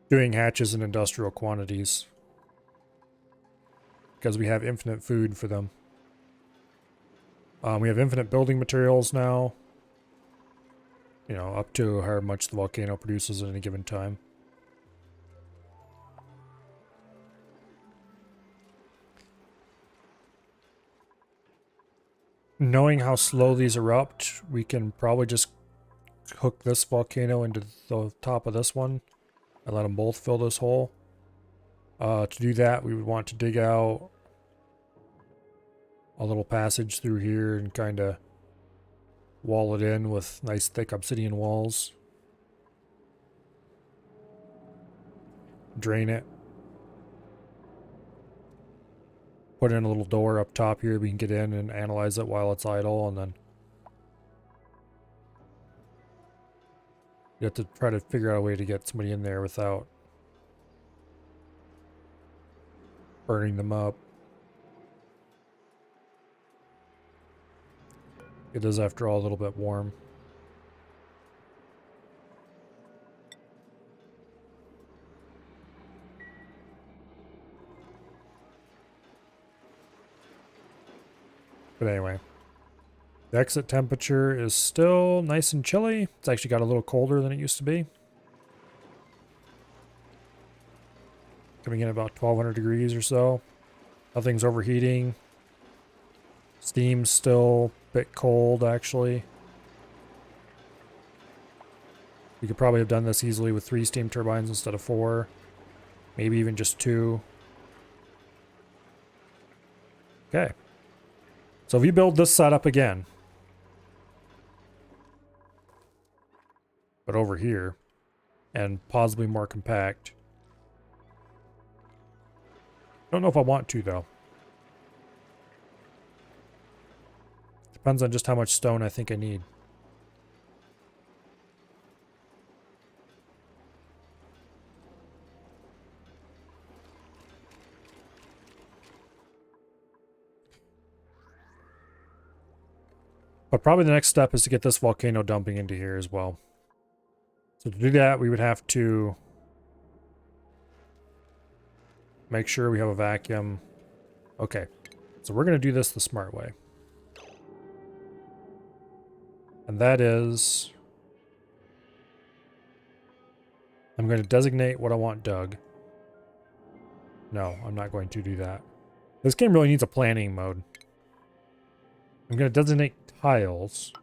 doing hatches in industrial quantities. Because we have infinite food for them. We have infinite building materials now. You know, up to how much the volcano produces at any given time. Knowing how slow these erupt, we can probably just hook this volcano into the top of this one and let them both fill this hole. To do that, we would want to dig out a little passage through here and kind of wall it in with nice thick obsidian walls. Drain it. Put in a little door up top here. We can get in and analyze it while it's idle, and then you have to try to figure out a way to get somebody in there without burning them up. It is, after all, a little bit warm. But anyway, the exit temperature is still nice and chilly. It's actually got a little colder than it used to be. Coming in about 1200 degrees or so. Nothing's overheating. Steam's still a bit cold, actually. We could probably have done this easily with 3 steam turbines instead of 4. Maybe even just 2. Okay. So if you build this setup again, but over here, and possibly more compact. Don't know if I want to, though. Depends on just how much stone I think I need. But probably the next step is to get this volcano dumping into here as well. So to do that, we would have to make sure we have a vacuum. Okay, so we're going to do this the smart way. And that is, I'm going to designate what I want dug. No, I'm not going to do that. This game really needs a planning mode. I'm going to designate tiles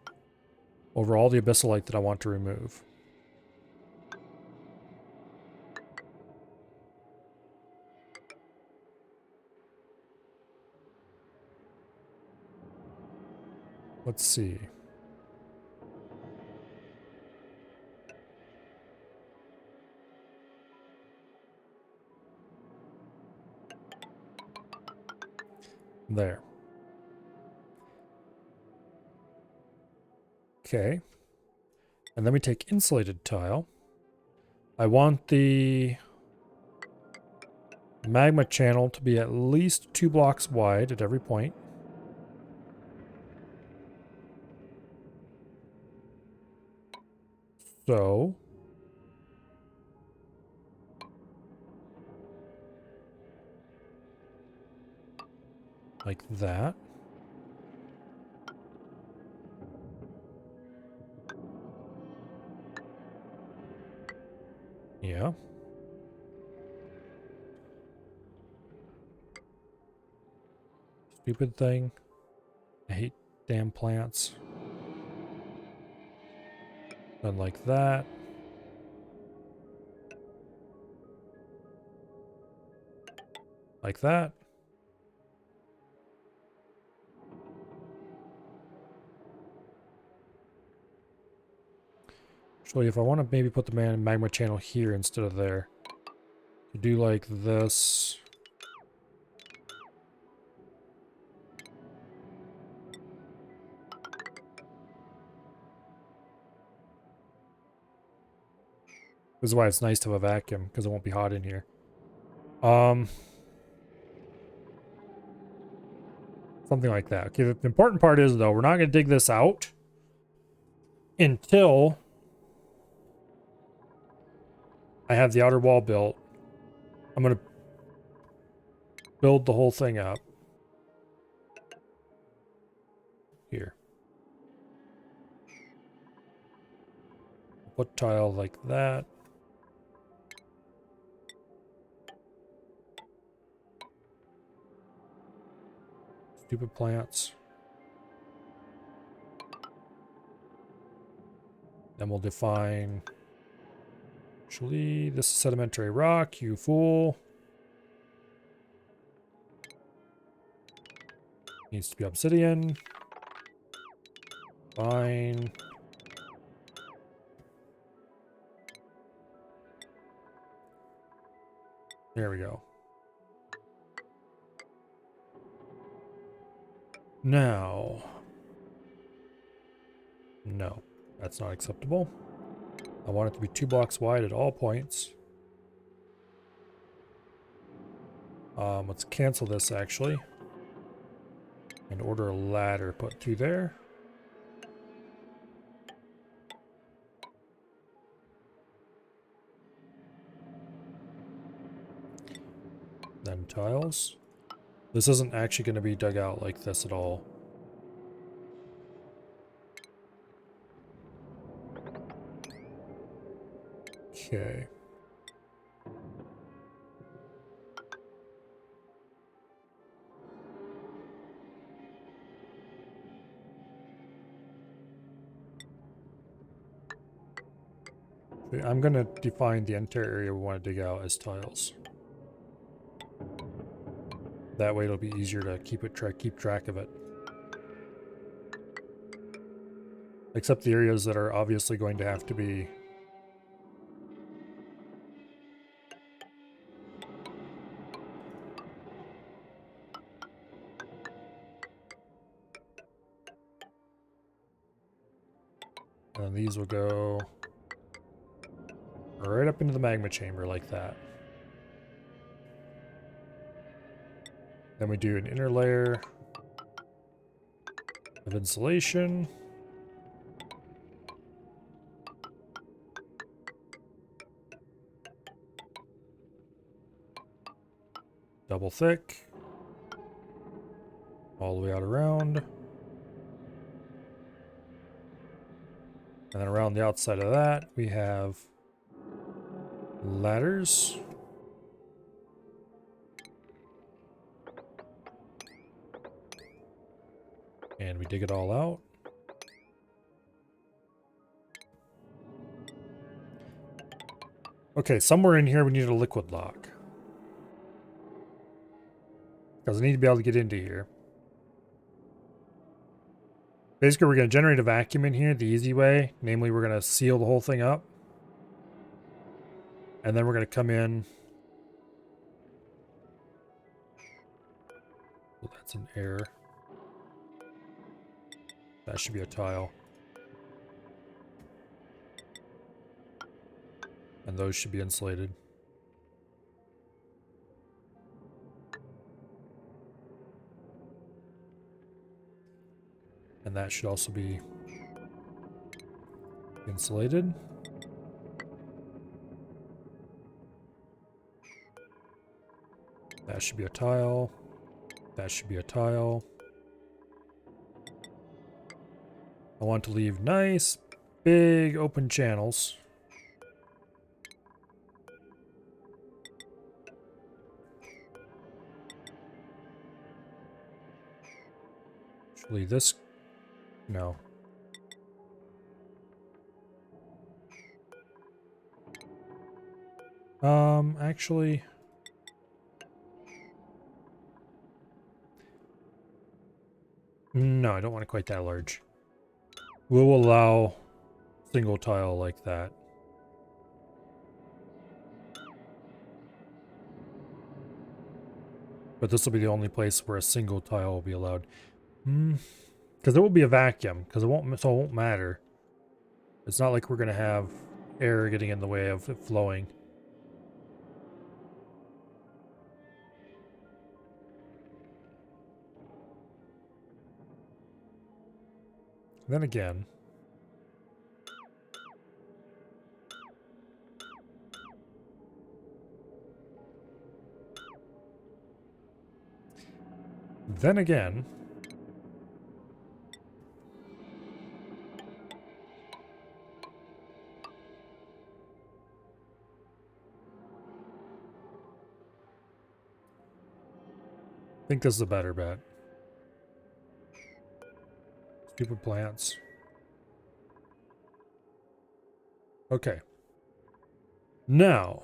over all the abyssalite that I want to remove. Let's see. There. Okay. And then we take insulated tile. I want the magma channel to be at least 2 blocks wide at every point. So like that. Yeah. Stupid thing. I hate damn plants. Then like that. Like that. Actually, if I want to maybe put the magma channel here instead of there. Do like this. This is why it's nice to have a vacuum, because it won't be hot in here. Something like that. Okay, the important part is, though, we're not going to dig this out until I have the outer wall built. I'm going to build the whole thing up. Here. Put tile like that. Stupid plants. Then we'll define... Actually, this is sedimentary rock, you fool. Needs to be obsidian. Fine. There we go. Now. No, that's not acceptable. I want it to be 2 blocks wide at all points. Let's cancel this actually. And order a ladder put through there. Then tiles. This isn't actually going to be dug out like this at all. Okay. I'm going to define the entire area we want to dig out as tiles. That way it'll be easier to keep track of it. Except the areas that are obviously going to have to be and these will go right up into the magma chamber like that. Then we do an inner layer of insulation. Double thick. All the way out around. And then around the outside of that, we have ladders. And we dig it all out. Okay, somewhere in here we need a liquid lock. Because I need to be able to get into here. Basically, we're going to generate a vacuum in here the easy way. Namely, we're going to seal the whole thing up. And then we're going to come in. Well, that's an error. That should be a tile. And those should be insulated. And that should also be insulated. That should be a tile. That should be a tile. I want to leave nice, big, open channels. Actually, this... No. Actually... No, I don't want it quite that large. We'll allow single tile like that. But this will be the only place where a single tile will be allowed. Because there will be a vacuum, because it won't matter. It's not like we're going to have air getting in the way of it flowing. Then again, I think this is a better bet. Stupid plants. Okay. Now,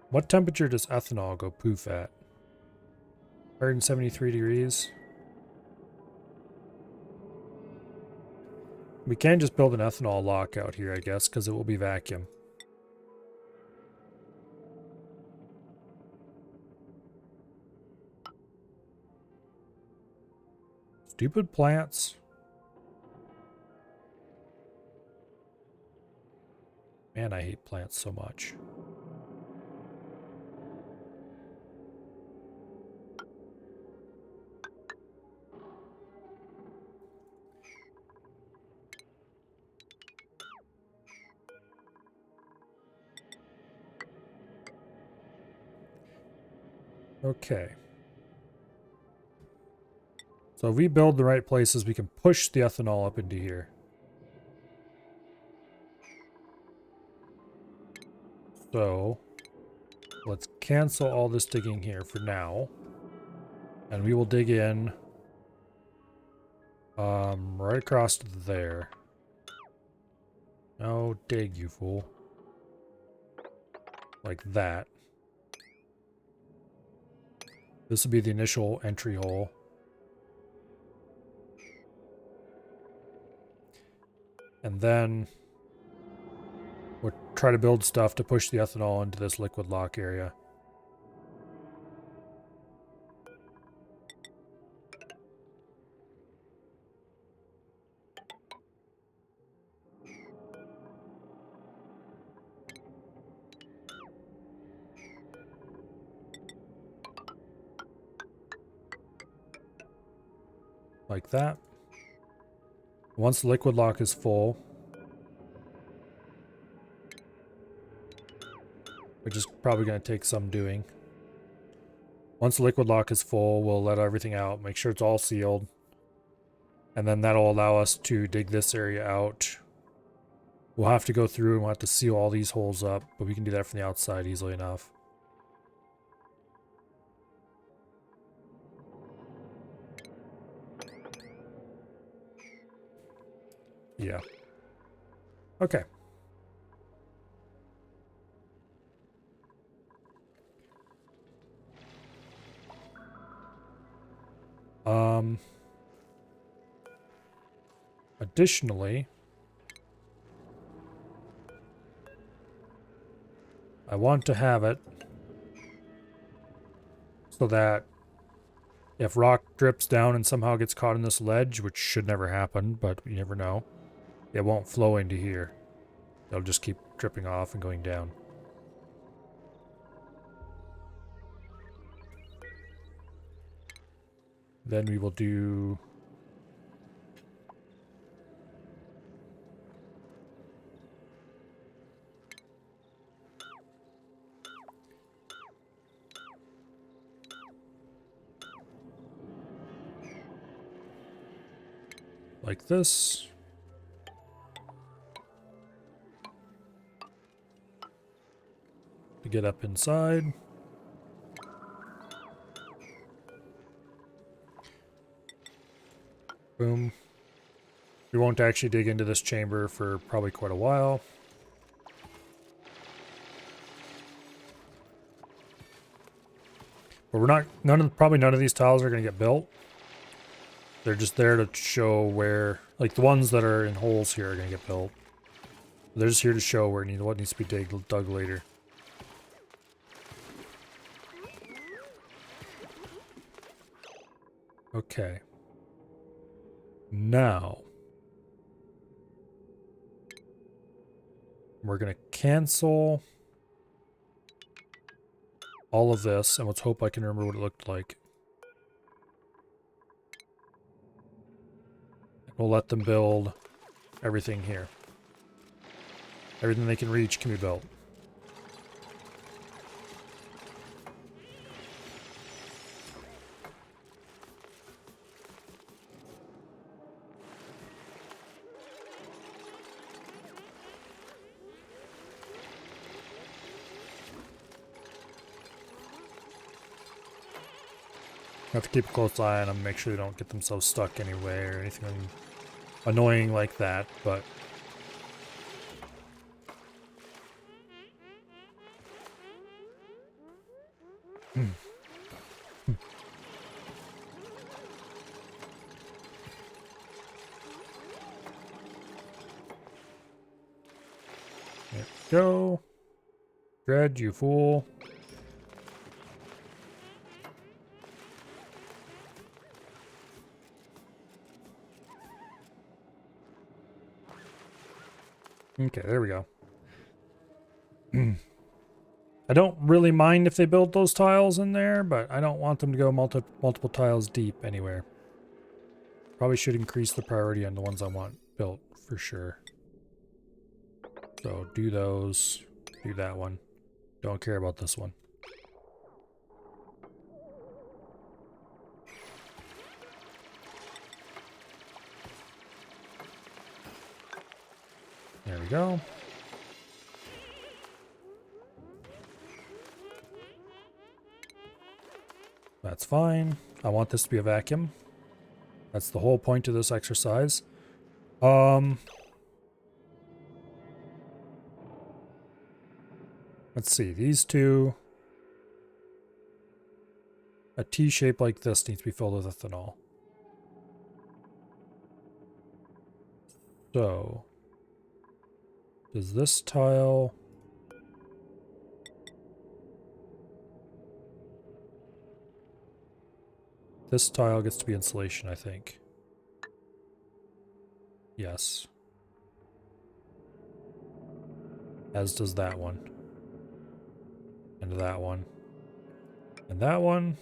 what temperature does ethanol go poof at? 173 degrees. We can just build an ethanol lockout here, I guess, because it will be vacuum. Stupid plants. Man, I hate plants so much. Okay. So if we build the right places, we can push the ethanol up into here. So let's cancel all this digging here for now. And we will dig in right across to there. No, dig, you fool. Like that. This will be the initial entry hole. And then we'll try to build stuff to push the ethanol into this liquid lock area. Like that. Once the liquid lock is full, which is probably going to take some doing. Once the liquid lock is full, we'll let everything out, make sure it's all sealed. And then that'll allow us to dig this area out. We'll have to go through and we'll have to seal all these holes up, but we can do that from the outside easily enough. Yeah. Okay. Additionally, I want to have it so that if rock drips down and somehow gets caught in this ledge, which should never happen, but you never know, it won't flow into here. It'll just keep dripping off and going down. Then we will do... like this. To get up inside. Boom. We won't actually dig into this chamber for probably quite a while. But we're not, probably none of these tiles are going to get built. They're just there to show where, like the ones that are in holes here are going to get built. They're just here to show where what needs to be dug later. Okay. Now, we're going to cancel all of this, and let's hope I can remember what it looked like. We'll let them build everything here. Everything they can reach can be built. Have to keep a close eye on them, make sure they don't get themselves stuck anywhere or anything annoying like that, but... There we go. Dredge, you fool. Okay, there we go. I don't really mind if they build those tiles in there, but I don't want them to go multiple tiles deep anywhere. Probably should increase the priority on the ones I want built for sure. So do those, do that one. Don't care about this one. There we go. That's fine. I want this to be a vacuum. That's the whole point of this exercise. Let's see, these two. A T shape like this needs to be filled with ethanol. So, does this tile... This tile gets to be insulation, I think. Yes. As does that one. And that one. And that one.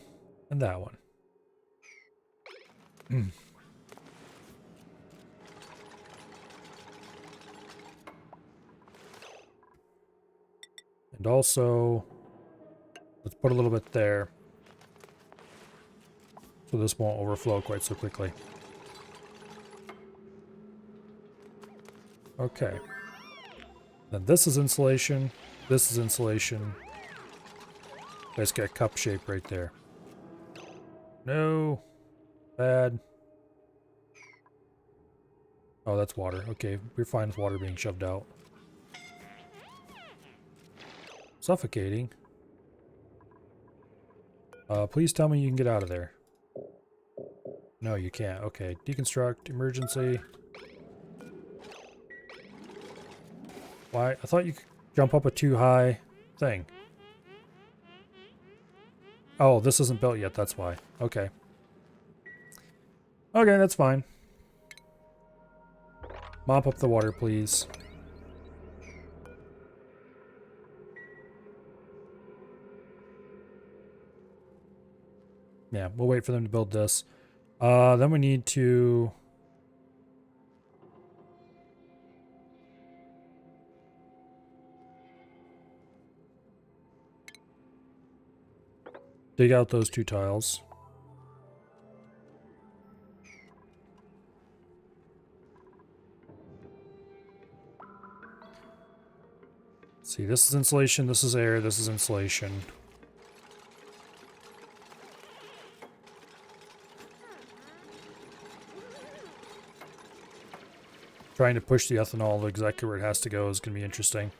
And that one. And also, let's put a little bit there. So this won't overflow quite so quickly. Okay. Then this is insulation. This is insulation. It's got a cup shape right there. No. Bad. Oh, that's water. Okay, we're fine with water being shoved out. Suffocating. Please tell me you can get out of there. No, you can't. Okay, deconstruct, emergency. Why? I thought you could jump up a too high thing. Oh, this isn't built yet, that's why. Okay. Okay, that's fine. Mop up the water, please. Yeah, we'll wait for them to build this. Then we need to... dig out those 2 tiles. See, this is insulation, this is air, this is insulation. Trying to push the ethanol exactly where it has to go is going to be interesting.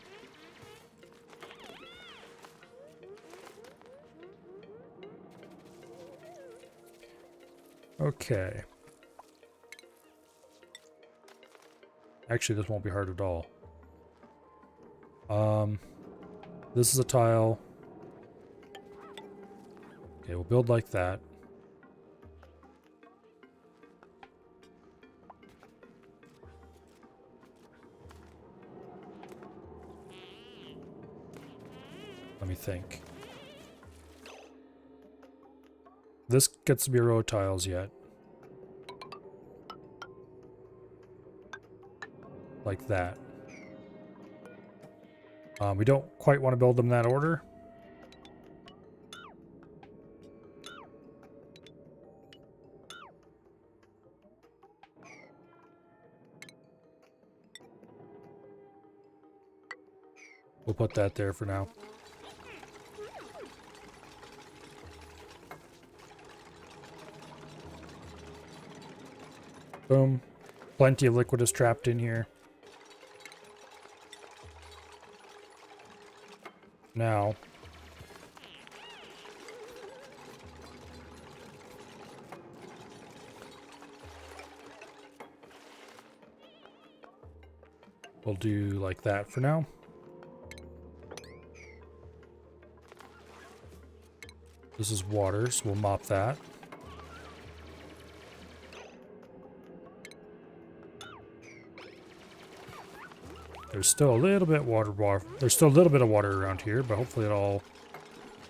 Okay. Actually, this won't be hard at all. This is a tile. Okay, we'll build like that. Let me think. This gets to be a row of tiles yet. Like that. We don't quite want to build them in that order. We'll put that there for now. Boom. Plenty of liquid is trapped in here. Now, we'll do like that for now. This is water, so we'll mop that. There's still a little bit water. There's still a little bit of water around here, but hopefully it'll all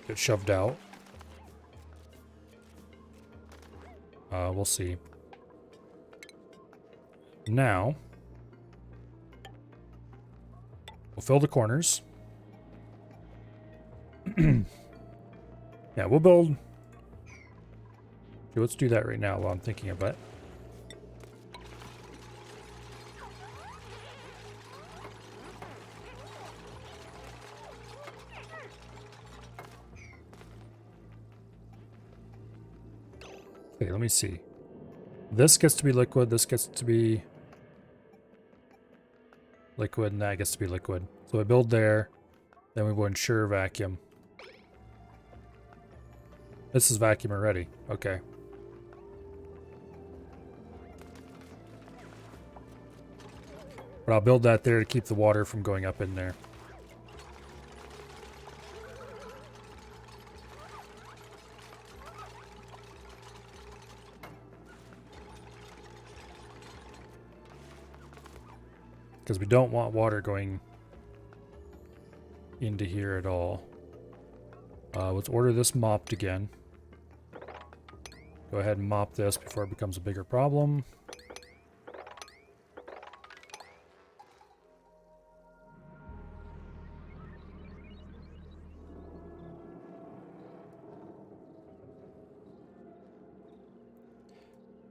get shoved out. We'll see. Now, we'll fill the corners. Yeah, we'll build... Okay, let's do that right now while I'm thinking of it. Okay, let me see. This gets to be liquid, this gets to be liquid, and that gets to be liquid. So I build there, then we go ensure vacuum. This is vacuum already. Okay. But I'll build that there to keep the water from going up in there. Because we don't want water going into here at all. Let's order this mopped again. Go ahead and mop this before it becomes a bigger problem.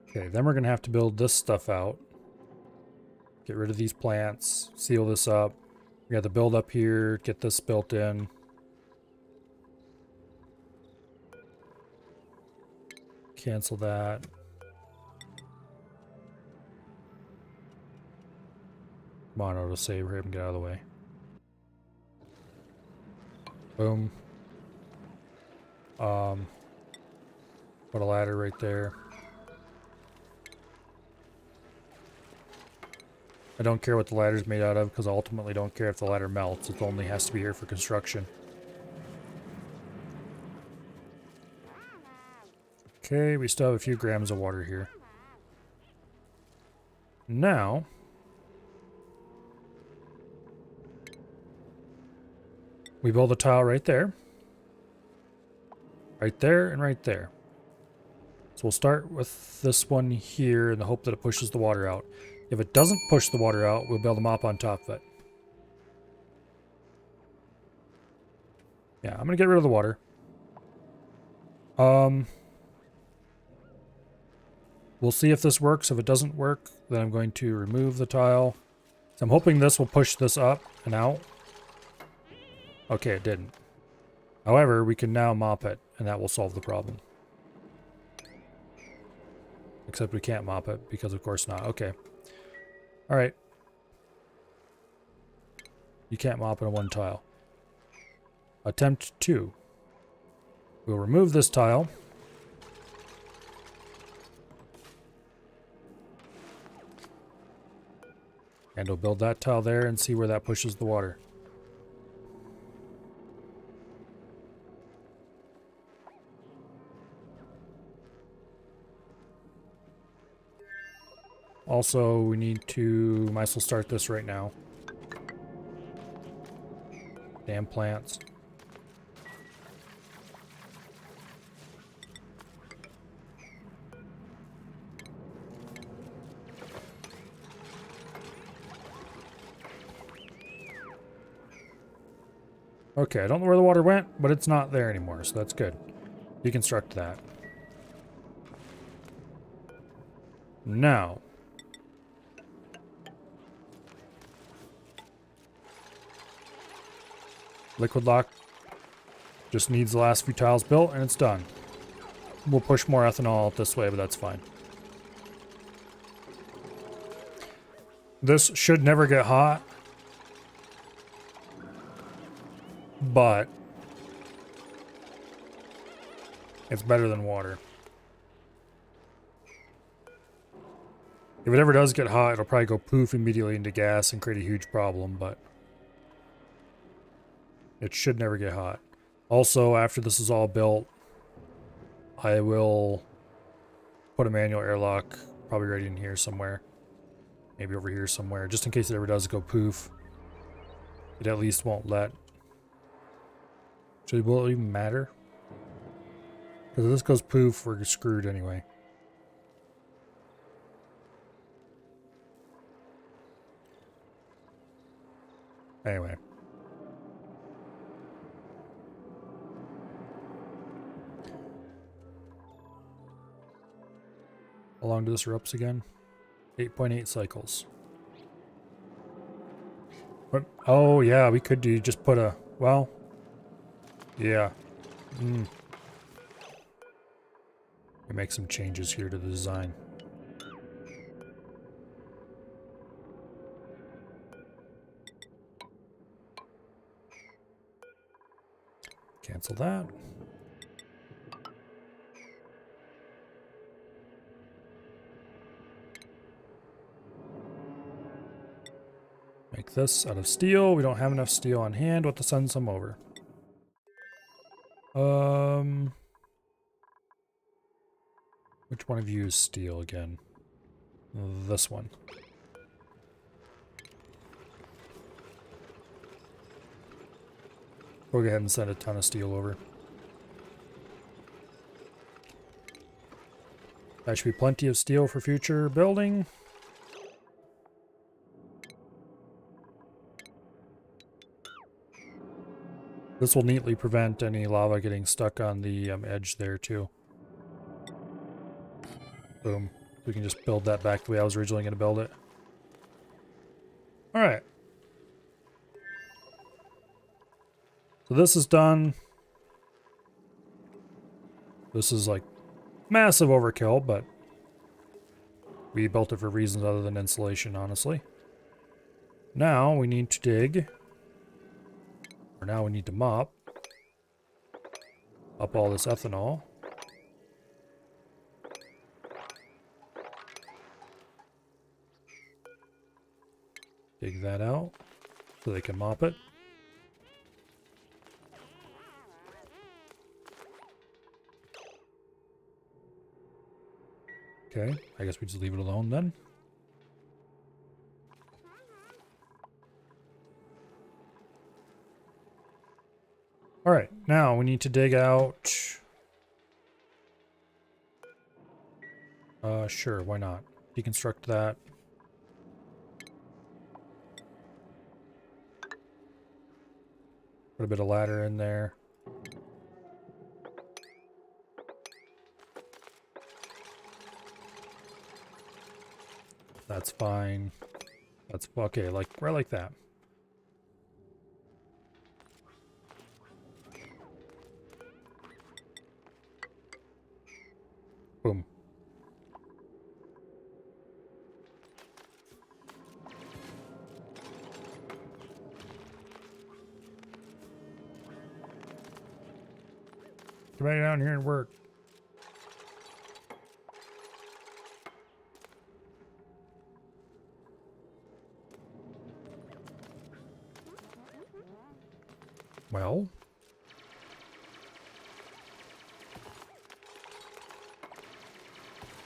Okay, then we're going to have to build this stuff out. Get rid of these plants, seal this up. We got to build up here, get this built in. Cancel that. Come on, autosave, hurry up and get out of the way. Boom. Put a ladder right there. I don't care what the ladder's made out of, because I ultimately don't care if the ladder melts. It only has to be here for construction. Okay, we still have a few grams of water here. Now, we build a tile right there. Right there and right there. So we'll start with this one here in the hope that it pushes the water out. If it doesn't push the water out, we'll build a mop on top of it. Yeah, I'm going to get rid of the water. We'll see if this works. If it doesn't work, then I'm going to remove the tile. So I'm hoping this will push this up and out. Okay, it didn't. However, we can now mop it, and that will solve the problem. Except we can't mop it, because of course not. Okay. Alright. You can't mop in one tile. Attempt 2. We'll remove this tile. And we'll build that tile there and see where that pushes the water. Also, we need to... might as well start this right now. Damn plants. Okay, I don't know where the water went, but it's not there anymore, so that's good. Deconstruct that. Now. Liquid lock just needs the last few tiles built, and it's done. We'll push more ethanol out this way, but that's fine. This should never get hot. But it's better than water. If it ever does get hot, it'll probably go poof immediately into gas and create a huge problem, but it should never get hot. Also, after this is all built, I will put a manual airlock probably right in here somewhere. Maybe over here somewhere, just in case it ever does go poof. It at least won't let. Actually, will it even matter? Because if this goes poof, we're screwed anyway. Anyway. How long do this erupts again? 8.8 cycles. What? Oh, yeah, we could do just put a... well... yeah. We make some changes here to the design. Cancel that. Make this out of steel. We don't have enough steel on hand. We'll have to send some over. Which one of you is steel again? This one. We'll go ahead and send a ton of steel over. That should be plenty of steel for future building. This will neatly prevent any lava getting stuck on the edge there too. Boom. We can just build that back the way I was originally going to build it. Alright. So this is done. This is like massive overkill, but we built it for reasons other than insulation, honestly. Now we need to dig. Or now we need to mop up all this ethanol. Dig that out so they can mop it. Okay, I guess we just leave it alone then. Alright, now we need to dig out... sure, why not? Deconstruct that. Put a bit of ladder in there. That's fine. That's okay, like right like that. Boom. Come back down here and work. Well.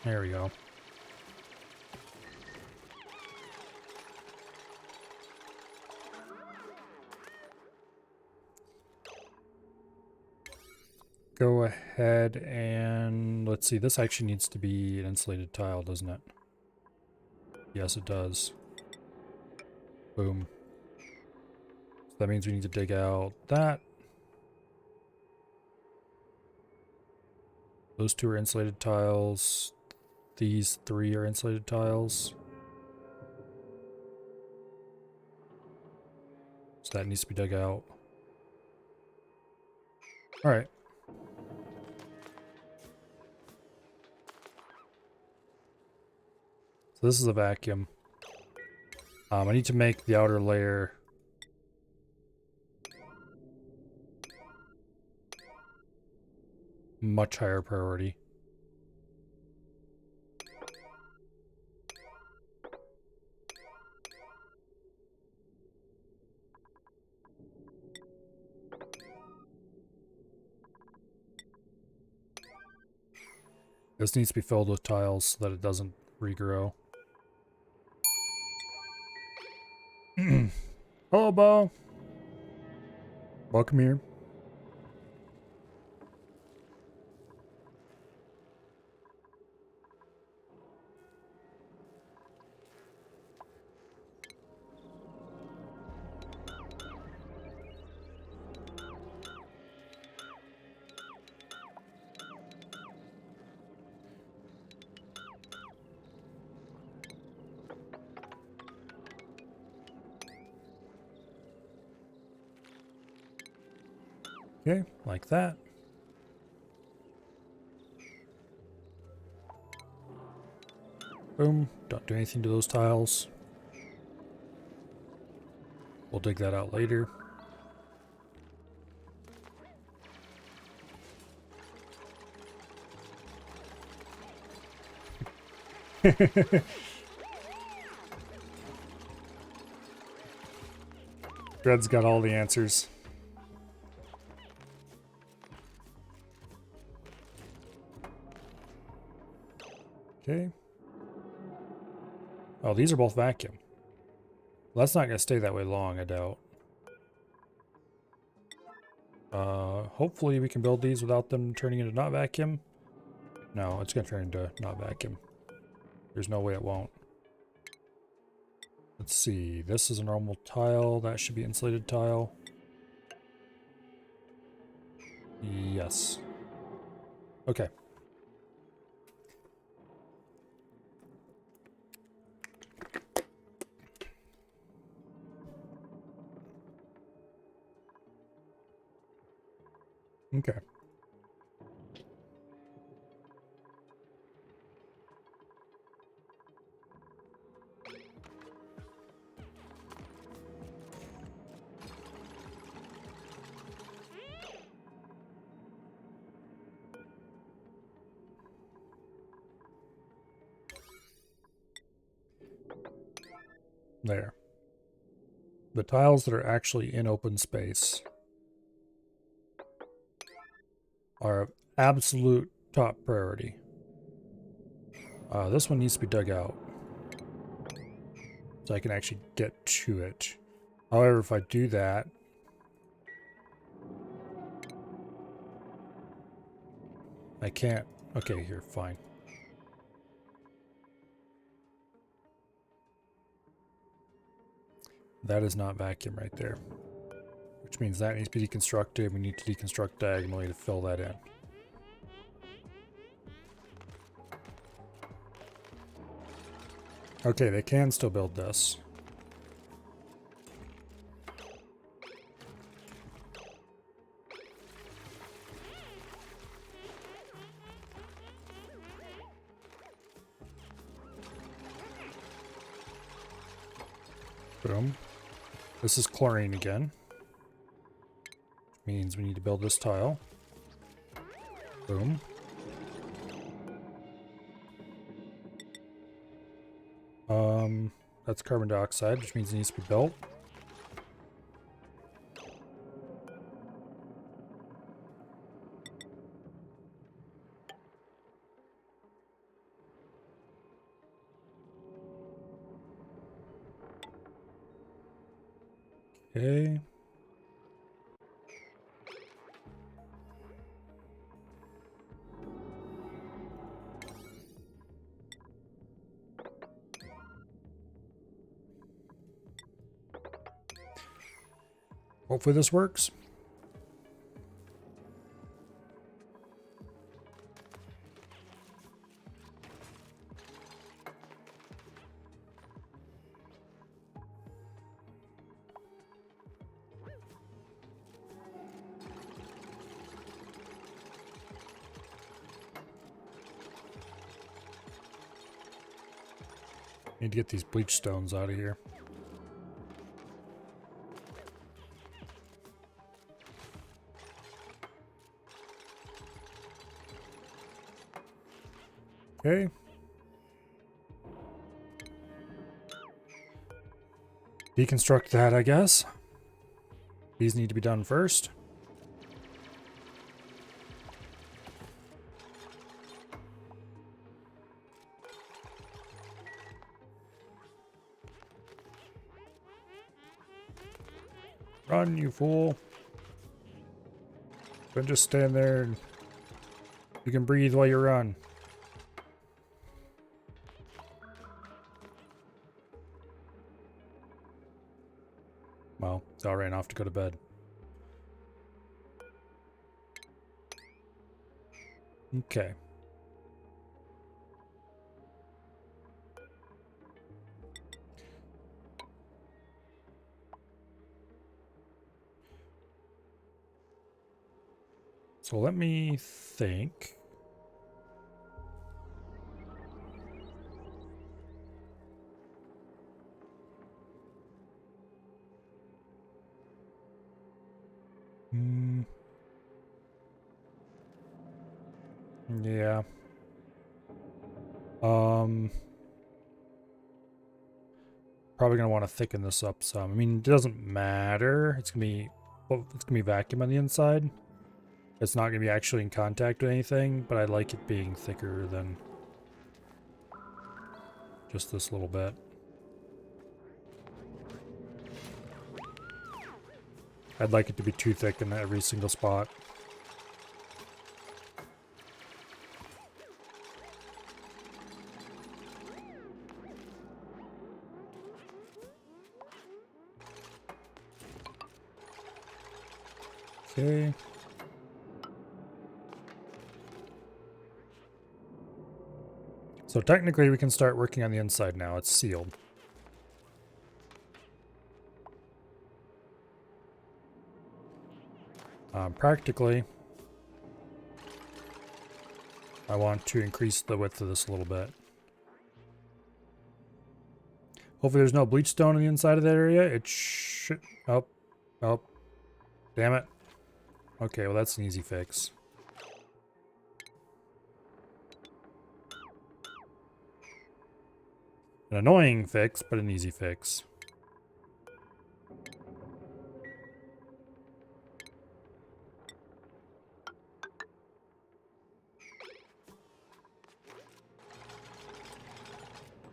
There we go. Go ahead and let's see, this actually needs to be an insulated tile, doesn't it? Yes, it does. Boom. So that means we need to dig out that. Those two are insulated tiles. These three are insulated tiles. So that needs to be dug out. Alright. So this is a vacuum. I need to make the outer layer much higher priority. This needs to be filled with tiles so that it doesn't regrow. Hello, Bo. Welcome here. Okay, like that. Boom. Don't do anything to those tiles. We'll dig that out later. Red's got all the answers. Okay. Oh, these are both vacuum. Well, that's not going to stay that way long, I doubt. Hopefully we can build these without them turning into not vacuum. No, it's going to turn into not vacuum. There's no way it won't. Let's see. This is a normal tile. That should be insulated tile. Yes. Okay. Okay. There. the tiles that are actually in open space are of absolute top priority. This one needs to be dug out so I can actually get to it. However, if I do that, I can't. Okay, here, fine. That is not vacuum right there, which means that needs to be deconstructed. We need to deconstruct diagonally to fill that in. Okay, they can still build this. Boom. This is chlorine again. Which means we need to build this tile. Boom. That's carbon dioxide, which means it needs to be built. Okay. Hopefully this works. Need to get these bleach stones out of here. Okay. Deconstruct that, I guess. These need to be done first. Run, you fool. Don't just stand there and you can breathe while you run. Well, they all ran off to go to bed. Okay. So let me think. Yeah. Probably gonna want to thicken this up some. I mean, it doesn't matter. It's gonna be vacuum on the inside. It's not gonna be actually in contact with anything, but I like it being thicker than just this little bit. I'd like it to be too thick in every single spot. Okay. So technically we can start working on the inside now. It's sealed. Practically, I want to increase the width of this a little bit. Hopefully there's no bleach stone on the inside of that area. It should... Oh. Oh. Damn it. Okay, well that's an easy fix. An annoying fix, but an easy fix.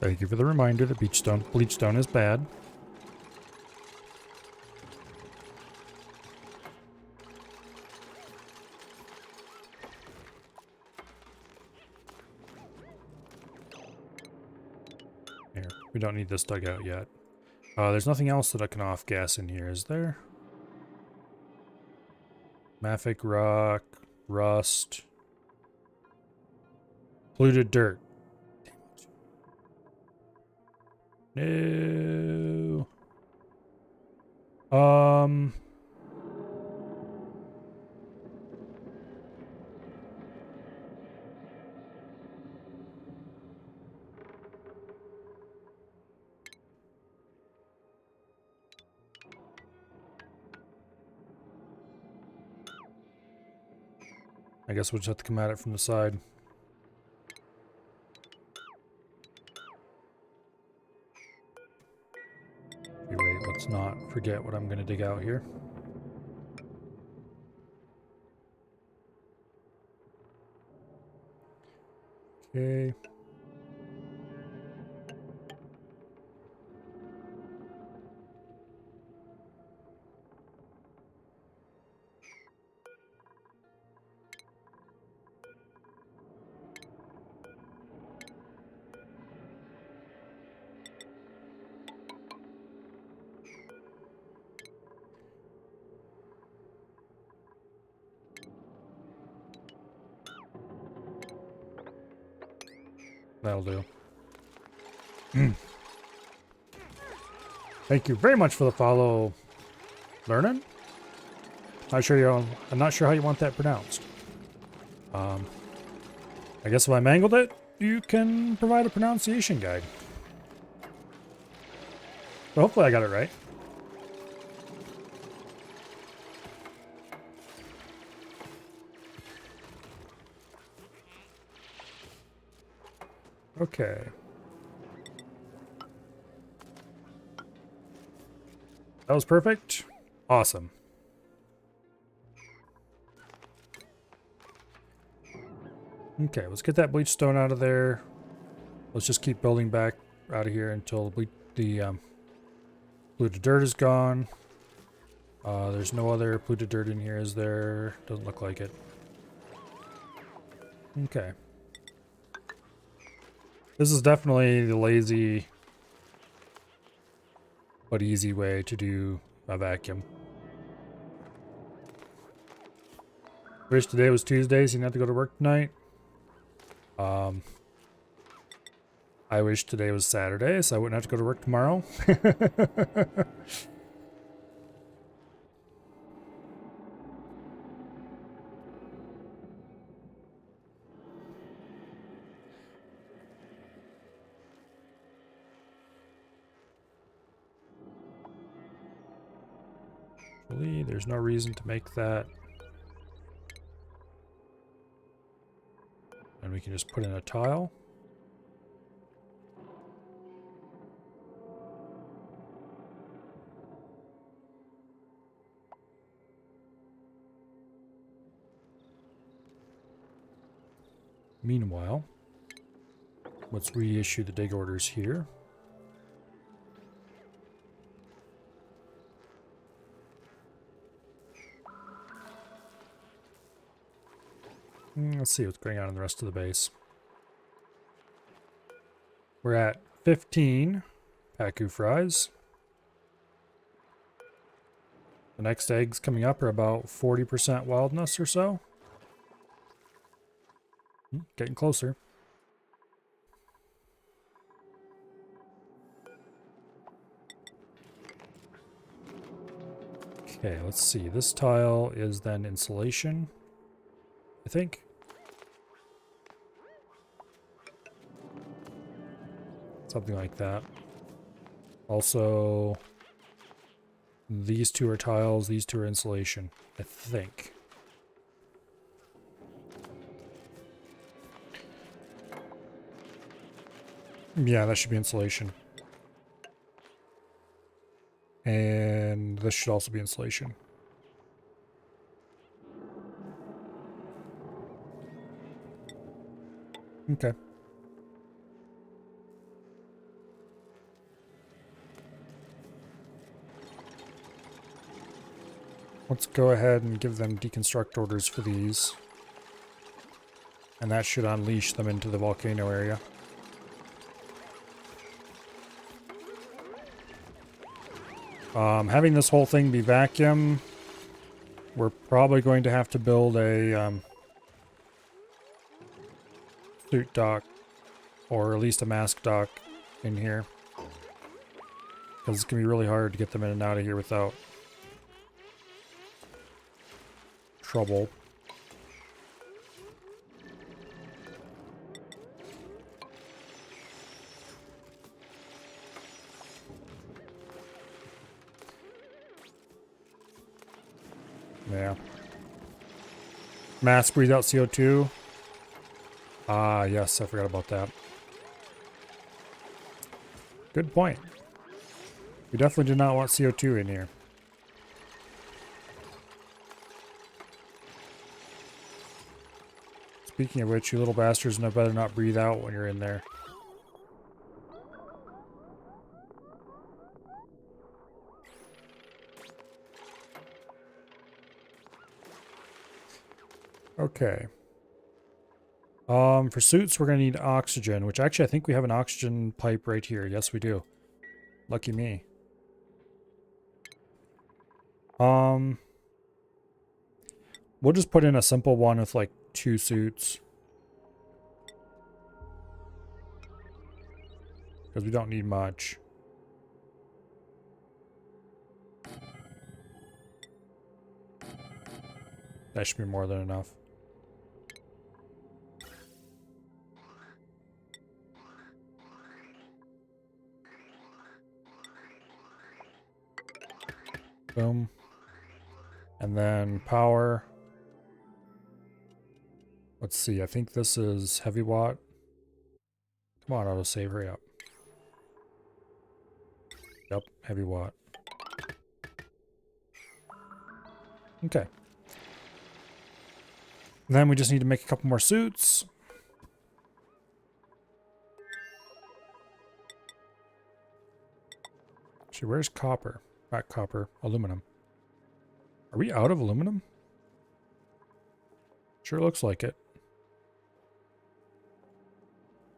Thank you for the reminder that bleach stone is bad. Here, we don't need this dug out yet. There's nothing else that I can off-gas in here, is there? Mafic rock, rust, polluted dirt. No. I guess we'll just have to come at it from the side. Wait, let's not forget what I'm going to dig out here. Okay. That'll do. Thank you very much for the follow, Learnin. I'm not sure how you want that pronounced. I guess if I mangled it, you can provide a pronunciation guide. So hopefully I got it right. Okay. That was perfect. Awesome. Okay, let's get that bleach stone out of there. Let's just keep building back out of here until the polluted dirt is gone. There's no other polluted dirt in here, is there? Doesn't look like it. Okay. This is definitely the lazy but easy way to do a vacuum. Wish today was Tuesday, so you didn't have to go to work tonight. I wish today was Saturday, so I wouldn't have to go to work tomorrow. Actually, there's no reason to make that. And we can just put in a tile. Meanwhile, let's reissue the dig orders here. Let's see what's going on in the rest of the base. We're at 15 Pacu fries. The next eggs coming up are about 40% wildness or so. Getting closer. Okay, let's see. This tile is then insulation, I think. Something like that. Also, these two are tiles, these two are insulation, I think. Yeah, that should be insulation. And this should also be insulation. Okay. Let's go ahead and give them deconstruct orders for these. And that should unleash them into the volcano area. Having this whole thing be vacuum, we're probably going to have to build a suit dock, or at least a mask dock in here. Because it's going to be really hard to get them in and out of here without trouble. Yeah. Mask breathe out CO2. Ah, yes, I forgot about that. Good point. We definitely do not want CO2 in here. Speaking of which, you little bastards better not breathe out when you're in there. Okay. For suits, we're going to need oxygen, which actually I think we have an oxygen pipe right here. Yes, we do. Lucky me. We'll just put in a simple one with like 2 suits. Because we don't need much. That should be more than enough. Boom. And then power. Let's see, I think this is heavy watt. Come on, autosave, hurry up. Yep, heavy watt. Okay. Then we just need to make a couple more suits. Actually, where's copper? Not copper, aluminum. Are we out of aluminum? Sure looks like it.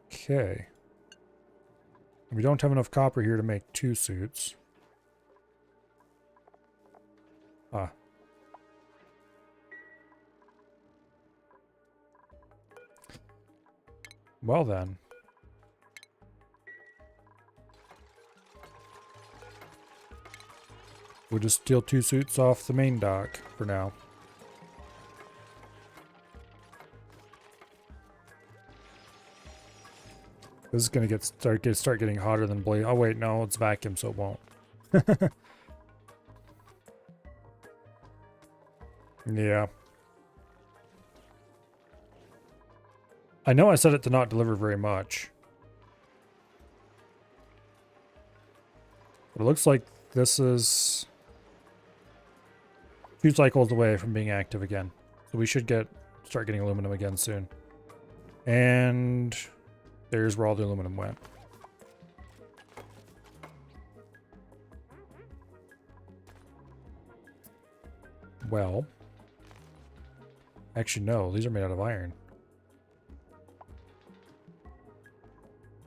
Okay. We don't have enough copper here to make 2 suits. Ah. Well then. We'll just steal 2 suits off the main dock for now. This is gonna start getting hotter than blaze. Oh wait, no, it's vacuum, so it won't. Yeah. I know I set it to not deliver very much. But it looks like this is 2 cycles away from being active again. So we should start getting aluminum again soon. And there's where all the aluminum went. Well, actually no, these are made out of iron.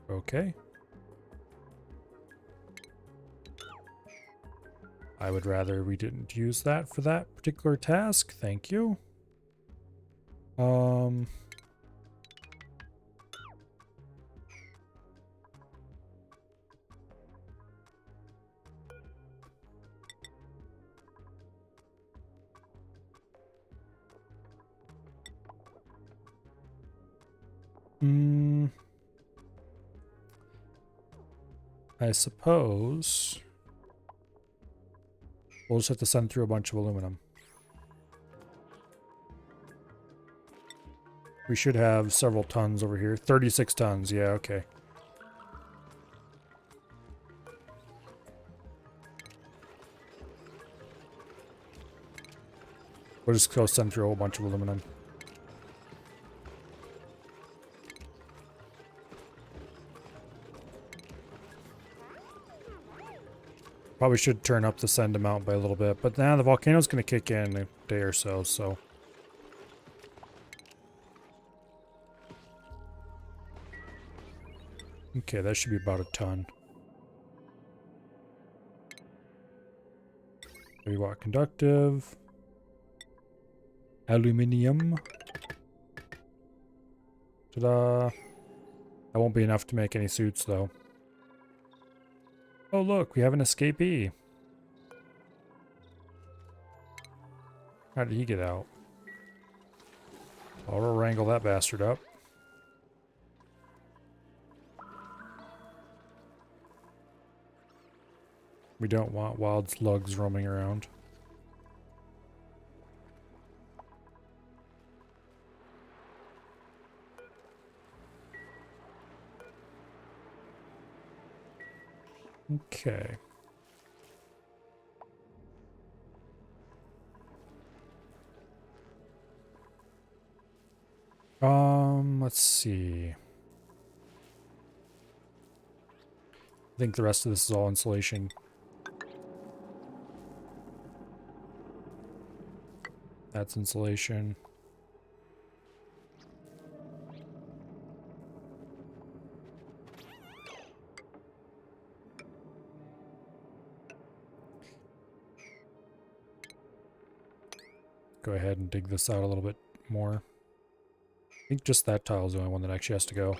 Okay. I would rather we didn't use that for that particular task. Thank you. I suppose we'll just have to send through a bunch of aluminum. We should have several tons over here. 36 tons, yeah, okay. We'll just go send through a whole bunch of aluminum. Probably should turn up the send amount by a little bit, but now the volcano's going to kick in a day or so, so. Okay, that should be about a ton. Heavy watt conductive. Aluminium. Ta-da. That won't be enough to make any suits, though. Oh, look, we have an escapee. How did he get out? I'll wrangle that bastard up. We don't want wild slugs roaming around. Okay. Let's see. I think the rest of this is all insulation. That's insulation. Go ahead and dig this out a little bit more. I think just that tile is the only one that actually has to go.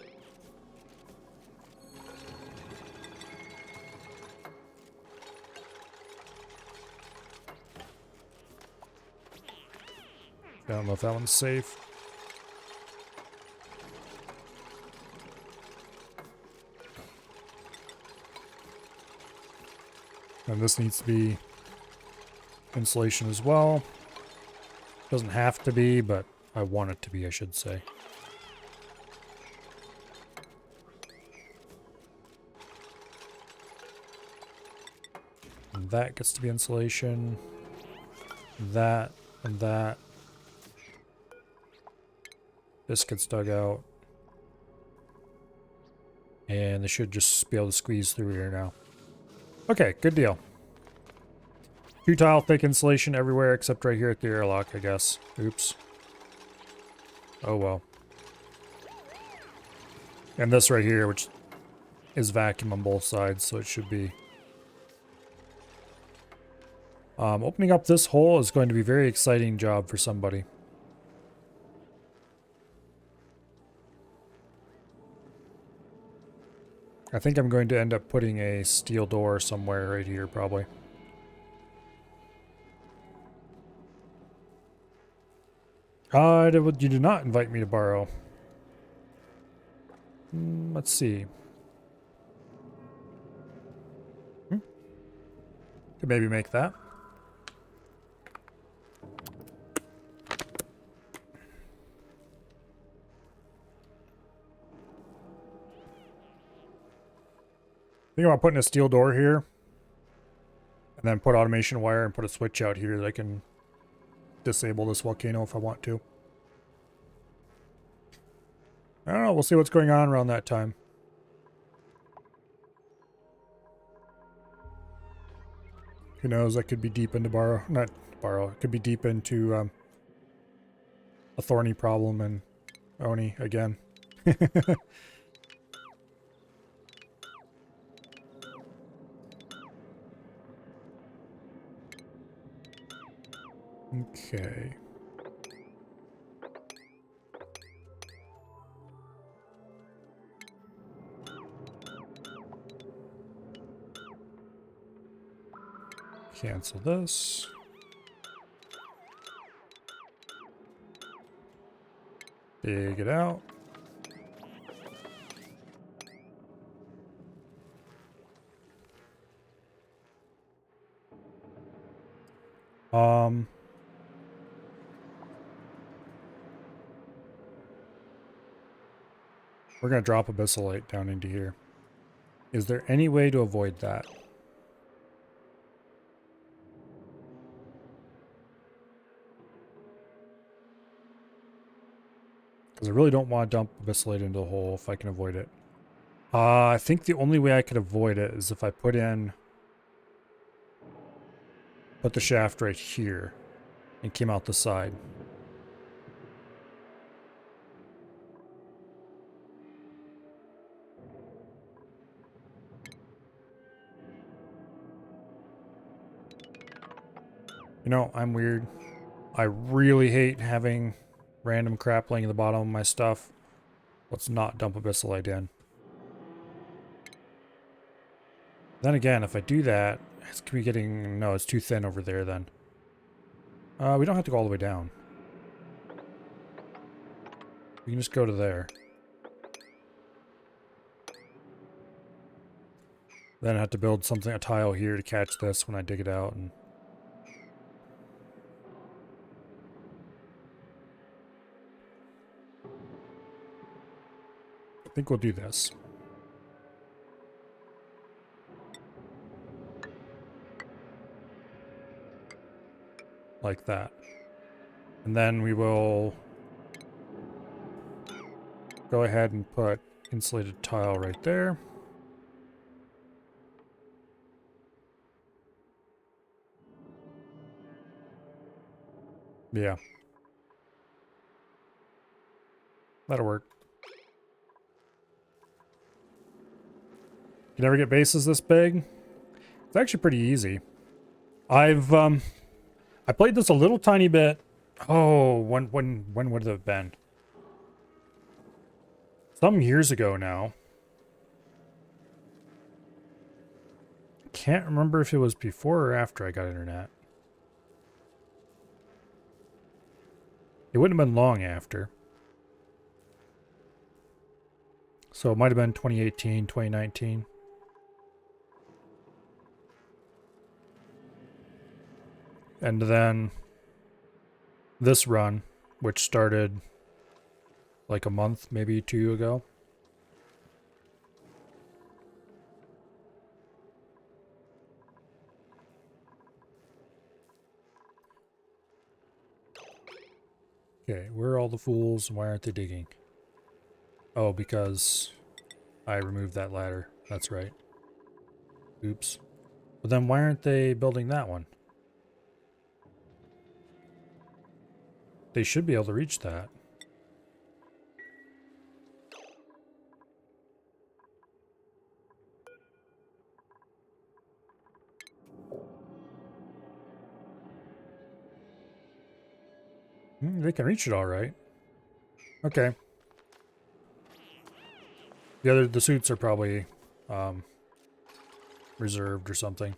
I don't know if that one's safe. And this needs to be insulation as well. Doesn't have to be, but I want it to be, I should say. And that gets to be insulation. That and that. This gets dug out. And they should just be able to squeeze through here now. Okay, good deal. 2 tile thick insulation everywhere except right here at the airlock, I guess. Oops. Oh well. And this right here, which is vacuum on both sides, so it should be. Opening up this hole is going to be a very exciting job for somebody. I think I'm going to end up putting a steel door somewhere right here, probably. You did not invite me to borrow. Let's see. Could maybe make that. Think about putting a steel door here. And then put automation wire and put a switch out here that I can disable this volcano if I want to. I don't know, we'll see what's going on around that time. Who knows, I could be deep into it could be deep into a thorny problem and Oni again. Okay. Cancel this. Dig it out. We're going to drop Abyssalite down into here. Is there any way to avoid that? Because I really don't want to dump Abyssalite into the hole if I can avoid it. I think the only way I could avoid it is if I put in put the shaft right here and came out the side. You know, I'm weird. I really hate having random crap laying at the bottom of my stuff. Let's not dump Abyssalite in. Then again, if I do that, it's gonna be getting... No, it's too thin over there then. We don't have to go all the way down. We can just go to there. Then I have to build something, a tile here to catch this when I dig it out. And I think we'll do this. Like that. And then we will go ahead and put insulated tile right there. Yeah. That'll work. You never get bases this big? It's actually pretty easy. I played this a little tiny bit. Oh, when would it have been? Some years ago now. Can't remember if it was before or after I got internet. It wouldn't have been long after. So it might have been 2018, 2019. And then this run, which started like a month, maybe 2 ago. Okay, where are all the fools? Why aren't they digging? Oh, because I removed that ladder. That's right. Oops. But then why aren't they building that one? They should be able to reach that. They can reach it all right. Okay. The suits are probably reserved or something.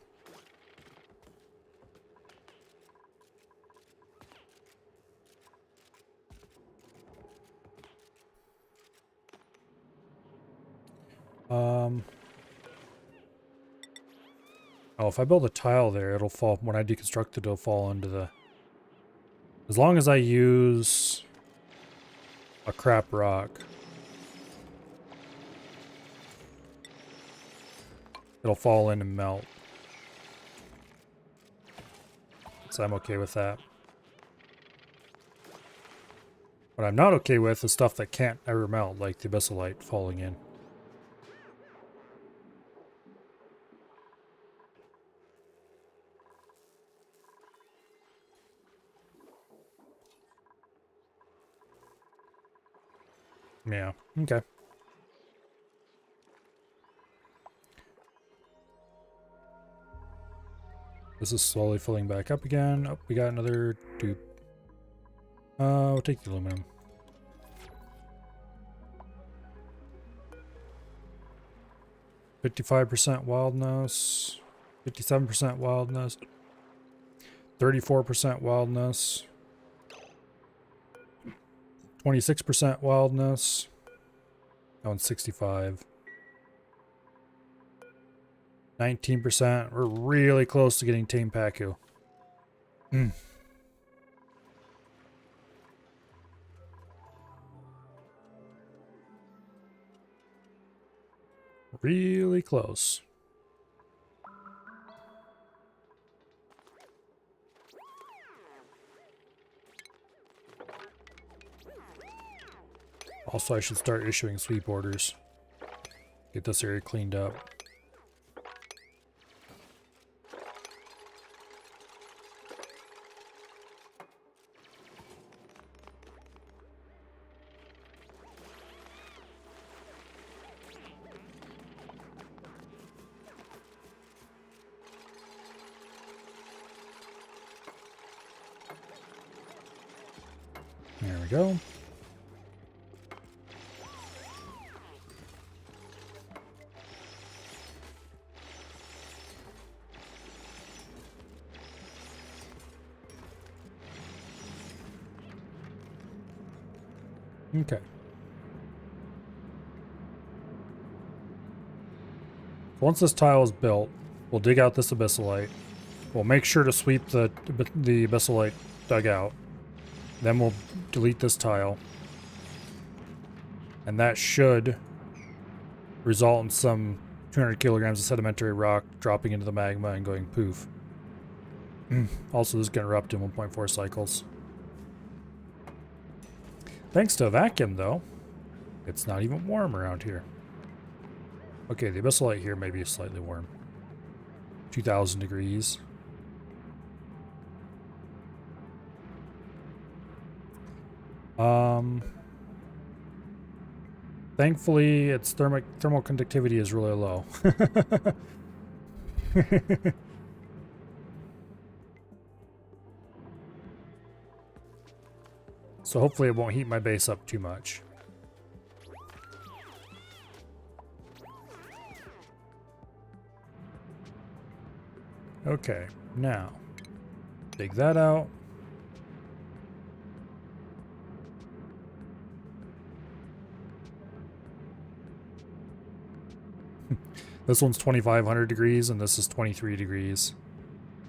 Oh, if I build a tile there, it'll fall, when I deconstruct it, it'll fall into the... As long as I use a crap rock, it'll fall in and melt. So I'm okay with that. What I'm not okay with is stuff that can't ever melt, like the Abyssalite falling in. Yeah, okay. This is slowly filling back up again. Oh, we got another dupe. We'll take the aluminum. "55% wildness, 57% wildness, 34% wildness, 26% wildness." That one's 65. 19%. We're really close to getting Tame Paku. Really close. Also, I should start issuing sweep orders. Get this area cleaned up. we go. Okay. Once this tile is built, we'll dig out this abyssalite. We'll make sure to sweep the abyssalite dugout. Then we'll delete this tile. And that should result in some 200 kilograms of sedimentary rock dropping into the magma and going poof. Also, this is going to erupt in 1.4 cycles. Thanks to a vacuum, though, it's not even warm around here. Okay, the abyssalite here may be slightly warm. 2,000 degrees. Thankfully, its thermal conductivity is really low. So hopefully it won't heat my base up too much. Okay, now dig that out. This one's 2,500 degrees and this is 23 degrees.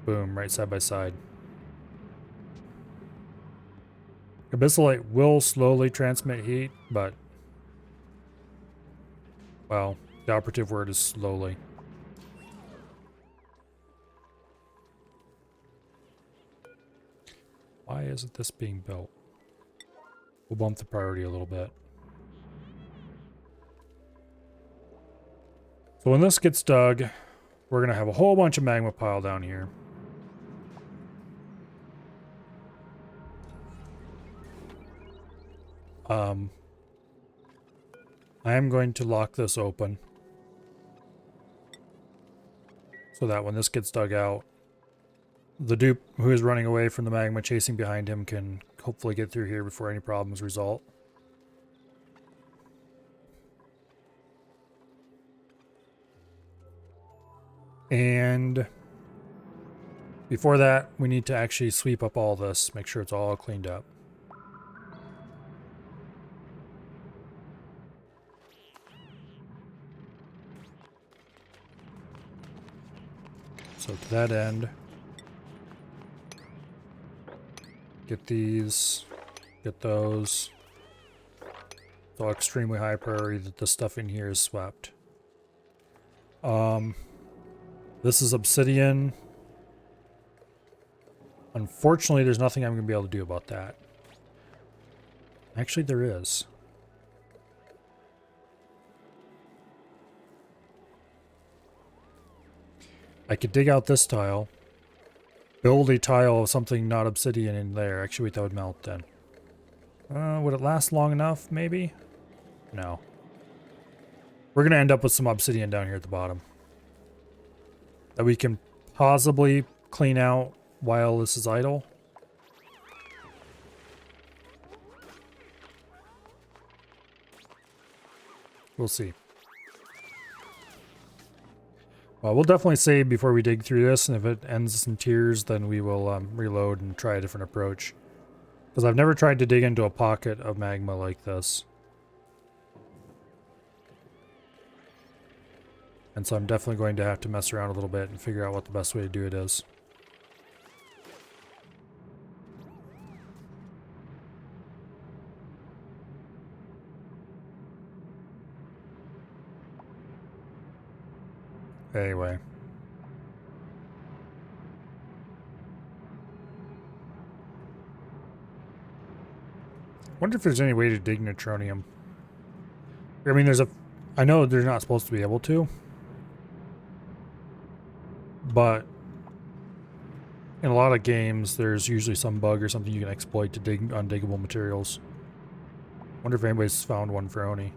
Boom, right side by side. Abyssalite will slowly transmit heat, but, well, the operative word is slowly. Why isn't this being built? We'll bump the priority a little bit. So when this gets dug, we're going to have a whole bunch of magma pile down here. I am going to lock this open so that when this gets dug out, the dupe who is running away from the magma chasing behind him can hopefully get through here before any problems result. And before that, we need to actually sweep up all this, make sure it's all cleaned up. So to that end, get these, get those. It's all extremely high priority that the stuff in here is swept. This is obsidian. Unfortunately, there's nothing I'm going to be able to do about that. Actually, there is. I could dig out this tile, build a tile of something not obsidian in there. Actually, wait, that would melt then. Would it last long enough, maybe? No. We're going to end up with some obsidian down here at the bottom that we can possibly clean out while this is idle. We'll see. Well, we'll definitely save before we dig through this, and if it ends in tears, then we will reload and try a different approach. Because I've never tried to dig into a pocket of magma like this. And so I'm definitely going to have to mess around a little bit and figure out what the best way to do it is. Anyway. Wonder if there's any way to dig neutronium. I mean, I know they're not supposed to be able to. But in a lot of games, there's usually some bug or something you can exploit to dig undiggable materials. Wonder if anybody's found one for Oni.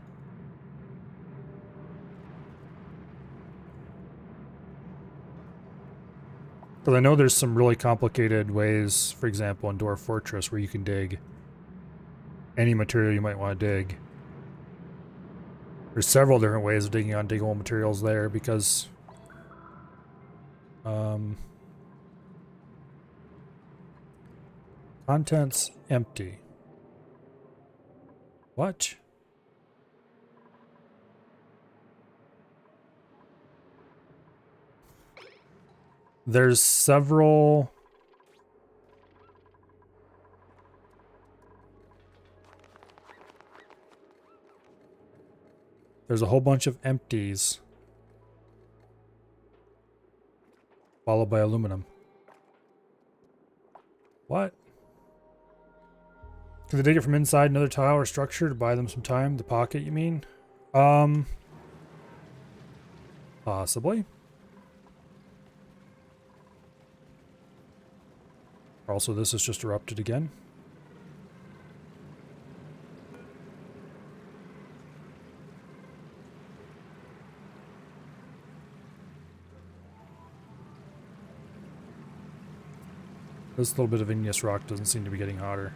Because I know there's some really complicated ways, for example, in Dwarf Fortress, where you can dig any material you might want to dig. There's several different ways of digging on diggable materials there because contents empty. What? There's several. There's a whole bunch of empties. Followed by aluminum. What? Can they dig it from inside another tile or structure to buy them some time? The pocket, you mean? Possibly. Also, this is just erupted again. This little bit of igneous rock doesn't seem to be getting hotter.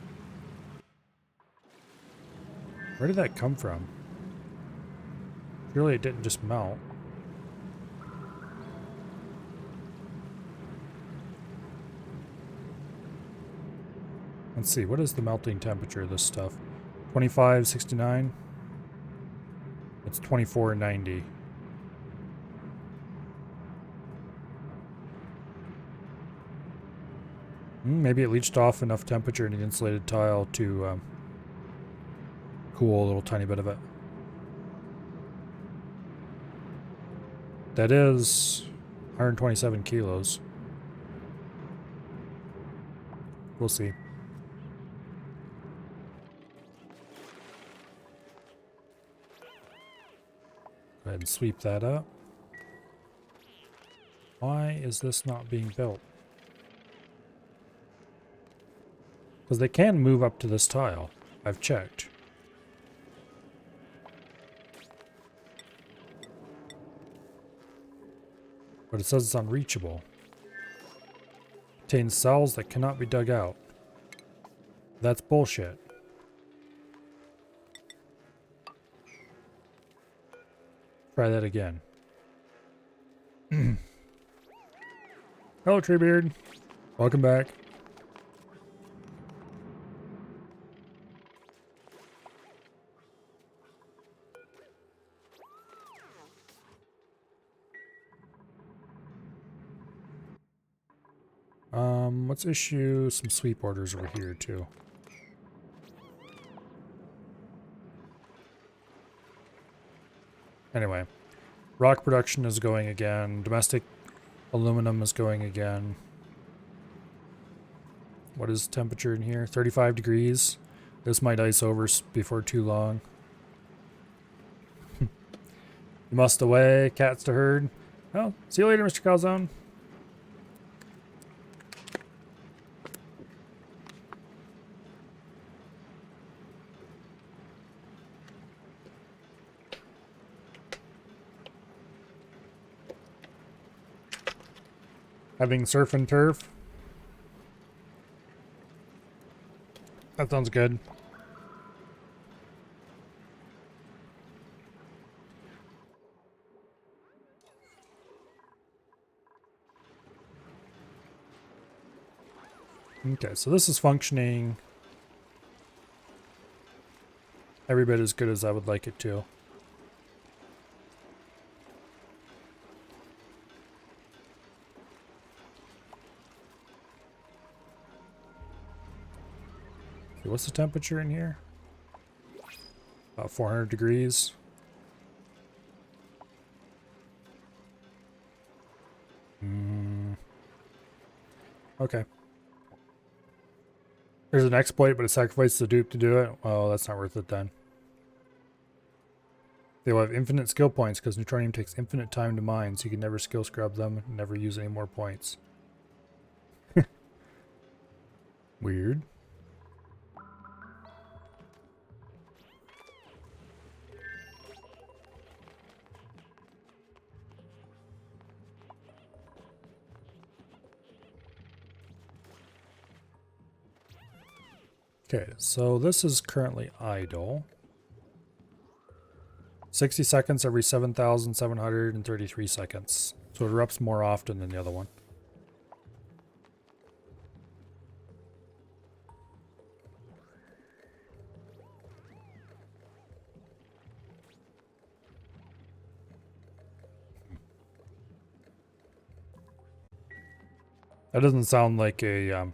Where did that come from? Surely it didn't just melt. Let's see, what is the melting temperature of this stuff? 2569? It's 2490. Maybe it leached off enough temperature in the insulated tile to cool a little tiny bit of it. That is 127 kilos. We'll see. Go ahead and sweep that up. Why is this not being built? Because they can move up to this tile. I've checked. But it says it's unreachable. Contains cells that cannot be dug out. That's bullshit. Try that again. Hello, Treebeard. Welcome back. Let's issue some sweep orders over here too. Anyway, rock production is going again. Domestic aluminum is going again. What is the temperature in here? 35 degrees. This might ice over before too long. You must away, cats to herd. Well, see you later, Mr. Calzone. Having surf and turf. That sounds good. Okay, so this is functioning every bit as good as I would like it to. Okay, what's the temperature in here? About 400 degrees. Okay. There's an exploit, but it sacrifices the dupe to do it. Oh, that's not worth it then. They will have infinite skill points because Neutronium takes infinite time to mine, so you can never skill scrub them and never use any more points. Weird. Okay, so this is currently idle. 60 seconds every 7,733 seconds. So it erupts more often than the other one. That doesn't sound like a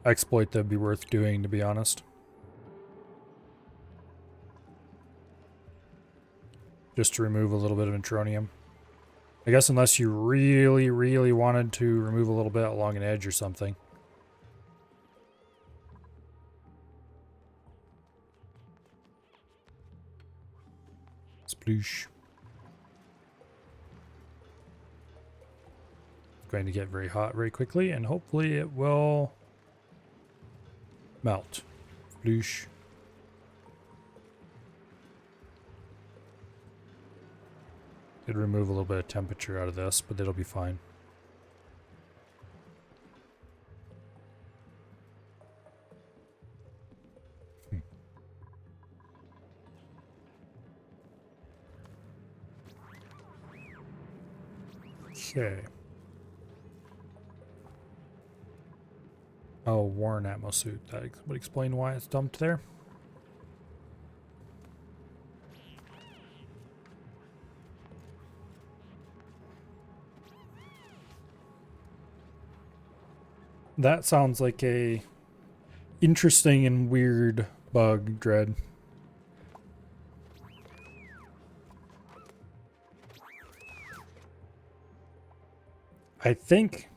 exploit that'd be worth doing, to be honest. Just to remove a little bit of neutronium. I guess unless you really, really wanted to remove a little bit along an edge or something. Sploosh. It's going to get very hot very quickly, and hopefully it will melt. Sploosh. Did remove a little bit of temperature out of this, but it'll be fine. Okay. Oh, worn atmosuit. That would explain why it's dumped there. That sounds like a interesting and weird bug, Dread. I think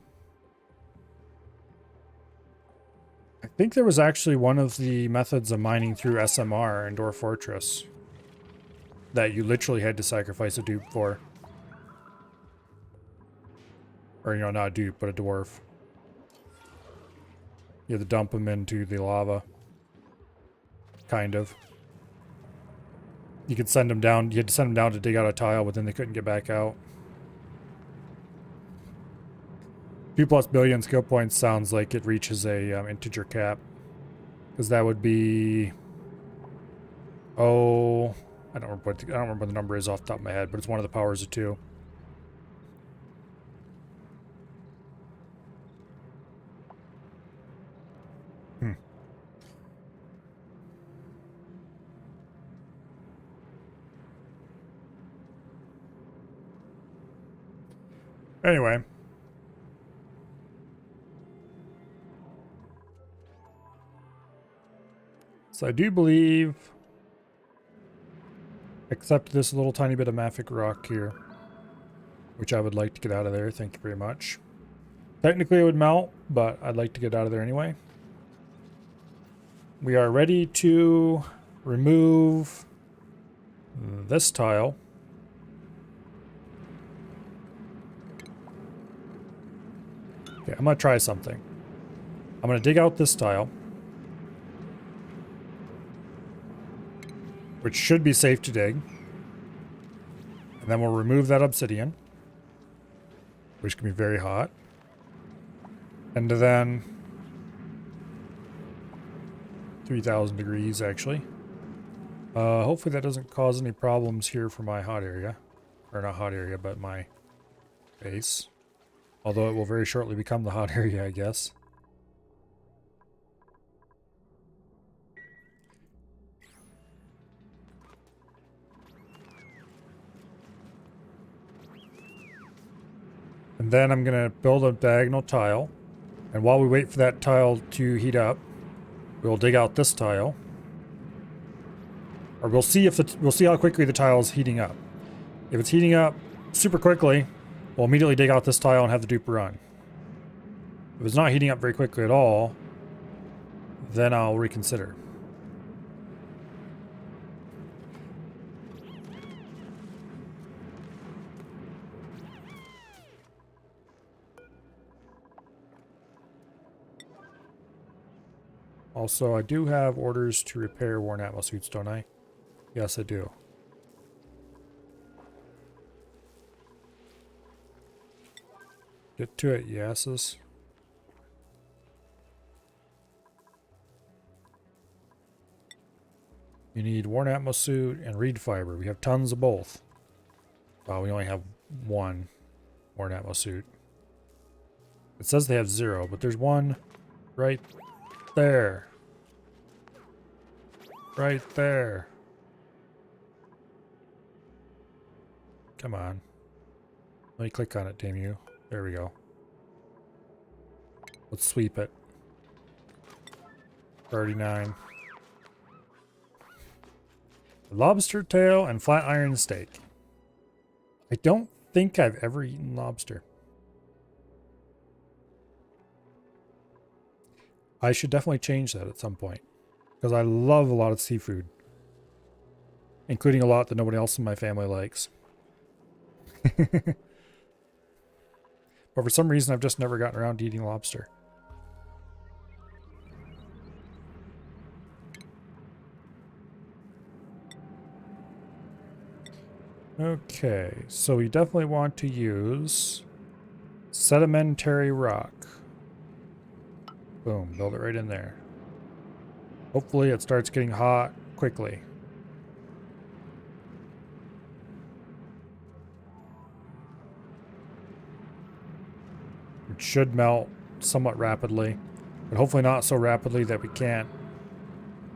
there was actually one of the methods of mining through SMR in Dwarf Fortress that you literally had to sacrifice a dupe for. Or, you know, not a dupe, but a dwarf. You had to dump them into the lava. Kind of. You could send them down, you had to send them down to dig out a tile, but then they couldn't get back out. 2+ billion skill points sounds like it reaches a integer cap. Because that would be... Oh... I don't remember what the number is off the top of my head, but it's one of the powers of 2. Anyway. So I do believe... Except this little tiny bit of mafic rock here. Which I would like to get out of there, thank you very much. Technically it would melt, but I'd like to get out of there anyway. We are ready to remove this tile. Okay, I'm going to try something. I'm going to dig out this tile. Which should be safe to dig. And then we'll remove that obsidian. Which can be very hot. And then... 3,000 degrees, actually. Hopefully that doesn't cause any problems here for my hot area. Or not hot area, but my base. Although it will very shortly become the hot area, I guess. And then I'm going to build a diagonal tile. And while we wait for that tile to heat up, we'll dig out this tile. Or we'll see how quickly the tile is heating up. If it's heating up super quickly, we'll immediately dig out this tile and have the dupe run. If it's not heating up very quickly at all, then I'll reconsider. Also, I do have orders to repair worn atmosuits, don't I? Yes, I do. Get to it, yeses. You need worn atmo suit and reed fiber. We have tons of both. Well, we only have one worn atmo suit. It says they have 0, but there's one right there. Right there. Come on. Let me click on it, damn you. There we go. Let's sweep it. 39. Lobster tail and flat iron steak. I don't think I've ever eaten lobster. I should definitely change that at some point. Because I love a lot of seafood. Including a lot that nobody else in my family likes. But for some reason, I've just never gotten around to eating lobster. Okay, so we definitely want to use sedimentary rock. Boom, build it right in there. Hopefully it starts getting hot quickly. It should melt somewhat rapidly, but hopefully not so rapidly that we can't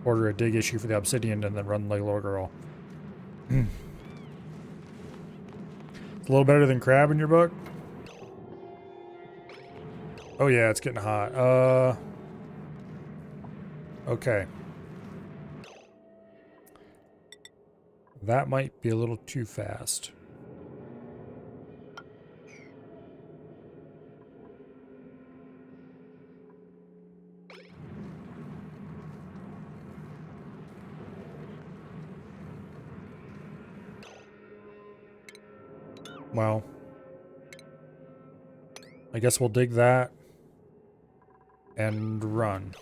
order a dig issue for the obsidian and then run like a little girl. It's a little better than crab in your book? Oh yeah, it's getting hot. Okay. That might be a little too fast. Well, I guess we'll dig that and run.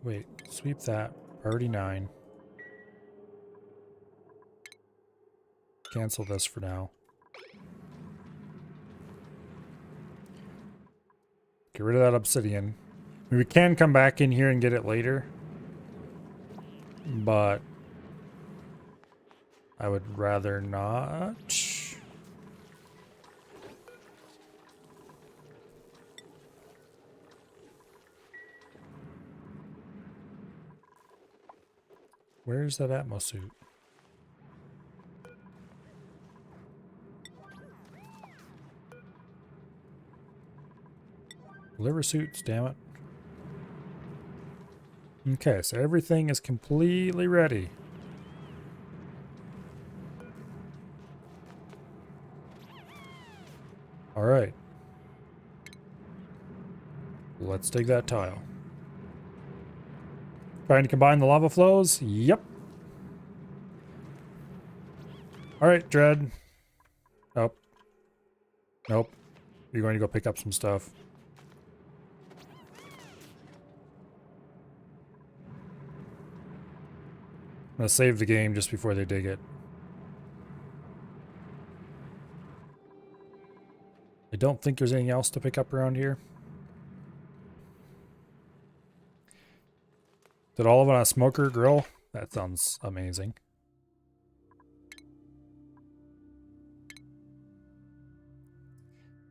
Wait, sweep that. Priority 9. Cancel this for now. Get rid of that obsidian. I mean, we can come back in here and get it later, but I would rather not. Where's that atmo suit? Liver suits, damn it. Okay, so everything is completely ready. All right. Let's dig that tile. Trying to combine the lava flows? Yep. All right, Dread. Nope. Nope. You're going to go pick up some stuff. I'm going to save the game just before they dig it. I don't think there's anything else to pick up around here. Did all of it on a smoker grill? That sounds amazing.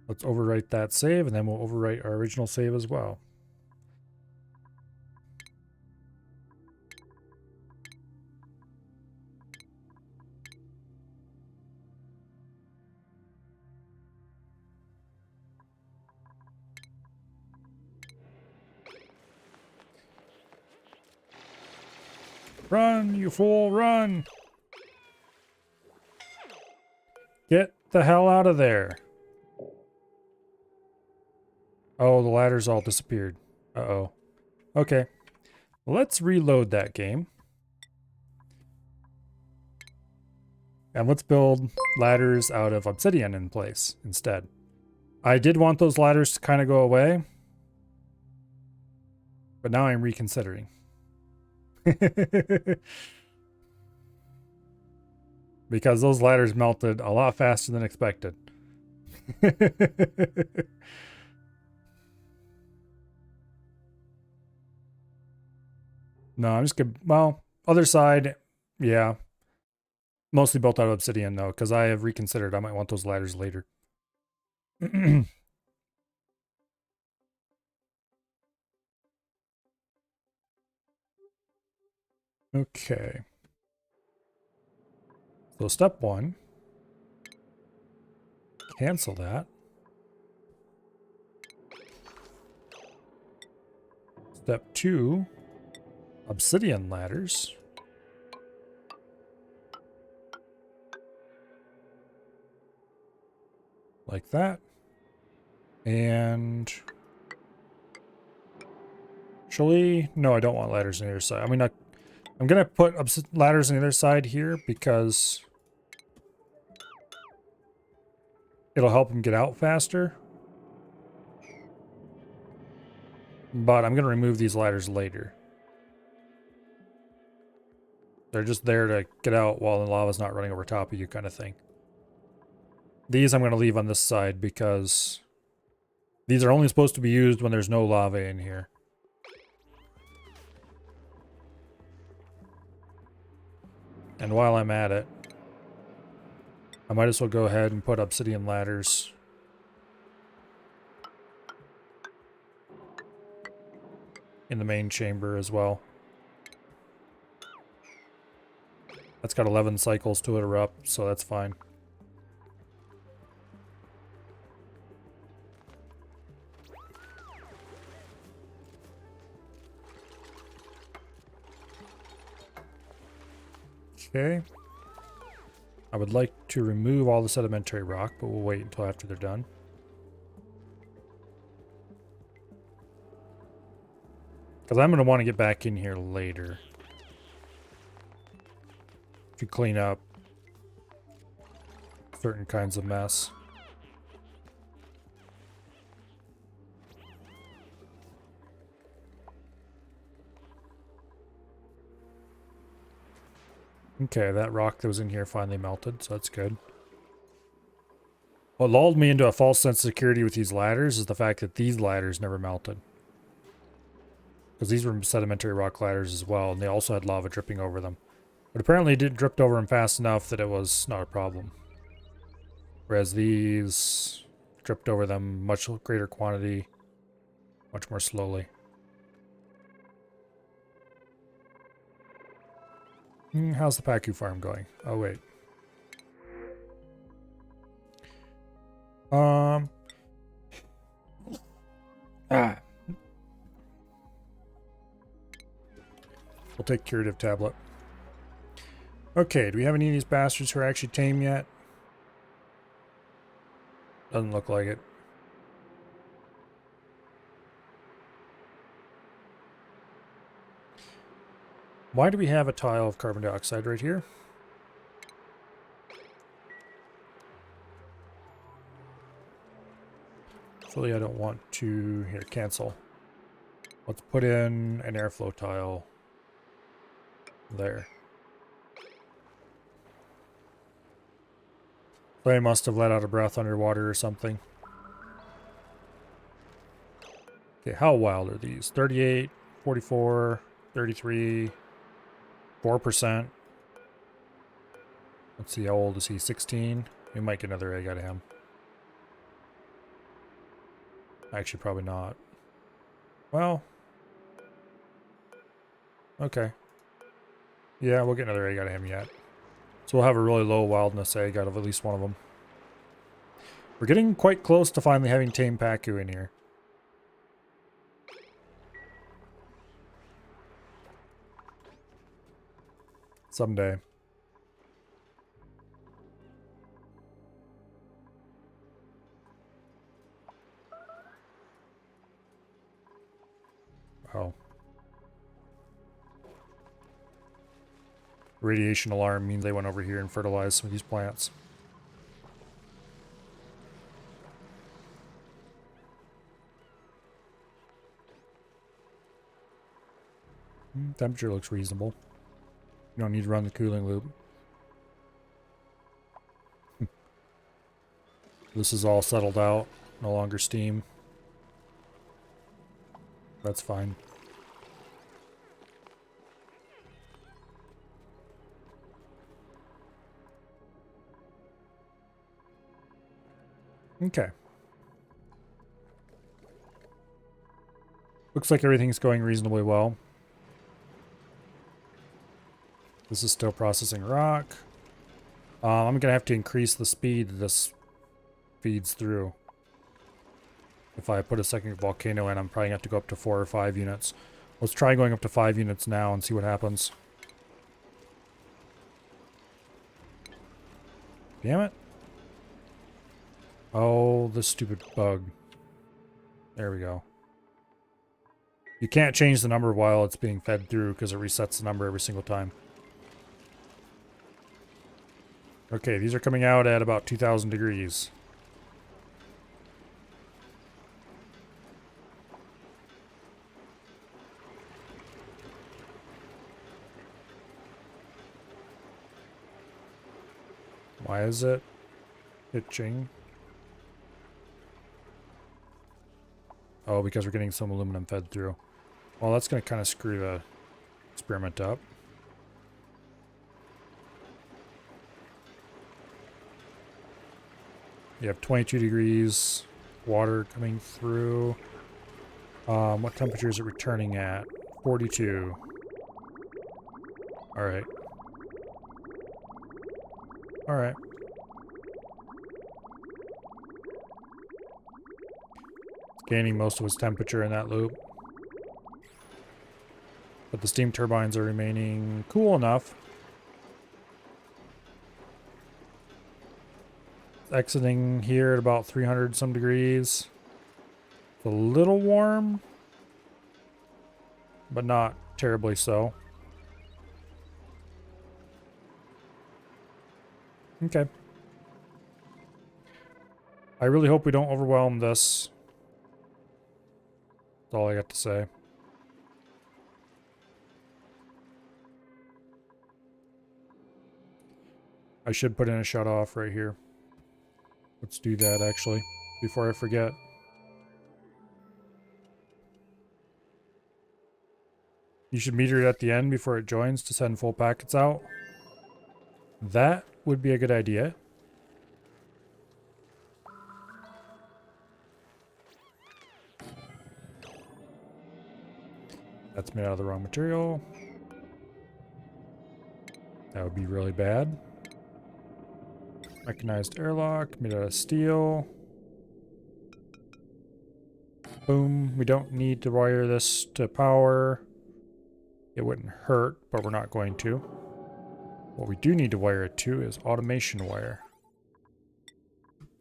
Let's overwrite that save, and then we'll overwrite our original save as well. Run, you fool, run! Get the hell out of there. Oh, the ladder's all disappeared. Uh-oh. Okay. Let's reload that game. And let's build ladders out of obsidian in place instead. I did want those ladders to kind of go away, but now I'm reconsidering. Because those ladders melted a lot faster than expected. No, I'm just gonna, well, Other side, yeah. Mostly built out of obsidian, though, because I have reconsidered. I might want those ladders later. Okay. So step 1. Cancel that. Step 2. Obsidian ladders. Like that. And actually, no, I don't want ladders on the other side. I mean, I'm going to put ladders on the other side here because it'll help them get out faster. But I'm going to remove these ladders later. They're just there to get out while the lava's not running over top of you, kind of thing. These I'm going to leave on this side because these are only supposed to be used when there's no lava in here. And while I'm at it, I might as well go ahead and put obsidian ladders in the main chamber as well. That's got 11 cycles to erupt, so that's fine. Okay. I would like to remove all the sedimentary rock, but we'll wait until after they're done. Because I'm going to want to get back in here later to clean up certain kinds of mess. Okay, that rock that was in here finally melted, so that's good. What lulled me into a false sense of security with these ladders is the fact that these ladders never melted. Because these were sedimentary rock ladders as well, and they also had lava dripping over them. But apparently it didn't drip over them fast enough that it was not a problem. Whereas these dripped over them much greater quantity, much more slowly. How's the Pacu farm going? Oh, wait. We'll take curative tablet. Okay, do we have any of these bastards who are actually tame yet? Doesn't look like it. Why do we have a tile of carbon dioxide right here? Actually, I don't want to... Here, cancel. Let's put in an airflow tile. There. They must have let out a breath underwater or something. Okay, how wild are these? 38, 44, 33, 4%. Let's see, how old is he? 16? We might get another egg out of him. Actually, probably not. Well. Okay. Yeah, we'll get another egg out of him yet. So we'll have a really low wildness egg out of at least one of them. We're getting quite close to finally having tame Pacu in here. Someday. Oh. Radiation alarm means they went over here and fertilized some of these plants. Temperature looks reasonable. You don't need to run the cooling loop. This is all settled out. No longer steam. That's fine. Okay. Looks like everything's going reasonably well. This is still processing rock. I'm going to have to increase the speed this feeds through. If I put a second volcano in, I'm probably going to have to go up to 4 or 5 units. Let's try going up to 5 units now and see what happens. Damn it. Oh, this stupid bug. There we go. You can't change the number while it's being fed through because it resets the number every single time. Okay, these are coming out at about 2,000 degrees. Why is it itching? Oh, because we're getting some aluminum fed through. Well, that's going to kind of screw the experiment up. You have 22 degrees water coming through. What temperature is it returning at? 42. Alright. Alright. Gaining most of its temperature in that loop. But the steam turbines are remaining cool enough. Exiting here at about 300 some degrees. It's a little warm, but not terribly so. Okay. I really hope we don't overwhelm this. That's all I got to say. I should put in a shut off right here. Let's do that actually, before I forget. You should meter it at the end before it joins to send full packets out. That would be a good idea. That's made out of the wrong material. That would be really bad. Mechanized airlock, made out of steel. Boom. We don't need to wire this to power. It wouldn't hurt, but we're not going to. What we do need to wire it to is automation wire.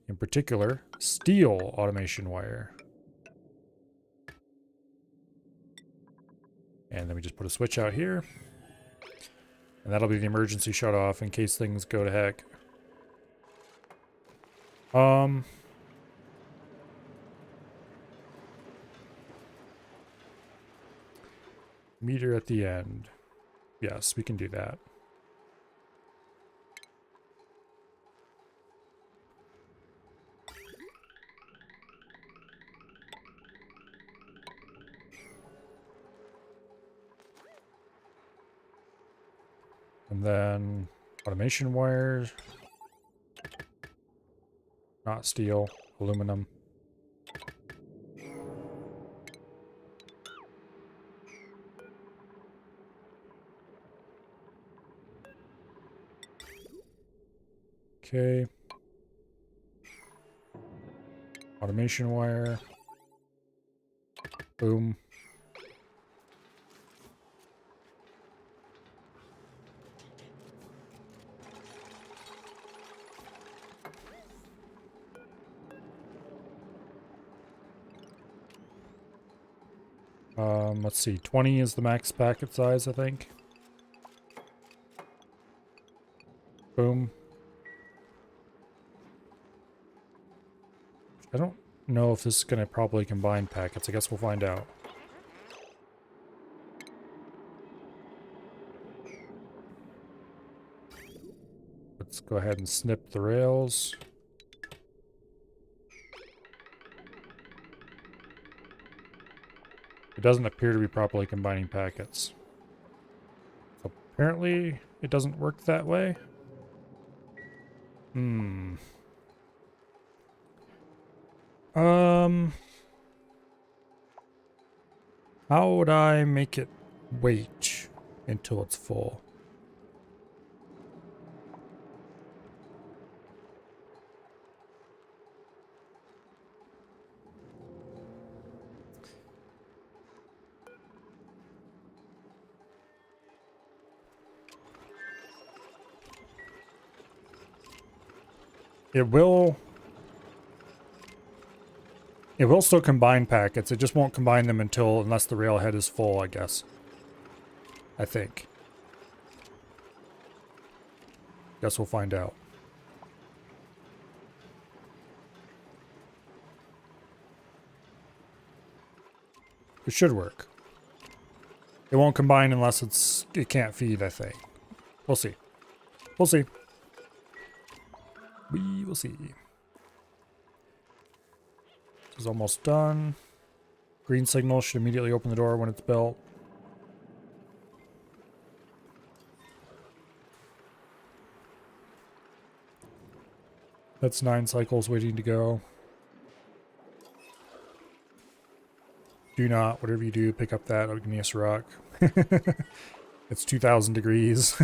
In particular, steel automation wire. And then we just put a switch out here. And that'll be the emergency shut off in case things go to heck. Meter at the end. Yes, we can do that. And then automation wires. Not steel, aluminum. Okay. Automation wire. Boom. Let's see. 20 is the max packet size, I think. Boom. I don't know if this is going to properly combine packets. I guess we'll find out. Let's go ahead and snip the rails. It doesn't appear to be properly combining packets. Apparently, it doesn't work that way. How would I make it wait until it's full? It will still combine packets. It just won't combine them unless the railhead is full, I guess. I think. Guess we'll find out. It should work. It won't combine unless it can't feed, I think. We'll see. We'll see. We will see. This is almost done. Green signal should immediately open the door when it's built. That's 9 cycles waiting to go. Do not, whatever you do, pick up that igneous rock. It's 2,000 degrees.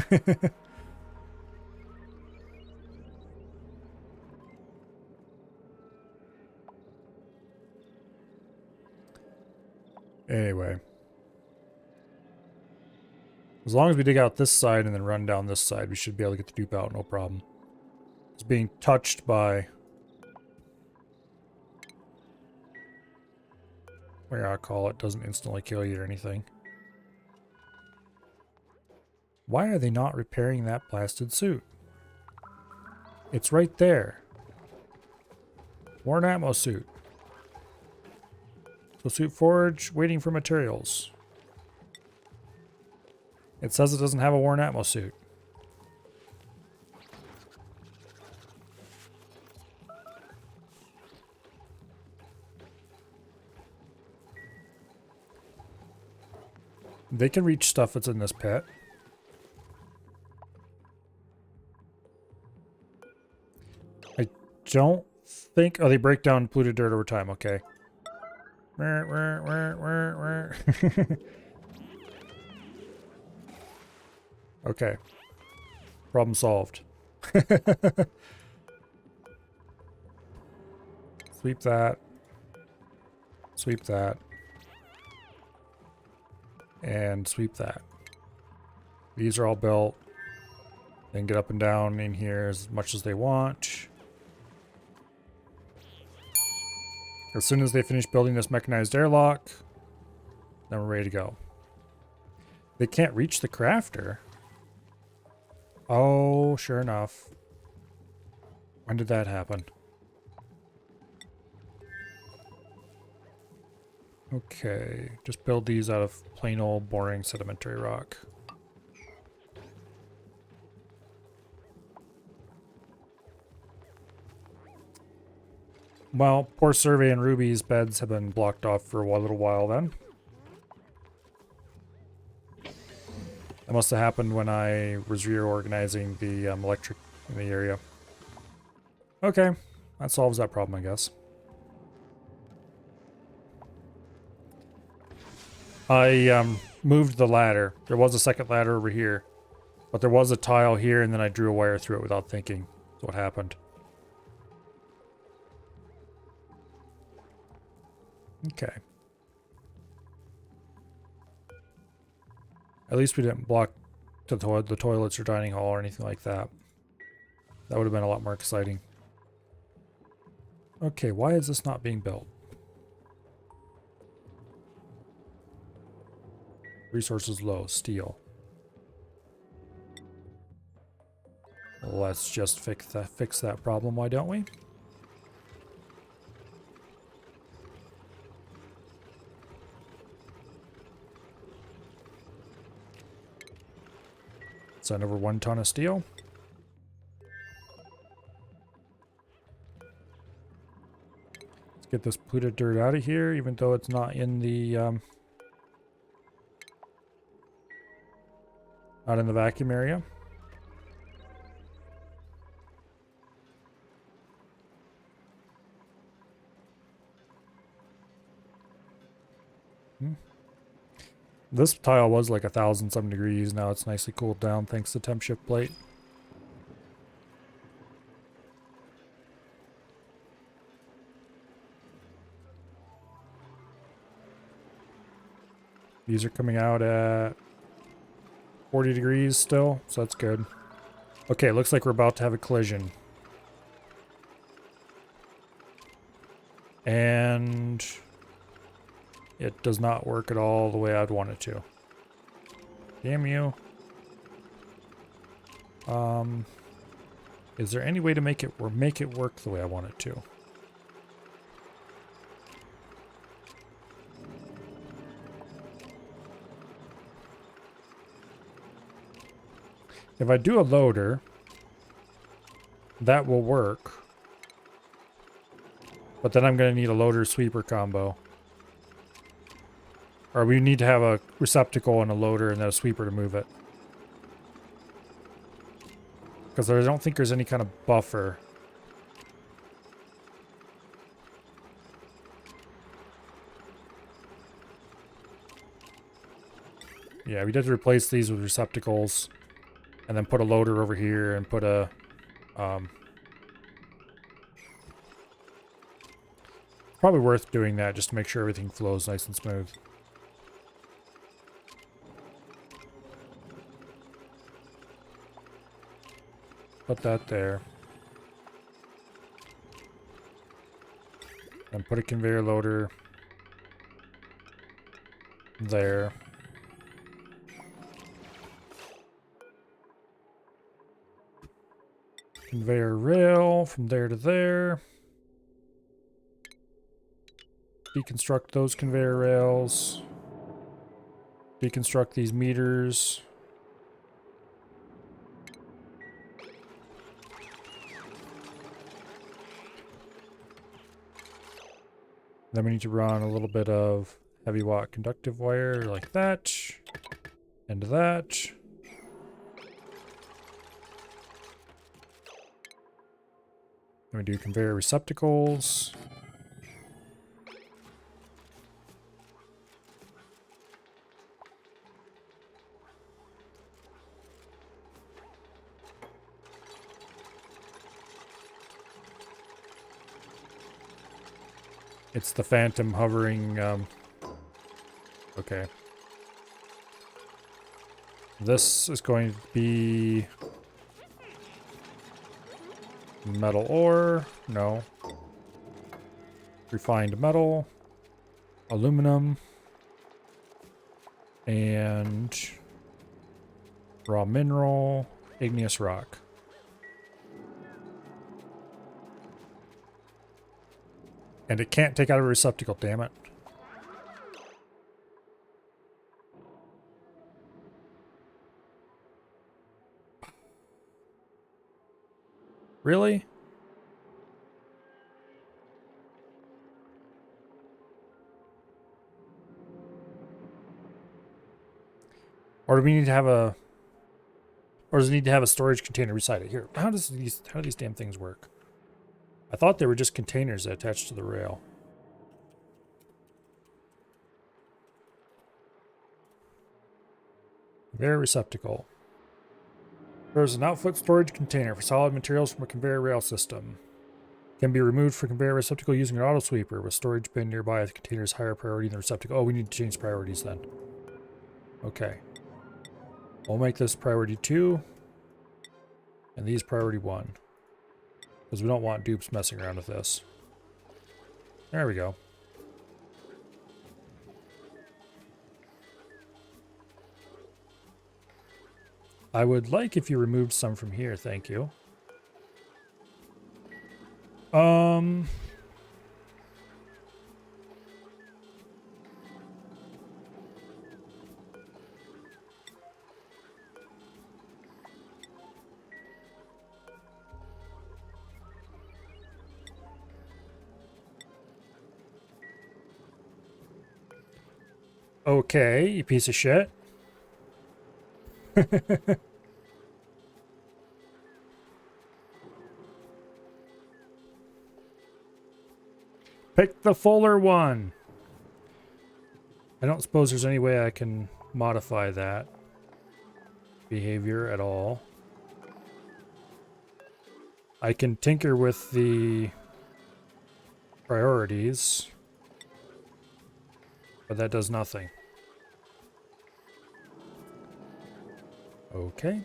Anyway. As long as we dig out this side and then run down this side, we should be able to get the dupe out, no problem. It's being touched by... where I call it doesn't instantly kill you or anything. Why are they not repairing that blasted suit? It's right there. Worn Atmo suit. So suit forge, waiting for materials. It says it doesn't have a Worn Atmo suit. They can reach stuff that's in this pit. I don't think... oh, they break down polluted dirt over time. Okay. Okay. Problem solved. Sweep that. Sweep that. And sweep that. These are all built. They can get up and down in here as much as they want. As soon as they finish building this mechanized airlock, then we're ready to go. They can't reach the crafter. Oh, sure enough. When did that happen? Okay, just build these out of plain old boring sedimentary rock. Well, poor Survey and Ruby's beds have been blocked off for a little while then. That must have happened when I was reorganizing the electric in the area. Okay, that solves that problem, I guess. I moved the ladder. There was a second ladder over here. But there was a tile here, and then I drew a wire through it without thinking. That's what happened. Okay. At least we didn't block the toilets or dining hall or anything like that. That would have been a lot more exciting. Okay, why is this not being built? Resources low, steel. Let's just fix that problem, why don't we? Send over 1 ton of steel. Let's get this polluted dirt out of here, even though it's not in the not in the vacuum area. This tile was like 1,000 some degrees. Now it's nicely cooled down thanks to temp shift plate. These are coming out at 40 degrees still, so that's good. Okay, looks like we're about to have a collision. And it does not work at all the way I'd want it to. Damn you. Is there any way to make it work the way I want it to? If I do a loader, that will work. But then I'm going to need a loader sweeper combo. Or we need to have a receptacle and a loader and then a sweeper to move it. Because I don't think there's any kind of buffer. Yeah, we did replace these with receptacles. And then put a loader over here and put a... probably worth doing that just to make sure everything flows nice and smooth. Put that there. And put a conveyor loader there. Conveyor rail from there to there. Deconstruct those conveyor rails. Deconstruct these meters. Then we need to run a little bit of heavy watt conductive wire like that. And that. Then we do conveyor receptacles. It's the phantom hovering, okay. This is going to be metal ore, no. Refined metal, aluminum, and raw mineral, igneous rock. And it can't take out a receptacle, damn it. Really? Or do we need to have a... Or does it need to have a storage container beside it? Here, how do these damn things work? I thought they were just containers that attached to the rail. Conveyor receptacle. There's an output storage container for solid materials from a conveyor rail system. Can be removed from conveyor receptacle using an auto sweeper with storage bin nearby if the container is higher priority than the receptacle. Oh, we need to change priorities then. Okay. We'll make this priority 2. And these priority 1. Because we don't want dupes messing around with this. There we go. I would like if you removed some from here, thank you. Okay, you piece of shit. Pick the fuller one. I don't suppose there's any way I can modify that behavior at all. I can tinker with the priorities, but that does nothing. Okay.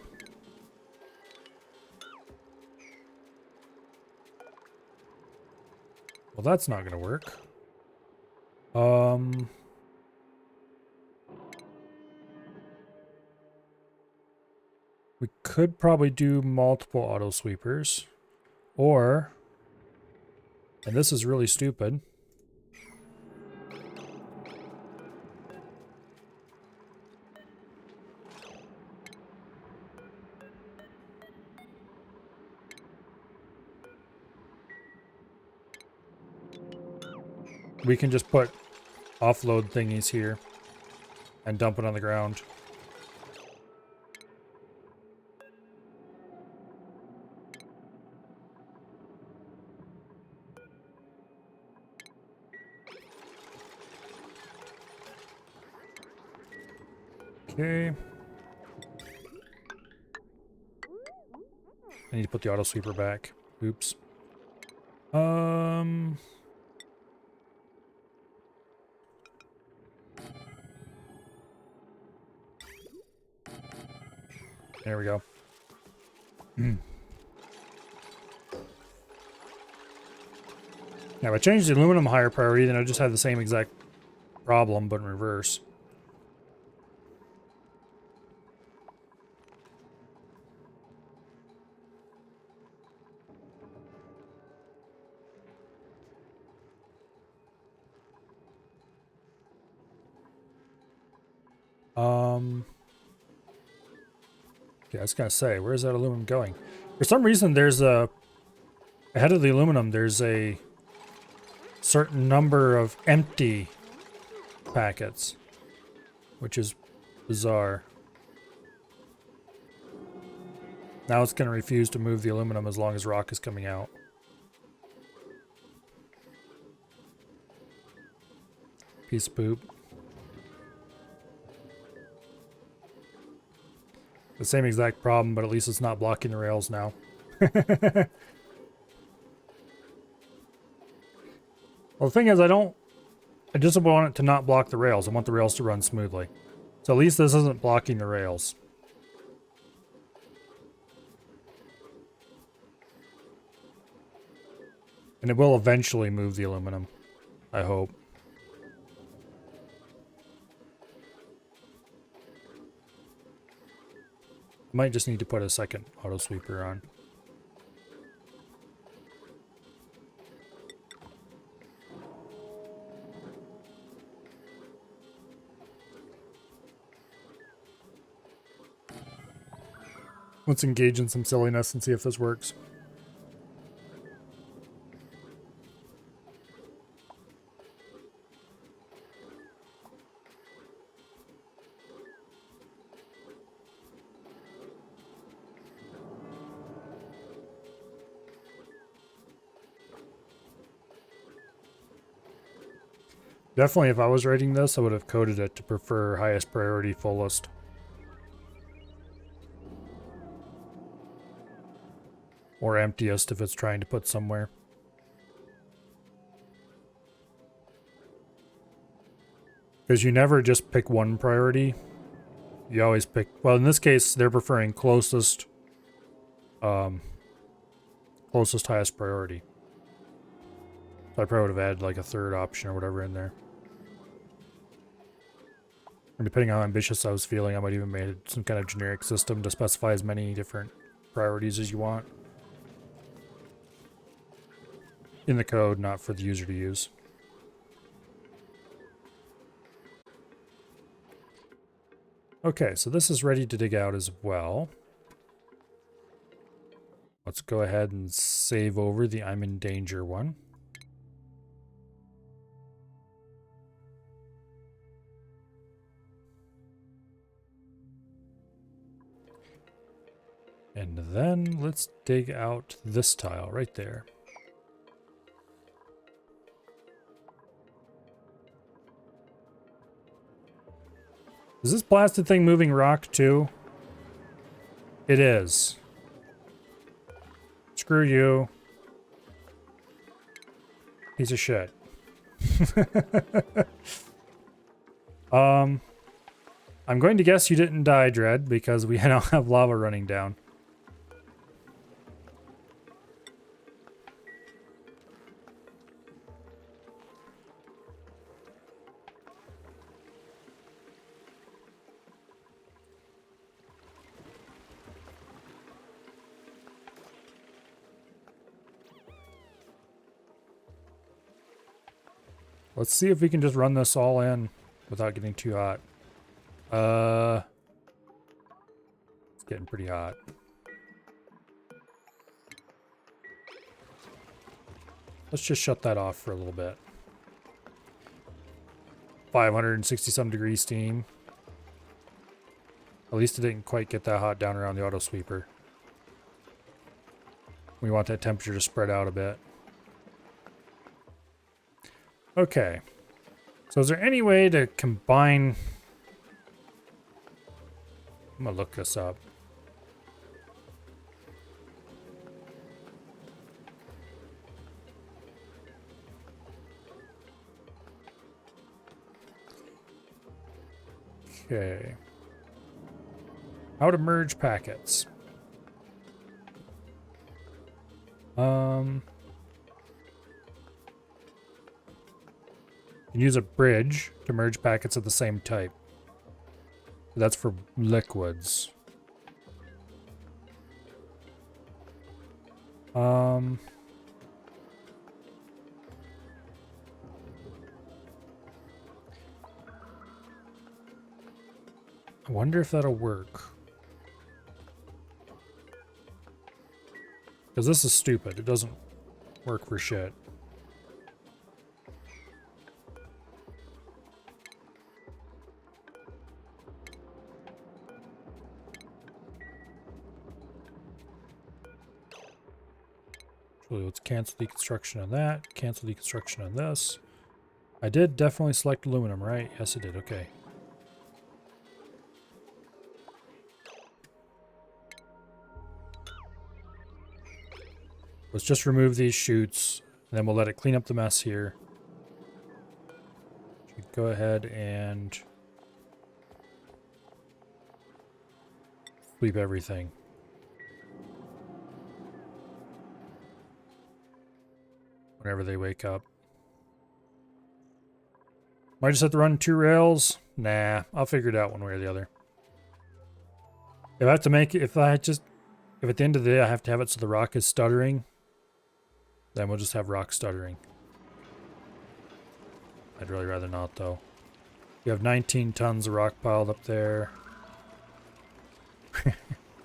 Well, that's not going to work. We could probably do multiple auto sweepers, or, and this is really stupid, we can just put offload thingies here and dump it on the ground. Okay. I need to put the auto sweeper back. Oops. There we go. Now, if I change the aluminum higher priority, then I just have the same exact problem, but in reverse. Yeah, I was gonna say, where's that aluminum going? For some reason, there's a... Ahead of the aluminum, there's a certain number of empty packets, which is bizarre. Now it's gonna refuse to move the aluminum as long as rock is coming out. Piece of poop. The same exact problem, but at least it's not blocking the rails now. Well, the thing is, I just want it to not block the rails. I want the rails to run smoothly. So at least this isn't blocking the rails. And it will eventually move the aluminum, I hope. Might just need to put a second auto sweeper on. Let's engage in some silliness and see if this works. Definitely, if I was writing this, I would have coded it to prefer highest priority fullest. Or emptiest if it's trying to put somewhere. Because you never just pick one priority. You always pick... Well, in this case, they're preferring closest... closest highest priority. So I probably would have added like a third option or whatever in there. And depending on how ambitious I was feeling, I might even made some kind of generic system to specify as many different priorities as you want. In the code, not for the user to use. Okay, so this is ready to dig out as well. Let's go ahead and save over the I'm in danger one. And then let's dig out this tile right there. Is this blasted thing moving rock too? It is. Screw you. Piece of shit. I'm going to guess you didn't die, Dread, because we now have lava running down. Let's see if we can just run this all in without getting too hot. It's getting pretty hot. Let's just shut that off for a little bit. 560 some degree steam. At least it didn't quite get that hot down around the auto sweeper. We want that temperature to spread out a bit. Okay. So is there any way to combine... I'm gonna look this up. Okay. How to merge packets. You can use a bridge to merge packets of the same type. That's for liquids. I wonder if that'll work. Because this is stupid. It doesn't work for shit. Actually, let's cancel the construction on that. Cancel the construction on this. I did definitely select aluminum, right? Yes, I did. Okay. Let's just remove these chutes, and then we'll let it clean up the mess here. Go ahead and sweep everything. Whenever they wake up. Might just have to run 2 rails. Nah, I'll figure it out one way or the other. If I have to make it, if at the end of the day I have to have it so the rock is stuttering, then we'll just have rock stuttering. I'd really rather not, though. You have 19 tons of rock piled up there.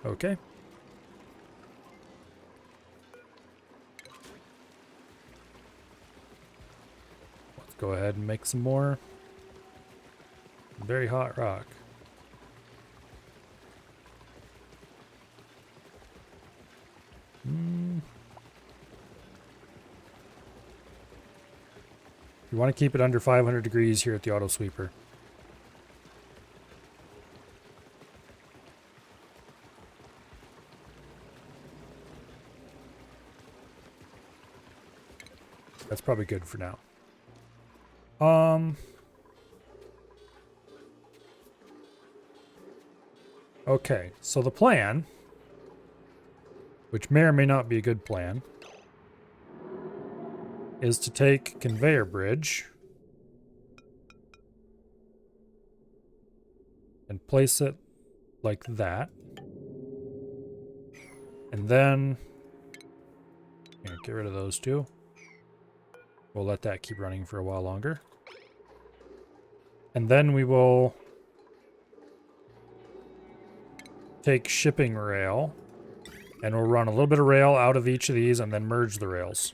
Okay. Let's go ahead and make some more very hot rock. You want to keep it under 500 degrees here at the auto sweeper. That's probably good for now. Okay, so the plan, which may or may not be a good plan, is to take conveyor bridge and place it like that. And then get rid of those two. We'll let that keep running for a while longer. And then we will take shipping rail and we'll run a little bit of rail out of each of these and then merge the rails.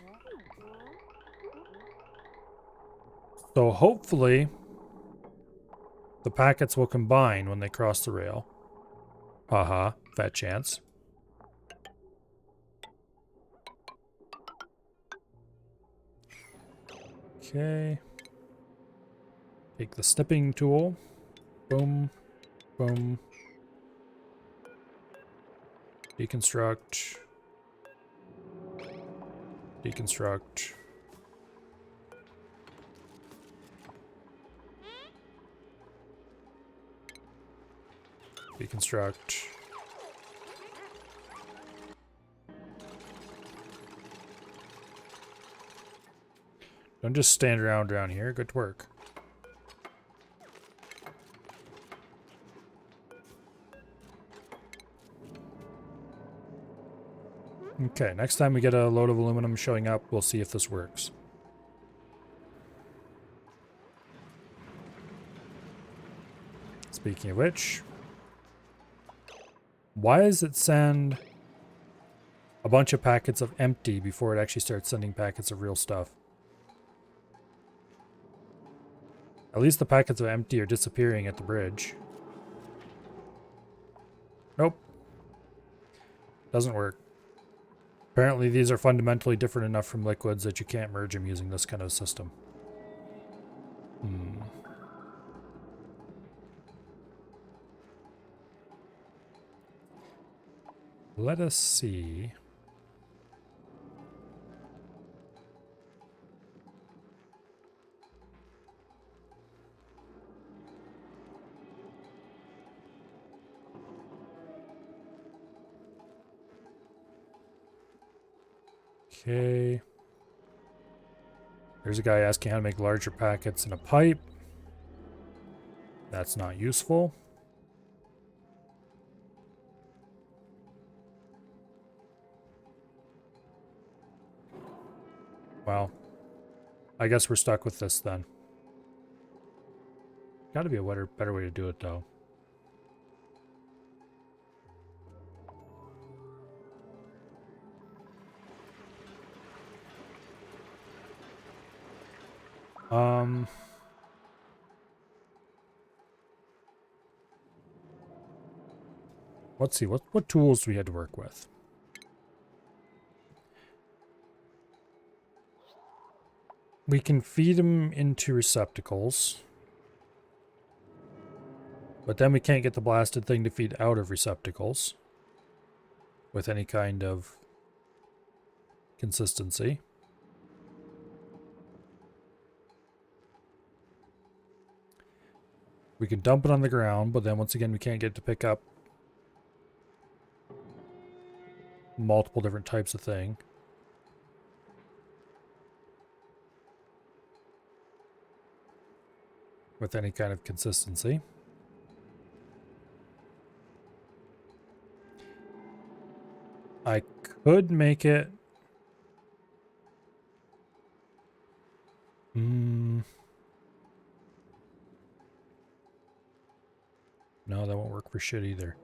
So hopefully the packets will combine when they cross the rail. Haha, fat chance. Okay. Take the snipping tool. Boom. Boom. Deconstruct. Deconstruct. Deconstruct. Don't just stand around here. Good work. Okay, next time we get a load of aluminum showing up, we'll see if this works. Speaking of which, why does it send a bunch of packets of empty before it actually starts sending packets of real stuff? At least the packets of empty are disappearing at the bridge. Nope. Doesn't work. Apparently these are fundamentally different enough from liquids that you can't merge them using this kind of system. Let us see. Okay. There's a guy asking how to make larger packets in a pipe. That's not useful. Well, I guess we're stuck with this then. Gotta be a better way to do it though. Let's see, what tools do we had to work with? We can feed them into receptacles. But then we can't get the blasted thing to feed out of receptacles with any kind of consistency. We can dump it on the ground, but then once again we can't get it to pick up multiple different types of thing. With any kind of consistency. I could make it... No, that won't work for shit either.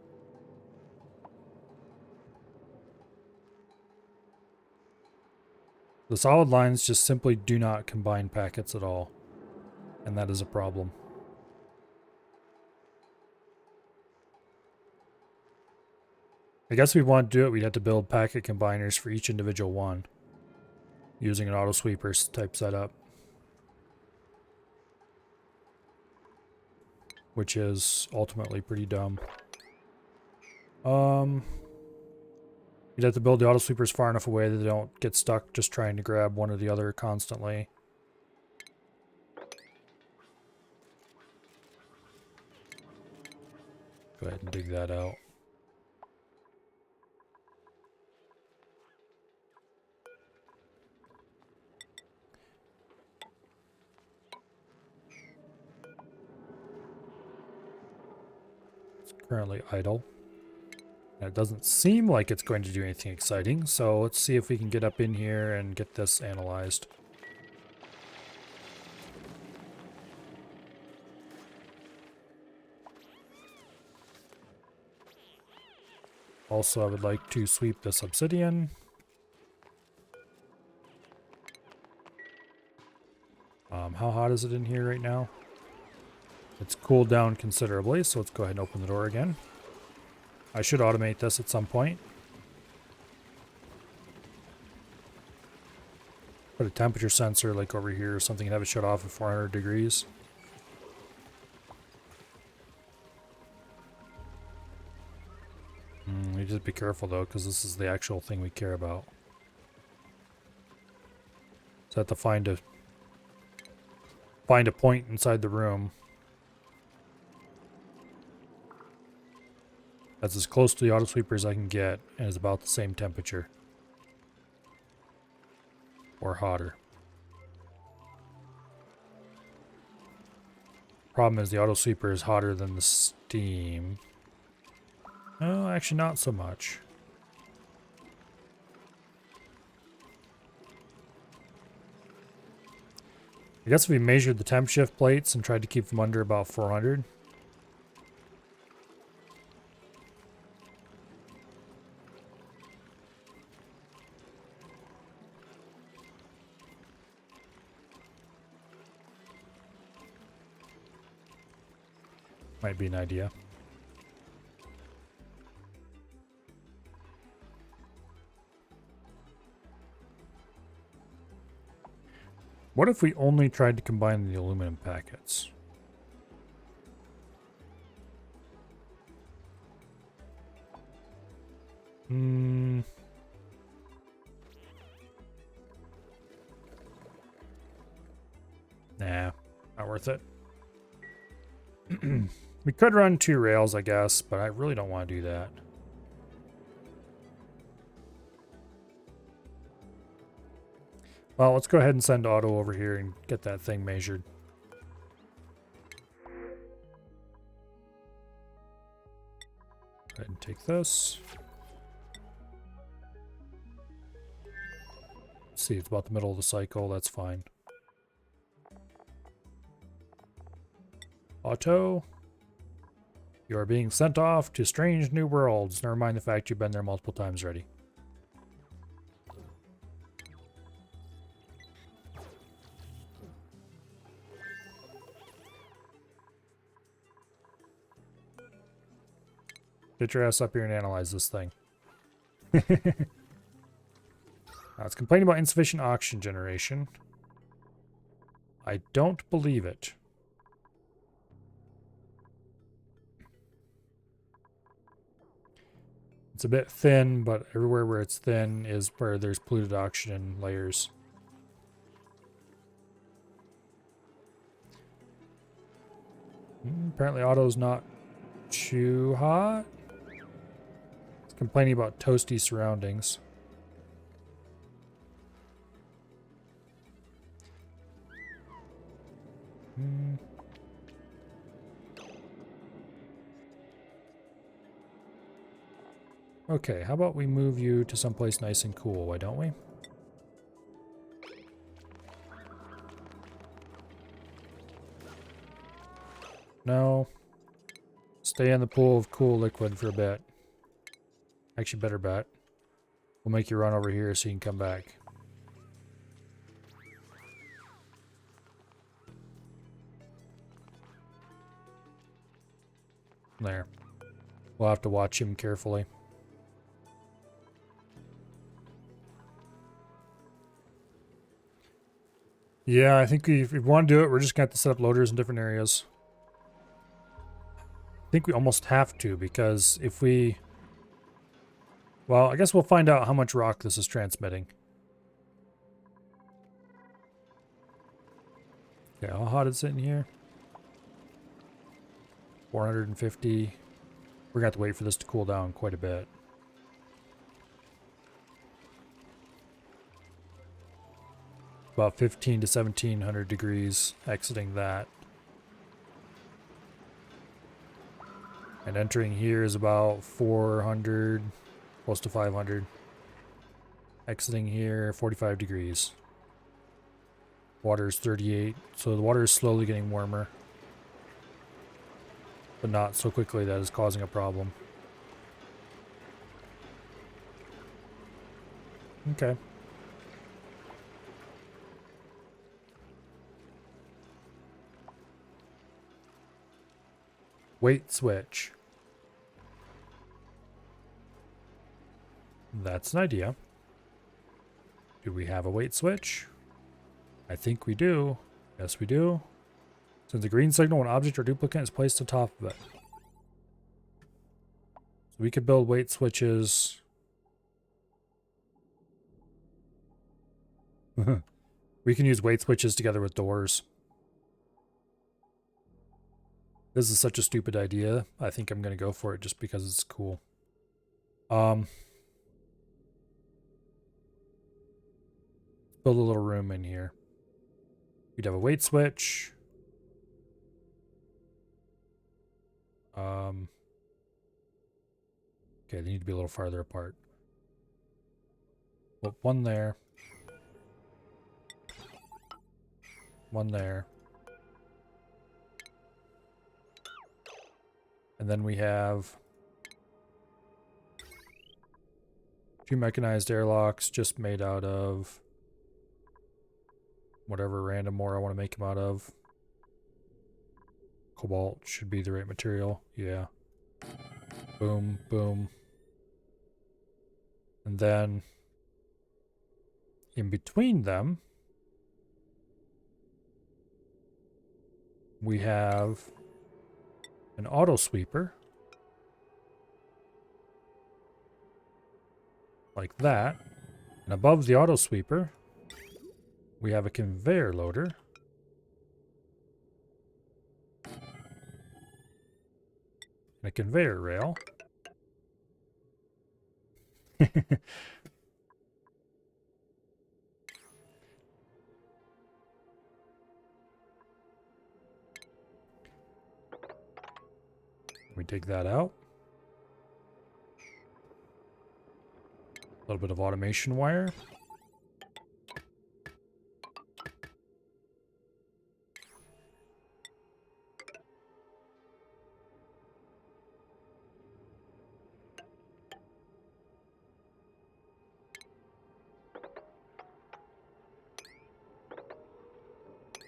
The solid lines just simply do not combine packets at all. And that is a problem. I guess if we want to do it, we'd have to build packet combiners for each individual one. Using an auto sweeper type setup. Which is ultimately pretty dumb. You'd have to build the auto sweepers far enough away that they don't get stuck just trying to grab one or the other constantly. Go ahead and dig that out. It's currently idle. And it doesn't seem like it's going to do anything exciting, so let's see if we can get up in here and get this analyzed. Also, I would like to sweep this obsidian. How hot is it in here right now? It's cooled down considerably, so let's go ahead and open the door again. I should automate this at some point. Put a temperature sensor like over here or something and have it shut off at 400 degrees. be careful though, because this is the actual thing we care about. So I have to find a point inside the room that's as close to the auto sweeper as I can get and is about the same temperature. Or hotter. Problem is the auto sweeper is hotter than the steam. Oh, actually not so much. I guess if we measured the temp shift plates and tried to keep them under about 400. Might be an idea. What if we only tried to combine the aluminum packets? Nah, not worth it. We could run 2 rails, I guess, but I really don't want to do that. Well, let's go ahead and send Otto over here and get that thing measured. Go ahead and take this. Let's see, it's about the middle of the cycle. That's fine. Otto, you are being sent off to strange new worlds. Never mind the fact you've been there multiple times already. Get your ass up here and analyze this thing. It's complaining about insufficient oxygen generation. I don't believe it. It's a bit thin, but everywhere where it's thin is where there's polluted oxygen layers. Apparently Otto's not too hot. It's complaining about toasty surroundings. Okay, how about we move you to someplace nice and cool, why don't we? No. Stay in the pool of cool liquid for a bit. Actually, better bet. We'll make you run over here so you can come back. There. We'll have to watch him carefully. Yeah, I think if we want to do it, we're just going to have to set up loaders in different areas. I think we almost have to, because if we... Well, I guess we'll find out how much rock this is transmitting. Okay, how hot is it in here? 450. We're going to have to wait for this to cool down quite a bit. About 15 to 1700 degrees exiting that. And entering here is about 400, close to 500. Exiting here, 45 degrees. Water is 38, so the water is slowly getting warmer. But not so quickly that is causing a problem. Okay. Weight switch. That's an idea. Do we have a weight switch? I think we do. Yes, we do. Sends a green signal when an object or duplicate is placed on top of it. So we could build weight switches. We can use weight switches together with doors. This is such a stupid idea. I think I'm going to go for it just because it's cool. Build a little room in here. We'd have a weight switch. Okay, they need to be a little farther apart. Well, one there. One there. And then we have 2 mechanized airlocks just made out of whatever random ore I want to make them out of. Cobalt should be the right material. Yeah. Boom, boom. And then in between them, we have an auto sweeper. Like that. And above the auto sweeper, we have a conveyor loader. And a conveyor rail. We take that out. A little bit of automation wire.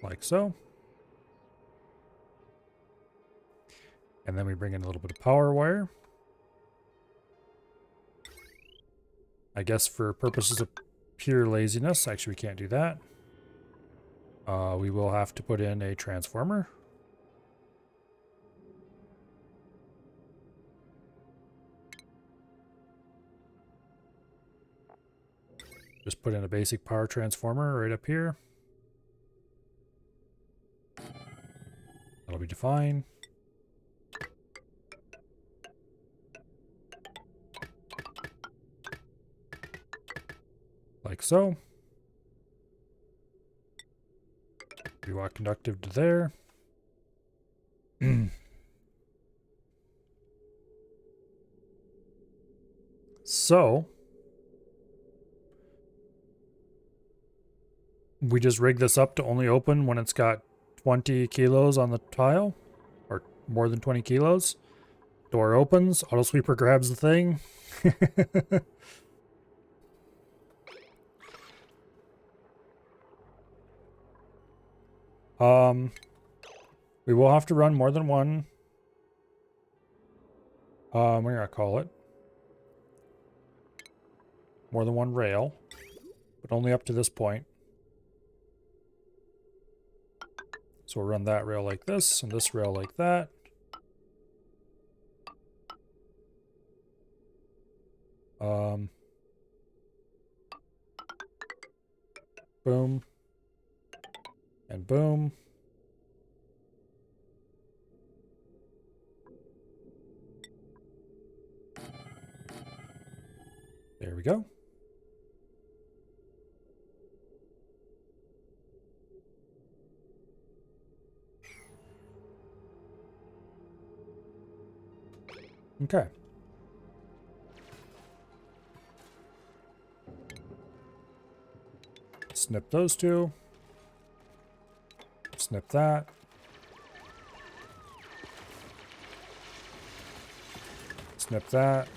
Like so. And then we bring in a little bit of power wire. I guess for purposes of pure laziness, actually we can't do that. We will have to put in a transformer. Just put in a basic power transformer right up here. That'll be fine. Like so. We want conductive to there. So we just rig this up to only open when it's got 20 kilos on the tile, or more than 20 kilos. Door opens, auto sweeper grabs the thing. We will have to run more than one. What do I call it? More than one rail, but only up to this point. So we'll run that rail like this, and this rail like that. Boom. And boom. There we go. Okay. Snip those two. Snip that. Snip that.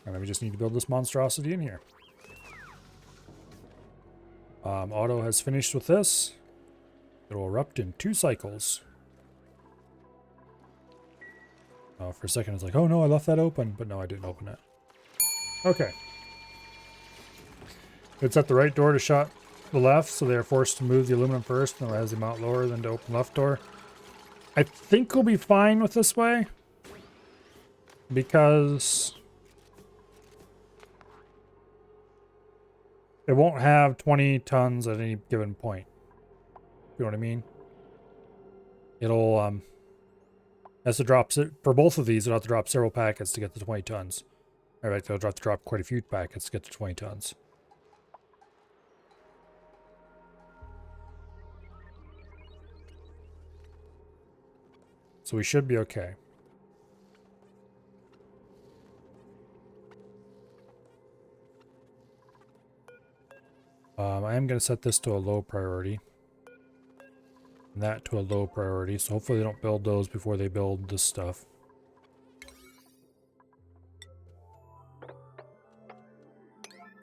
And then we just need to build this monstrosity in here. Auto has finished with this. It will erupt in 2 cycles. For a second it's like, oh no, I left that open. But no, I didn't open it. Okay. It's at the right door to shut the left, so they're forced to move the aluminum first, and then has the amount lower than to open left door. I think we'll be fine with this way, because it won't have 20 tons at any given point. You know what I mean? It'll has to drop for both of these. It'll have to drop several packets to get to 20 tons. All right, they'll have to drop quite a few packets to get to 20 tons. So we should be okay. I am going to set this to a low priority. And that to a low priority. So hopefully they don't build those before they build this stuff.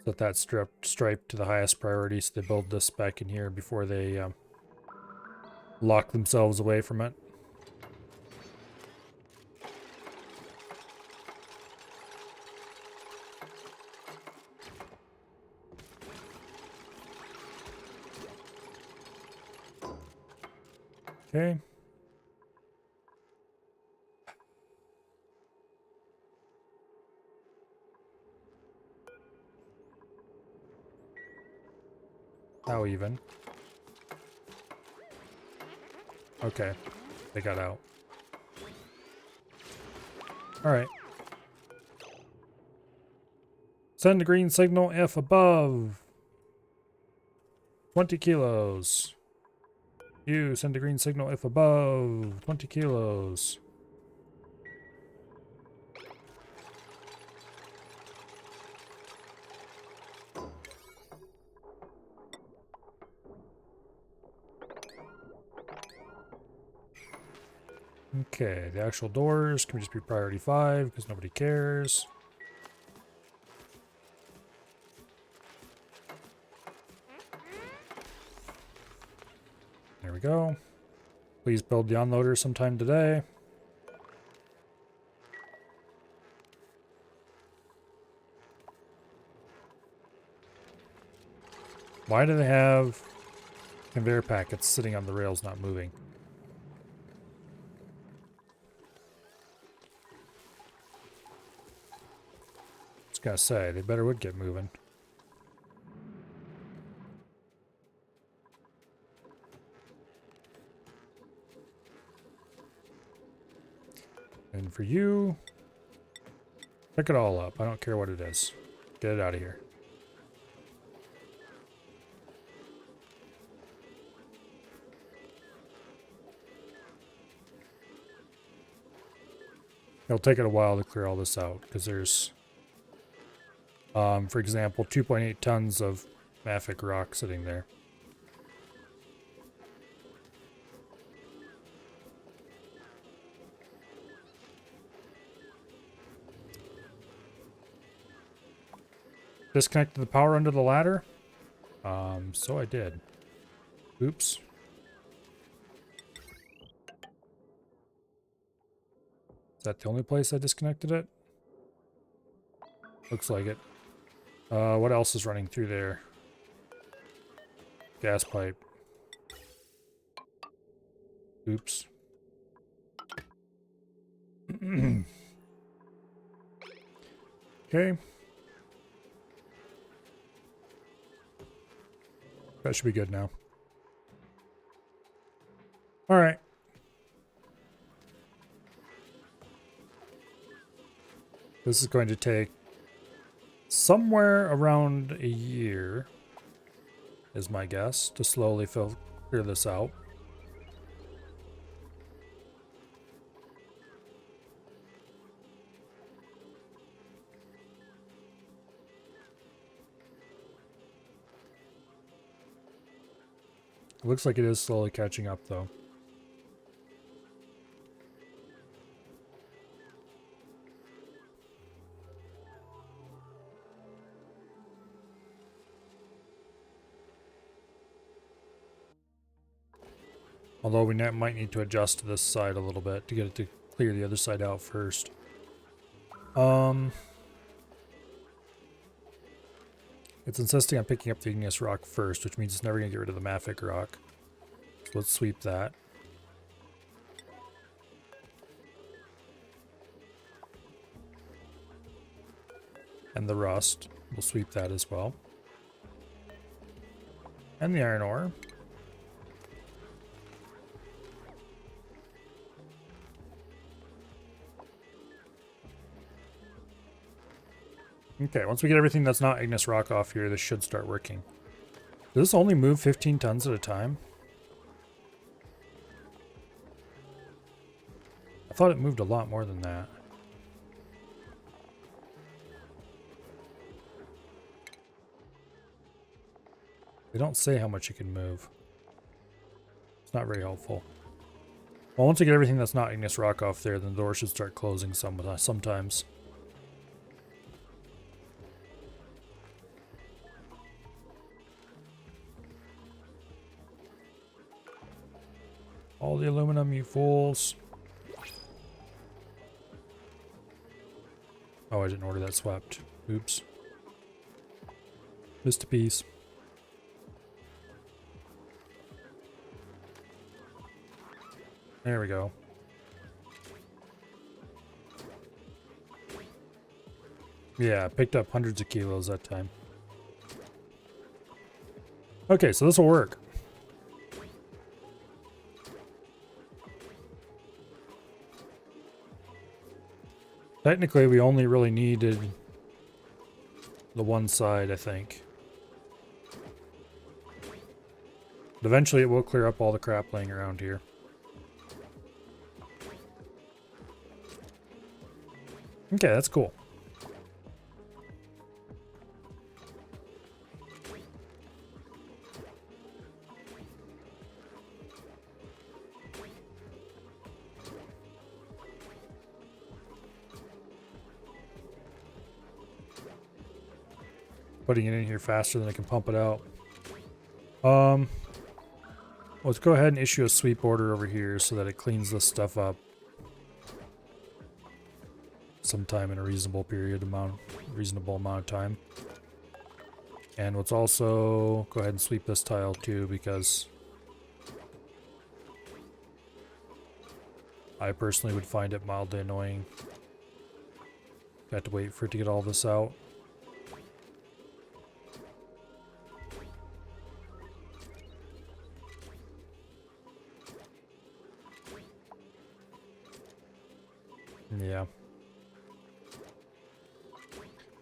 Set that stripe to the highest priority so they build this back in here before they lock themselves away from it. Okay. How even? Okay. They got out. Alright. Send a green signal if above 20 kilos. You send a green signal if above 20 kilos. Okay, the actual doors can just be priority 5 because nobody cares. There we go. Please build the unloader sometime today. Why do they have conveyor packets sitting on the rails not moving? Just gotta say, they better would get moving. And for you, pick it all up. I don't care what it is. Get it out of here. It'll take it a while to clear all this out because there's, for example, 2.8 tons of mafic rock sitting there. Disconnected the power under the ladder? So I did. Oops. Is that the only place I disconnected it? Looks like it. What else is running through there? Gas pipe. Oops. Okay. That should be good now. All right. This is going to take somewhere around a year, is my guess, to slowly clear this out. It looks like it is slowly catching up, though. Although we might need to adjust this side a little bit to get it to clear the other side out first. It's insisting on picking up the igneous rock first, which means it's never going to get rid of the mafic rock. So let's sweep that. And the rust. We'll sweep that as well. And the iron ore. Okay, once we get everything that's not igneous rock off here, this should start working. Does this only move 15 tons at a time? I thought it moved a lot more than that. They don't say how much it can move. It's not very helpful. Well, once we get everything that's not igneous rock off there, then the door should start closing sometimes. All the aluminum, you fools. Oh, I didn't order that swept. Oops. Missed a piece. There we go. Yeah, I picked up hundreds of kilos that time. Okay, so this will work. Technically, we only really needed the one side, I think. But eventually it will clear up all the crap laying around here. Okay, that's cool. Putting it in here faster than I can pump it out. Let's go ahead and issue a sweep order over here so that it cleans this stuff up sometime in a reasonable amount of time. And let's also go ahead and sweep this tile too, because I personally would find it mildly annoying. Got to wait for it to get all this out. Yeah.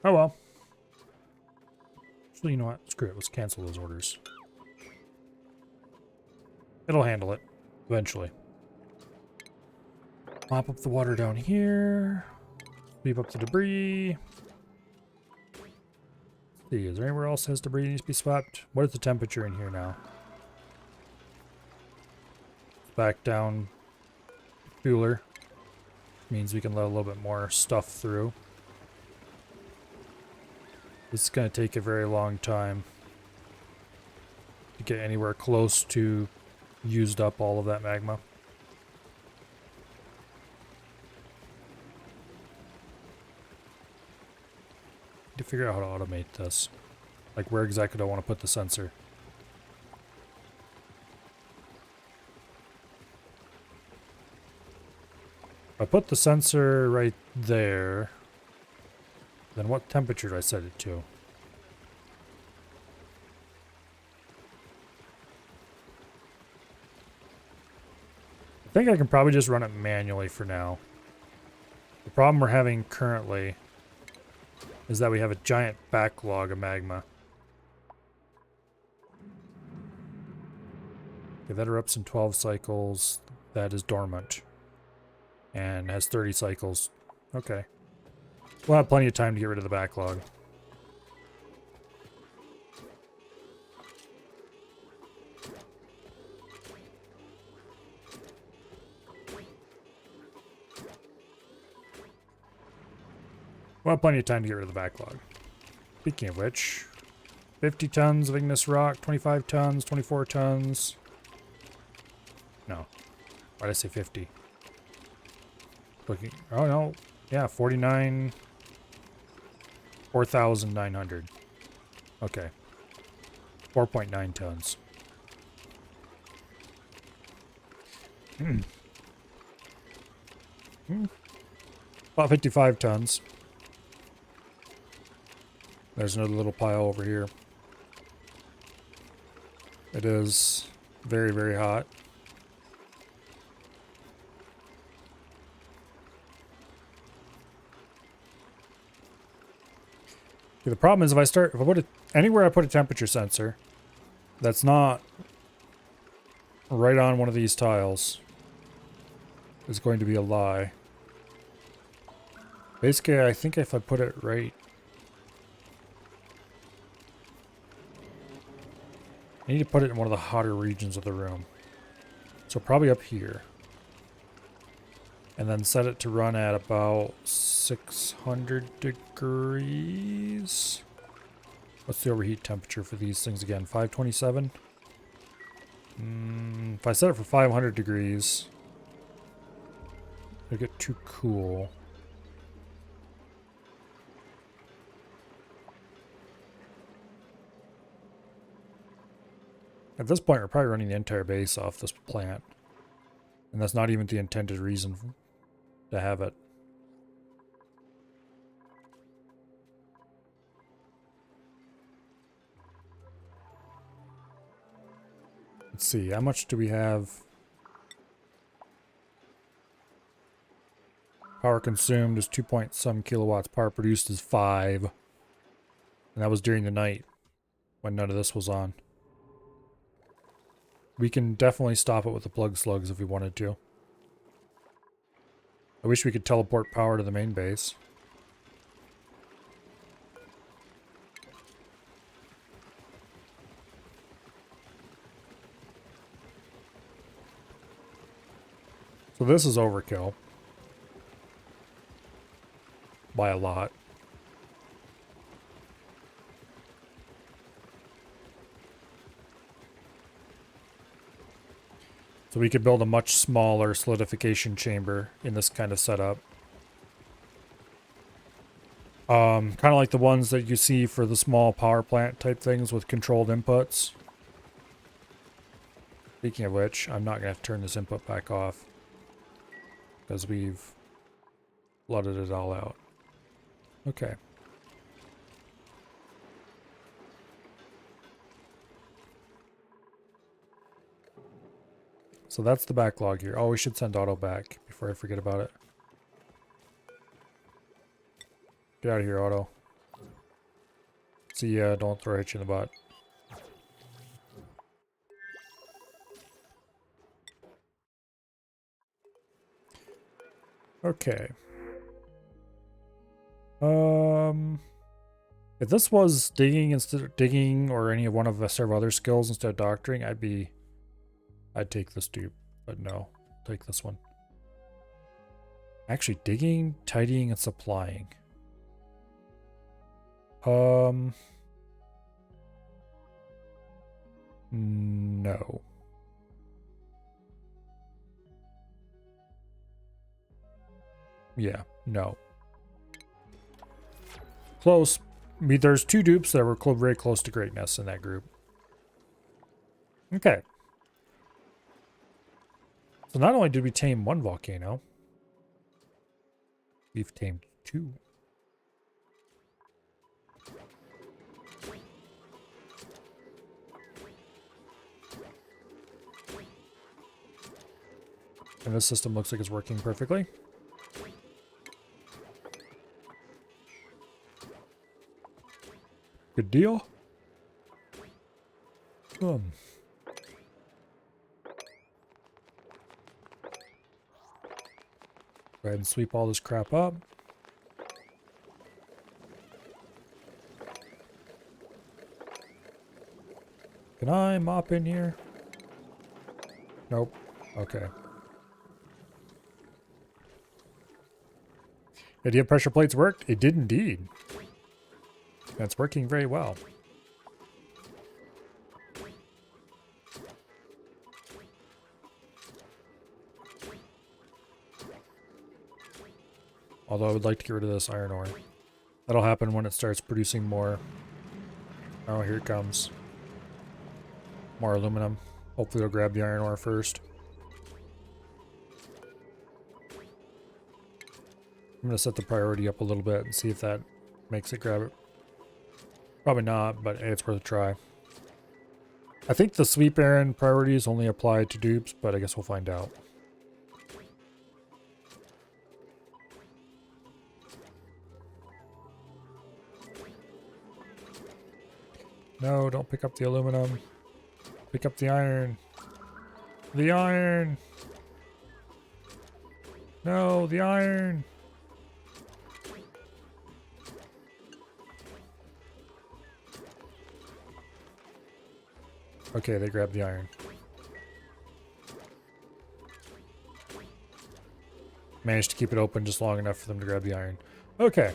Oh well. Actually, you know what? Screw it. Let's cancel those orders. It'll handle it. Eventually. Mop up the water down here. Sweep up the debris. Let's see, is there anywhere else that has debris that needs to be swept? What is the temperature in here now? Back down cooler. Means we can let a little bit more stuff through. This is going to take a very long time to get anywhere close to used up all of that magma. Need to figure out how to automate this. Like, where exactly do I want to put the sensor? If I put the sensor right there, then what temperature do I set it to? I think I can probably just run it manually for now. The problem we're having currently is that we have a giant backlog of magma. Okay, that erupts in 12 cycles. That is dormant. And has 30 cycles. Okay. We'll have plenty of time to get rid of the backlog. We'll have plenty of time to get rid of the backlog. Speaking of which, 50 tons of igneous rock, 25 tons, 24 tons. No. Why did I say 50? Looking, oh no, yeah, 49, 4,900. Okay. 4.9 tons. About 55 tons. There's another little pile over here. It is very, very hot. Okay, the problem is if I put it anywhere I put a temperature sensor that's not right on one of these tiles is going to be a lie. Basically, I think if I put it right... I need to put it in one of the hotter regions of the room. So probably up here. And then set it to run at about 600 degrees. What's the overheat temperature for these things again? 527? If I set it for 500 degrees, it'll get too cool. At this point, we're probably running the entire base off this plant. And that's not even the intended reason to have it. Let's see, how much do we have? Power consumed is 2 point some kilowatts. Power produced is 5. And that was during the night when none of this was on. We can definitely stop it with the plug slugs if we wanted to. I wish we could teleport power to the main base. So this is overkill. By a lot. So we could build a much smaller solidification chamber in this kind of setup. Kind of like the ones that you see for the small power plant type things with controlled inputs. Speaking of which, I'm not going to have to turn this input back off. Because we've flooded it all out. Okay. So that's the backlog here. Oh, we should send Otto back before I forget about it. Get out of here, Otto. See ya, don't throw a hitch in the butt. Okay. If this was digging instead of digging or any of one of several other skills instead of doctoring, I'd take this dupe, but no, take this one. Actually, digging, tidying, and supplying. No. Yeah, no. Close. I mean, there's 2 dupes that were very close to greatness in that group. Okay. So not only did we tame 1 volcano, we've tamed 2. And this system looks like it's working perfectly. Good deal. Go ahead and sweep all this crap up. Can I mop in here? Nope. Okay. The idea of pressure plates worked? It did indeed. That's working very well. Although I would like to get rid of this iron ore. That'll happen when it starts producing more Oh, here it comes. More aluminum. Hopefully it'll grab the iron ore first. I'm gonna set the priority up a little bit and see if that makes it grab it. Probably not, but hey, it's worth a try. I think the sweep errand priorities only apply to dupes, but I guess we'll find out. No, don't pick up the aluminum. Pick up the iron. The iron! No, the iron! Okay, they grabbed the iron. Managed to keep it open just long enough for them to grab the iron. Okay.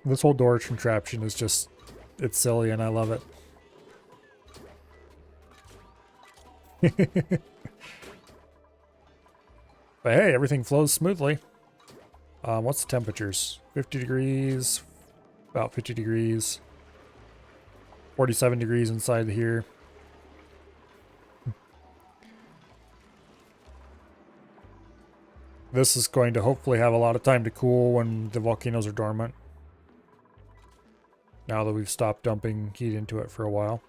This whole door contraption is just, it's silly and I love it. But hey, everything flows smoothly. What's the temperatures? 50 degrees, about 50 degrees. 47 degrees inside here. This is going to hopefully have a lot of time to cool when the volcanoes are dormant. Now that we've stopped dumping heat into it for a while.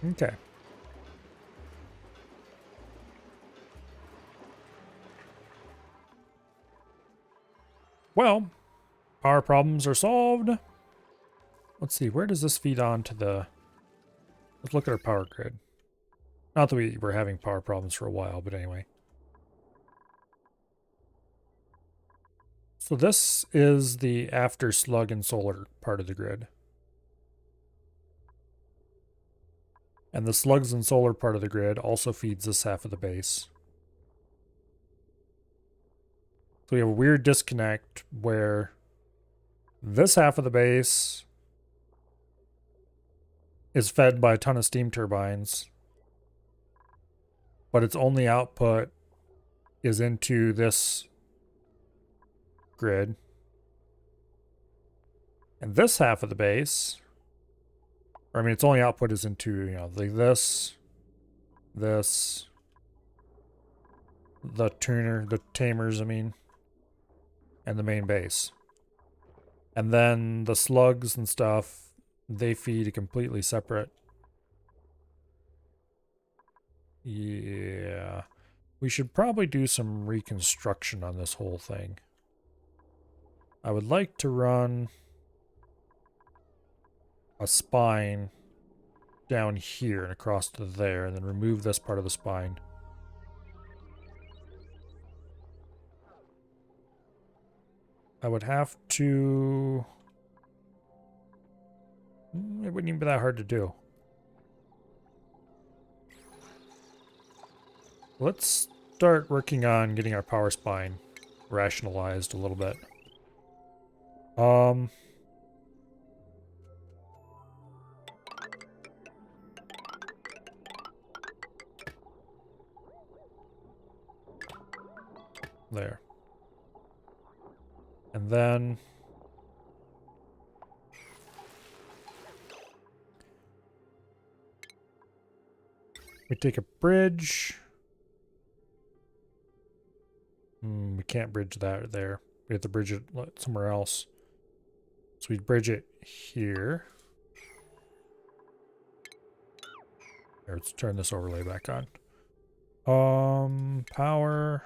Okay. Well, power problems are solved. Let's see, where does this feed on to the... Let's look at our power grid. Not that we were having power problems for a while, but anyway. So this is the after slug and solar part of the grid. And the slugs and solar part of the grid also feeds this half of the base. So we have a weird disconnect where this half of the base is fed by a ton of steam turbines, but its only output is into this grid. And this half of the base, or I mean, its only output is into, you know, like this, the tuner, the tamers, I mean, and the main base. And then the slugs and stuff, they feed a completely separate. Yeah. We should probably do some reconstruction on this whole thing. I would like to run a spine down here and across to there, and then remove this part of the spine. I would have to... It wouldn't even be that hard to do. Let's start working on getting our power spine rationalized a little bit. There. And then we take a bridge. We can't bridge that there. We have to bridge it somewhere else. So we bridge it here. Here, let's turn this overlay back on. Power.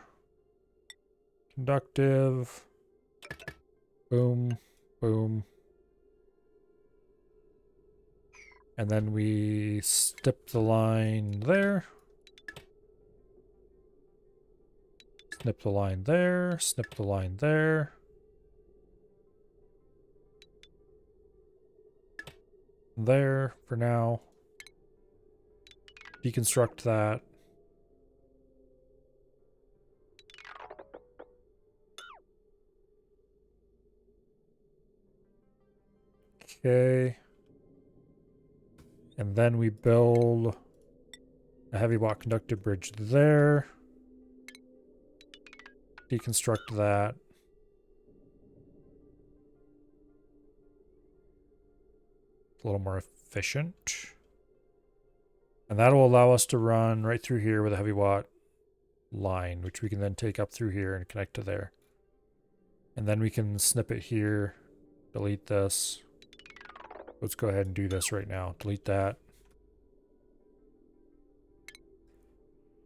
Conductive. Boom. Boom. And then we snip the line there. Snip the line there. Snip the line there. There for now. Deconstruct that. Okay. And then we build a heavy watt conductive bridge there. Deconstruct that. A little more efficient. And that will allow us to run right through here with a heavy watt line, which we can then take up through here and connect to there. And then we can snip it here, delete this. Let's go ahead and do this right now. Delete that.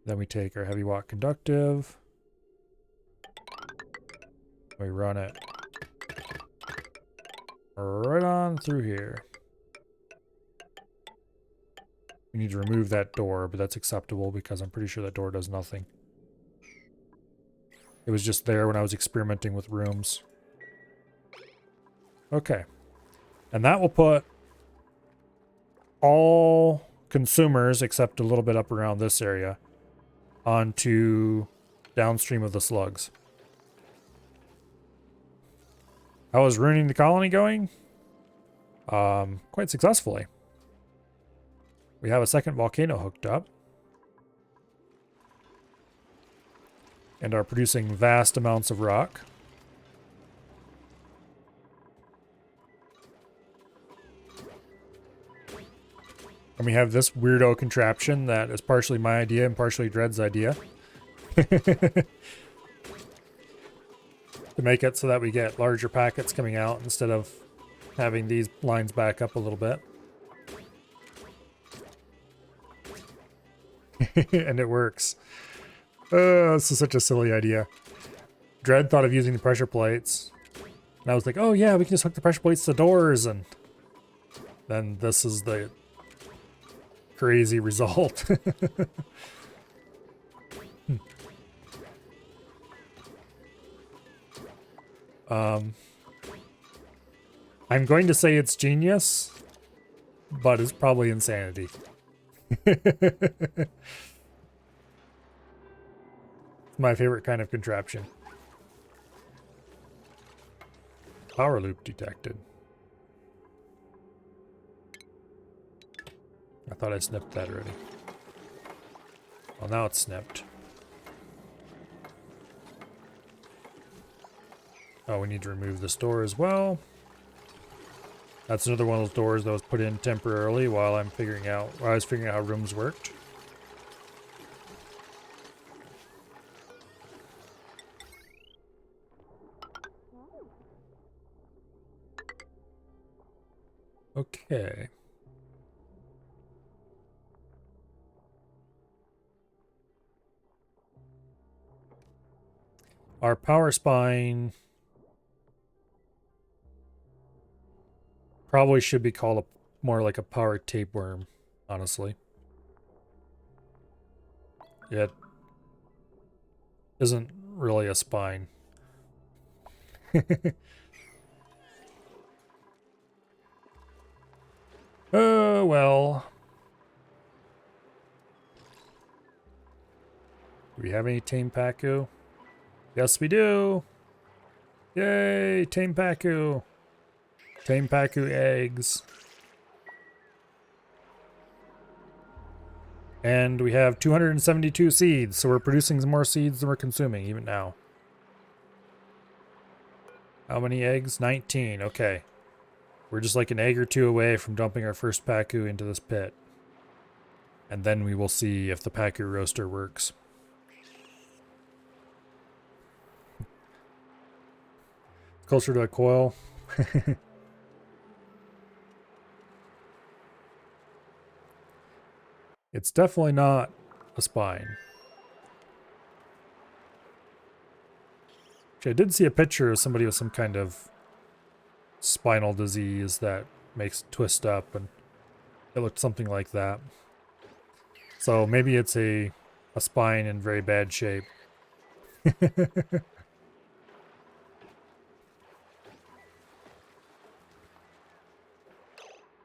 Then we take our heavy watt conductive. We run it right on through here. We need to remove that door, but that's acceptable because I'm pretty sure that door does nothing. It was just there when I was experimenting with rooms. Okay. And that will put all consumers, except a little bit up around this area, onto downstream of the slugs. How is ruining the colony going? Quite successfully. We have a second volcano hooked up. And are producing vast amounts of rock. And we have this weirdo contraption that is partially my idea and partially Dread's idea. To make it so that we get larger packets coming out instead of having these lines back up a little bit. And it works. This is such a silly idea. Dread thought of using the pressure plates. And I was like, oh yeah, we can just hook the pressure plates to doors, and then this is the crazy result. I'm going to say it's genius, but it's probably insanity. My favorite kind of contraption. Power loop detected. I thought I snipped that already. Well, now it's snipped. Oh, we need to remove this door as well. That's another one of those doors that was put in temporarily while I was figuring out how rooms worked. Okay. Our power spine probably should be called more like a power tapeworm, honestly. It isn't really a spine. Oh, well. Do we have any tame Pacu? Yes, we do. Yay, tame Pacu. Tame Pacu eggs. And we have 272 seeds, so we're producing some more seeds than we're consuming, even now. How many eggs? 19, okay. We're just like an egg or two away from dumping our first Pacu into this pit. And then we will see if the Pacu roaster works. Closer to a coil. It's definitely not a spine. Actually, I did see a picture of somebody with some kind of spinal disease that makes it twist up, and it looked something like that. So maybe it's a spine in very bad shape.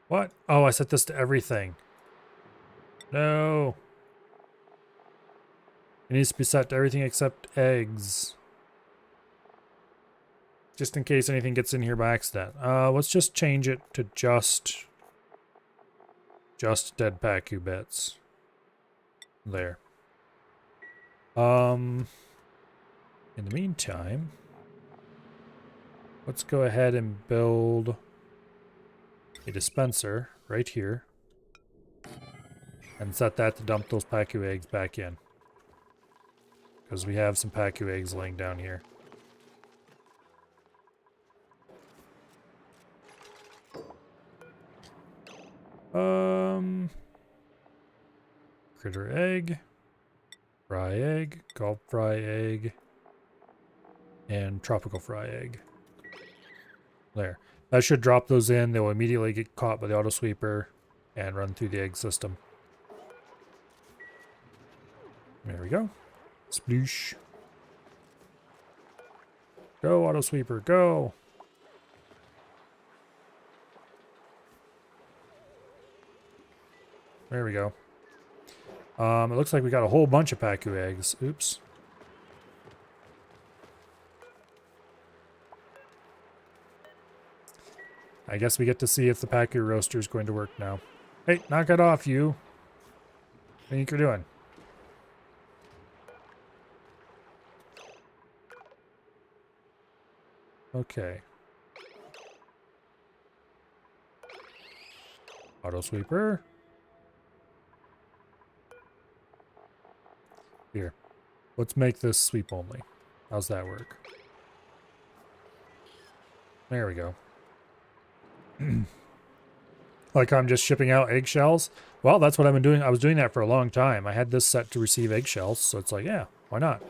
What? Oh, I set this to everything. No. It needs to be set to everything except eggs. Just in case anything gets in here by accident. Let's just change it to just dead Pacu bits. There. In the meantime, let's go ahead and build a dispenser right here and set that to dump those Pacu eggs back in. Because we have some Pacu eggs laying down here. Critter egg, fry egg, gulp fry egg, and tropical fry egg. There. That should drop those in. They will immediately get caught by the auto sweeper and run through the egg system. There we go. Sploosh. Go, auto sweeper, go. There we go. It looks like we got a whole bunch of Pacu eggs. Oops. I guess we get to see if the Pacu roaster is going to work now. Hey, knock it off, you. What do you think you're doing? Okay. Auto sweeper. Here. Let's make this sweep only. How's that work? There we go. Like I'm just shipping out eggshells? Well, that's what I've been doing. I was doing that for a long time. I had this set to receive eggshells, so it's like, yeah, why not?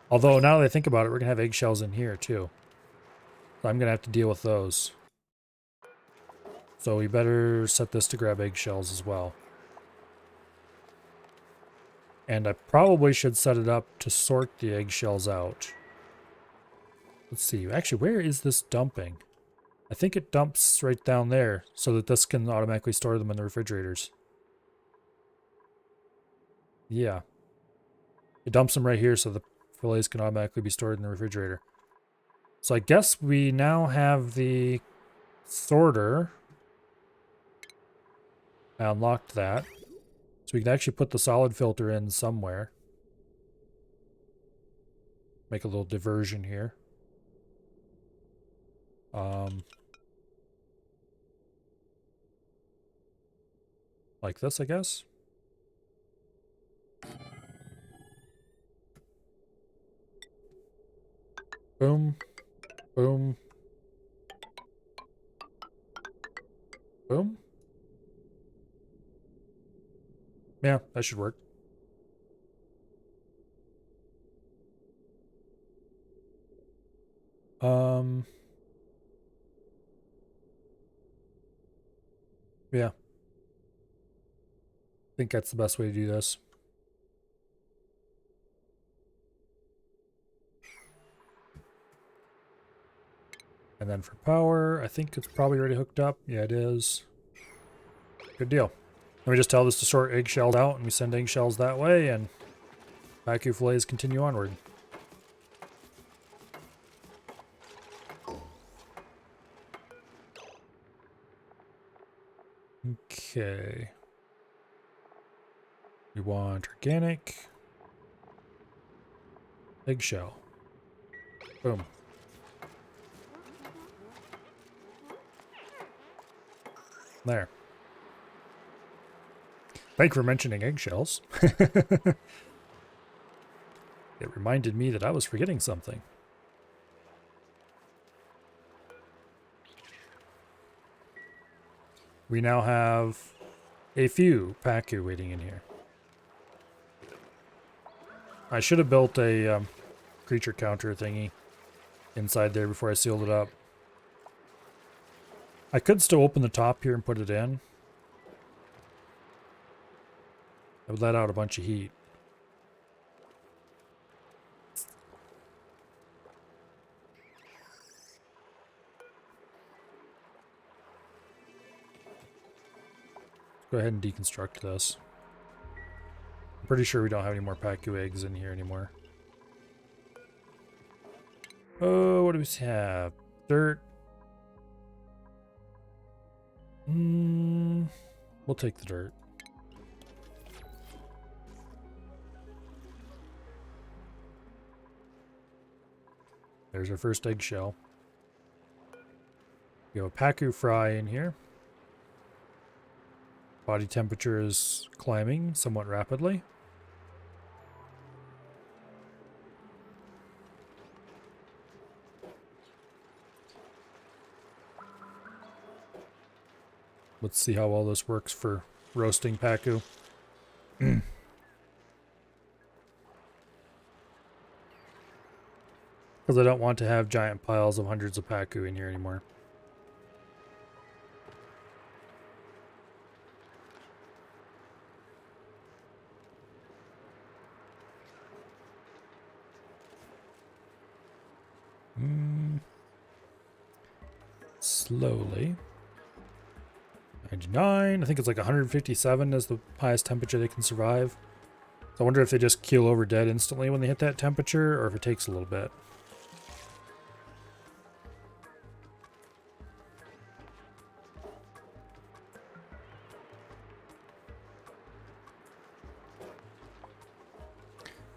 Although, now that I think about it, we're going to have eggshells in here, too. So I'm going to have to deal with those. So we better set this to grab eggshells as well. And I probably should set it up to sort the eggshells out. Let's see. Actually, where is this dumping? I think it dumps right down there so that this can automatically store them in the refrigerators. Yeah. It dumps them right here so the fillets can automatically be stored in the refrigerator. So I guess we now have the sorter. I unlocked that. So we can actually put the solid filter in somewhere. Make a little diversion here. Like this, I guess. Boom. Boom. Boom. Yeah, that should work. Yeah. I think that's the best way to do this. And then for power, I think it's probably already hooked up. Yeah, it is. Good deal. Then we just tell this to sort eggshells out, and we send eggshells that way, and Pacu fillets continue onward. Okay. We want organic. Eggshell. Boom. There. Thank you for mentioning eggshells. It reminded me that I was forgetting something. We now have a few Pacu waiting in here. I should have built a creature counter thingy inside there before I sealed it up. I could still open the top here and put it in. It would let out a bunch of heat. Go ahead and deconstruct this. I'm pretty sure we don't have any more Pacu eggs in here anymore. Oh, what do we have? Dirt. We'll take the dirt. There's our first eggshell. We have a Pacu fry in here. Body temperature is climbing somewhat rapidly. Let's see how well this works for roasting Pacu. Because I don't want to have giant piles of hundreds of Pacu in here anymore. Slowly. 99. I think it's like 157 is the highest temperature they can survive. So I wonder if they just keel over dead instantly when they hit that temperature, or if it takes a little bit.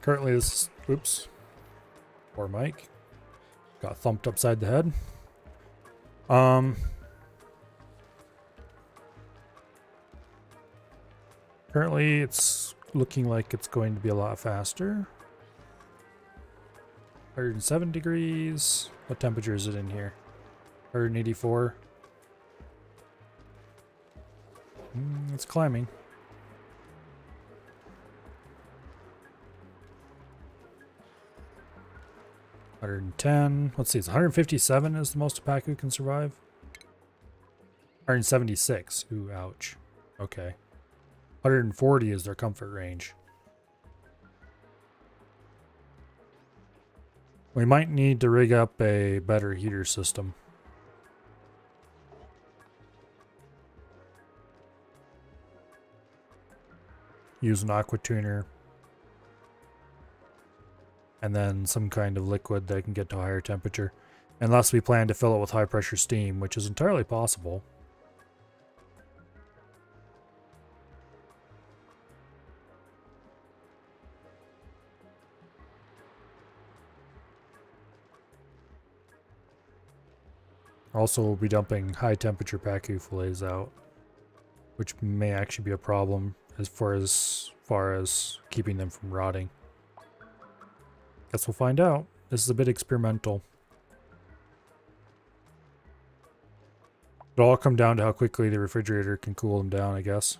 Currently this, oops, poor Mike. Got thumped upside the head. Currently it's looking like it's going to be a lot faster. 107 degrees. What temperature is it in here? 184. It's climbing. $110. Let's see, it's 157 is the most a Pacu can survive. 176. Ooh, ouch. Okay. 140 is their comfort range. We might need to rig up a better heater system. Use an aqua tuner. And then some kind of liquid that can get to a higher temperature. Unless we plan to fill it with high pressure steam, which is entirely possible. Also, we'll be dumping high temperature Pacu fillets out, which may actually be a problem as far as keeping them from rotting. Guess we'll find out. This is a bit experimental. It'll all come down to how quickly the refrigerator can cool them down, I guess.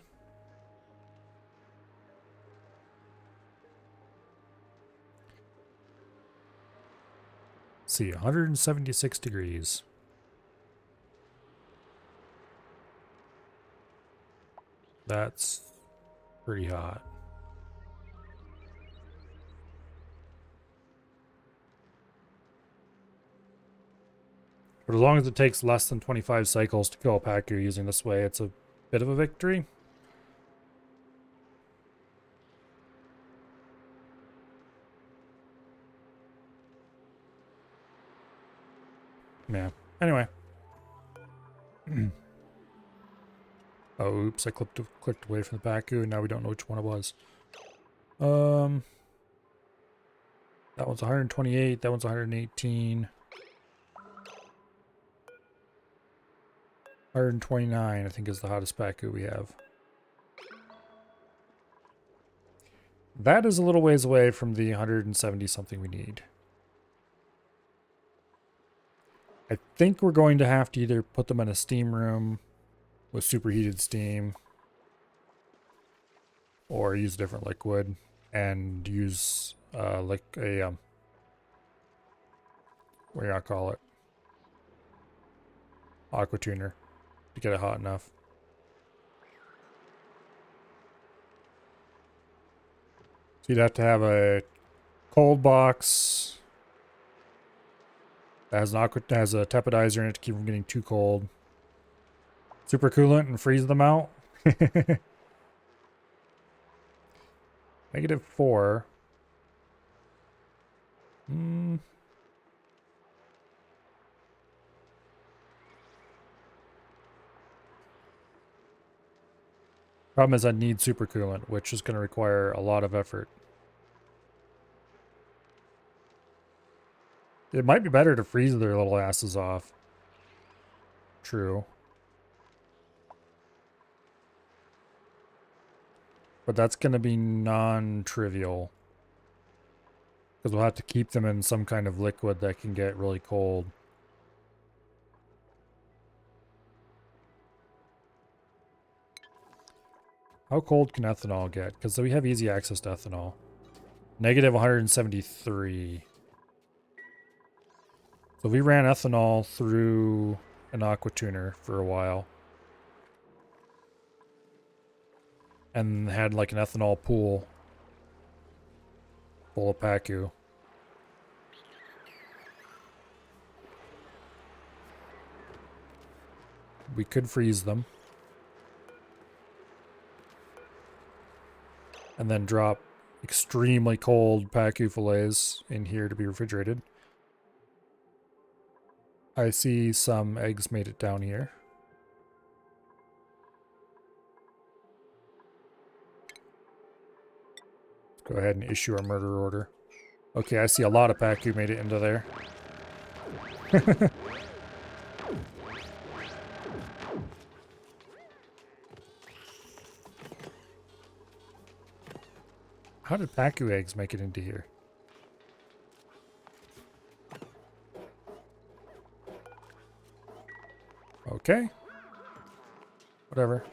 Let's see, 176 degrees. That's pretty hot. But as long as it takes less than 25 cycles to kill a Pacu using this way, it's a bit of a victory. Yeah. Anyway. Oh, oops, I clicked away from the Pacu, and now we don't know which one it was. That one's 128, that one's 118. 129, I think, is the hottest Pacu we have. That is a little ways away from the 170 something we need. I think we're going to have to either put them in a steam room with superheated steam, or use a different liquid and use like a what do you call it? Aqua tuner to get it hot enough. So you'd have to have a cold box that has has a tepidizer in it to keep them getting too cold. Super coolant and freeze them out. -4. Problem is I need supercoolant, which is going to require a lot of effort. It might be better to freeze their little asses off. True. But that's going to be non-trivial. Because we'll have to keep them in some kind of liquid that can get really cold. How cold can ethanol get? Because we have easy access to ethanol. Negative 173. So we ran ethanol through an aqua tuner for a while. And had like an ethanol pool full of Pacu. We could freeze them. And then drop extremely cold Pacu fillets in here to be refrigerated. I see some eggs made it down here. Let's go ahead and issue our murder order. Okay, I see a lot of Pacu made it into there. How did Pacu eggs make it into here? Okay. Whatever.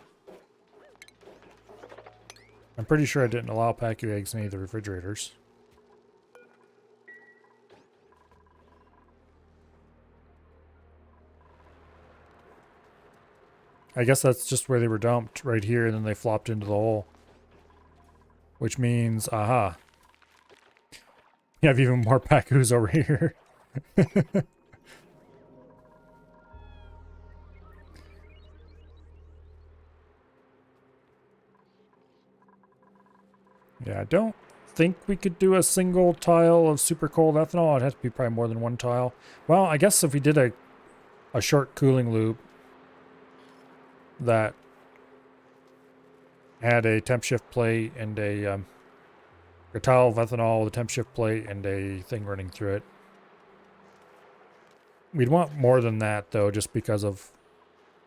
I'm pretty sure I didn't allow Pacu eggs in any of the refrigerators. I guess that's just where they were dumped, right here, and then they flopped into the hole. Which means, aha. You have even more Pacus over here. Yeah, I don't think we could do a single tile of super cold ethanol. It'd have to be probably more than one tile. Well, I guess if we did a short cooling loop that had a temp shift plate and a tile of ethanol with a temp shift plate and a thing running through it. We'd want more than that, though, just because of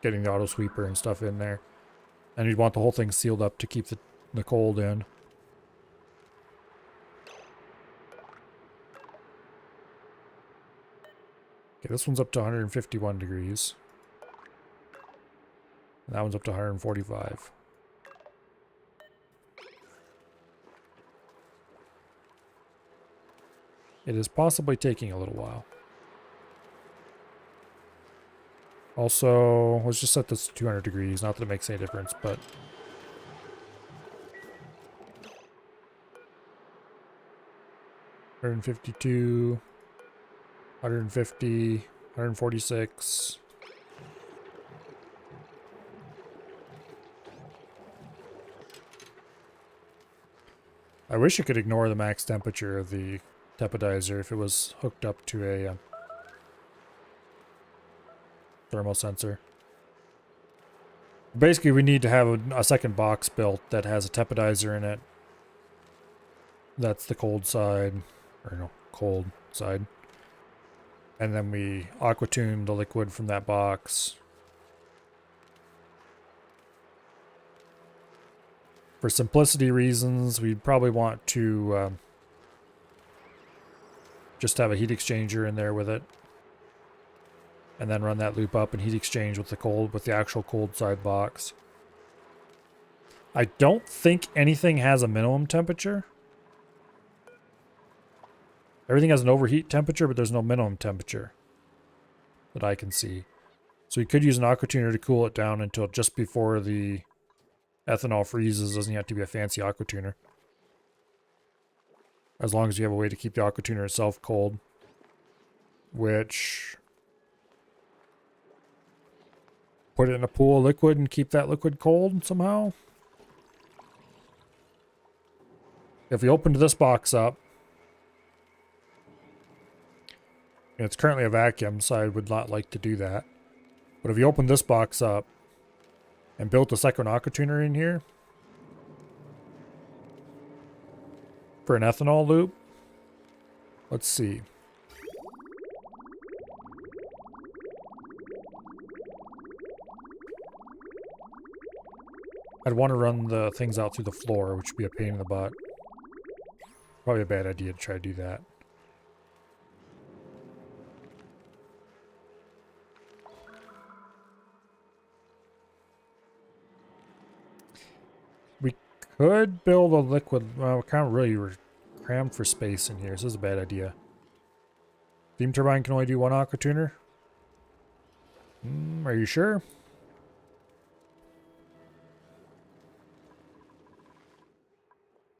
getting the auto sweeper and stuff in there. And we'd want the whole thing sealed up to keep the cold in. Okay, this one's up to 151 degrees. And that one's up to 145. It is possibly taking a little while. Also, let's just set this to 200 degrees. Not that it makes any difference, but... $152... 150, 146. I wish I could ignore the max temperature of the tepidizer if it was hooked up to a thermal sensor. Basically, we need to have a second box built that has a tepidizer in it. That's the cold side, or no, cold side. And then we aqua tune the liquid from that box. For simplicity reasons, we'd probably want to just have a heat exchanger in there with it. And then run that loop up and heat exchange with the actual cold side box. I don't think anything has a minimum temperature. Everything has an overheat temperature, but there's no minimum temperature that I can see. So you could use an aqua tuner to cool it down until just before the ethanol freezes. Doesn't have to be a fancy aqua tuner. As long as you have a way to keep the aqua tuner itself cold. Which... put it in a pool of liquid and keep that liquid cold somehow. If we opened this box up, it's currently a vacuum, so I would not like to do that. But if you open this box up and built a second aqua tuner in here, for an ethanol loop. Let's see. I'd want to run the things out through the floor, which would be a pain in the butt. Probably a bad idea to try to do that. We could build a liquid... Well, we're kind of really crammed for space in here, so this is a bad idea. Steam turbine can only do one aqua tuner? Are you sure?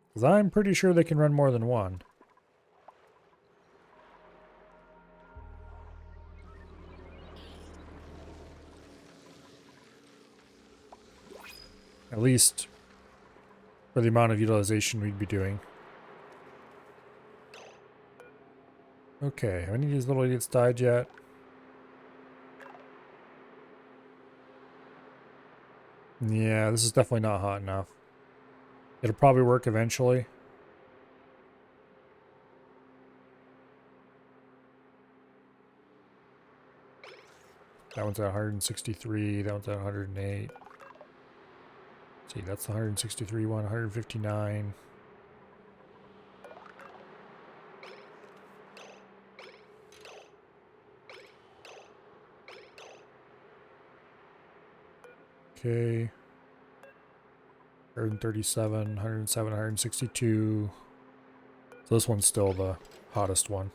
Because I'm pretty sure they can run more than one. At least for the amount of utilization we'd be doing. Okay, have any of these little idiots died yet? Yeah, this is definitely not hot enough. It'll probably work eventually. That one's at 163, that one's at 108. See, that's the 163 one, 159. Okay. 137, 107, 162. So this one's still the hottest one.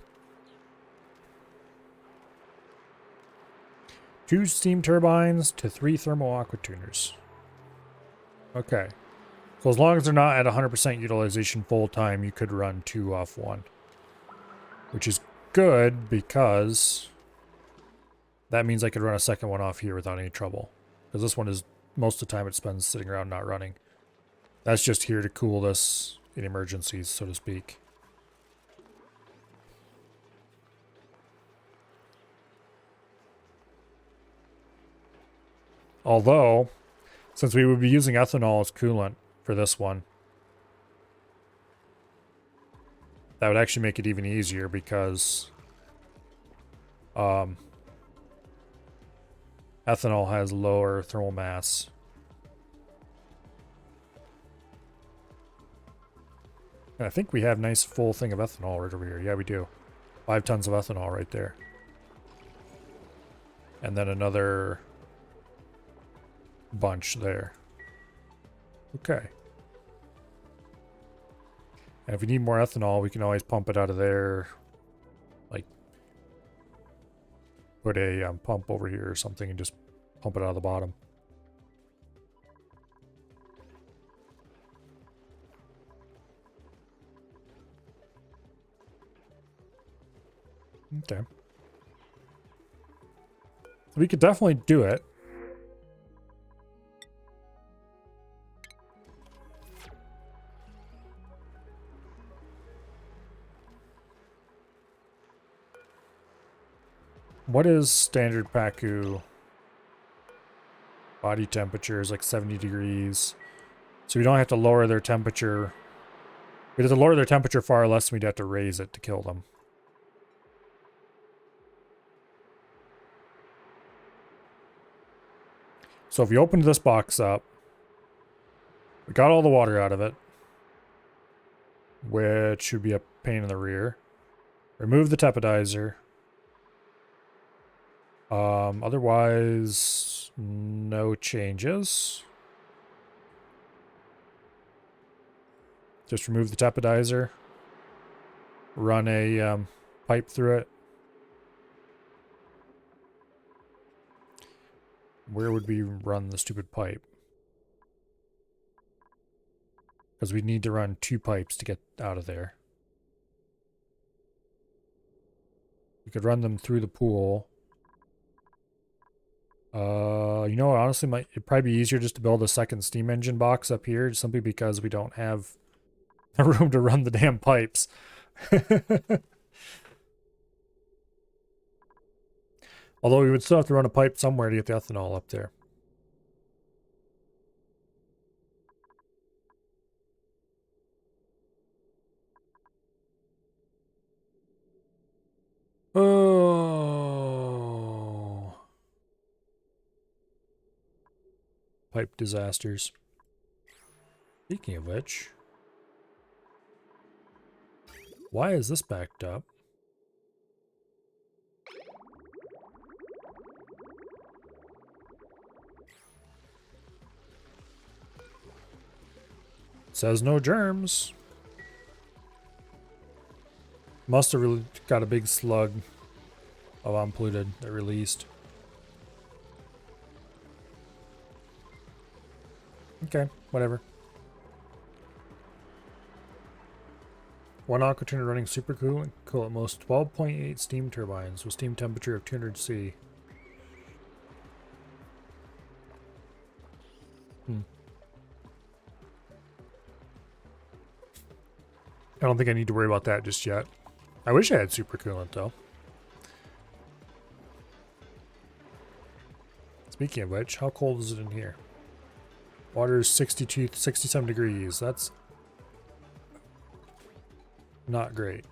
2 steam turbines to 3 thermal aqua tuners. Okay. So as long as they're not at 100% utilization full time, you could run 2 off 1. Which is good because that means I could run a second one off here without any trouble. Because this one is, most of the time it spends sitting around not running. That's just here to cool this in emergencies, so to speak. Although, since we would be using ethanol as coolant for this one, that would actually make it even easier because ethanol has lower thermal mass. And I think we have a nice full thing of ethanol right over here. Yeah, we do. 5 tons of ethanol right there. And then another bunch there. Okay. And if we need more ethanol, we can always pump it out of there. Like, put a pump over here or something and just pump it out of the bottom. Okay. We could definitely do it. What is standard Pacu body temperature? Is like 70 degrees. So we don't have to lower their temperature. We'd have to lower their temperature far less than we'd have to raise it to kill them. So if we opened this box up, we got all the water out of it, which should be a pain in the rear. Remove the tepidizer. Otherwise, no changes. Just remove the tepidizer. Run a pipe through it. Where would we run the stupid pipe? Because we need to run 2 pipes to get out of there. We could run them through the pool. You know, honestly, it'd probably be easier just to build a second steam engine box up here, simply because we don't have the room to run the damn pipes. Although we would still have to run a pipe somewhere to get the ethanol up there. pipe disasters. Speaking of which, why is this backed up? Says no germs. Must have really got a big slug of unpolluted that released. Okay, whatever. One aqua tuner running supercoolant, cool at most 12.8 steam turbines with steam temperature of 200 C. I don't think I need to worry about that just yet. I wish I had supercoolant though. Speaking of which, how cold is it in here? Water is 67 degrees. That's not great.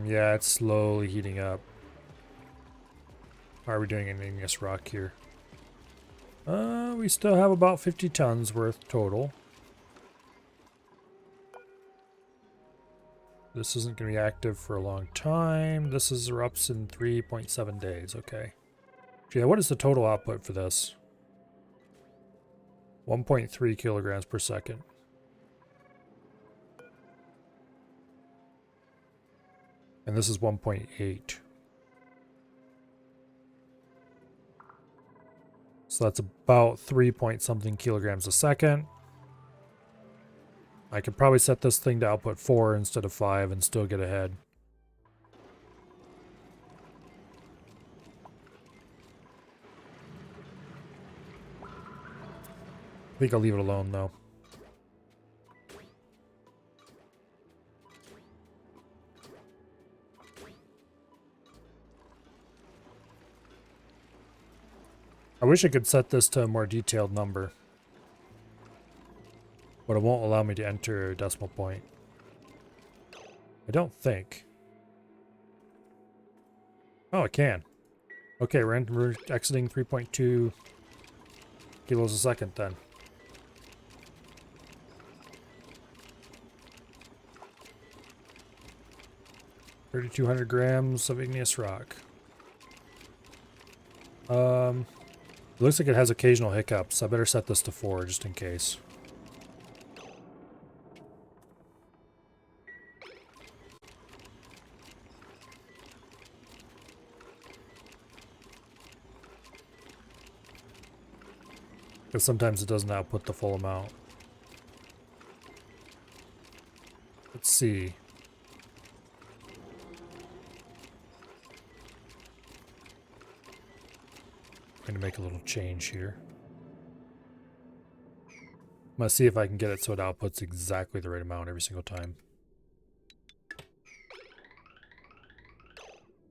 Yeah, it's slowly heating up. How are we doing in igneous rock here? We still have about 50 tons worth total. This isn't going to be active for a long time. This is erupts in 3.7 days. Okay. Yeah, what is the total output for this? 1.3 kilograms per second. And this is 1.8. So that's about 3 point something kilograms a second. I could probably set this thing to output 4 instead of 5 and still get ahead. I think I'll leave it alone though. I wish I could set this to a more detailed number, but it won't allow me to enter a decimal point. I don't think. Oh, it can. Okay, we're exiting 3.2 kilos a second then. $3,200 grams of igneous rock. It looks like it has occasional hiccups. I better set this to 4 just in case. Because sometimes it doesn't output the full amount. Let's see. I'm going to make a little change here. I'm going to see if I can get it so it outputs exactly the right amount every single time.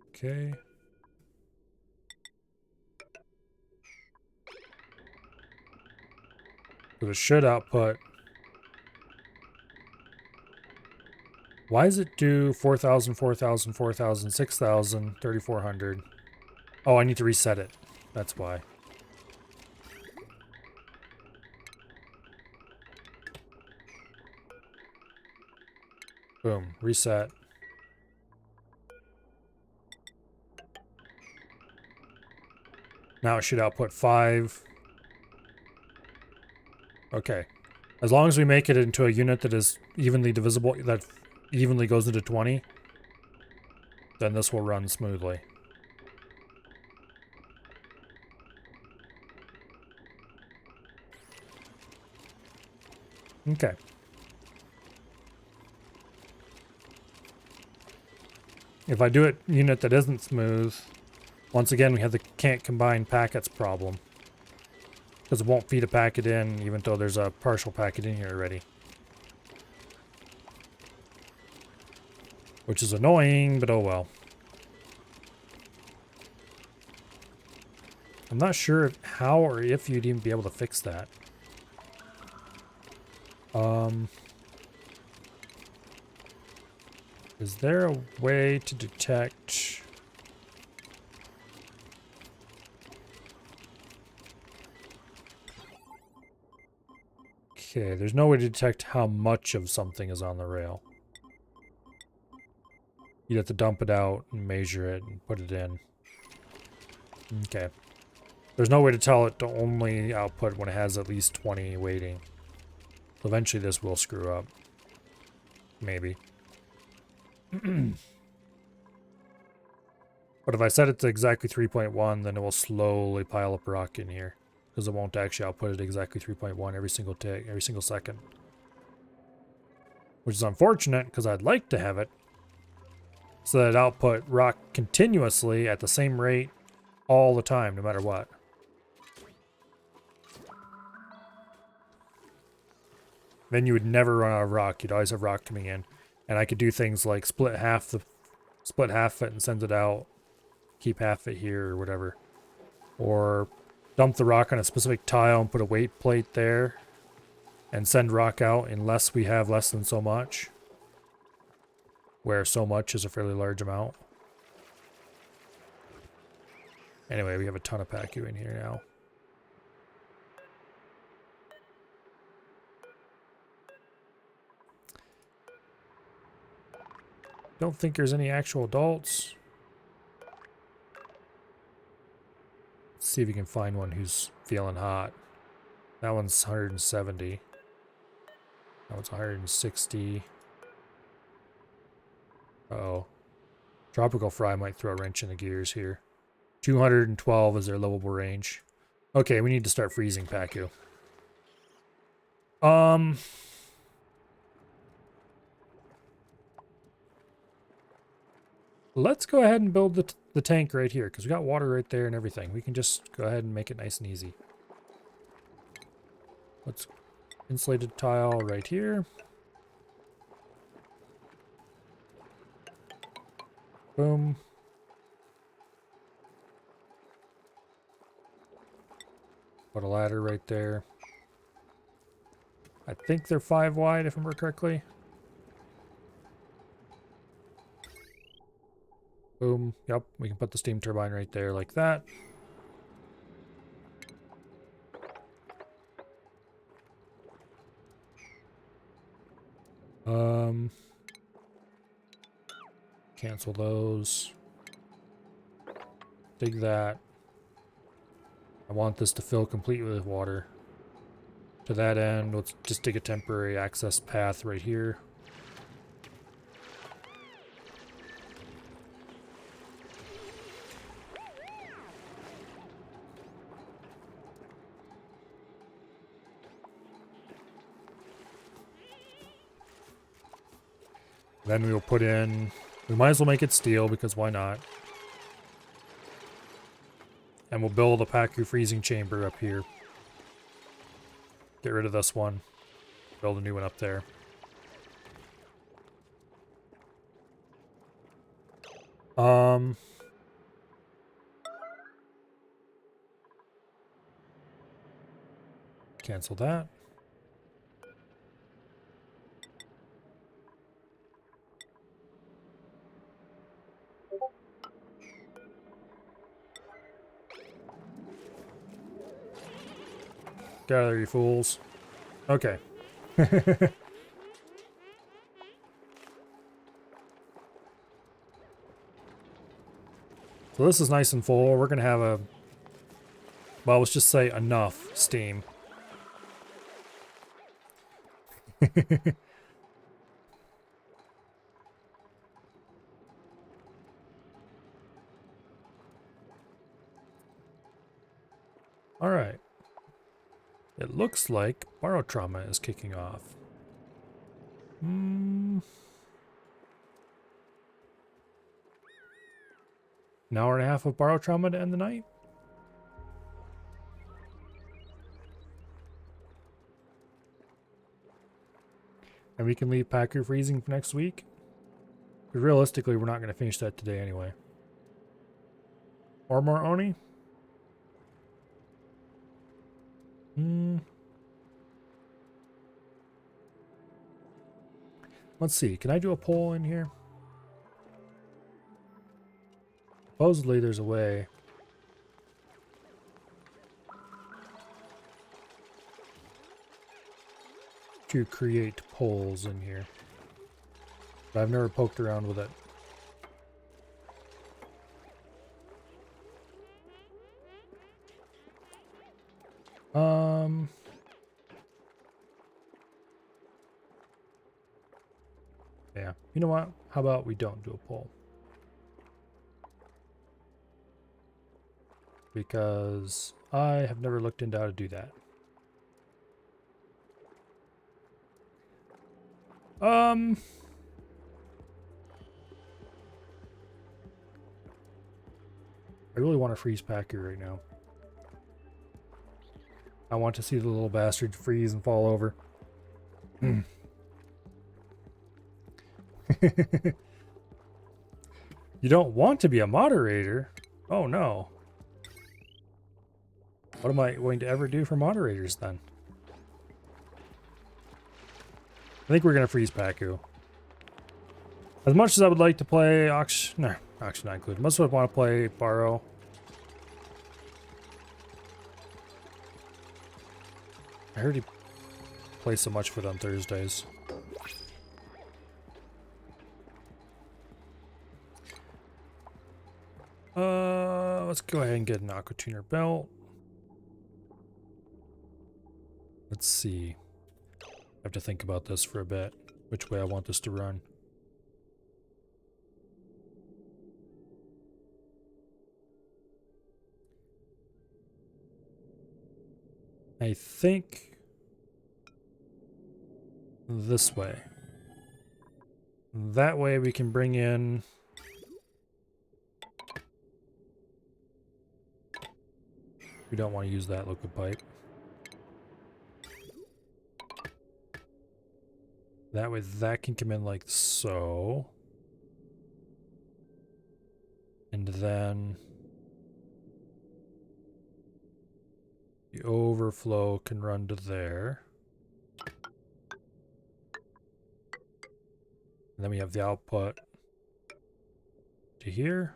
Okay. So it should output. Why does it do 4,000, 4,000, 4,000, 6,000, 3,400? Oh, I need to reset it. That's why. Boom. Reset. Now it should output 5. Okay. As long as we make it into a unit that is evenly divisible, that evenly goes into 20, then this will run smoothly. Okay. If I do it unit that isn't smooth, once again we have the can't combine packets problem. Because it won't feed a packet in even though there's a partial packet in here already. Which is annoying, but oh well. I'm not sure how or if you'd even be able to fix that. Is there a way to detect... Okay, there's no way to detect how much of something is on the rail. You'd have to dump it out and measure it and put it in. Okay. There's no way to tell it to only output when it has at least 20 waiting. Eventually this will screw up. Maybe. But if I set it to exactly 3.1, then it will slowly pile up rock in here. Because it won't actually output it exactly 3.1 every single second. Which is unfortunate, because I'd like to have it so that it output rock continuously at the same rate all the time, no matter what. Then you would never run out of rock. You'd always have rock coming in. And I could do things like split half it and send it out. Keep half it here or whatever. Or dump the rock on a specific tile and put a weight plate there. And send rock out unless we have less than so much. Where so much is a fairly large amount. Anyway, we have a ton of Pacu in here now. Don't think there's any actual adults. Let's see if we can find one who's feeling hot. That one's 170. That one's 160. Uh-oh. Tropical Fry might throw a wrench in the gears here. 212 is their livable range. Okay, we need to start freezing Pacu. Let's go ahead and build the tank right here, because we got water right there and everything. We can just go ahead and make it nice and easy. Let's insulated tile right here. Boom. Put a ladder right there. I think they're 5 wide, if I remember correctly. Boom. Yep, we can put the steam turbine right there like that. Cancel those. Dig that. I want this to fill completely with water. To that end, let's just dig a temporary access path right here. Then we will put in, we might as well make it steel because why not? And we'll build a Pacu freezing chamber up here. Get rid of this one. Build a new one up there. Cancel that. Gather, you fools. Okay. So this is nice and full. We're going to have a... Well, let's just say enough steam. Alright. It looks like Barotrauma is kicking off. An hour and a half of Barotrauma to end the night? And we can leave Pacu freezing for next week? But realistically, we're not going to finish that today anyway. Or more Oni? Let's see. Can I do a poll in here? Supposedly there's a way to create poles in here, but I've never poked around with it. Yeah, you know what? How about we don't do a poll? Because I have never looked into how to do that. I really want to freeze Packer right now. I want to see the little bastard freeze and fall over. You don't want to be a moderator? Oh no. What am I going to ever do for moderators then? I think we're going to freeze Paku. As much as I would like to play Auction, no, Auction not included. Most would want to play Borrow. I heard he plays so much of it on Thursdays. Let's go ahead and get an Aqua Tuner belt. Let's see. I have to think about this for a bit, which way I want this to run. I think this way. That way we can bring in we don't want to use that liquid pipe. That way that can come in like so. And then the overflow can run to there. And then we have the output to here.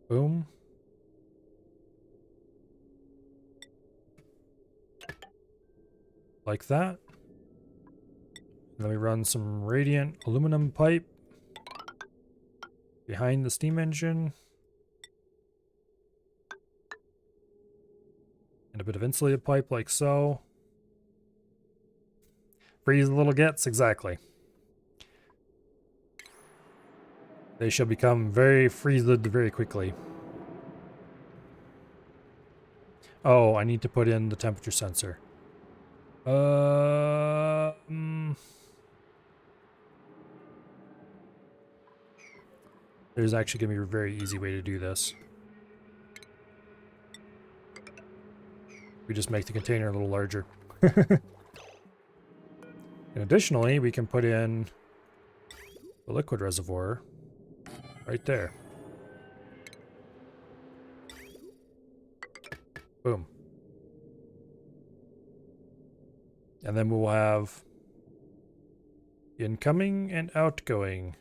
Boom. Like that. And then we run some radiant aluminum pipe behind the steam engine. And a bit of insulated pipe like so. Freeze the little gets, exactly. They shall become very freezed very quickly. Oh, I need to put in the temperature sensor. There's actually going to be a very easy way to do this. We just make the container a little larger. And additionally, we can put in the liquid reservoir right there. Boom. And then we'll have incoming and outgoing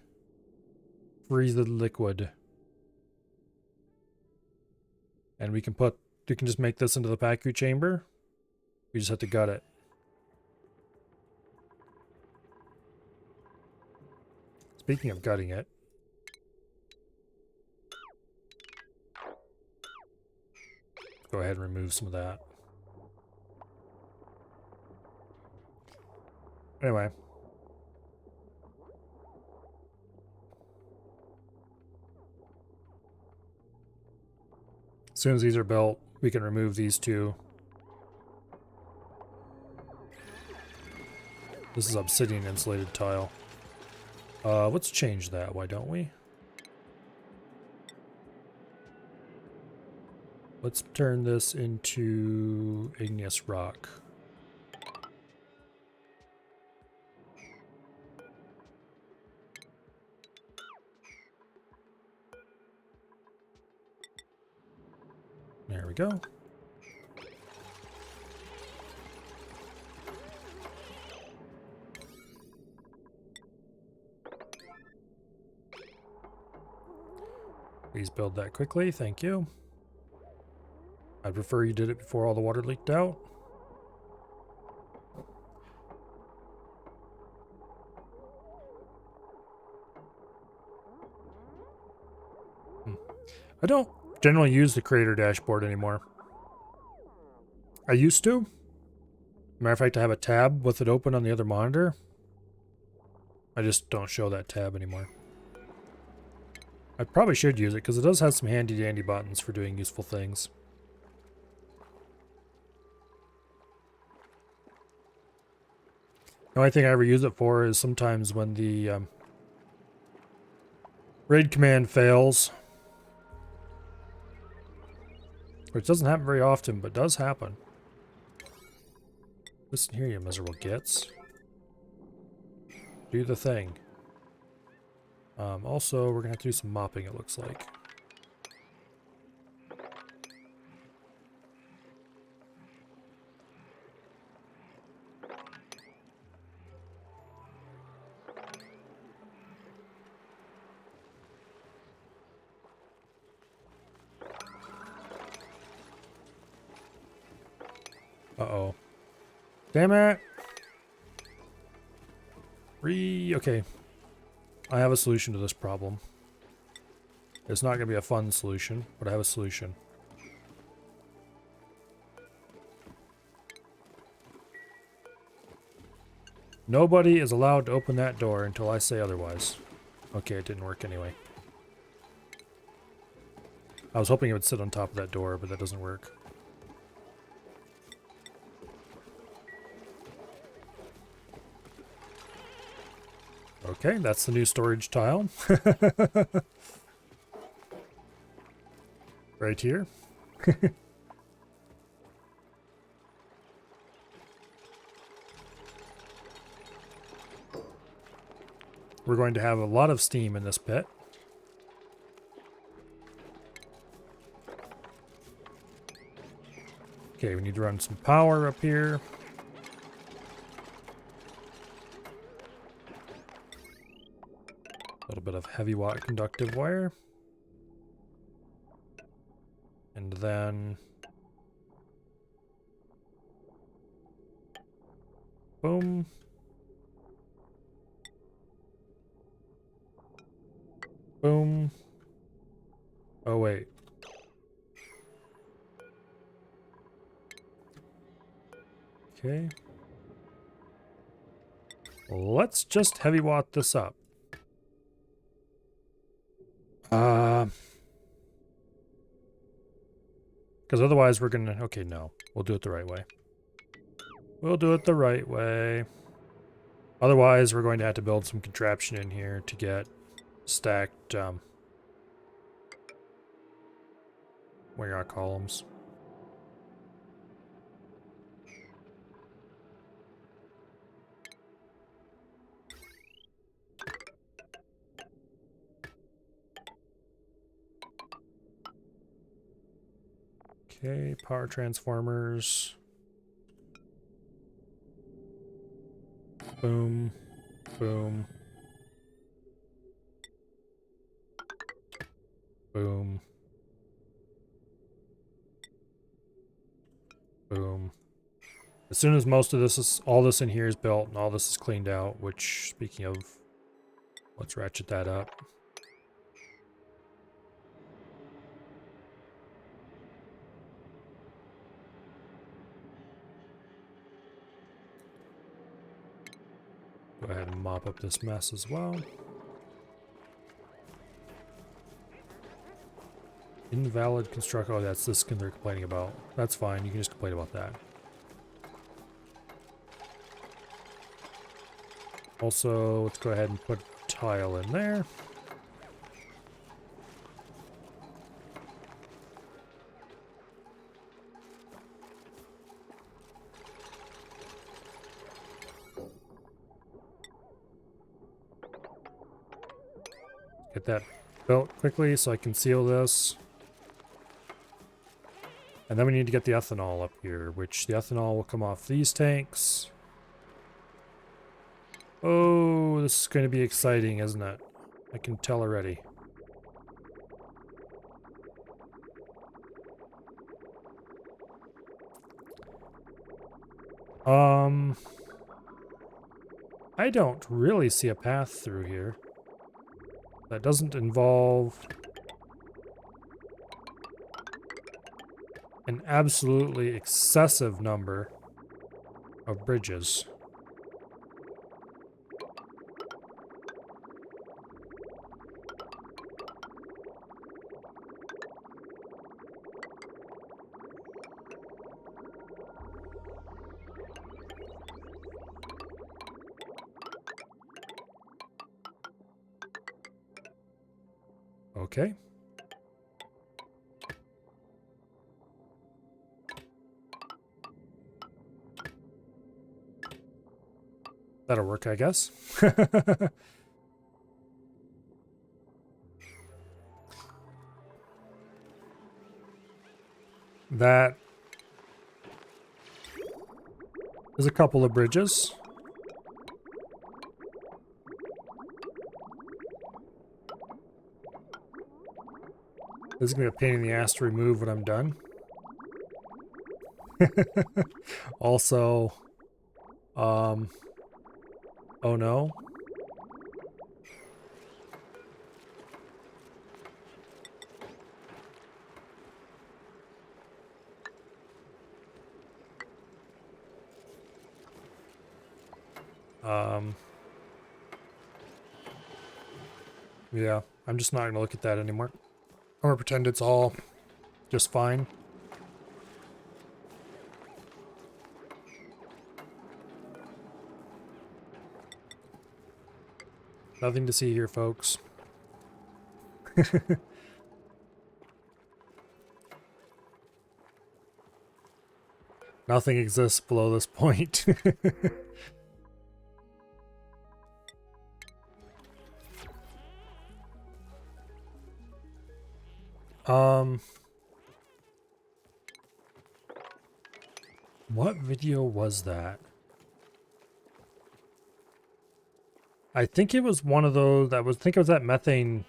freeze the liquid. And we can just make this into the Paku chamber. We just have to gut it. Speaking of gutting it, go ahead and remove some of that. Anyway. As soon as these are built, we can remove these two. This is obsidian insulated tile. Let's change that, why don't we? Let's turn this into igneous rock. There we go. Please build that quickly, thank you. I'd prefer you did it before all the water leaked out. I don't generally use the creator dashboard anymore. I used to. Matter of fact, I have a tab with it open on the other monitor. I just don't show that tab anymore. I probably should use it because it does have some handy dandy buttons for doing useful things. The only thing I ever use it for is sometimes when the raid command fails. Which doesn't happen very often, but does happen. Listen here, you miserable gits. Do the thing. Also, we're gonna have to do some mopping, it looks like. Uh-oh. Damn it! Okay. I have a solution to this problem. It's not going to be a fun solution, but I have a solution. Nobody is allowed to open that door until I say otherwise. Okay, it didn't work anyway. I was hoping it would sit on top of that door, but that doesn't work. Okay, that's the new storage tile. Right here. We're going to have a lot of steam in this pit. Okay, we need to run some power up here. A little bit of heavy watt conductive wire. And then... boom. Boom. Oh, wait. Okay. Let's just heavy watt this up. Because otherwise we're gonna... okay, no. We'll do it the right way. We'll do it the right way. Otherwise, we're going to have to build some contraption in here to get stacked, where are columns? Okay, power transformers. Boom. Boom. Boom. Boom. As soon as most of this is, all this in here is built and all this is cleaned out, which, speaking of, let's ratchet that up. Go ahead and mop up this mess as well. Invalid construct. Oh, that's this they're complaining about. That's fine. You can just complain about that. Also, let's go ahead and put tile in there. Get that built quickly so I can seal this. And then we need to get the ethanol up here, which the ethanol will come off these tanks. Oh, this is going to be exciting, isn't it? I can tell already. Um, I don't really see a path through here that doesn't involve an absolutely excessive number of bridges. Okay. That'll work, I guess. That is a couple of bridges. This is going to be a pain in the ass to remove when I'm done. Also, oh no. Yeah, I'm just not going to look at that anymore. I'm going to pretend it's all just fine. Nothing to see here, folks. Nothing exists below this point. What video was that? I think it was one of those I think it was that methane.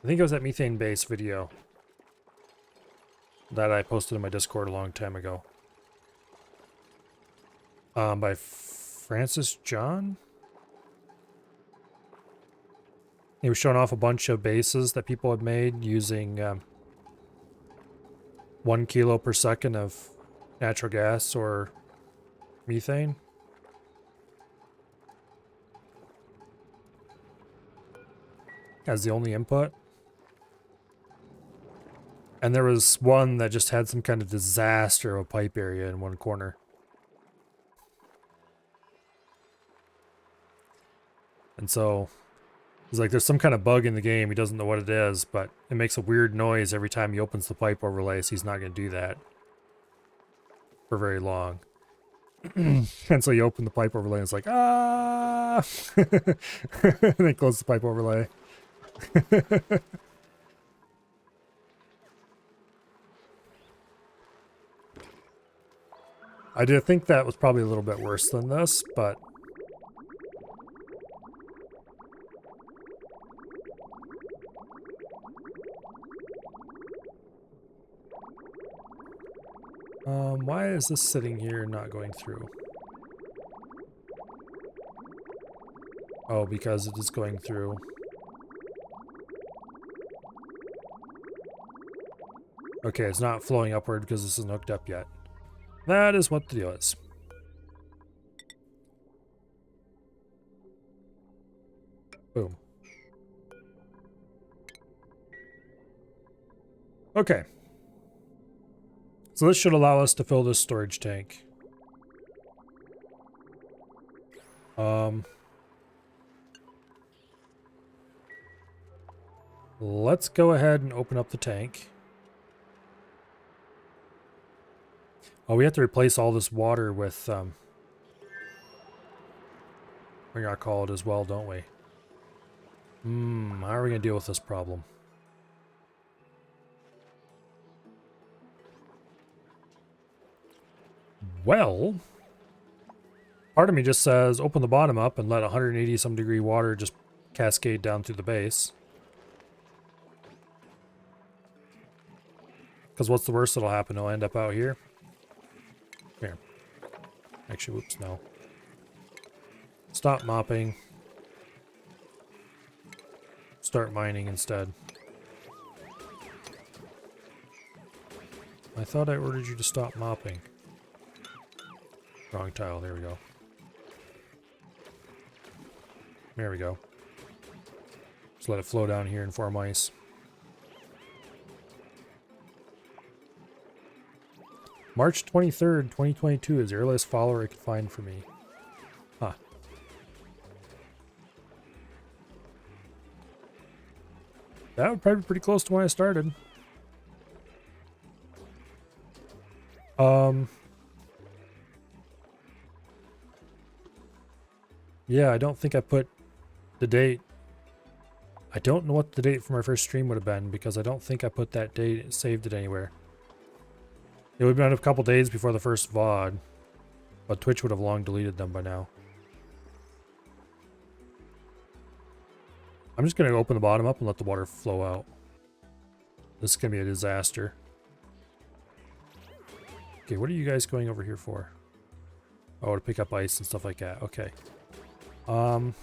I think it was that methane base video that I posted in my Discord a long time ago. By Francis John? He was showing off a bunch of bases that people had made using 1 kilo per second of natural gas or methane. As the only input. And there was one that just had some kind of disaster of a pipe area in one corner. And so he's like, there's some kind of bug in the game. He doesn't know what it is, but it makes a weird noise every time he opens the pipe overlay, so he's not going to do that for very long. And so you open the pipe overlay and it's like, ah! And then close the pipe overlay. I did think that was probably a little bit worse than this, but why is this sitting here and not going through? Oh, because it is going through. Okay, it's not flowing upward because this isn't hooked up yet. That is what the deal is. Boom. Okay. So this should allow us to fill this storage tank. Let's go ahead and open up the tank. Oh, we have to replace all this water with, we got called as well, don't we? How are we going to deal with this problem? Well, part of me just says open the bottom up and let 180 some degree water just cascade down through the base. Because what's the worst that'll happen? It'll end up out here. Here. Actually, whoops, no. Stop mopping. Start mining instead. I thought I ordered you to stop mopping. Wrong tile, there we go. There we go. Just let it flow down here and form ice. March 23rd, 2022 is the earliest follower I could find for me. Huh. That would probably be pretty close to when I started. Yeah, I don't think I put the date. I don't know what the date for my first stream would have been because I don't think I put that date, saved it anywhere. It would have been a couple days before the first VOD, but Twitch would have long deleted them by now. I'm just going to open the bottom up and let the water flow out. This is going to be a disaster. Okay, what are you guys going over here for? Oh, to pick up ice and stuff like that. Okay. I'm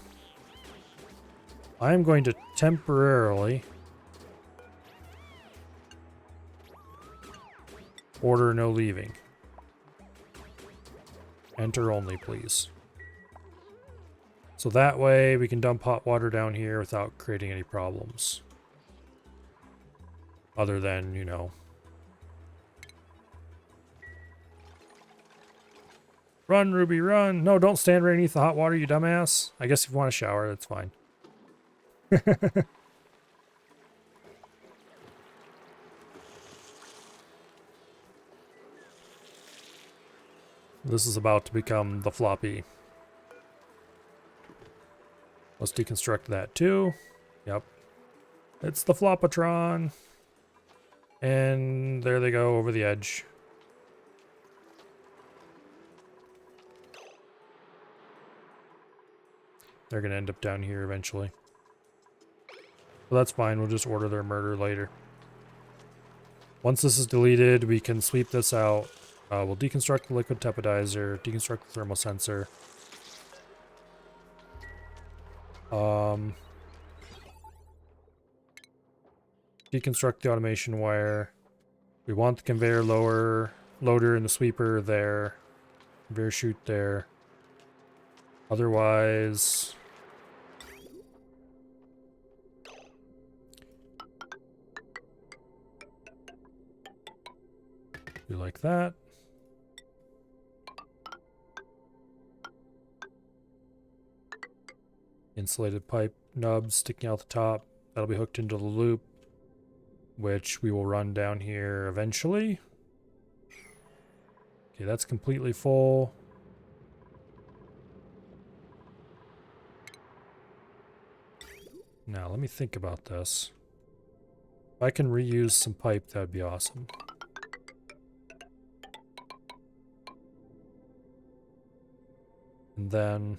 going to temporarily order no leaving. Enter only, please. So that way we can dump hot water down here without creating any problems. Other than, you know. Run, Ruby, run! No, don't stand right underneath the hot water, you dumbass. I guess if you want to shower, that's fine. This is about to become the floppy. Let's deconstruct that too. Yep. It's the Flopatron. And there they go over the edge. They're going to end up down here eventually. Well, that's fine. We'll just order their murder later. Once this is deleted, we can sweep this out. We'll deconstruct the liquid tepidizer, deconstruct the thermal sensor. Deconstruct the automation wire. We want the conveyor loader and the sweeper there. Conveyor chute there. Otherwise... do like that. Insulated pipe nubs sticking out the top. That'll be hooked into the loop, which we will run down here eventually. Okay, that's completely full. Now, let me think about this. If I can reuse some pipe, that'd be awesome. And then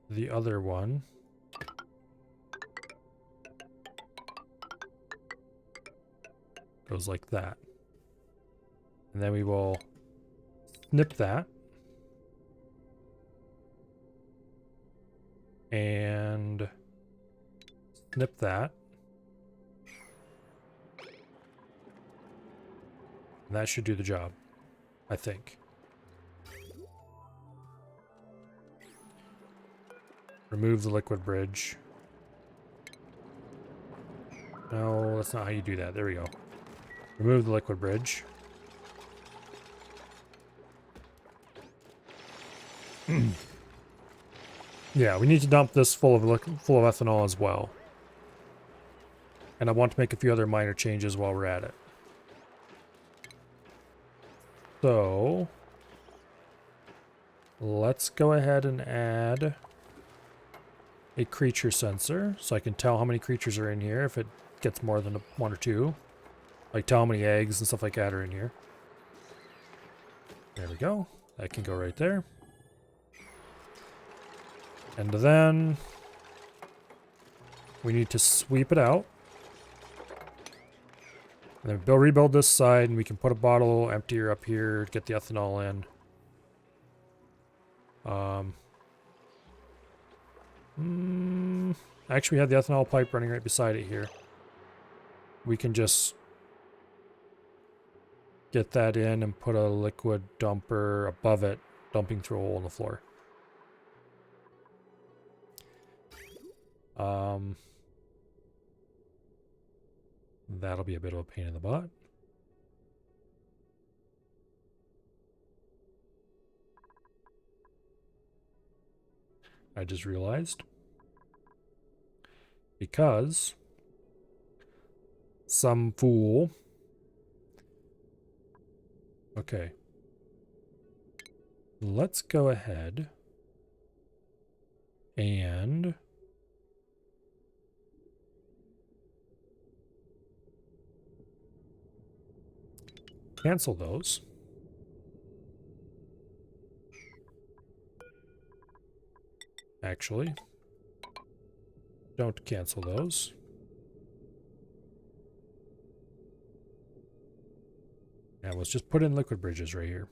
the other one goes like that. And then we will snip that. And snip that. And that should do the job, I think. Remove the liquid bridge. No, that's not how you do that. There we go. Remove the liquid bridge. Yeah, we need to dump this full of ethanol as well. And I want to make a few other minor changes while we're at it. So, let's go ahead and add a creature sensor, so I can tell how many creatures are in here if it gets more than one or two. Like tell how many eggs and stuff like that are in here. There we go. That can go right there. And then we need to sweep it out. And then we'll rebuild this side, and we can put a bottle emptier up here to get the ethanol in. Actually, we have the ethanol pipe running right beside it here. We can just get that in and put a liquid dumper above it, dumping through a hole in the floor. That'll be a bit of a pain in the butt. I just realized. Because some fool. Okay. Let's go ahead and cancel those. Actually, don't cancel those. And let's just put in liquid bridges right here.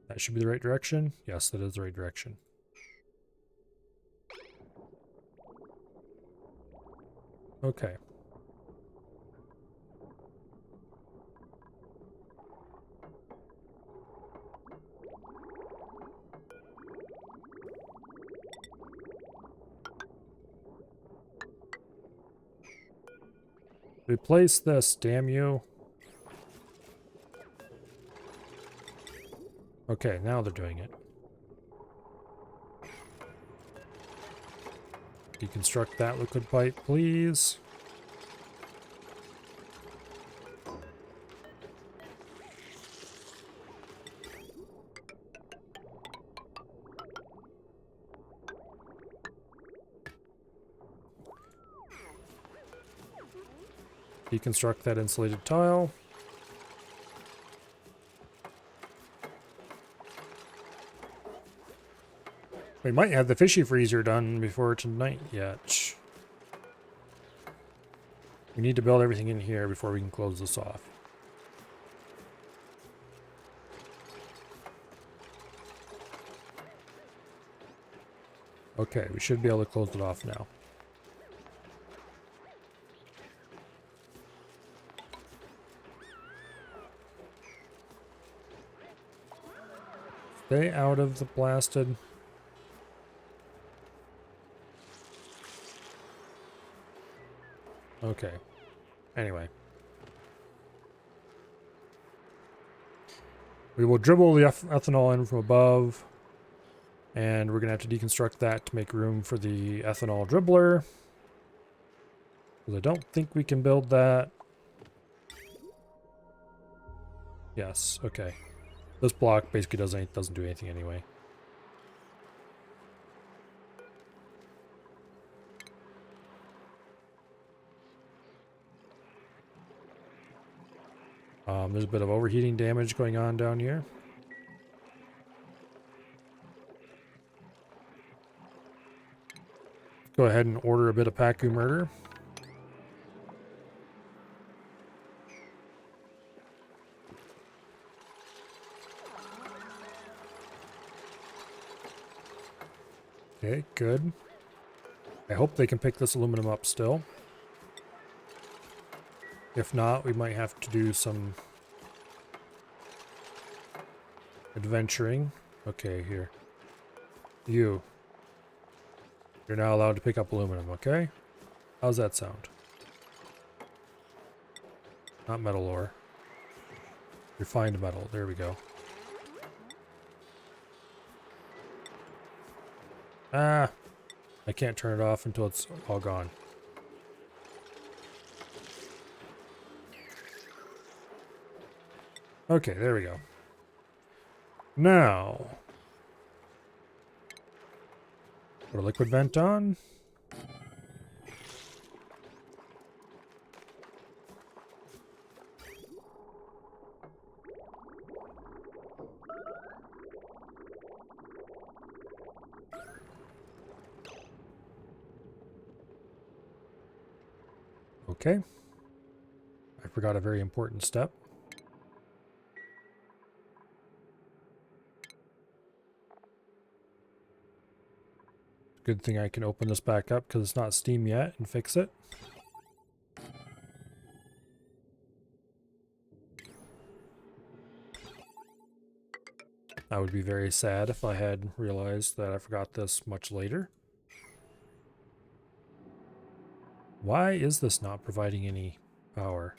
That should be the right direction. Yes, that is the right direction. Okay. Replace this, damn you. Okay, now they're doing it. Deconstruct that liquid pipe, please. Deconstruct that insulated tile. We might have the fishy freezer done before tonight yet. We need to build everything in here before we can close this off. Okay, we should be able to close it off now. Stay out of the blasted. Okay. Anyway. We will dribble the ethanol in from above. And we're going to have to deconstruct that to make room for the ethanol dribbler. Because I don't think we can build that. Yes, okay. This block basically doesn't do anything anyway. There's a bit of overheating damage going on down here. Go ahead and order a bit of Pacu murder. Okay, good. I hope they can pick this aluminum up still. If not, we might have to do some adventuring. Okay, here. You're now allowed to pick up aluminum, okay? How's that sound? Not metal ore. Refined metal. There we go. Ah! I can't turn it off until it's all gone. Okay, there we go. Now, put a liquid vent on. Okay. I I forgot a very important step. Good thing I can open this back up because it's not Steam yet and fix it. I would be very sad if I had realized that I forgot this much later. Why is this not providing any power?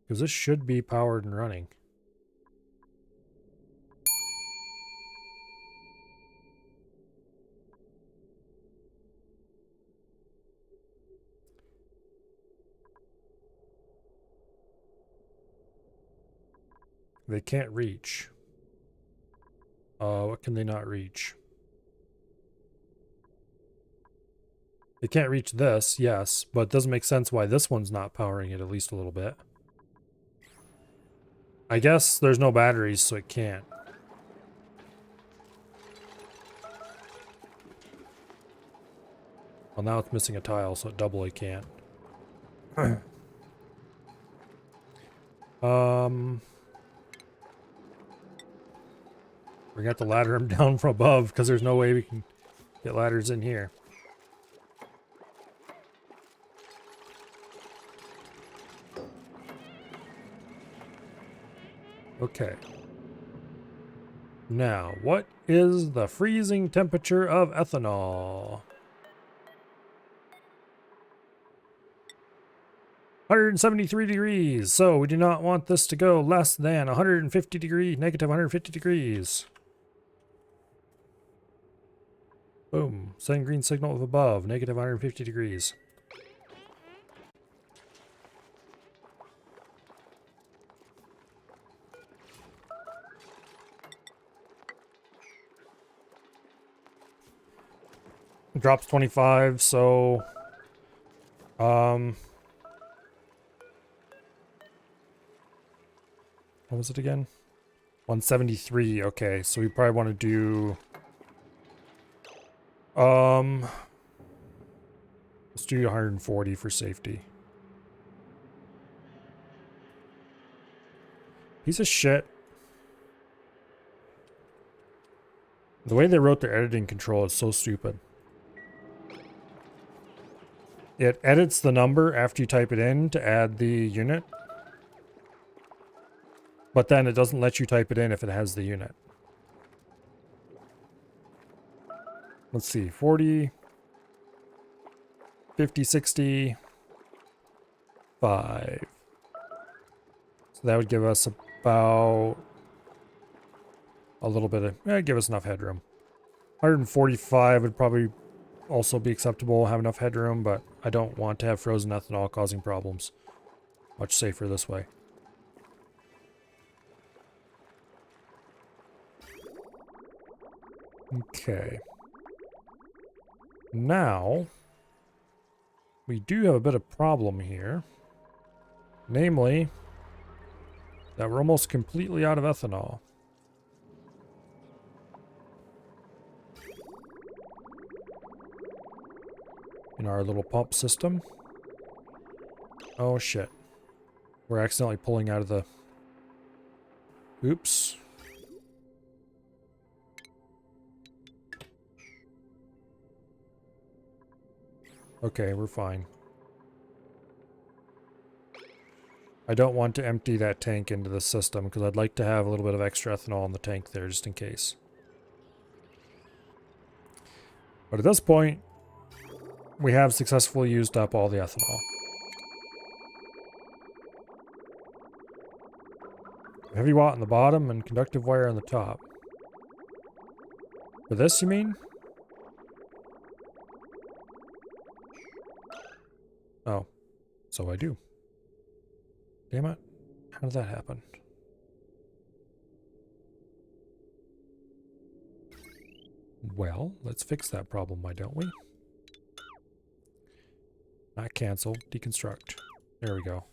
Because this should be powered and running. They can't reach. What can they not reach? They can't reach this, yes, but it doesn't make sense why this one's not powering it at least a little bit. I guess there's no batteries, so it can't. Well, now it's missing a tile, so it doubly can't. We're gonna have to ladder him down from above because there's no way we can get ladders in here. Okay. Now, what is the freezing temperature of ethanol? 173 degrees. So we do not want this to go less than 150 degrees, negative 150 degrees. Boom. Send green signal of above, negative 150 degrees. Drops 25, so what was it again? 173. Okay, so we probably want to do let's do 140 for safety. Piece of shit. The way they wrote their editing control is so stupid. It edits the number after you type it in to add the unit. But then it doesn't let you type it in if it has the unit. Let's see, 40, 50, 60, 5. So that would give us about a little bit of, give us enough headroom. 145 would probably also be acceptable, have enough headroom, but I don't want to have frozen ethanol causing problems. Much safer this way. Okay. Now, we do have a bit of problem here. Namely, that we're almost completely out of ethanol. In our little pump system. Oh shit. We're accidentally pulling out of the... Oops. Okay, we're fine. I don't want to empty that tank into the system because I'd like to have a little bit of extra ethanol in the tank there just in case. But at this point, we have successfully used up all the ethanol. Heavy watt on the bottom and conductive wire on the top. For this, you mean? Oh, so I do. Damn it. How did that happen? Well, let's fix that problem, why don't we? Not cancel, deconstruct. There we go.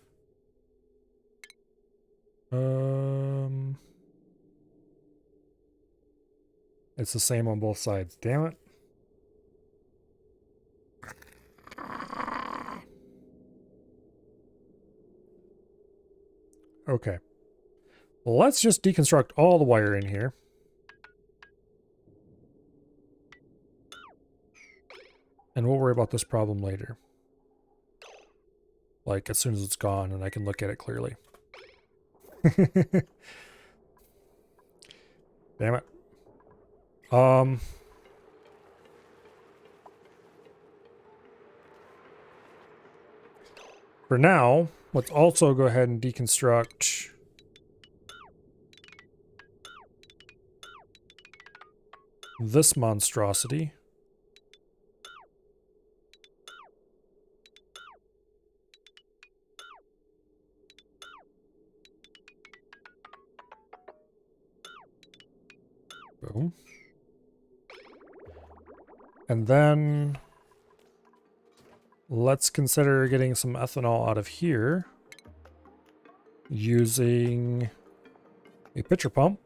It's the same on both sides. Damn it. Okay. Well, let's just deconstruct all the wire in here. And we'll worry about this problem later. Like, as soon as it's gone and I can look at it clearly. Damn it. For now, let's also go ahead and deconstruct this monstrosity. Boom. And then let's consider getting some ethanol out of here using a pitcher pump.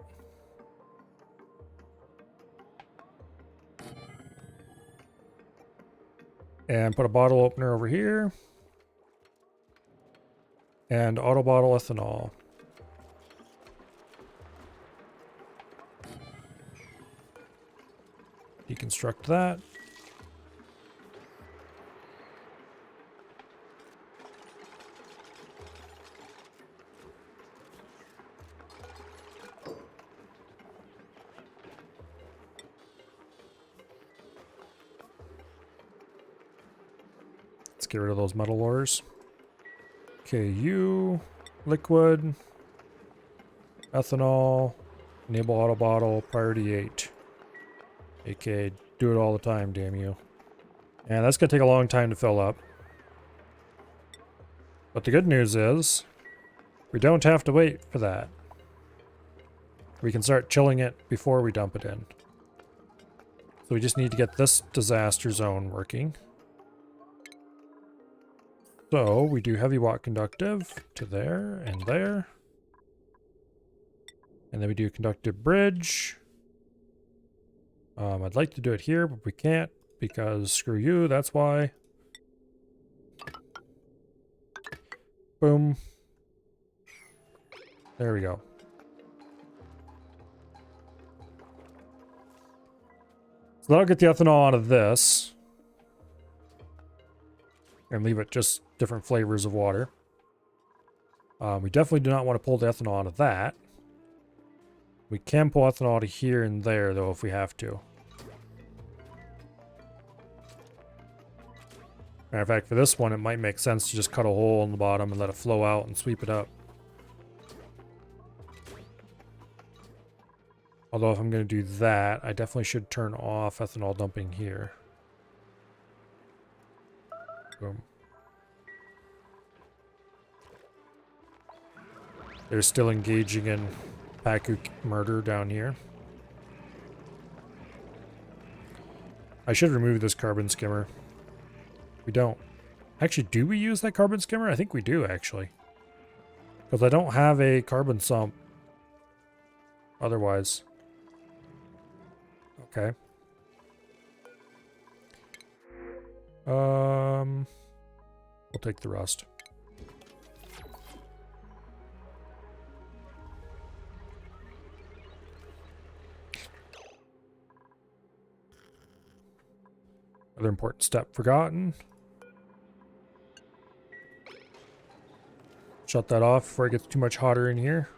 And put a bottle opener over here. And auto bottle ethanol. Deconstruct that. Let's get rid of those metal ores. KU, liquid, ethanol, enable auto bottle, priority 8. AK, do it all the time, damn you. And that's going to take a long time to fill up. But the good news is, we don't have to wait for that. We can start chilling it before we dump it in. So we just need to get this disaster zone working. So we do heavy watt conductive to there and there. And then we do conductive bridge. I'd like to do it here, but we can't because screw you, that's why. Boom. There we go. So that'll get the ethanol out of this. And leave it just different flavors of water. We definitely do not want to pull the ethanol out of that. We can pull ethanol out of here and there, though, if we have to. Matter of fact, for this one, it might make sense to just cut a hole in the bottom and let it flow out and sweep it up. Although if I'm going to do that, I definitely should turn off ethanol dumping here. Boom. They're still engaging in Paku murder down here. I should remove this carbon skimmer. We don't. Actually, do we use that carbon skimmer? I think we do, actually. Because I don't have a carbon sump otherwise. Okay. We'll take the rust. Another important step forgotten. Shut that off before it gets too much hotter in here.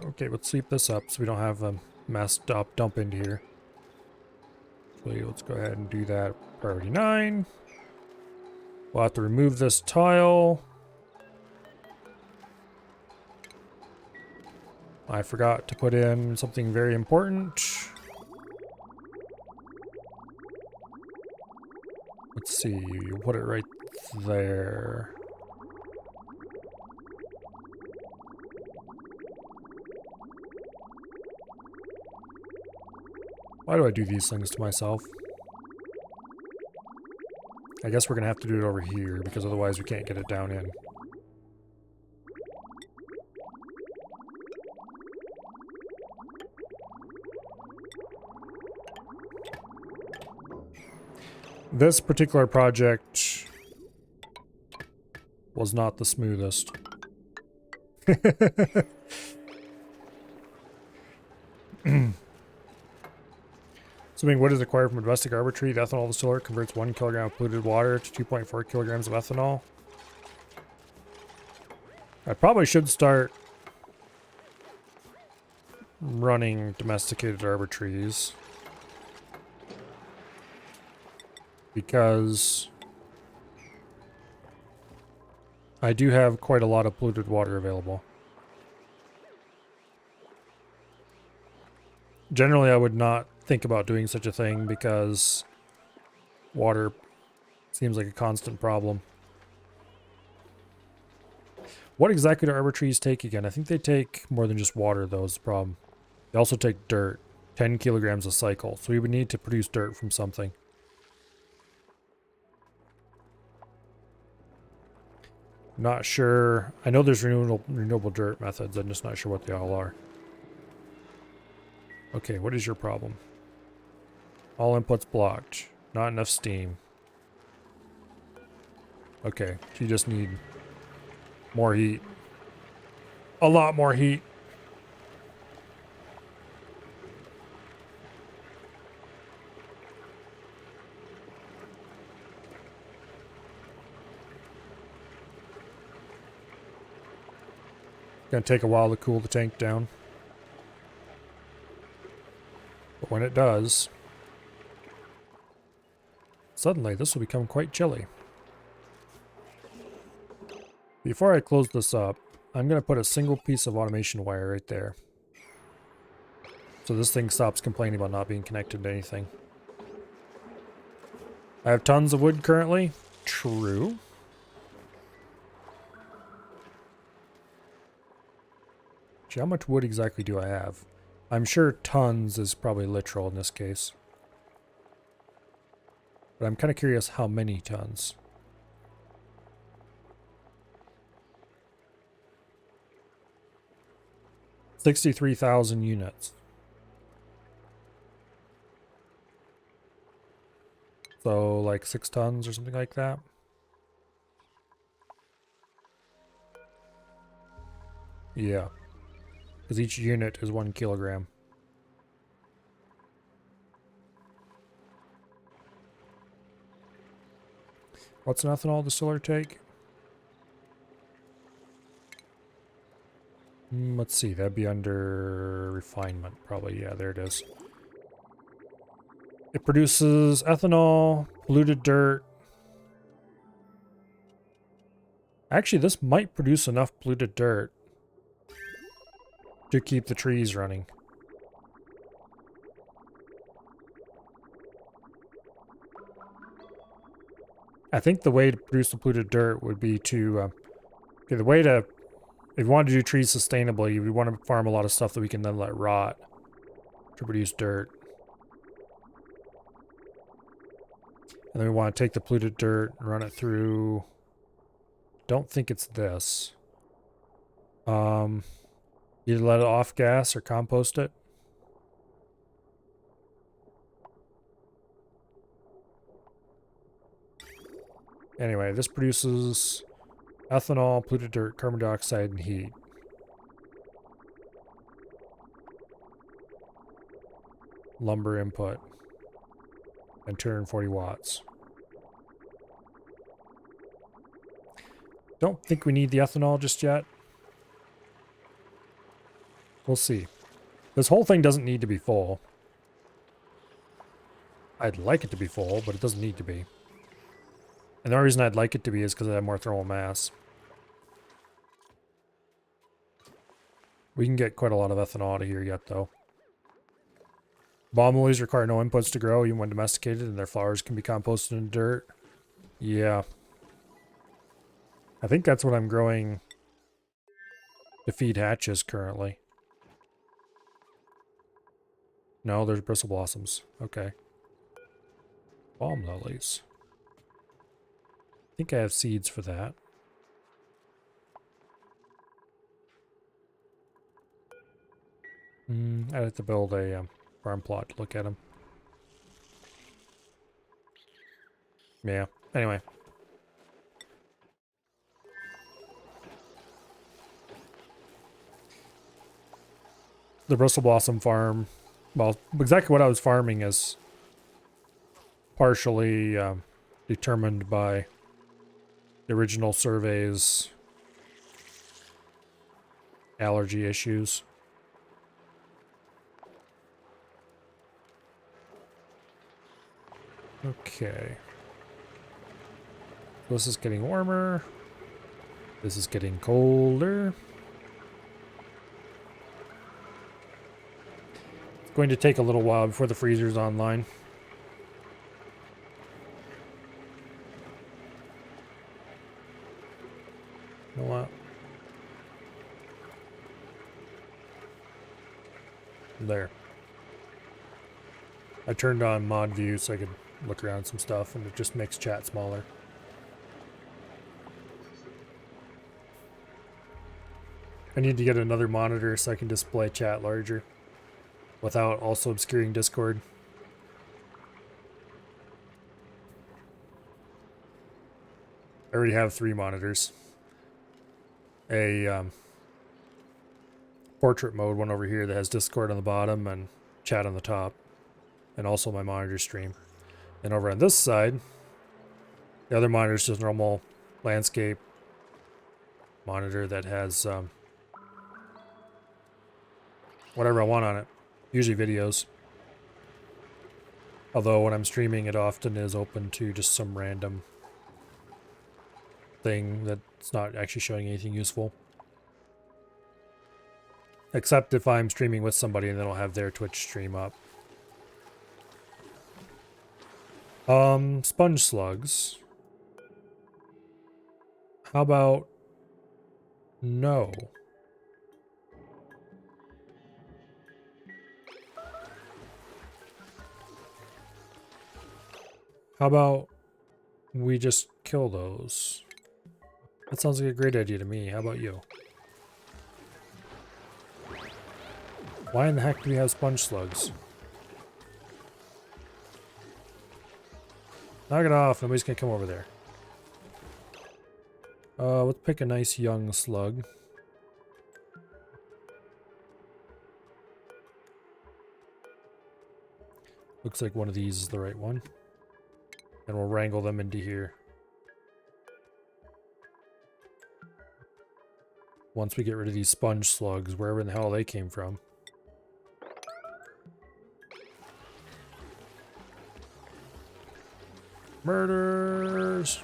Okay, let's sweep this up so we don't have a messed up dump into here. So let's go ahead and do that. Priority 9. We'll have to remove this tile. I forgot to put in something very important. Let's see, we'll put it right there. Why do I do these things to myself? I guess we're gonna have to do it over here because otherwise we can't get it down in. This particular project was not the smoothest. Assuming wood is acquired from a domestic arbor tree, the ethanol distiller converts 1 kilogram of polluted water to 2.4 kilograms of ethanol. I probably should start running domesticated arbor trees, because I do have quite a lot of polluted water available. Generally, I would not think about doing such a thing because water seems like a constant problem. What exactly do arbor trees take again? I think they take more than just water, though, is the problem. They also take dirt. 10 kilograms a cycle. So we would need to produce dirt from something. Not sure. I know there's renewable dirt methods. I'm just not sure what they all are. Okay, what is your problem? All inputs blocked. Not enough steam. Okay, so you just need more heat. A lot more heat. Gonna take a while to cool the tank down. But when it does, suddenly this will become quite chilly. Before I close this up, I'm going to put a single piece of automation wire right there. So this thing stops complaining about not being connected to anything. I have tons of wood currently. True. Actually, how much wood exactly do I have? I'm sure tons is probably literal in this case. But I'm kind of curious how many tons. $63,000 units. So like 6 tons or something like that. Yeah. Because each unit is 1 kilogram. What's an ethanol distiller take? Let's see, that'd be under refinement, probably. Yeah, there it is. It produces ethanol, polluted dirt. Actually, this might produce enough polluted dirt to keep the trees running. I think the way to produce the polluted dirt would be to... okay, the way to... if you want to do trees sustainably, we want to farm a lot of stuff that we can then let rot to produce dirt. And then we want to take the polluted dirt and run it through... don't think it's this. Either let it off gas or compost it. Anyway, this produces ethanol, polluted dirt, carbon dioxide, and heat. Lumber input. And 240 watts. Don't think we need the ethanol just yet. We'll see. This whole thing doesn't need to be full. I'd like it to be full, but it doesn't need to be. And the only reason I'd like it to be is because I have more thermal mass. We can get quite a lot of ethanol out of here yet, though. Bomb lilies require no inputs to grow, even when domesticated, and their flowers can be composted in dirt. Yeah. I think that's what I'm growing to feed hatches currently. No, there's bristle blossoms. Okay. Bomb lilies. I think I have seeds for that. I'd have to build a farm plot to look at them. Yeah. Anyway. The Bristle Blossom farm. Well, exactly what I was farming is partially determined by the original survey's allergy issues. Okay. This is getting warmer. This is getting colder. It's going to take a little while before the freezer's online. You know what? There. I turned on mod view so I could look around some stuff, and it just makes chat smaller. I need to get another monitor so I can display chat larger without also obscuring Discord. I already have 3 monitors. A portrait mode one over here that has Discord on the bottom and chat on the top, and also my monitor stream. And over on this side, the other monitor is just normal landscape monitor that has whatever I want on it, usually videos. Although when I'm streaming, it often is open to just some random thing that's not actually showing anything useful. Except if I'm streaming with somebody and they don't have their Twitch stream up. Sponge slugs. How about no? How about we just kill those? That sounds like a great idea to me. How about you? Why in the heck do we have sponge slugs? Knock it off. Nobody's gonna come over there. Let's pick a nice young slug. Looks like one of these is the right one. And we'll wrangle them into here. Once we get rid of these sponge slugs, wherever in the hell they came from. Murders!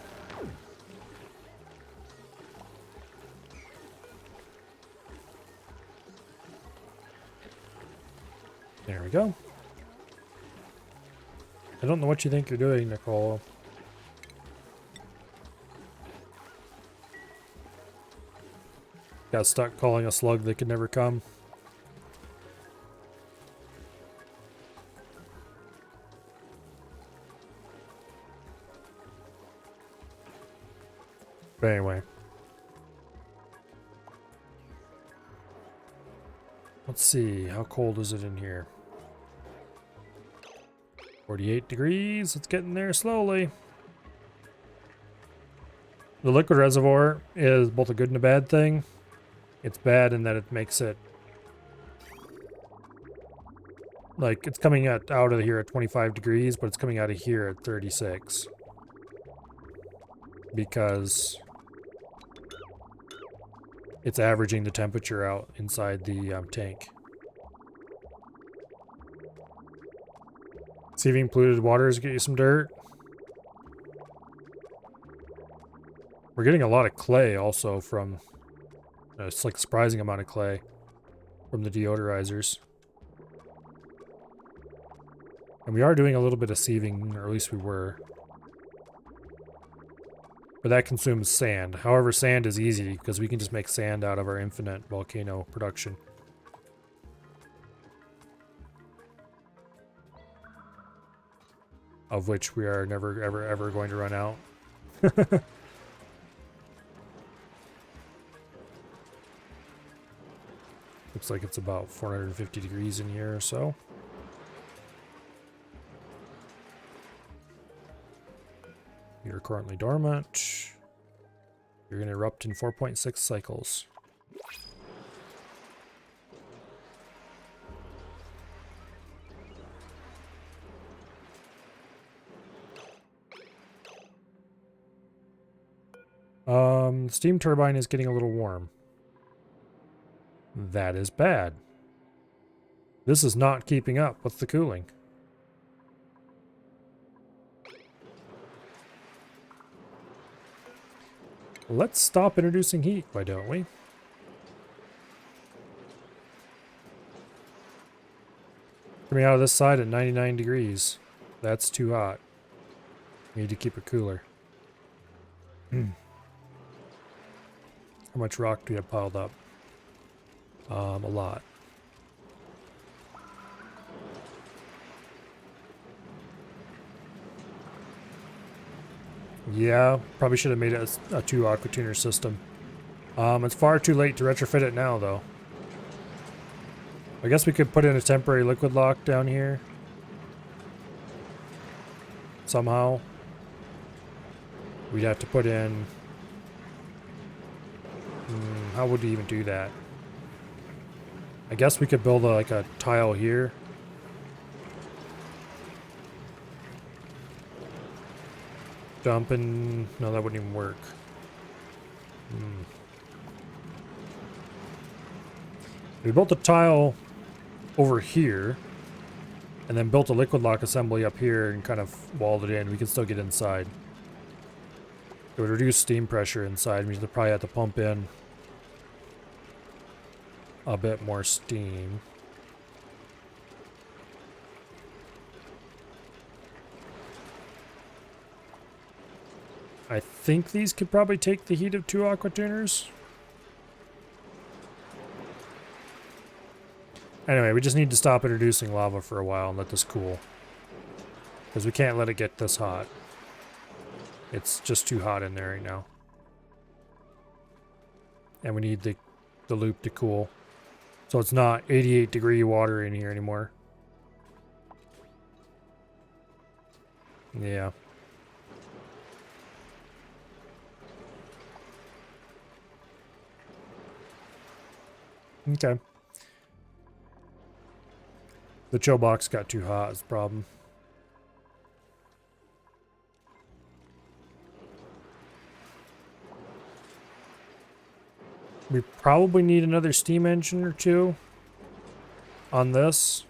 There we go. I don't know what you think you're doing, Nicole. Got stuck calling a slug that could never come. But anyway. Let's see, how cold is it in here? 48 degrees, it's getting there slowly. The liquid reservoir is both a good and a bad thing. It's bad in that it makes it like it's coming out of here at 25 degrees, but it's coming out of here at 36 because it's averaging the temperature out inside the tank. Sieving polluted waters get you some dirt. We're getting a lot of clay also from it's like a surprising amount of clay from the deodorizers. And we are doing a little bit of sieving, or at least we were. But that consumes sand. However, sand is easy because we can just make sand out of our infinite volcano production. Of which we are never, ever, ever going to run out. Looks like it's about 450 degrees in here or so. currently dormant. You're going to erupt in 4.6 cycles. Steam turbine is getting a little warm. That is bad. This is not keeping up with the cooling. Let's stop introducing heat, why don't we? Coming out of this side at 99 degrees. That's too hot. We need to keep it cooler. How much rock do we have piled up? A lot. Yeah, probably should have made it a 2 aqua tuner system. It's far too late to retrofit it now, though. I guess we could put in a temporary liquid lock down here. Somehow. We'd have to put in... how would we even do that? I guess we could build like a tile here. Dumping... No, that wouldn't even work. We built a tile over here, and then built a liquid lock assembly up here and kind of walled it in. We can still get inside. It would reduce steam pressure inside, means they'll probably have to pump in a bit more steam. I think these could probably take the heat of 2 aqua tuners. Anyway, we just need to stop introducing lava for a while and let this cool. Because we can't let it get this hot. It's just too hot in there right now. And we need the loop to cool. So it's not 88 degree water in here anymore. Yeah. Okay. The chill box got too hot is the problem. We probably need another steam engine or two on this.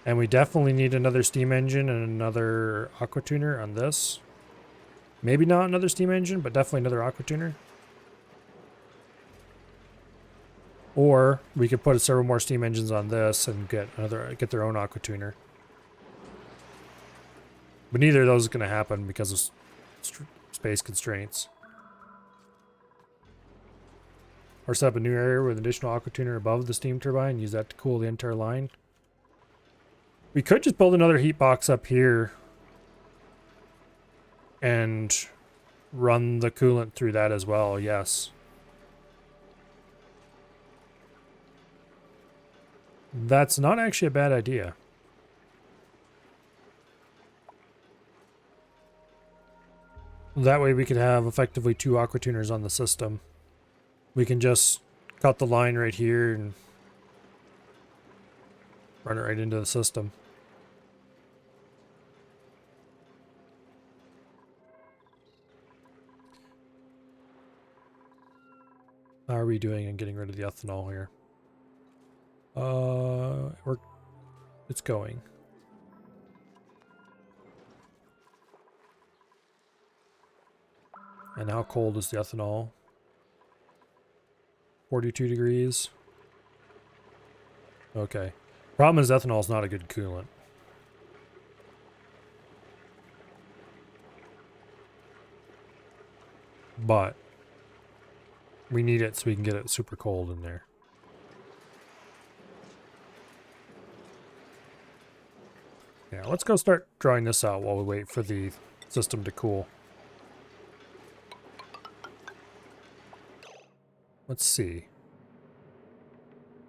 And we definitely need another steam engine and another aqua tuner on this. Maybe not another steam engine, but definitely another aqua tuner. Or we could put several more steam engines on this and get their own aqua tuner. But neither of those is going to happen because of space constraints. Or set up a new area with an additional aqua tuner above the steam turbine. Use that to cool the entire line. We could just build another heat box up here and run the coolant through that as well, yes. That's not actually a bad idea. That way we could have effectively 2 aqua tuners on the system. We can just cut the line right here and run it right into the system. How are we doing in getting rid of the ethanol here? It's going. And how cold is the ethanol? 42 degrees. Okay. Problem is ethanol is not a good coolant. But we need it so we can get it super cold in there. Yeah, let's go start drawing this out while we wait for the system to cool. Let's see.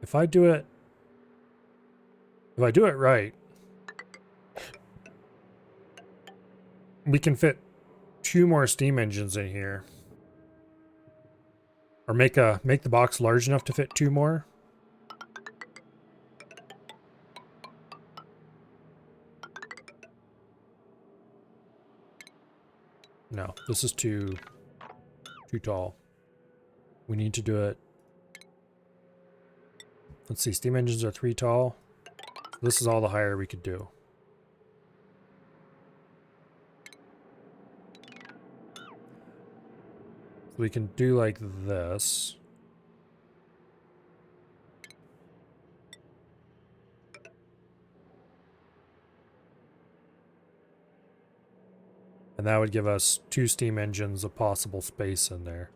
If I do it right, We can fit 2 more steam engines in here. Or make the box large enough to fit 2 more. No, this is too tall. We need to do it. Let's see, steam engines are 3 tall. So this is all the higher we could do. So we can do like this. And that would give us 2 steam engines of possible space in there.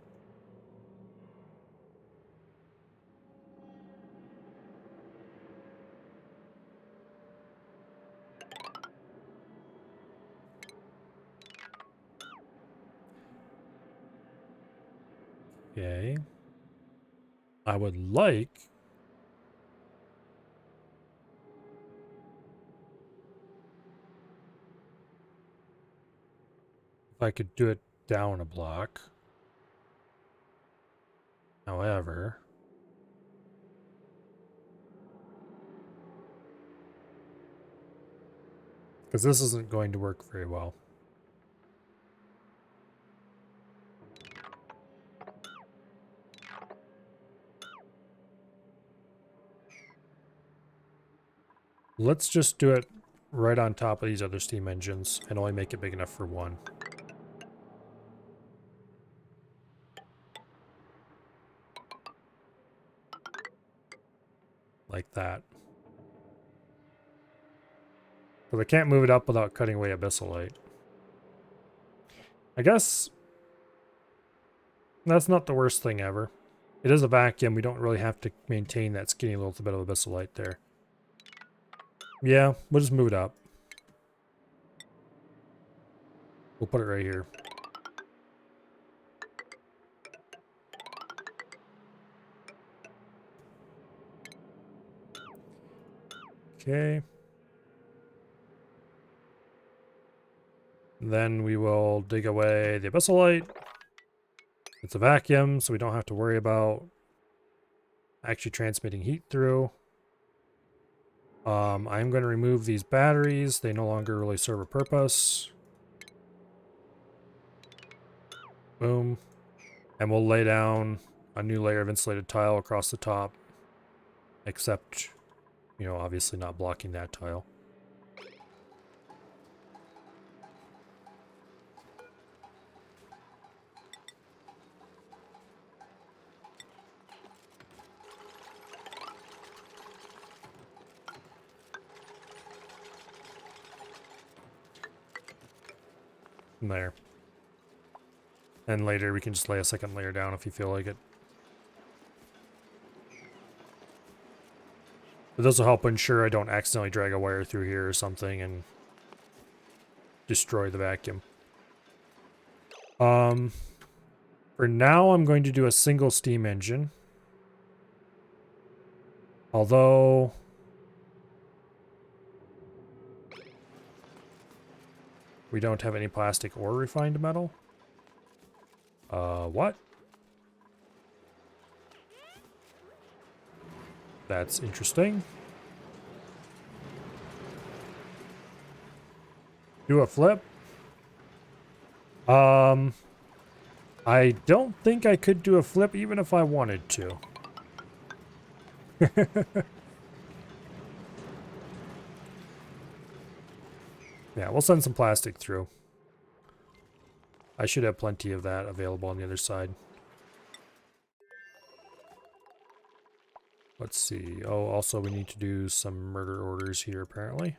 Okay. I would like... if I could do it down a block. However... because this isn't going to work very well. Let's just do it right on top of these other steam engines and only make it big enough for 1. Like that. But I can't move it up without cutting away Abyssalite. I guess that's not the worst thing ever. It is a vacuum. We don't really have to maintain that skinny little bit of Abyssalite there. Yeah, we'll just move it up. We'll put it right here. Okay. Then we will dig away the Abyssalite. It's a vacuum, so we don't have to worry about actually transmitting heat through. I'm going to remove these batteries. They no longer really serve a purpose. Boom. And we'll lay down a new layer of insulated tile across the top. Except, you know, obviously not blocking that tile. There. And later we can just lay a second layer down if you feel like it. But this will help ensure I don't accidentally drag a wire through here or something and destroy the vacuum. For now I'm going to do a single steam engine. Although... we don't have any plastic or refined metal. What? That's interesting. Do a flip? I don't think I could do a flip even if I wanted to. Yeah, we'll send some plastic through. I should have plenty of that available on the other side. Let's see. Oh, also we need to do some murder orders here, apparently.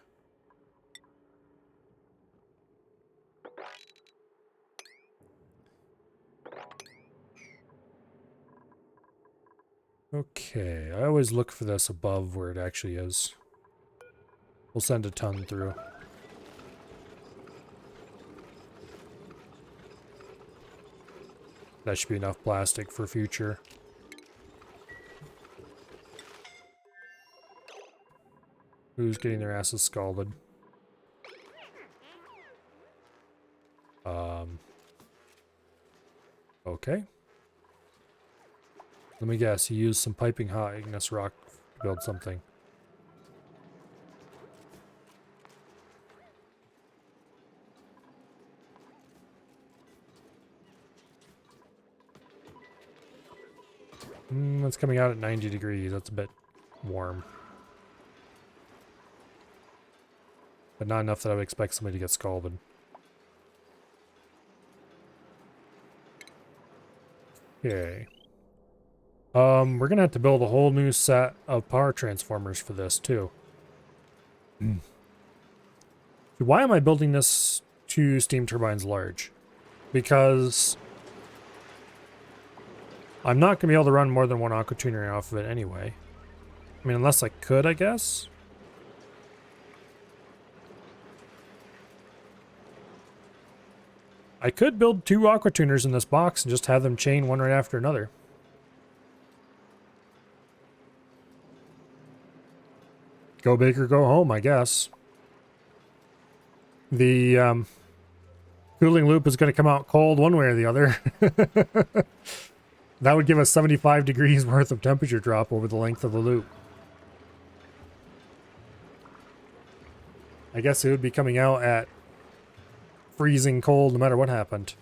Okay, I always look for this above where it actually is. We'll send a ton through. That should be enough plastic for future. Who's getting their asses scalded? Okay. Let me guess, you used some piping hot igneous rock to build something. It's coming out at 90 degrees. That's a bit warm. But not enough that I would expect somebody to get scalded. Okay. We're gonna have to build a whole new set of power transformers for this too. Why am I building this 2 steam turbines large? Because I'm not gonna be able to run more than 1 aqua tuner off of it anyway. I mean, unless I could, I guess. I could build 2 aqua tuners in this box and just have them chain one right after another. Go big or go home, I guess. The cooling loop is going to come out cold one way or the other. That would give us 75 degrees worth of temperature drop over the length of the loop. I guess it would be coming out at freezing cold no matter what happened.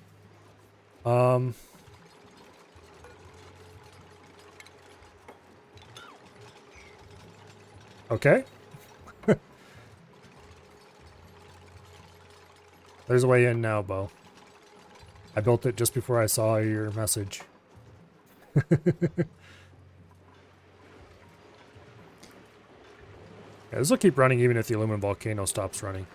Okay. There's a way in now, Bo. I built it just before I saw your message. Yeah, this will keep running even if the aluminum volcano stops running.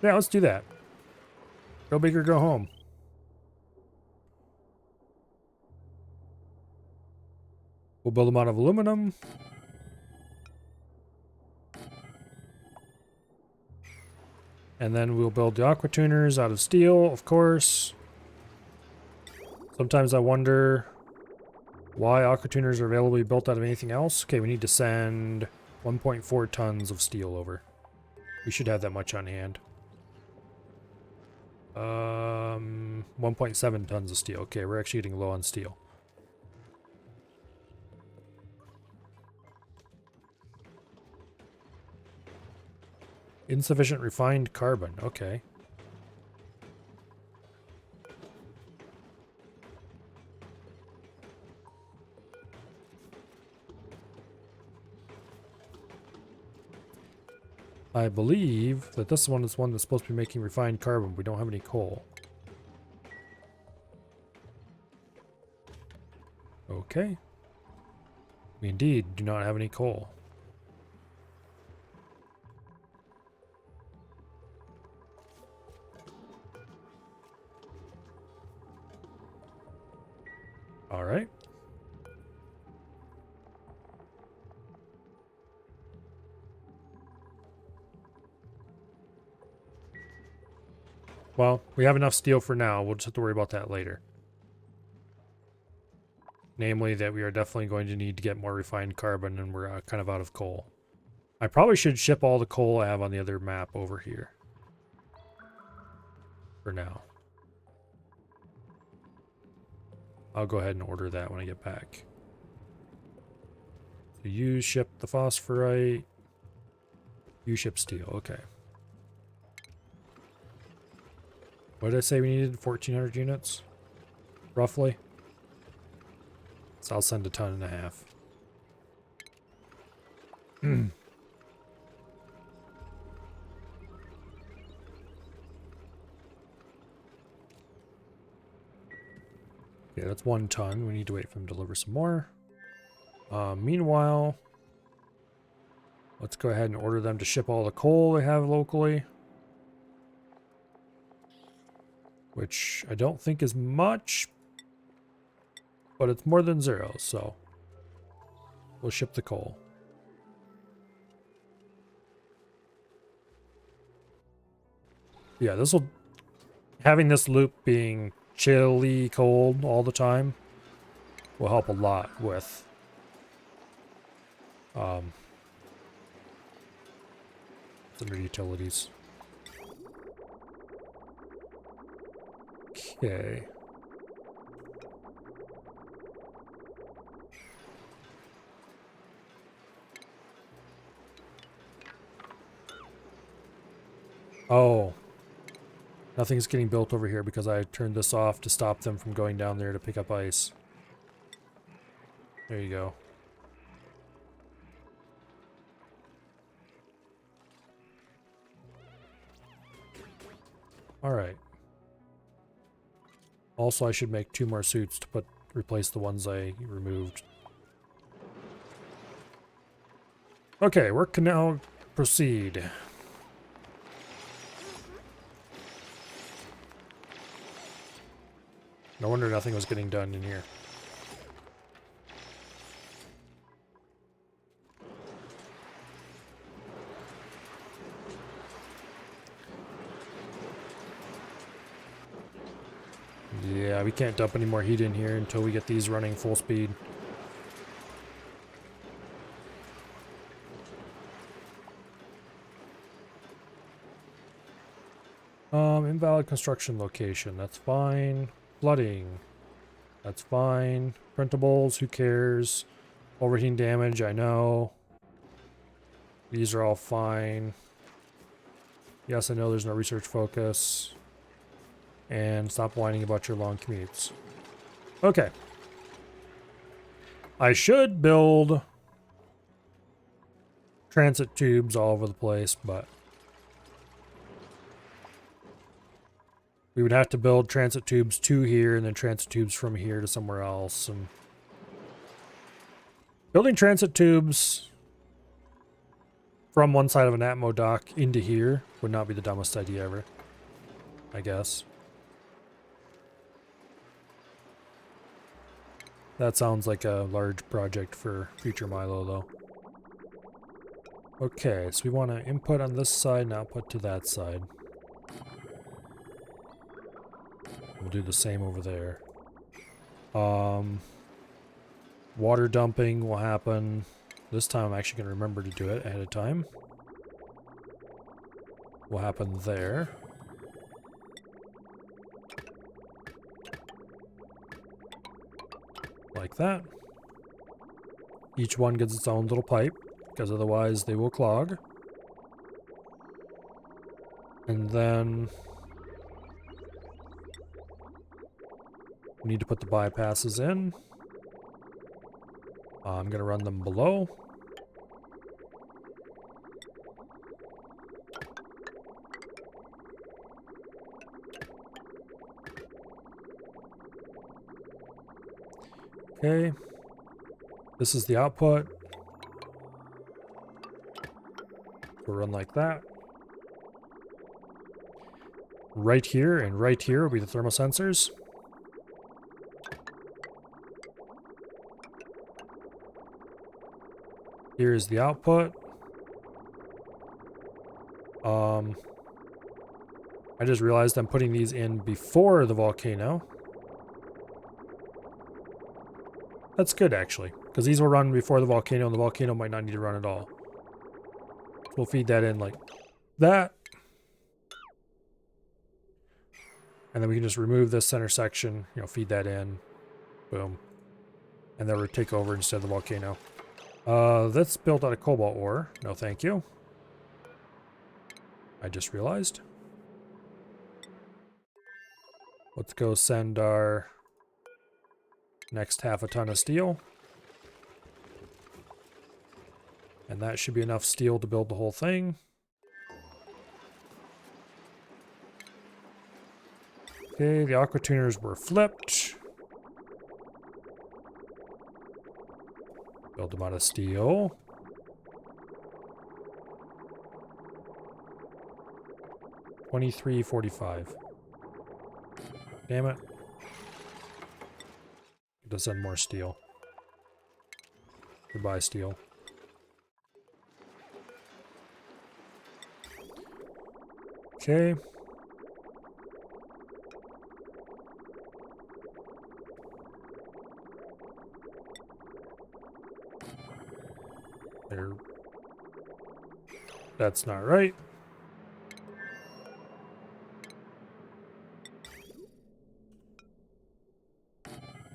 Yeah, let's do that. Go big or go home. We'll build them out of aluminum. And then we'll build the aqua tuners out of steel, of course. Sometimes I wonder why aqua tuners are available to be built out of anything else. Okay, we need to send 1.4 tons of steel over. We should have that much on hand. 1.7 tons of steel. Okay, we're actually getting low on steel. Insufficient refined carbon. Okay. I believe that this one is one that's supposed to be making refined carbon. We don't have any coal. Okay. We indeed do not have any coal. All right. Well, we have enough steel for now. We'll just have to worry about that later. Namely, that we are definitely going to need to get more refined carbon, and we're kind of out of coal. I probably should ship all the coal I have on the other map over here. For now. I'll go ahead and order that when I get back. So you ship the phosphorite. You ship steel. Okay. What did I say we needed? 1,400 units? Roughly? So I'll send 1.5 tons. Okay, that's 1 ton. We need to wait for them to deliver some more. Meanwhile, let's go ahead and order them to ship all the coal they have locally. Which I don't think is much, but it's more than 0, so we'll ship the coal. Yeah, this will, having this loop being chilly cold all the time will help a lot with It's under utilities. Okay. Oh. Nothing's getting built over here because I turned this off to stop them from going down there to pick up ice. There you go. Alright. Also, I should make 2 more suits to replace the ones I removed. Okay, work can now proceed. No wonder nothing was getting done in here. Yeah, we can't dump any more heat in here until we get these running full speed. Invalid construction location, that's fine. Flooding, that's fine. Printables, who cares? Overheating damage, I know. These are all fine. Yes, I know there's no research focus. And stop whining about your long commutes. Okay. I should build transit tubes all over the place, but we would have to build transit tubes to here and then transit tubes from here to somewhere else. And building transit tubes from one side of an Atmo dock into here would not be the dumbest idea ever, I guess. That sounds like a large project for future Milo, though. Okay, so we want to input on this side and output to that side. We'll do the same over there. Water dumping will happen. This time I'm actually going to remember to do it ahead of time. Will happen there. Like that. Each one gets its own little pipe, because otherwise they will clog. And then we need to put the bypasses in. I'm going to run them below. Okay. This is the output. We'll run like that. Right here and right here will be the thermosensors. Here is the output. I just realized I'm putting these in before the volcano. That's good, actually, because these will run before the volcano, and the volcano might not need to run at all. So we'll feed that in like that. And then we can just remove this center section, feed that in. Boom. And then we'll take over instead of the volcano. That's built out of cobalt ore. No, thank you. I just realized. Let's go send our next half a ton of steel. And that should be enough steel to build the whole thing. Okay, the aqua tuners were flipped. Build them out of steel. $23.45. Damn it. Let's send more steel. Goodbye, steel. Okay. There. That's not right.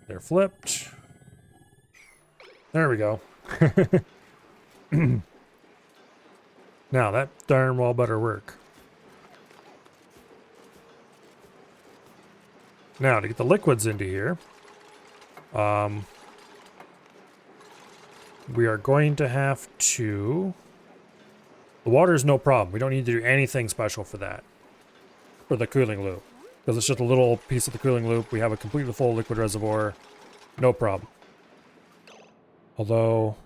They're flipped. There we go. Now that darn well better work. Now to get the liquids into here, we are going to have to... The water is no problem. We don't need to do anything special for that. For the cooling loop. Because it's just a little piece of the cooling loop. We have a completely full liquid reservoir. No problem. Although,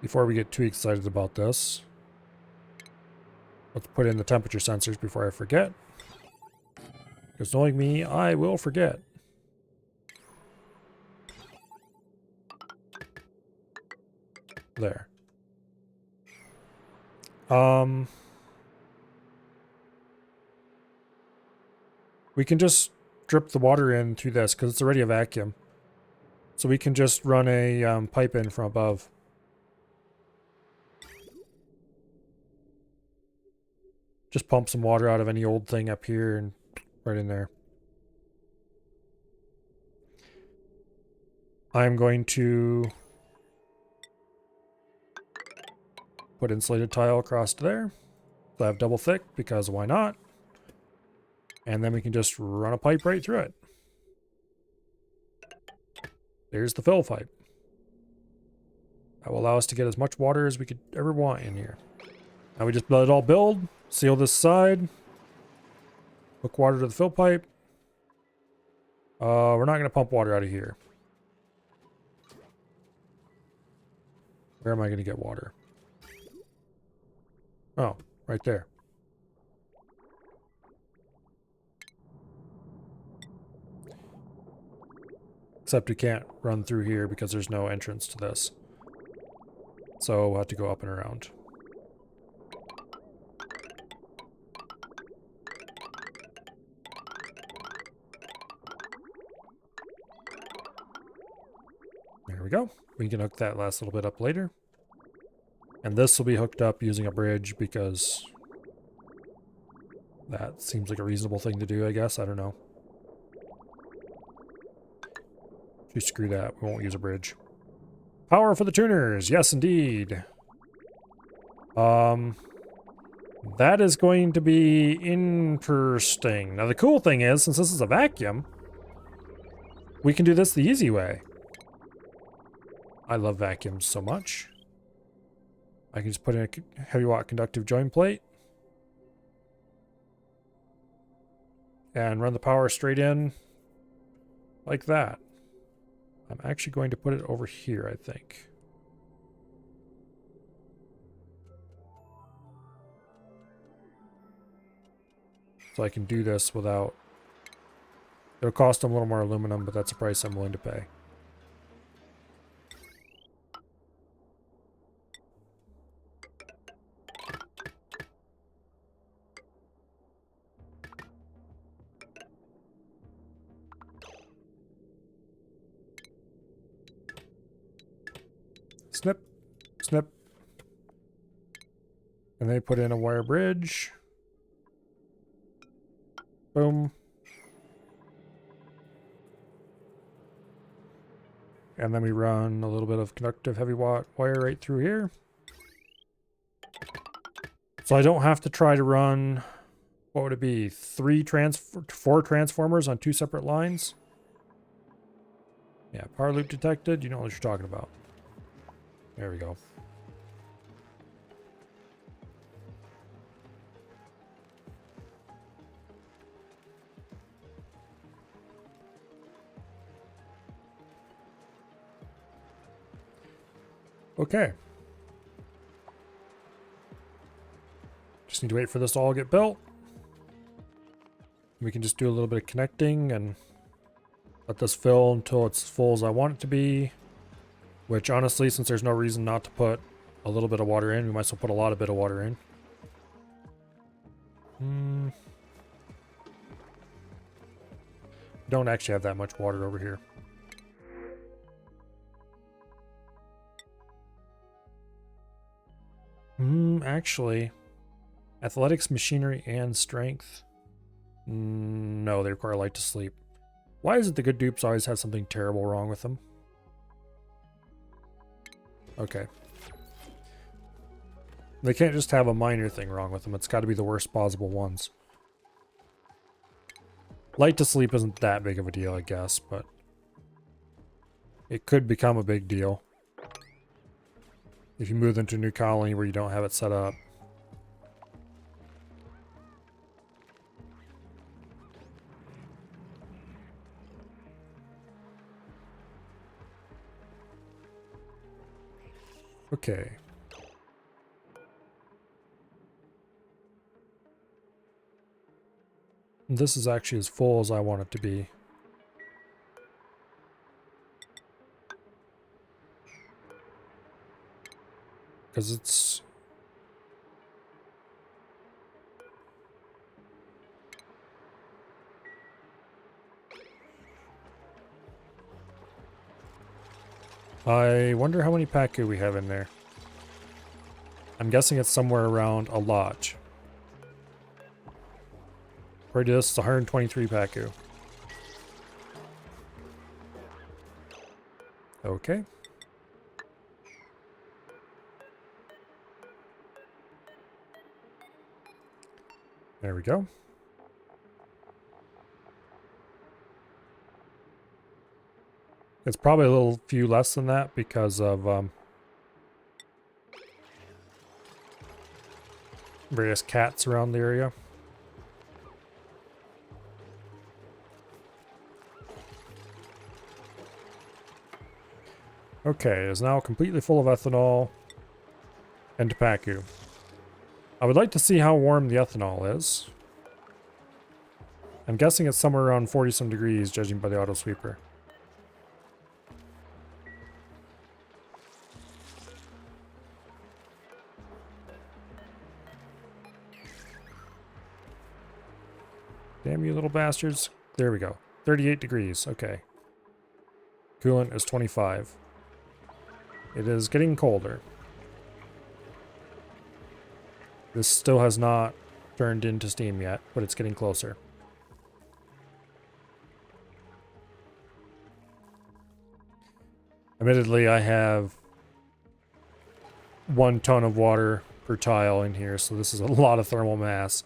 before we get too excited about this, let's put in the temperature sensors before I forget. Because knowing me, I will forget. There. We can just drip the water in through this because it's already a vacuum. So we can just run a pipe in from above. Just pump some water out of any old thing up here and right in there. I'm going to put insulated tile across there. So I have double thick because why not? And then we can just run a pipe right through it. There's the fill pipe. That will allow us to get as much water as we could ever want in here. Now we just let it all build, seal this side, hook water to the fill pipe. We're not going to pump water out of here. Where am I going to get water? Oh, right there. Except we can't run through here because there's no entrance to this. So we'll have to go up and around. There we go. We can hook that last little bit up later. And this will be hooked up using a bridge because that seems like a reasonable thing to do, I guess. I don't know. Just screw that. We won't use a bridge. Power for the tuners. Yes, indeed. That is going to be interesting. Now, the cool thing is, since this is a vacuum, we can do this the easy way. I love vacuums so much. I can just put in a heavy watt conductive join plate and run the power straight in like that. I'm actually going to put it over here, I think. So I can do this without... It'll cost them a little more aluminum, but that's a price I'm willing to pay. Snip, snip. And they put in a wire bridge. Boom. And then we run a little bit of conductive heavy watt wire right through here. So I don't have to try to run, what would it be, 4 transformers on 2 separate lines? Yeah, power loop detected. You know what you're talking about. There we go. Okay. Just need to wait for this to all get built. We can just do a little bit of connecting and let this fill until it's full as I want it to be. Which honestly, since there's no reason not to put a little bit of water in, we might as well put a lot of water in. Don't actually have that much water over here. Actually, athletics, machinery, and strength. No, they require light to sleep. Why is it the good dupes always have something terrible wrong with them? Okay. They can't just have a minor thing wrong with them. It's got to be the worst possible ones. Light to sleep isn't that big of a deal, I guess, but it could become a big deal if you move into a new colony where you don't have it set up. Okay. This is actually as full as I want it to be. Because it's... I wonder how many Paku we have in there. I'm guessing it's somewhere around a lot. According to this, it's 123 Paku. Okay. There we go. It's probably a little few less than that because of various cats around the area. Okay, it is now completely full of ethanol and Paku. I would like to see how warm the ethanol is. I'm guessing it's somewhere around 40 some degrees, judging by the auto sweeper. Damn you little bastards. There we go. 38 degrees. Okay. Coolant is 25. It is getting colder. This still has not turned into steam yet, but it's getting closer. Admittedly, I have 1 ton of water per tile in here, so this is a lot of thermal mass.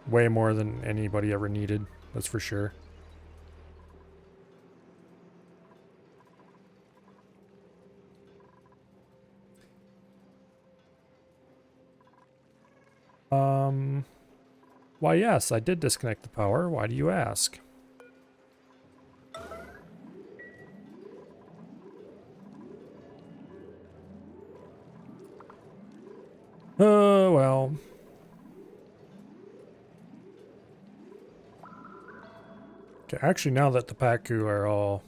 Way more than anybody ever needed, that's for sure. Why yes, I did disconnect the power. Why do you ask? Well. Okay, actually now that the Paku are all...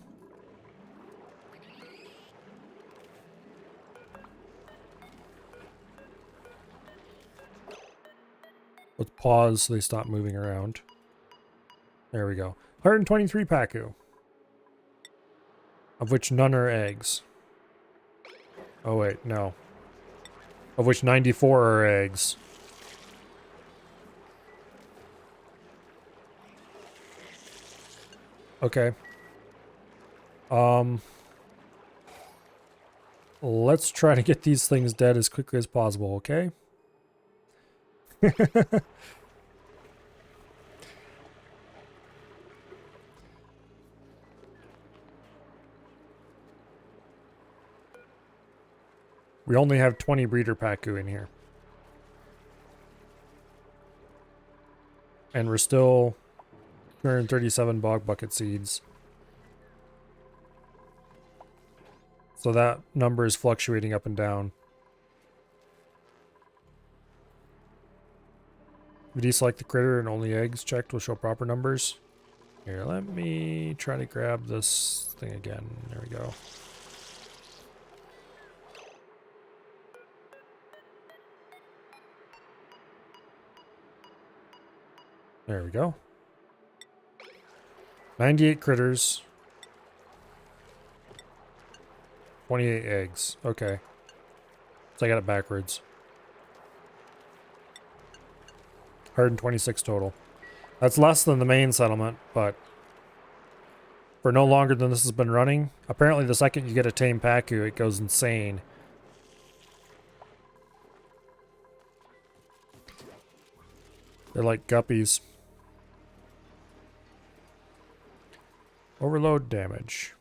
Let's pause so they stop moving around. There we go. 123 Paku. Of which none are eggs. Oh wait, no. Of which 94 are eggs. Okay. Let's try to get these things dead as quickly as possible, okay? We only have 20 breeder Paku in here. And we're still 237 bog bucket seeds. So that number is fluctuating up and down. If you deselect the critter and only eggs checked will show proper numbers. Here, let me try to grab this thing again. There we go. There we go. 98 critters. 28 eggs. Okay. So I got it backwards. 126 total. That's less than the main settlement, but for no longer than this has been running, apparently the second you get a tame Pacu, it goes insane. They're like guppies. Overload damage.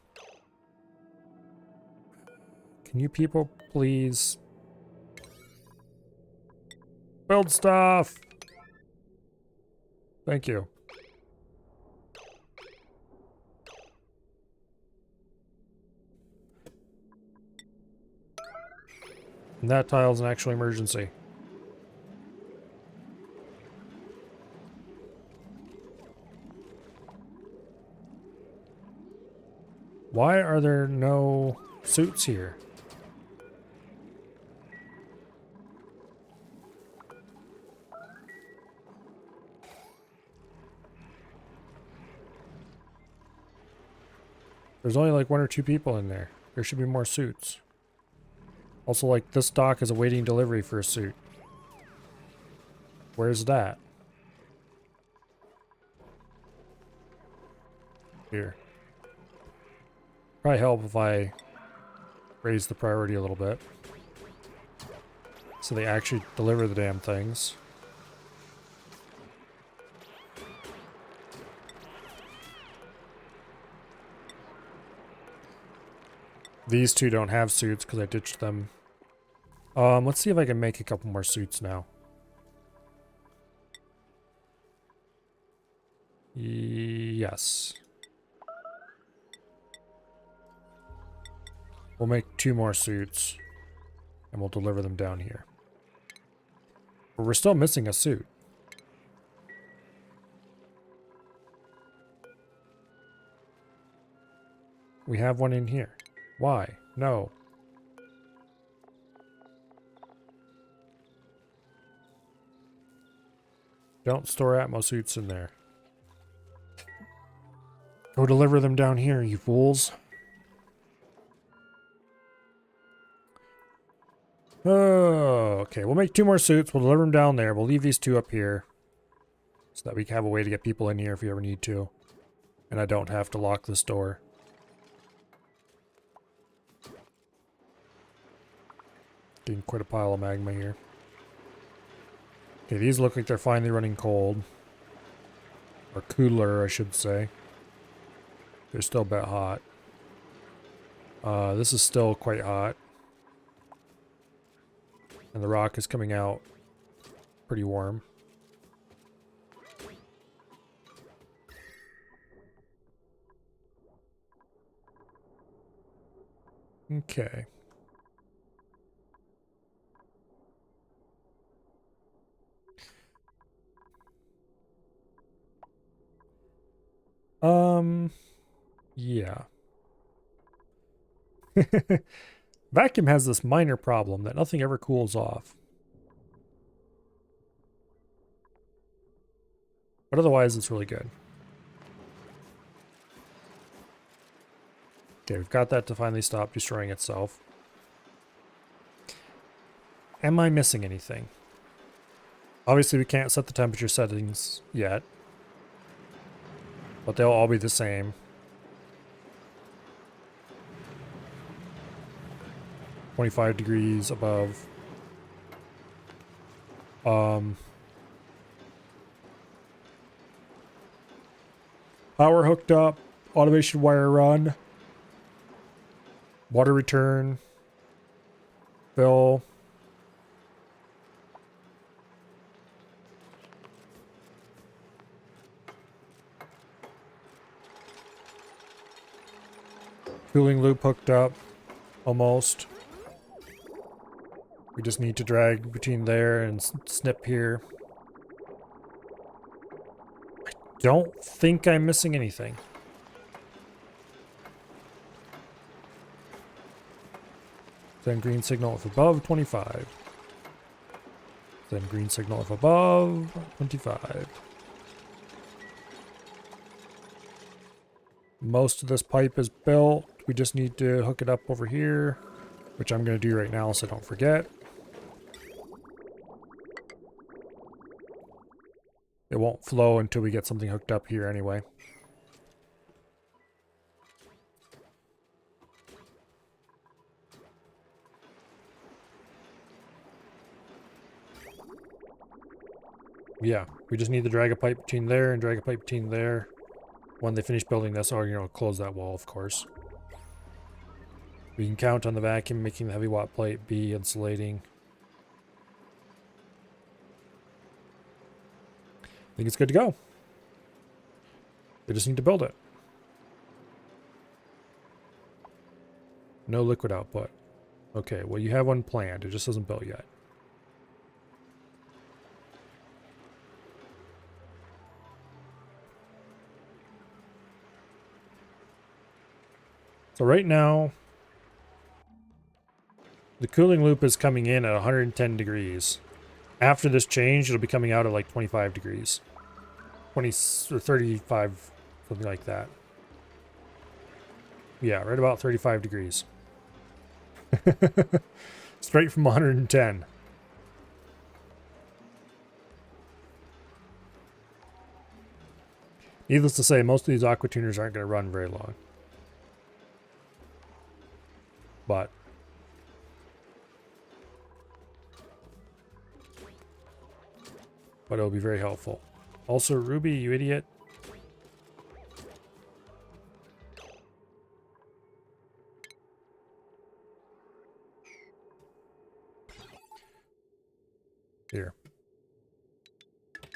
Can you people please build stuff? Thank you. And that tile's an actual emergency. Why are there no suits here? There's only like 1 or 2 people in there. There should be more suits. Also, like, this dock is awaiting delivery for a suit. Where's that? Here. Probably help if I raise the priority a little bit. So they actually deliver the damn things. These two don't have suits because I ditched them. Let's see if I can make a couple more suits now. Yes. We'll make 2 more suits. And we'll deliver them down here. But we're still missing a suit. We have one in here. Why? No. Don't store Atmo suits in there. Go deliver them down here, you fools. Oh, okay. We'll make 2 more suits. We'll deliver them down there. We'll leave these 2 up here. So that we can have a way to get people in here if we ever need to. And I don't have to lock this door. Getting quite a pile of magma here. Okay, these look like they're finally running cold. Or cooler, I should say. They're still a bit hot. This is still quite hot. And the rock is coming out pretty warm. Okay. Yeah. Vacuum has this minor problem that nothing ever cools off. But otherwise, it's really good. Okay, we've got that to finally stop destroying itself. Am I missing anything? Obviously, we can't set the temperature settings yet. But they'll all be the same. .25 degrees above. Power hooked up. Automation wire run. Water return. Fill. Cooling loop hooked up. Almost. We just need to drag between there and snip here. I don't think I'm missing anything. Then green signal if above 25. Then green signal if above 25. Most of this pipe is built. We just need to hook it up over here, which I'm going to do right now so I don't forget. It won't flow until we get something hooked up here anyway. Yeah, we just need to drag a pipe between there and drag a pipe between there. When they finish building this, or, close that wall, of course. We can count on the vacuum making the heavy watt plate be insulating. I think it's good to go. They just need to build it. No liquid output. Okay, well you have one planned. It just isn't built yet. So right now, the cooling loop is coming in at 110 degrees. After this change, it'll be coming out at like 25 degrees. 20 or 35, something like that. Yeah, right about 35 degrees. Straight from 110. Needless to say, most of these aqua tuners aren't going to run very long. But it'll be very helpful. Also, Ruby, you idiot. Here.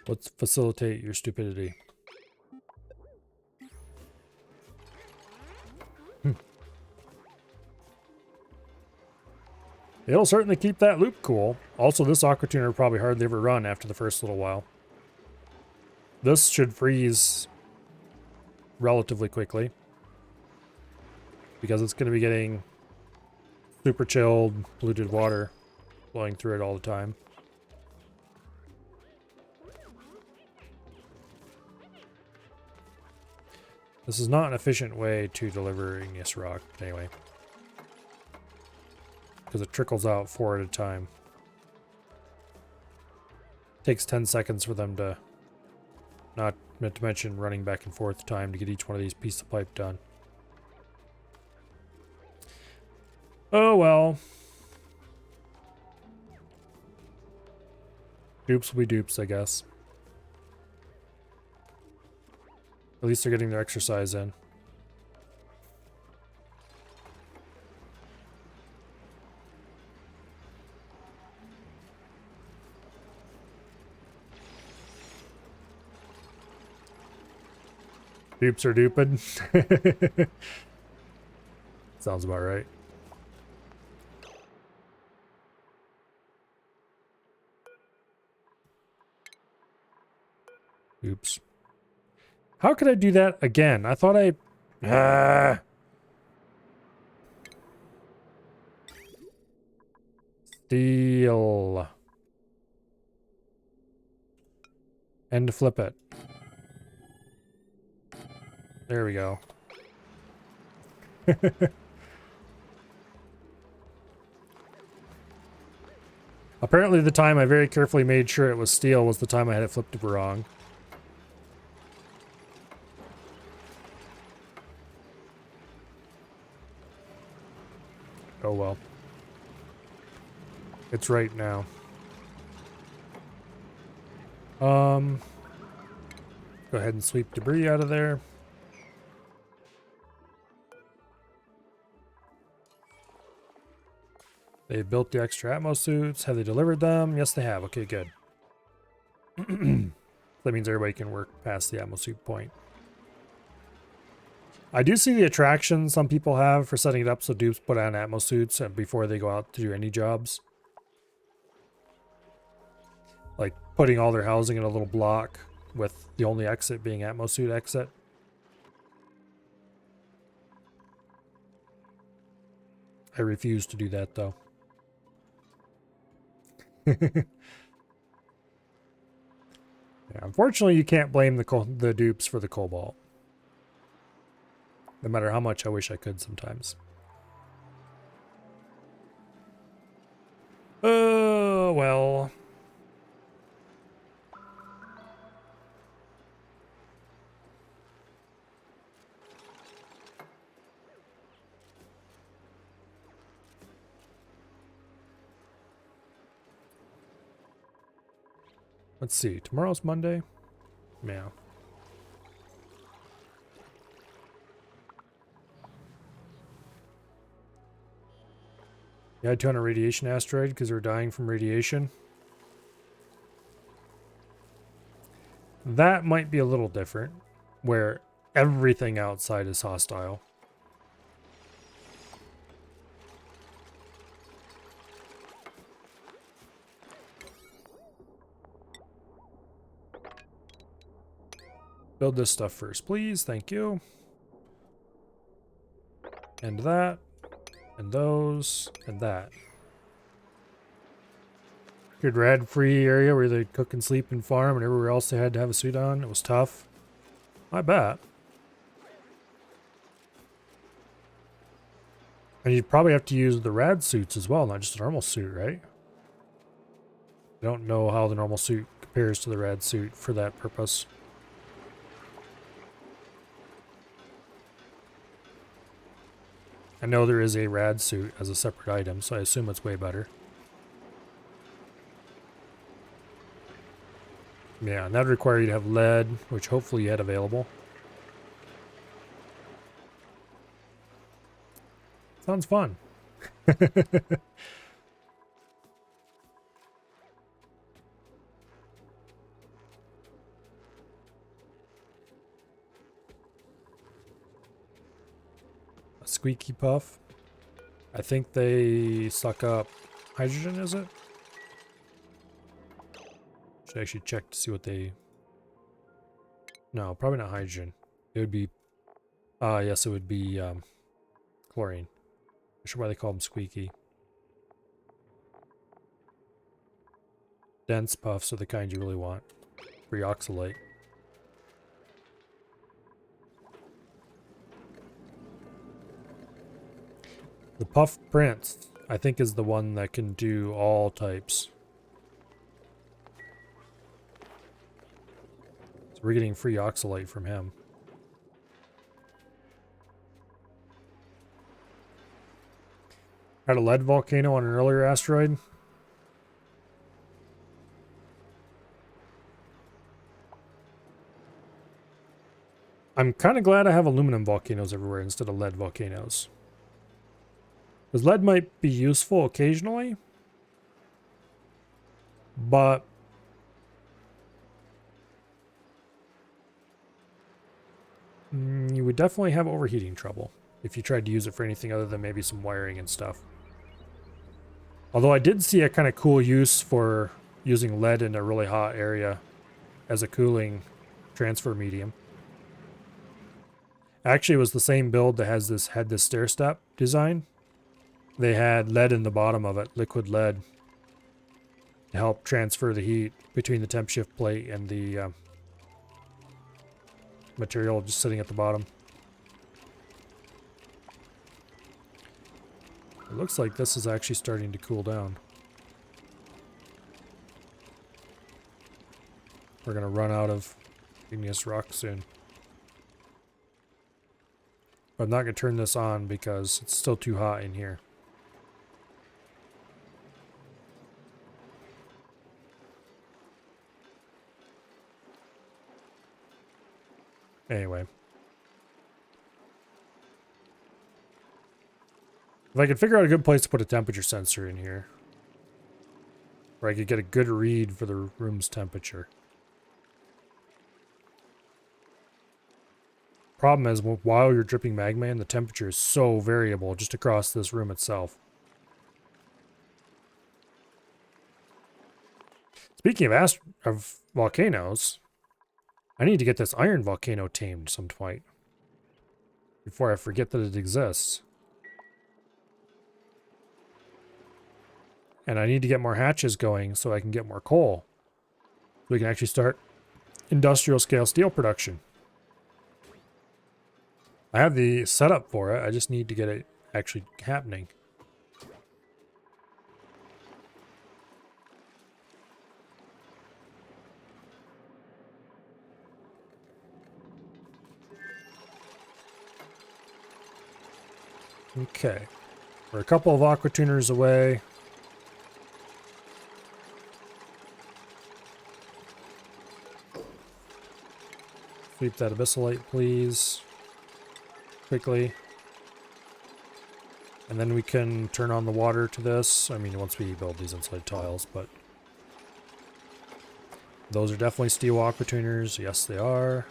Let's facilitate your stupidity. It'll certainly keep that loop cool. Also, this aqua tuner will probably hardly ever run after the first little while. This should freeze relatively quickly, because it's going to be getting super chilled, polluted water flowing through it all the time. This is not an efficient way to deliver igneous rock, anyway, because it trickles out 4 at a time. Takes 10 seconds for them to, not meant to mention running back and forth time to get each one of these pieces of pipe done. Oh well. Dupes will be dupes, I guess. At least they're getting their exercise in. Dupes are duping. Sounds about right. Oops. How could I do that again? I thought I... Steel. And flip it. There we go. Apparently the time I very carefully made sure it was steel was the time I had it flipped wrong. Oh well. It's right now. Go ahead and sweep debris out of there. They built the extra Atmos suits. Have they delivered them? Yes, they have. Okay, good. That means everybody can work past the Atmos suit point. I do see the attraction some people have for setting it up so dupes put on Atmos suits before they go out to do any jobs. Like putting all their housing in a little block with the only exit being Atmos suit exit. I refuse to do that though. Yeah, unfortunately, you can't blame the dupes for the cobalt. No matter how much I wish I could sometimes. Well. Let's see. Tomorrow's Monday? Yeah. Yeah, I on a radiation asteroid because they're dying from radiation. That might be a little different, where everything outside is hostile. Build this stuff first, please. Thank you. And that. And those. And that. Good rad-free area where they cook and sleep and farm, and everywhere else they had to have a suit on. It was tough. I bet. And you'd probably have to use the rad suits as well, not just a normal suit, right? I don't know how the normal suit compares to the rad suit for that purpose. I know there is a rad suit as a separate item, so I assume it's way better. Yeah, and that'd require you to have lead, which hopefully you had available. Sounds fun. A squeaky puff. I think they suck up hydrogen, is it? Should actually check to see what they... No, probably not hydrogen. It would be... yes, it would be chlorine. Not sure why they call them squeaky. Dense puffs are the kind you really want. Reoxalate. The Puff Prince, I think, is the one that can do all types. So we're getting free oxalate from him. Had a lead volcano on an earlier asteroid. I'm kind of glad I have aluminum volcanoes everywhere instead of lead volcanoes. Because lead might be useful occasionally, but you would definitely have overheating trouble if you tried to use it for anything other than maybe some wiring and stuff. Although I did see a kind of cool use for using lead in a really hot area as a cooling transfer medium. Actually, it was the same build that had this stair step design. They had lead in the bottom of it, liquid lead, to help transfer the heat between the temp shift plate and the material just sitting at the bottom. It looks like this is actually starting to cool down. We're going to run out of igneous rock soon. But I'm not going to turn this on because it's still too hot in here. Anyway. If I could figure out a good place to put a temperature sensor in here, where I could get a good read for the room's temperature. Problem is, while you're dripping magma in, the temperature is so variable just across this room itself. Speaking of volcanoes, I need to get this iron volcano tamed some point before I forget that it exists. And I need to get more hatches going so I can get more coal. So we can actually start industrial scale steel production. I have the setup for it. I just need to get it actually happening. Okay. We're a couple of aqua tuners away. Sweep that abyssalite, please. Quickly. And then we can turn on the water to this. I mean, once we build these inside tiles, but... Those are definitely steel aqua tuners. Yes, they are.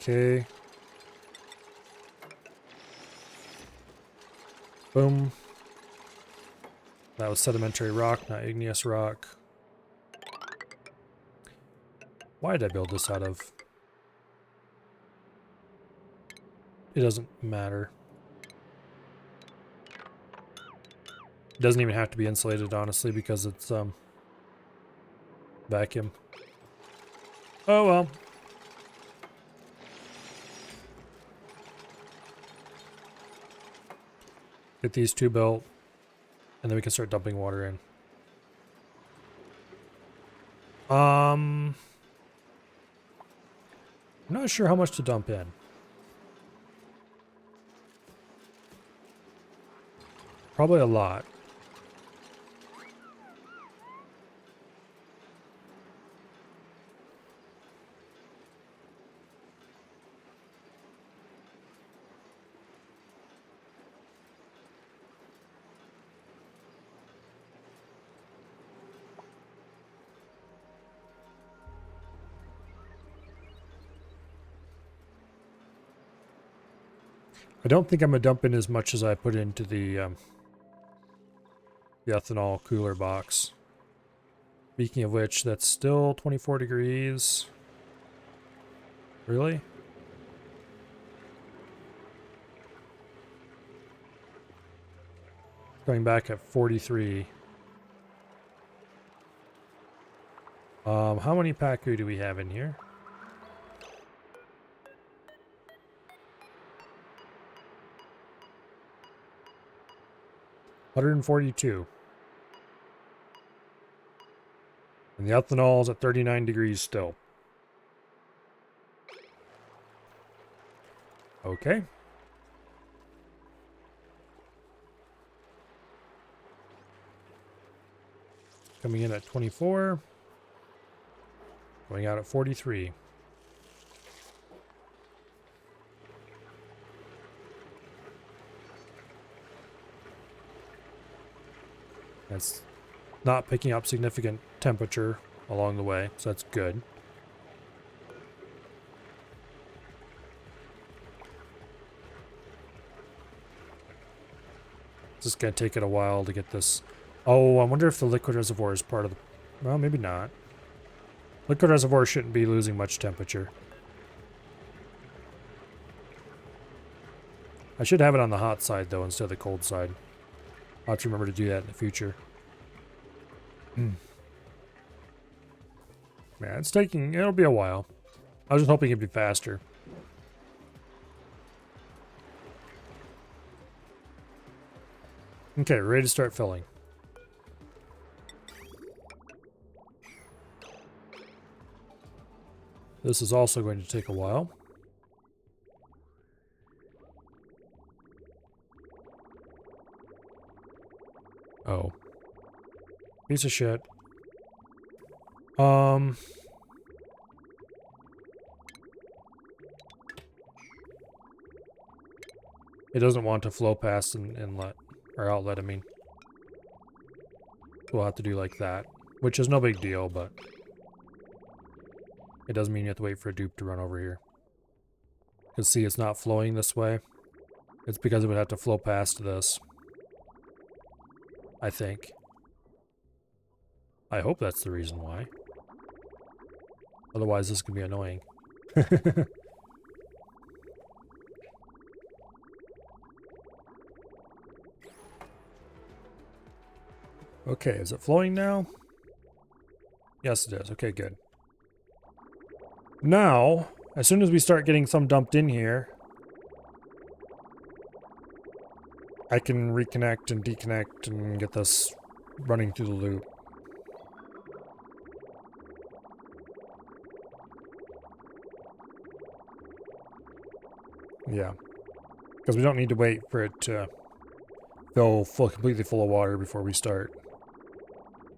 Okay. Boom. That was sedimentary rock, not igneous rock. Why did I build this out of? It doesn't matter. It doesn't even have to be insulated, honestly, because it's vacuum. Oh well. Get these two built, and then we can start dumping water in. I'm not sure how much to dump in. Probably a lot. I don't think I'm going to dump in as much as I put into the ethanol cooler box. Speaking of which, that's still 24 degrees. Really? Going back at 43. How many Pacu do we have in here? $142. And the ethanol is at 39 degrees still. Okay. Coming in at 24. Going out at 43. That's not picking up significant temperature along the way, so that's good. It's just gonna take it a while to get this. Oh, I wonder if the liquid reservoir is part of the... Well, maybe not. Liquid reservoir shouldn't be losing much temperature. I should have it on the hot side, though, instead of the cold side. I'll have to remember to do that in the future. Man, it's taking... It'll be a while. I was just hoping it'd be faster. Okay, ready to start filling. This is also going to take a while. Oh. Piece of shit. It doesn't want to flow past an inlet, or outlet, I mean. We'll have to do like that, which is no big deal, but it doesn't mean you have to wait for a dupe to run over here. Because see, it's not flowing this way. It's because it would have to flow past this. I think. I hope that's the reason why. Otherwise, this could be annoying. Okay, is it flowing now? Yes, it is. Okay, good. Now, as soon as we start getting some dumped in here, I can reconnect and deconnect and get this running through the loop. Yeah. Because we don't need to wait for it to go completely full of water before we start.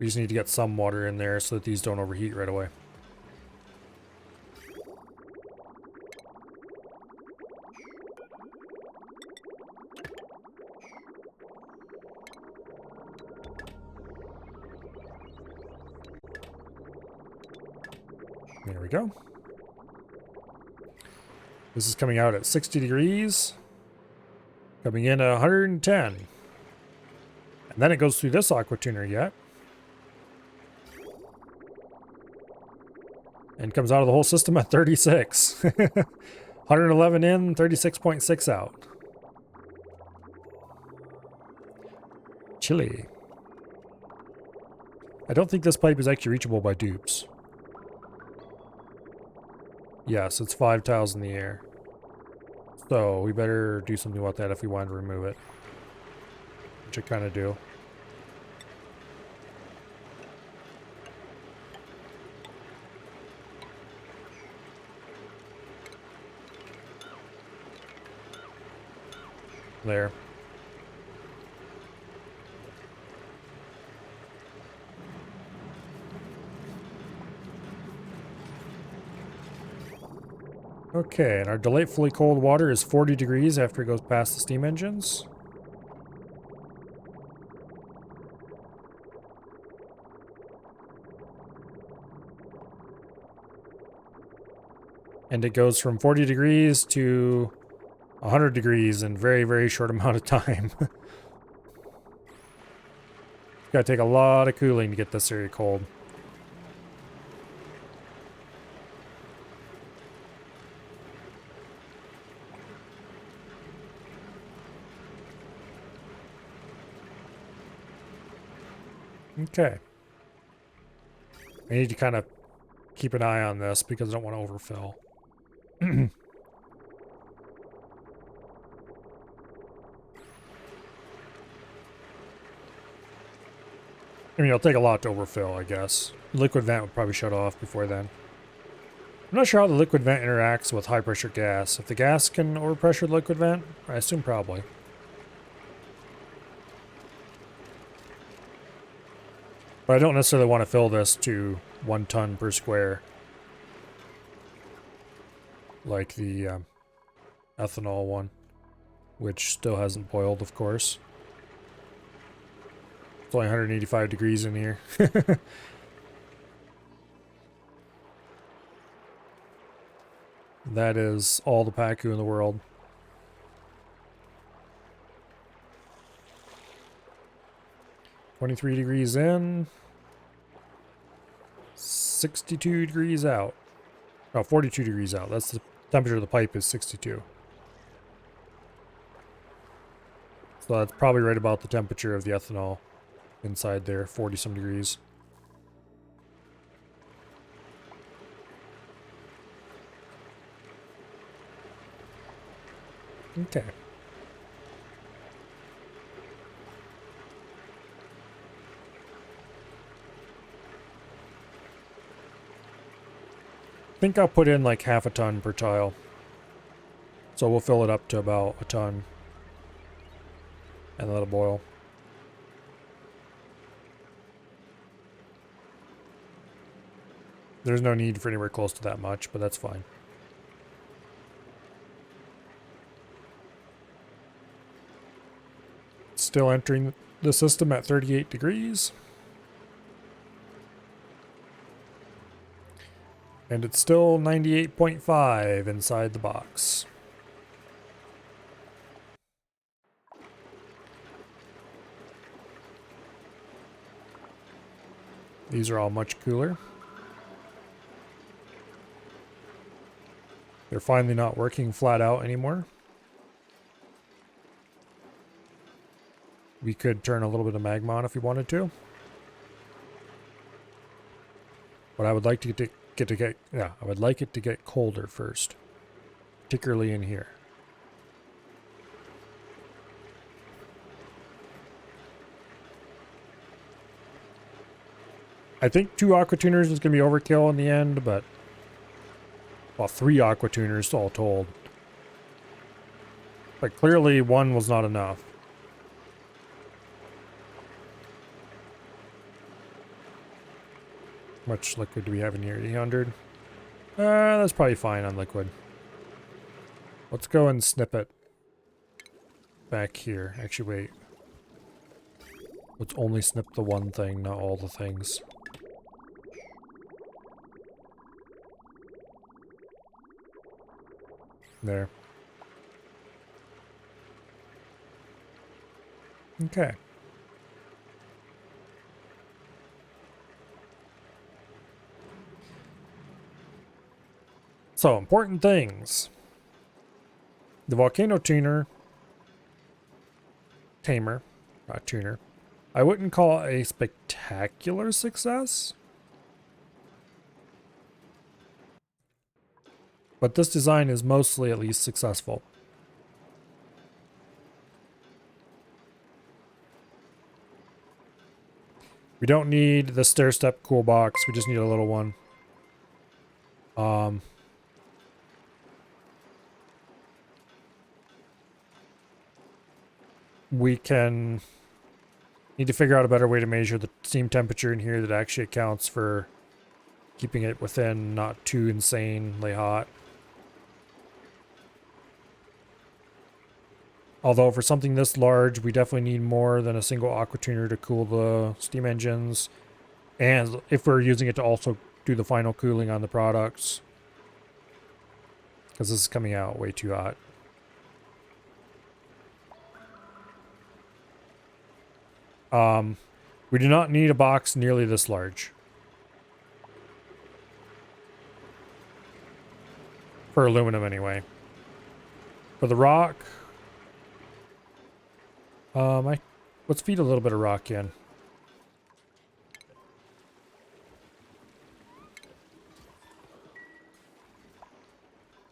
We just need to get some water in there so that these don't overheat right away. There we go. This is coming out at 60 degrees. Coming in at 110. And then it goes through this aqua tuner yet. And comes out of the whole system at 36. 111 in, 36.6 out. Chilly. I don't think this pipe is actually reachable by dupes. Yes, it's 5 tiles in the air. So we better do something about that if we want to remove it. Which I kind of do. There. Okay, and our delightfully cold water is 40 degrees after it goes past the steam engines. And it goes from 40 degrees to 100 degrees in very, very short amount of time. Gotta take a lot of cooling to get this area cold. Okay. I need to kind of keep an eye on this because I don't want to overfill. I mean, it'll take a lot to overfill, I guess. Liquid vent would probably shut off before then. I'm not sure how the liquid vent interacts with high pressure gas. If the gas can overpressure the liquid vent, I assume probably. But I don't necessarily want to fill this to 1 ton per square. Like the ethanol one. Which still hasn't boiled, of course. It's only 185 degrees in here. That is all the Pacu in the world. $23 degrees in. 62 degrees out. Oh, 42 degrees out. That's the temperature of the pipe is 62. So that's probably right about the temperature of the ethanol inside there, 40 some degrees. Okay. I think I'll put in like half a ton per tile. So we'll fill it up to about a ton. And let it boil. There's no need for anywhere close to that much, but that's fine. Still entering the system at 38 degrees. And it's still 98.5 inside the box. These are all much cooler. They're finally not working flat out anymore. We could turn a little bit of magma on if we wanted to. But I would like to like it to get, yeah, I would like it to get colder first, particularly in here. I think 2 aqua tuners is going to be overkill in the end, but, well, 3 aqua tuners all told. But clearly 1 was not enough. How much liquid do we have in here? 800? That's probably fine on liquid. Let's go and snip it back here. Actually, wait. Let's only snip the one thing, not all the things. There. Okay. So, important things. The volcano tamer, not tuner, I wouldn't call it a spectacular success. But this design is mostly at least successful. We don't need the stair step cool box, we just need a little one. We can need to figure out a better way to measure the steam temperature in here that actually accounts for keeping it within not too insanely hot. Although for something this large, we definitely need more than a single aqua tuner to cool the steam engines. And if we're using it to also do the final cooling on the products. Because this is coming out way too hot. We do not need a box nearly this large. For aluminum anyway. For the rock... let's feed a little bit of rock in.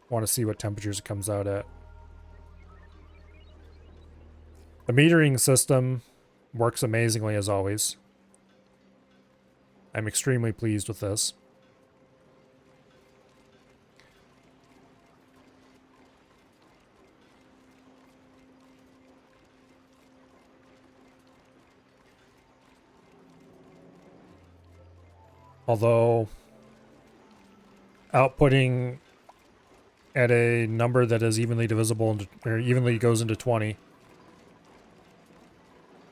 Want to see what temperatures it comes out at. The metering system works amazingly as always. I'm extremely pleased with this. Although outputting at a number that is evenly divisible into, or evenly goes into 20.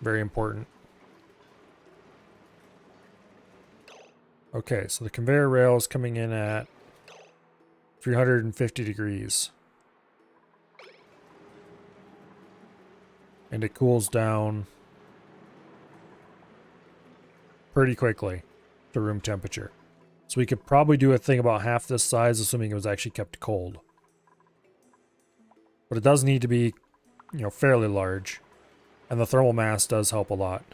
Very important. Okay, so the conveyor rail is coming in at 350 degrees. And it cools down pretty quickly to room temperature. So we could probably do a thing about half this size, assuming it was actually kept cold. But it does need to be, you know, fairly large. And the thermal mass does help a lot.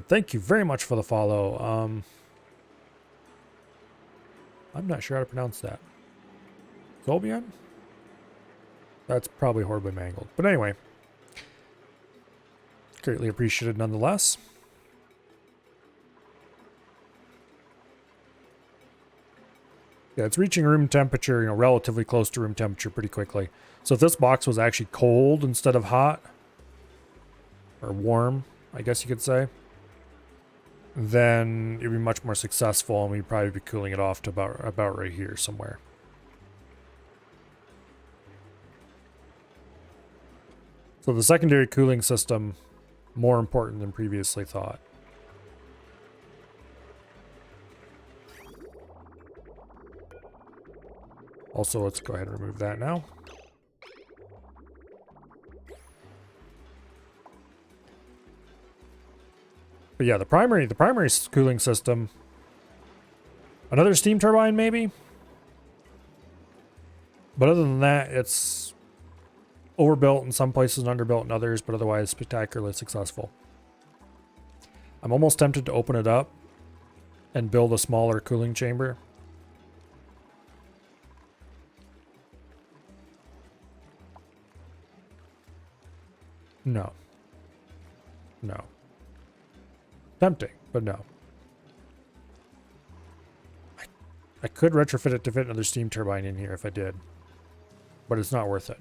Thank you very much for the follow. I'm not sure how to pronounce that. Zolbion? That's probably horribly mangled. But anyway. Greatly appreciated nonetheless. Yeah, it's reaching room temperature, you know, relatively close to room temperature pretty quickly. So if this box was actually cold instead of hot, or warm, I guess you could say, then it'd be much more successful and we'd probably be cooling it off to about right here somewhere. So the secondary cooling system, more important than previously thought. Also, let's go ahead and remove that now. But yeah, the primary cooling system. Another steam turbine, maybe? But other than that, it's overbuilt in some places and underbuilt in others, but otherwise spectacularly successful. I'm almost tempted to open it up and build a smaller cooling chamber? No. No. Tempting, but no. I could retrofit it to fit another steam turbine in here if I did, but it's not worth it.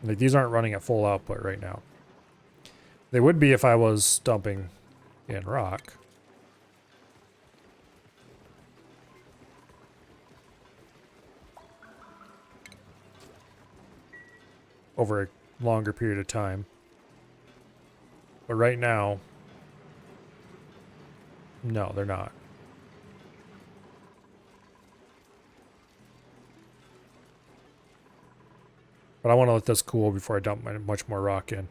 Like, these aren't running at full output right now. They would be if I was dumping in rock. Over a longer period of time. But right now, no, they're not. But I want to let this cool before I dump much more rock in.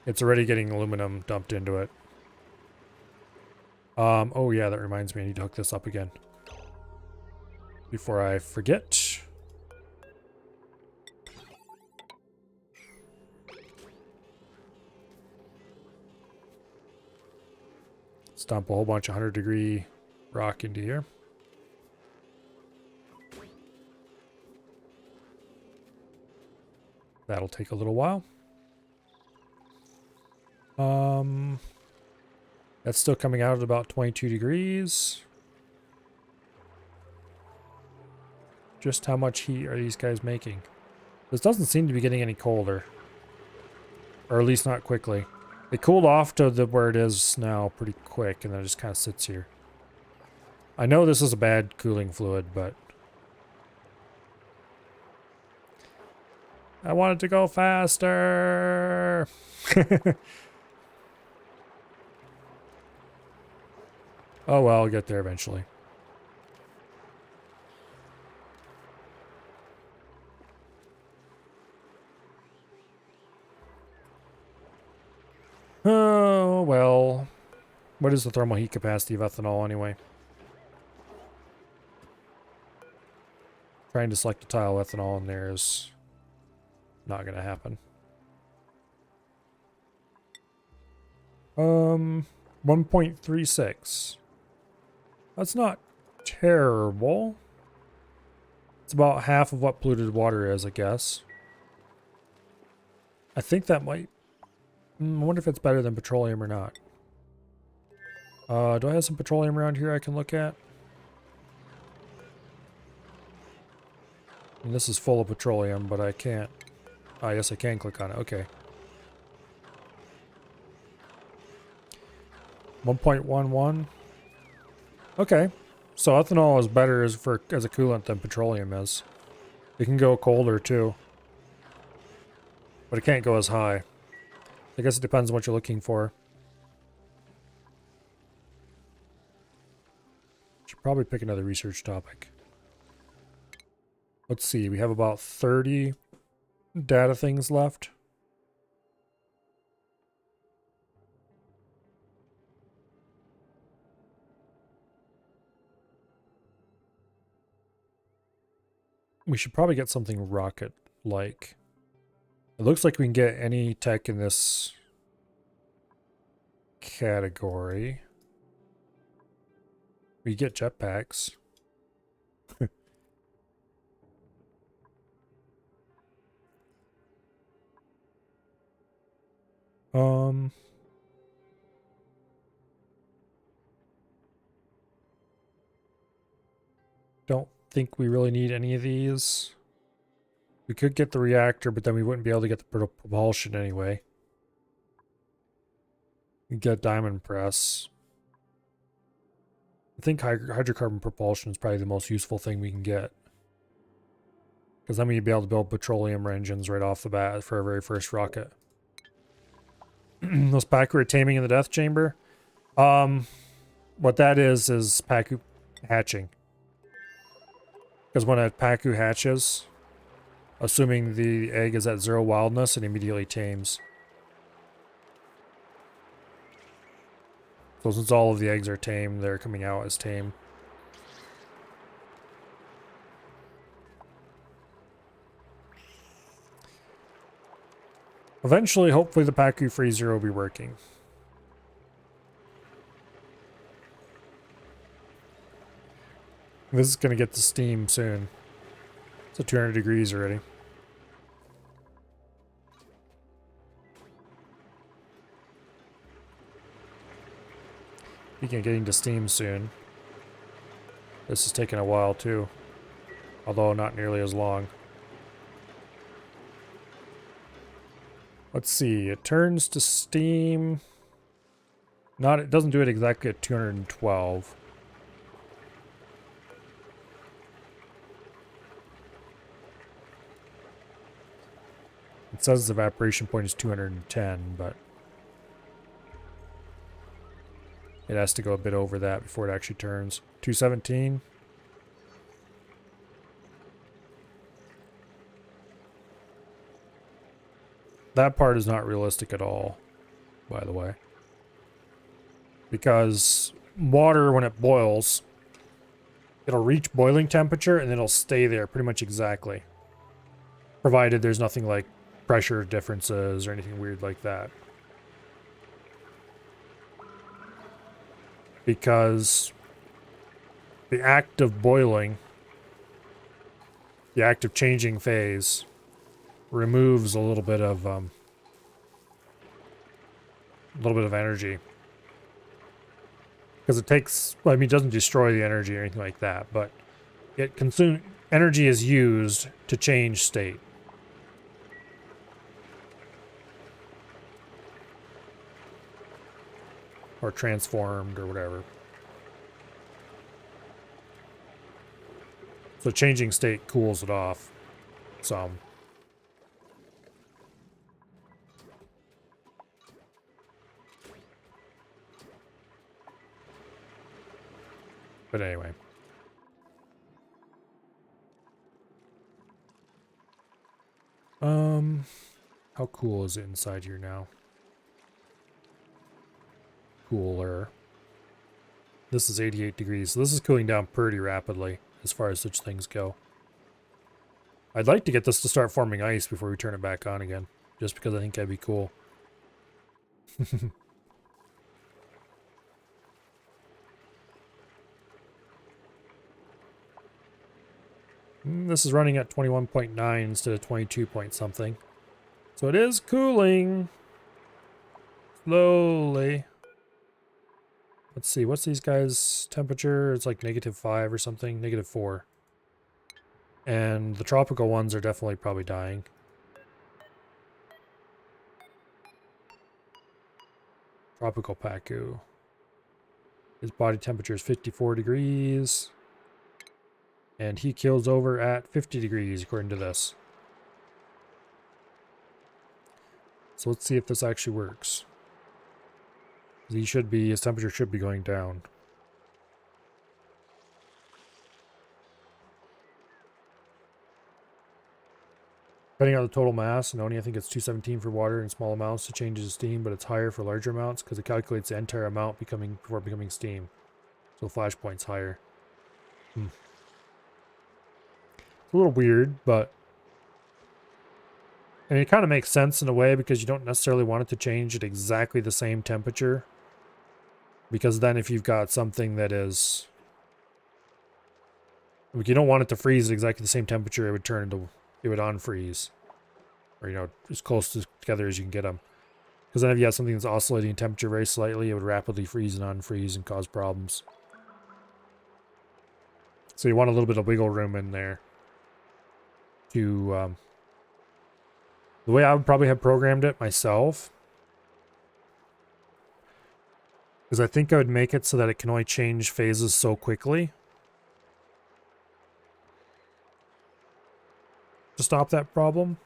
It's already getting aluminum dumped into it. Oh yeah, that reminds me, I need to hook this up again. Before I forget. Let's dump a whole bunch of 100-degree rock into here. That'll take a little while. That's still coming out at about 22 degrees. Just how much heat are these guys making? This doesn't seem to be getting any colder. Or at least not quickly. It cooled off to where it is now pretty quick, and then it just kind of sits here. I know this is a bad cooling fluid, but I want it to go faster. Oh well, I'll get there eventually. Oh well. What is the thermal heat capacity of ethanol anyway? Trying to select a tile ethanol in there is not gonna happen. 1.36. That's not terrible. It's about half of what polluted water is, I guess. I think that might... I wonder if it's better than petroleum or not. Do I have some petroleum around here I can look at? And this is full of petroleum, but I can't... Ah, yes, I can click on it. Okay. 1.11. Okay. So ethanol is better as a coolant than petroleum is. It can go colder too. But it can't go as high. I guess it depends on what you're looking for. Should probably pick another research topic. Let's see, we have about 30 data things left. We should probably get something rocket-like. It looks like we can get any tech in this category. We get jetpacks. Don't think we really need any of these. We could get the reactor, but then we wouldn't be able to get the propulsion anyway. We get diamond press. I think hydrocarbon propulsion is probably the most useful thing we can get. Because then we'd be able to build petroleum engines right off the bat for our very first rocket. Those Pacu are taming in the death chamber. What that is Pacu hatching. Because when a Pacu hatches, assuming the egg is at 0 wildness, it immediately tames. So since all of the eggs are tame, they're coming out as tame. Eventually, hopefully the Pacu freezer will be working. This is going to get to steam soon. It's at 200 degrees already. Speaking of getting to steam soon, this is taking a while too, although not nearly as long. Let's see, it turns to steam. It doesn't do it exactly at 212. It says the evaporation point is 210, but it has to go a bit over that before it actually turns. 217. That part is not realistic at all, by the way. Because water, when it boils, it'll reach boiling temperature and then it'll stay there pretty much exactly. Provided there's nothing like pressure differences or anything weird like that. Because the act of boiling, the act of changing phase, removes a little bit of energy. Because it takes, well, I mean, it doesn't destroy the energy or anything like that, but it consumes, energy is used to change state. Or transformed or whatever. So changing state cools it off some. But anyway. How cool is it inside here now? Cooler. This is 88 degrees, so this is cooling down pretty rapidly as far as such things go. I'd like to get this to start forming ice before we turn it back on again, just because I think that'd be cool. This is running at 21.9 instead of 22 point something. So it is cooling. Slowly. Let's see, what's these guys' temperature? It's like -5 or something, -4. And the tropical ones are definitely probably dying. Tropical Pacu. His body temperature is 54 degrees. And he kills over at 50 degrees, according to this. So let's see if this actually works. His temperature should be going down. Depending on the total mass, and only I think it's 217 for water in small amounts to change to steam, but it's higher for larger amounts because it calculates the entire amount before becoming steam. So the flash point's higher. It's a little weird, but I mean, it kind of makes sense in a way because you don't necessarily want it to change at exactly the same temperature. Because then if you've got something that is... Like you don't want it to freeze at exactly the same temperature, it would unfreeze. Or, you know, as close together as you can get them. Because then if you have something that's oscillating in temperature very slightly, it would rapidly freeze and unfreeze and cause problems. So you want a little bit of wiggle room in there. To, the way I would probably have programmed it myself is I think I would make it so that it can only change phases so quickly to stop that problem.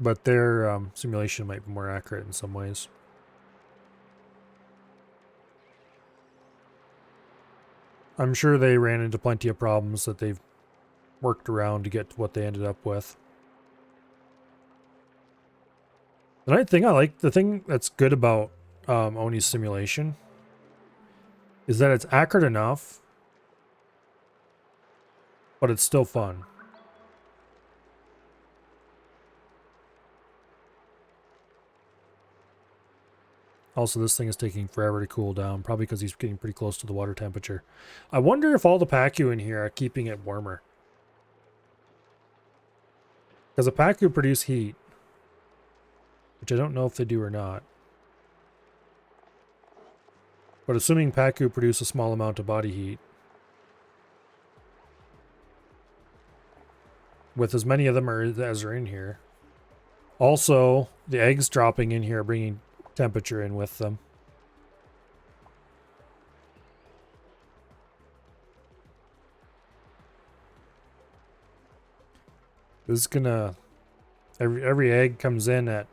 But their simulation might be more accurate in some ways. I'm sure they ran into plenty of problems that they've worked around to get to what they ended up with. The thing that's good about Oni's simulation is that it's accurate enough, but it's still fun. Also, this thing is taking forever to cool down, probably because he's getting pretty close to the water temperature. I wonder if all the Pacu in here are keeping it warmer. Because the Pacu produce heat, which I don't know if they do or not. But assuming Pacu produce a small amount of body heat, with as many of them as are in here. Also, the eggs dropping in here are bringing temperature in with them. This is gonna... Every egg comes in at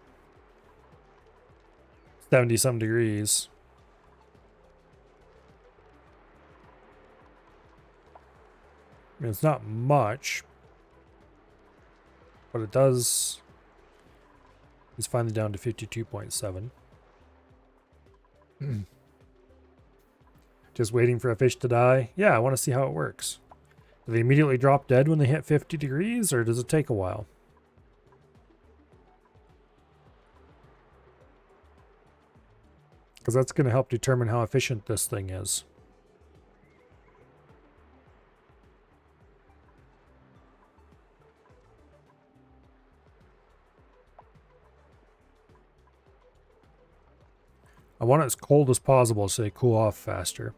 70-some degrees. I mean, it's not much, but it does... It's finally down to 52.7. Just waiting for a fish to die? Yeah, I want to see how it works. Do they immediately drop dead when they hit 50 degrees, or does it take a while? Because that's going to help determine how efficient this thing is. I want it as cold as possible so they cool off faster.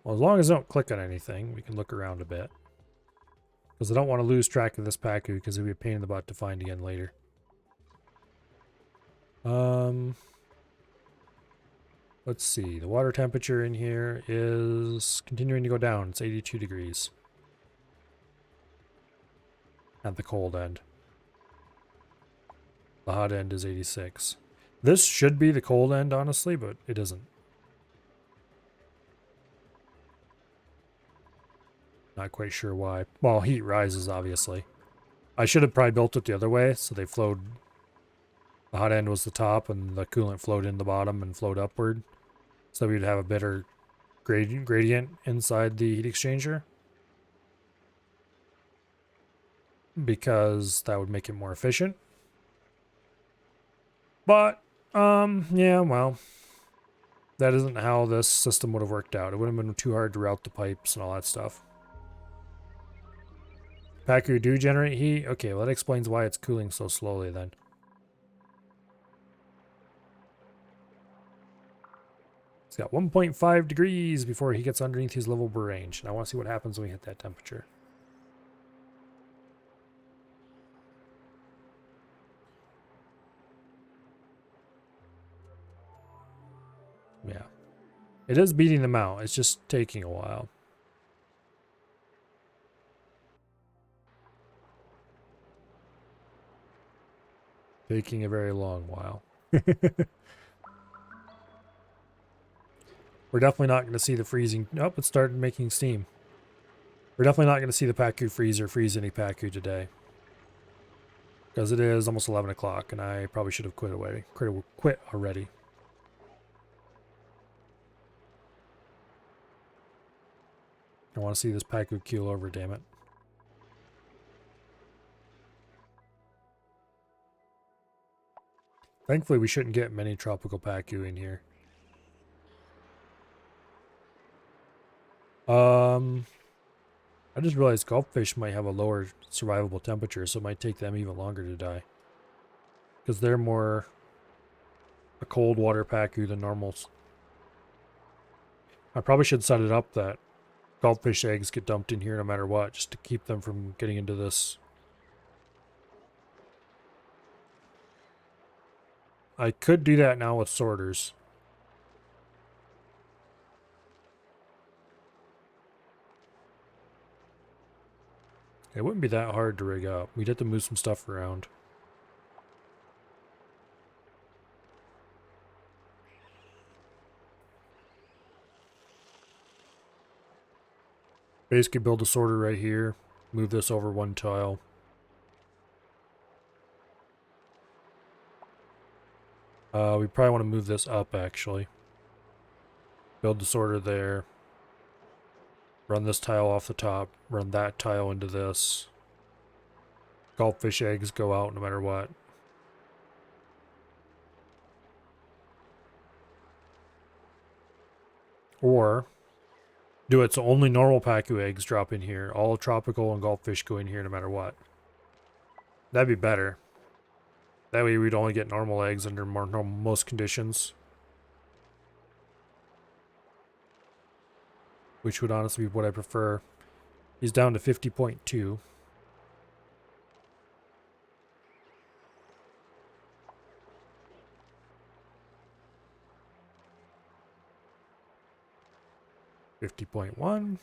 Well, as long as I don't click on anything, we can look around a bit. Because I don't want to lose track of this Pacu because it'll be a pain in the butt to find again later. Let's see. The water temperature in here is continuing to go down. It's 82 degrees. At the cold end. The hot end is 86. This should be the cold end, honestly, but it isn't. Not quite sure why. Well, heat rises, obviously. I should have probably built it the other way, so they flowed... The hot end was the top, and the coolant flowed in the bottom and flowed upward. So we'd have a better gradient inside the heat exchanger. Because that would make it more efficient. But, yeah, well... That isn't how this system would have worked out. It would have been too hard to route the pipes and all that stuff. Pacu do generate heat? Okay, well that explains why it's cooling so slowly then. It's got 1.5 degrees before he gets underneath his livable range. And I want to see what happens when we hit that temperature. Yeah. It is beating them out. It's just taking a while. Taking a very long while. We're definitely not going to see the freezing. Nope, it started making steam. We're definitely not going to see the Pacu freezer freeze any Pacu today. Because it is almost 11 o'clock, and I probably should have quit already. I want to see this Pacu keel over, damn it. Thankfully, we shouldn't get many tropical Pacu in here. I just realized gulpfish might have a lower survivable temperature, so it might take them even longer to die. Because they're more a cold water Pacu than normals. I probably should set it up that gulpfish eggs get dumped in here no matter what, just to keep them from getting into this. I could do that now with sorters. It wouldn't be that hard to rig up. We'd have to move some stuff around. Basically build a sorter right here. Move this over one tile. We probably want to move this up, actually. Build the sorter there. Run this tile off the top. Run that tile into this. Gulpfish eggs go out no matter what. Or do it so only normal Pacu eggs drop in here. All tropical and Gulpfish go in here no matter what. That'd be better. That way we'd only get normal eggs under most conditions. Which would honestly be what I prefer. He's down to 50.2. $50.1.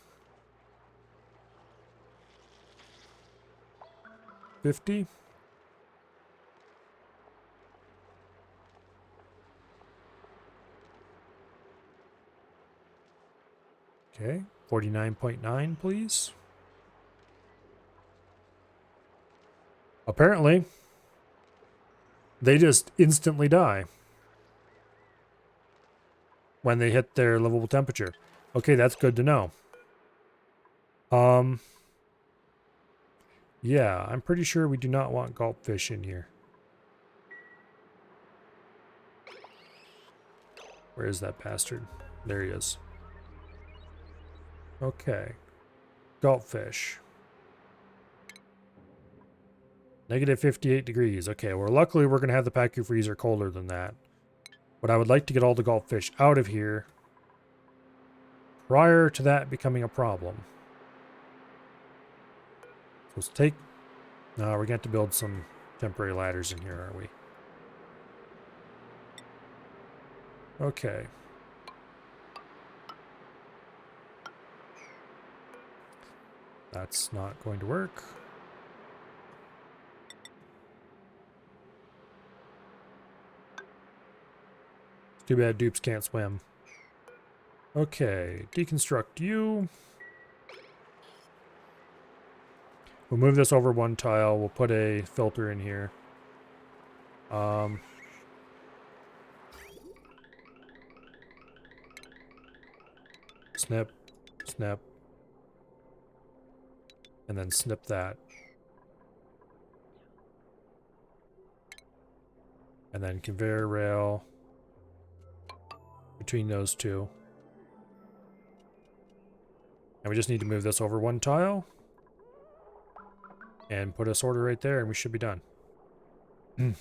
50. Okay, 49.9, please. Apparently, they just instantly die when they hit their livable temperature. Okay, that's good to know. Yeah, I'm pretty sure we do not want Gulpfish in here. Where is that bastard? There he is. Okay. Gulpfish. Negative 58 degrees. Okay, well, luckily we're going to have the Pacu freezer colder than that. But I would like to get all the Gulpfish out of here prior to that becoming a problem. So let's take... No, we're going to have to build some temporary ladders in here, aren't we? Okay. That's not going to work. Too bad dupes can't swim. Okay, deconstruct you. We'll move this over one tile. We'll put a filter in here. Snip, snip. And then snip that. And then conveyor rail between those two. And we just need to move this over one tile. And put a sorter right there and we should be done. Yeah,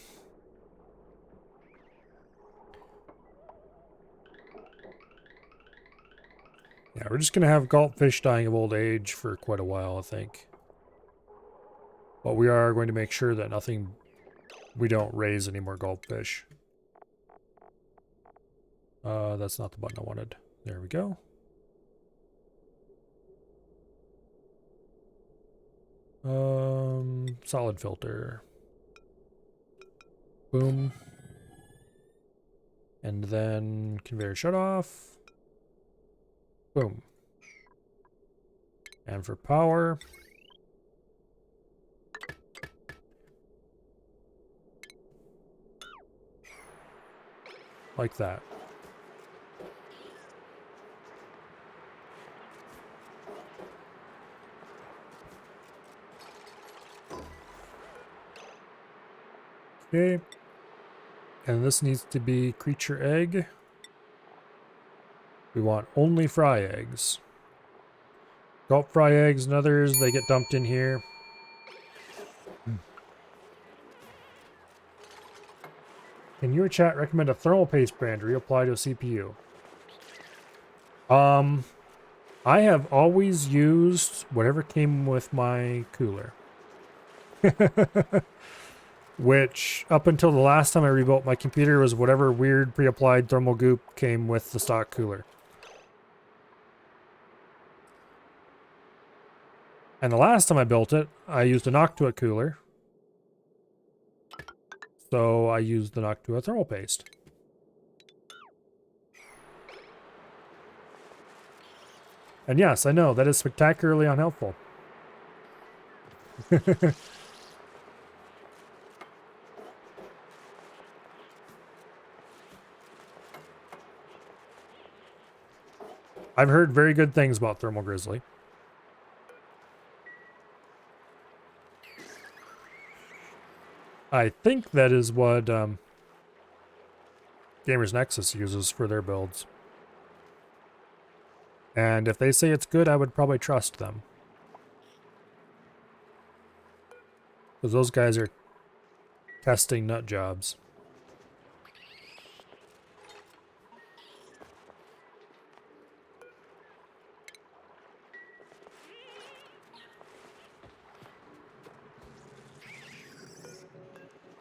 we're just going to have Gulpfish dying of old age for quite a while, I think. But we are going to make sure that we don't raise any more Gulpfish. That's not the button I wanted. There we go. Solid filter. Boom. And then conveyor shut off. Boom. And for power. Like that. Okay. And this needs to be creature egg. We want only fry eggs. Gulp fry eggs and others, they get dumped in here. Can your chat recommend a thermal paste brand reapply to a CPU? I have always used whatever came with my cooler. Which, up until the last time I rebuilt my computer, was whatever weird pre-applied thermal goop came with the stock cooler. And the last time I built it, I used a Noctua cooler. So I used the Noctua thermal paste. And yes, I know, that is spectacularly unhelpful. I've heard very good things about Thermal Grizzly. I think that is what Gamers Nexus uses for their builds. And if they say it's good, I would probably trust them. Because those guys are testing nut jobs.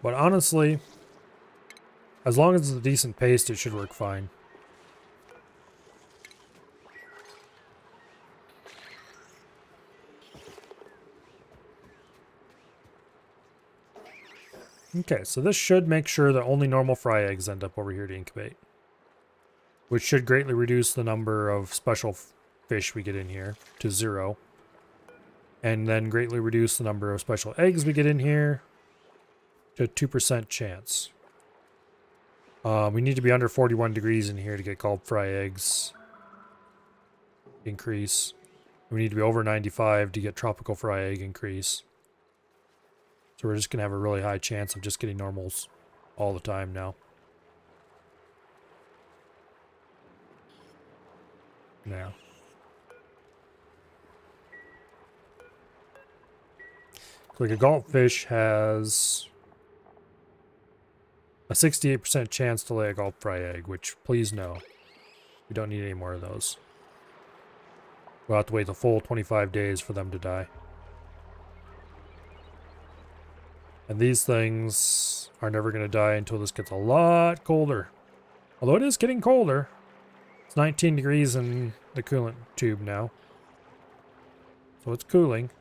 But honestly, as long as it's a decent paste, it should work fine. Okay, so this should make sure that only normal fry eggs end up over here to incubate. Which should greatly reduce the number of special fish we get in here to 0. And then greatly reduce the number of special eggs we get in here to 2% chance. We need to be under 41 degrees in here to get gulp fry eggs increase. We need to be over 95 to get tropical fry egg increase. So we're just going to have a really high chance of just getting normals all the time now. Now. Like a gulp fish has a 68% chance to lay a gulp fry egg, which please no. We don't need any more of those. We'll have to wait the full 25 days for them to die. And these things are never going to die until this gets a lot colder. Although it is getting colder. It's 19 degrees in the coolant tube now. So it's cooling.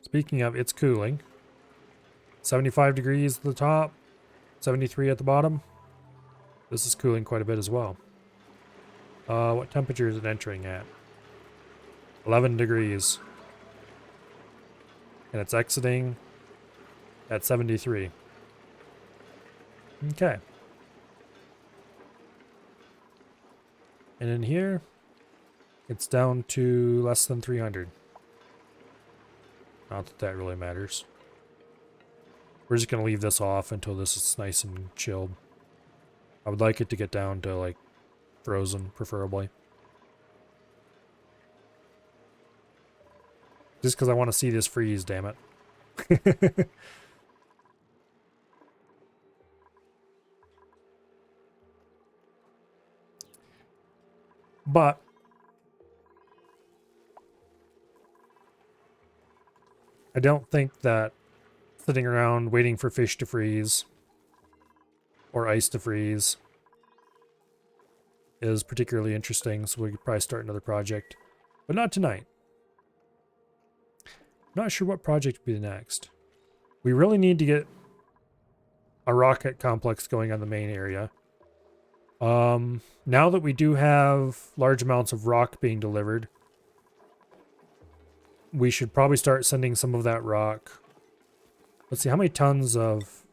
Speaking of, it's cooling. 75 degrees at the top. 73 at the bottom. This is cooling quite a bit as well. What temperature is it entering at? 11 degrees. And it's exiting at 73. Okay. And in here, it's down to less than 300. Not that that really matters. We're just going to leave this off until this is nice and chilled. I would like it to get down to, like, frozen, preferably. Just because I want to see this freeze, damn it. But I don't think that sitting around waiting for fish to freeze or ice to freeze is particularly interesting, so we could probably start another project. But not tonight. Not sure what project would be next. We really need to get a rocket complex going on the main area. Now that we do have large amounts of rock being delivered, we should probably start sending some of that rock. Let's see, how many tons of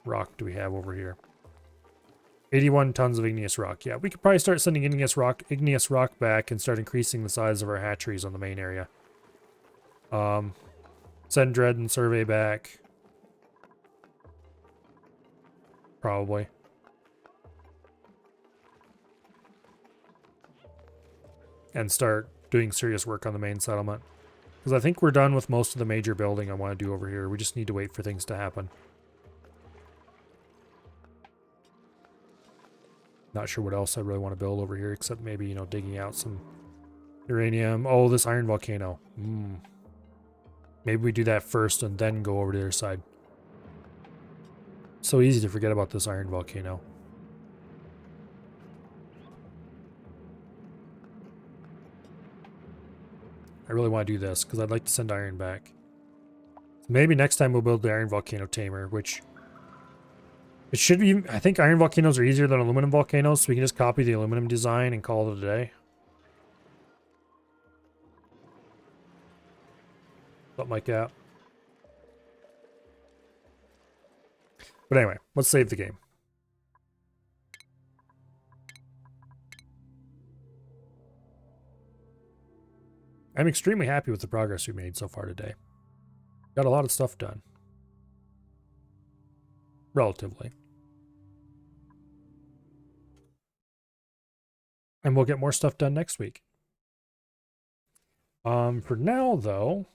rock do we have over here? 81 tons of igneous rock. Yeah, we could probably start sending igneous rock back and start increasing the size of our hatcheries on the main area. Send Dread and Survey back. Probably. And start doing serious work on the main settlement. Because I think we're done with most of the major building I want to do over here. We just need to wait for things to happen. Not sure what else I really want to build over here, except maybe, you know, digging out some uranium. Oh, this iron volcano. Maybe we do that first and then go over to their side. So easy to forget about this iron volcano. I really want to do this because I'd like to send iron back. Maybe next time we'll build the iron volcano tamer, which it should be. I think iron volcanoes are easier than aluminum volcanoes, so we can just copy the aluminum design and call it a day. Something like that. But anyway, let's save the game. I'm extremely happy with the progress we made so far today. Got a lot of stuff done. Relatively. And we'll get more stuff done next week. For now, though,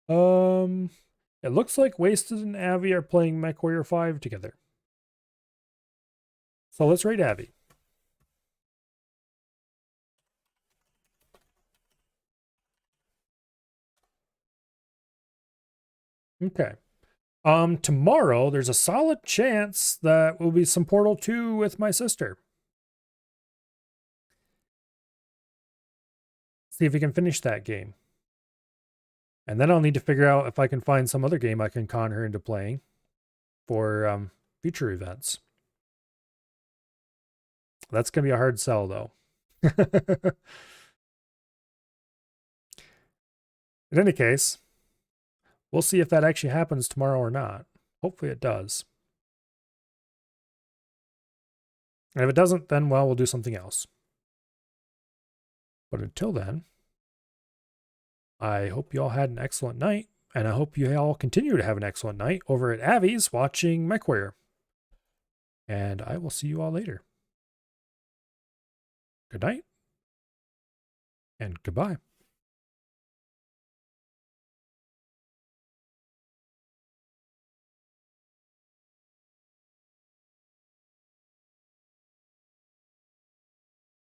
it looks like Wasted and Avi are playing MechWarrior 5 together. So let's raid Avi. Okay. Tomorrow, there's a solid chance that will be some Portal 2 with my sister. See if we can finish that game. And then I'll need to figure out if I can find some other game I can con her into playing for future events. That's going to be a hard sell, though. In any case, we'll see if that actually happens tomorrow or not. Hopefully it does. And if it doesn't, then, well, we'll do something else. But until then, I hope you all had an excellent night, and I hope you all continue to have an excellent night over at Avi's watching MechWarrior. And I will see you all later. Good night, and goodbye.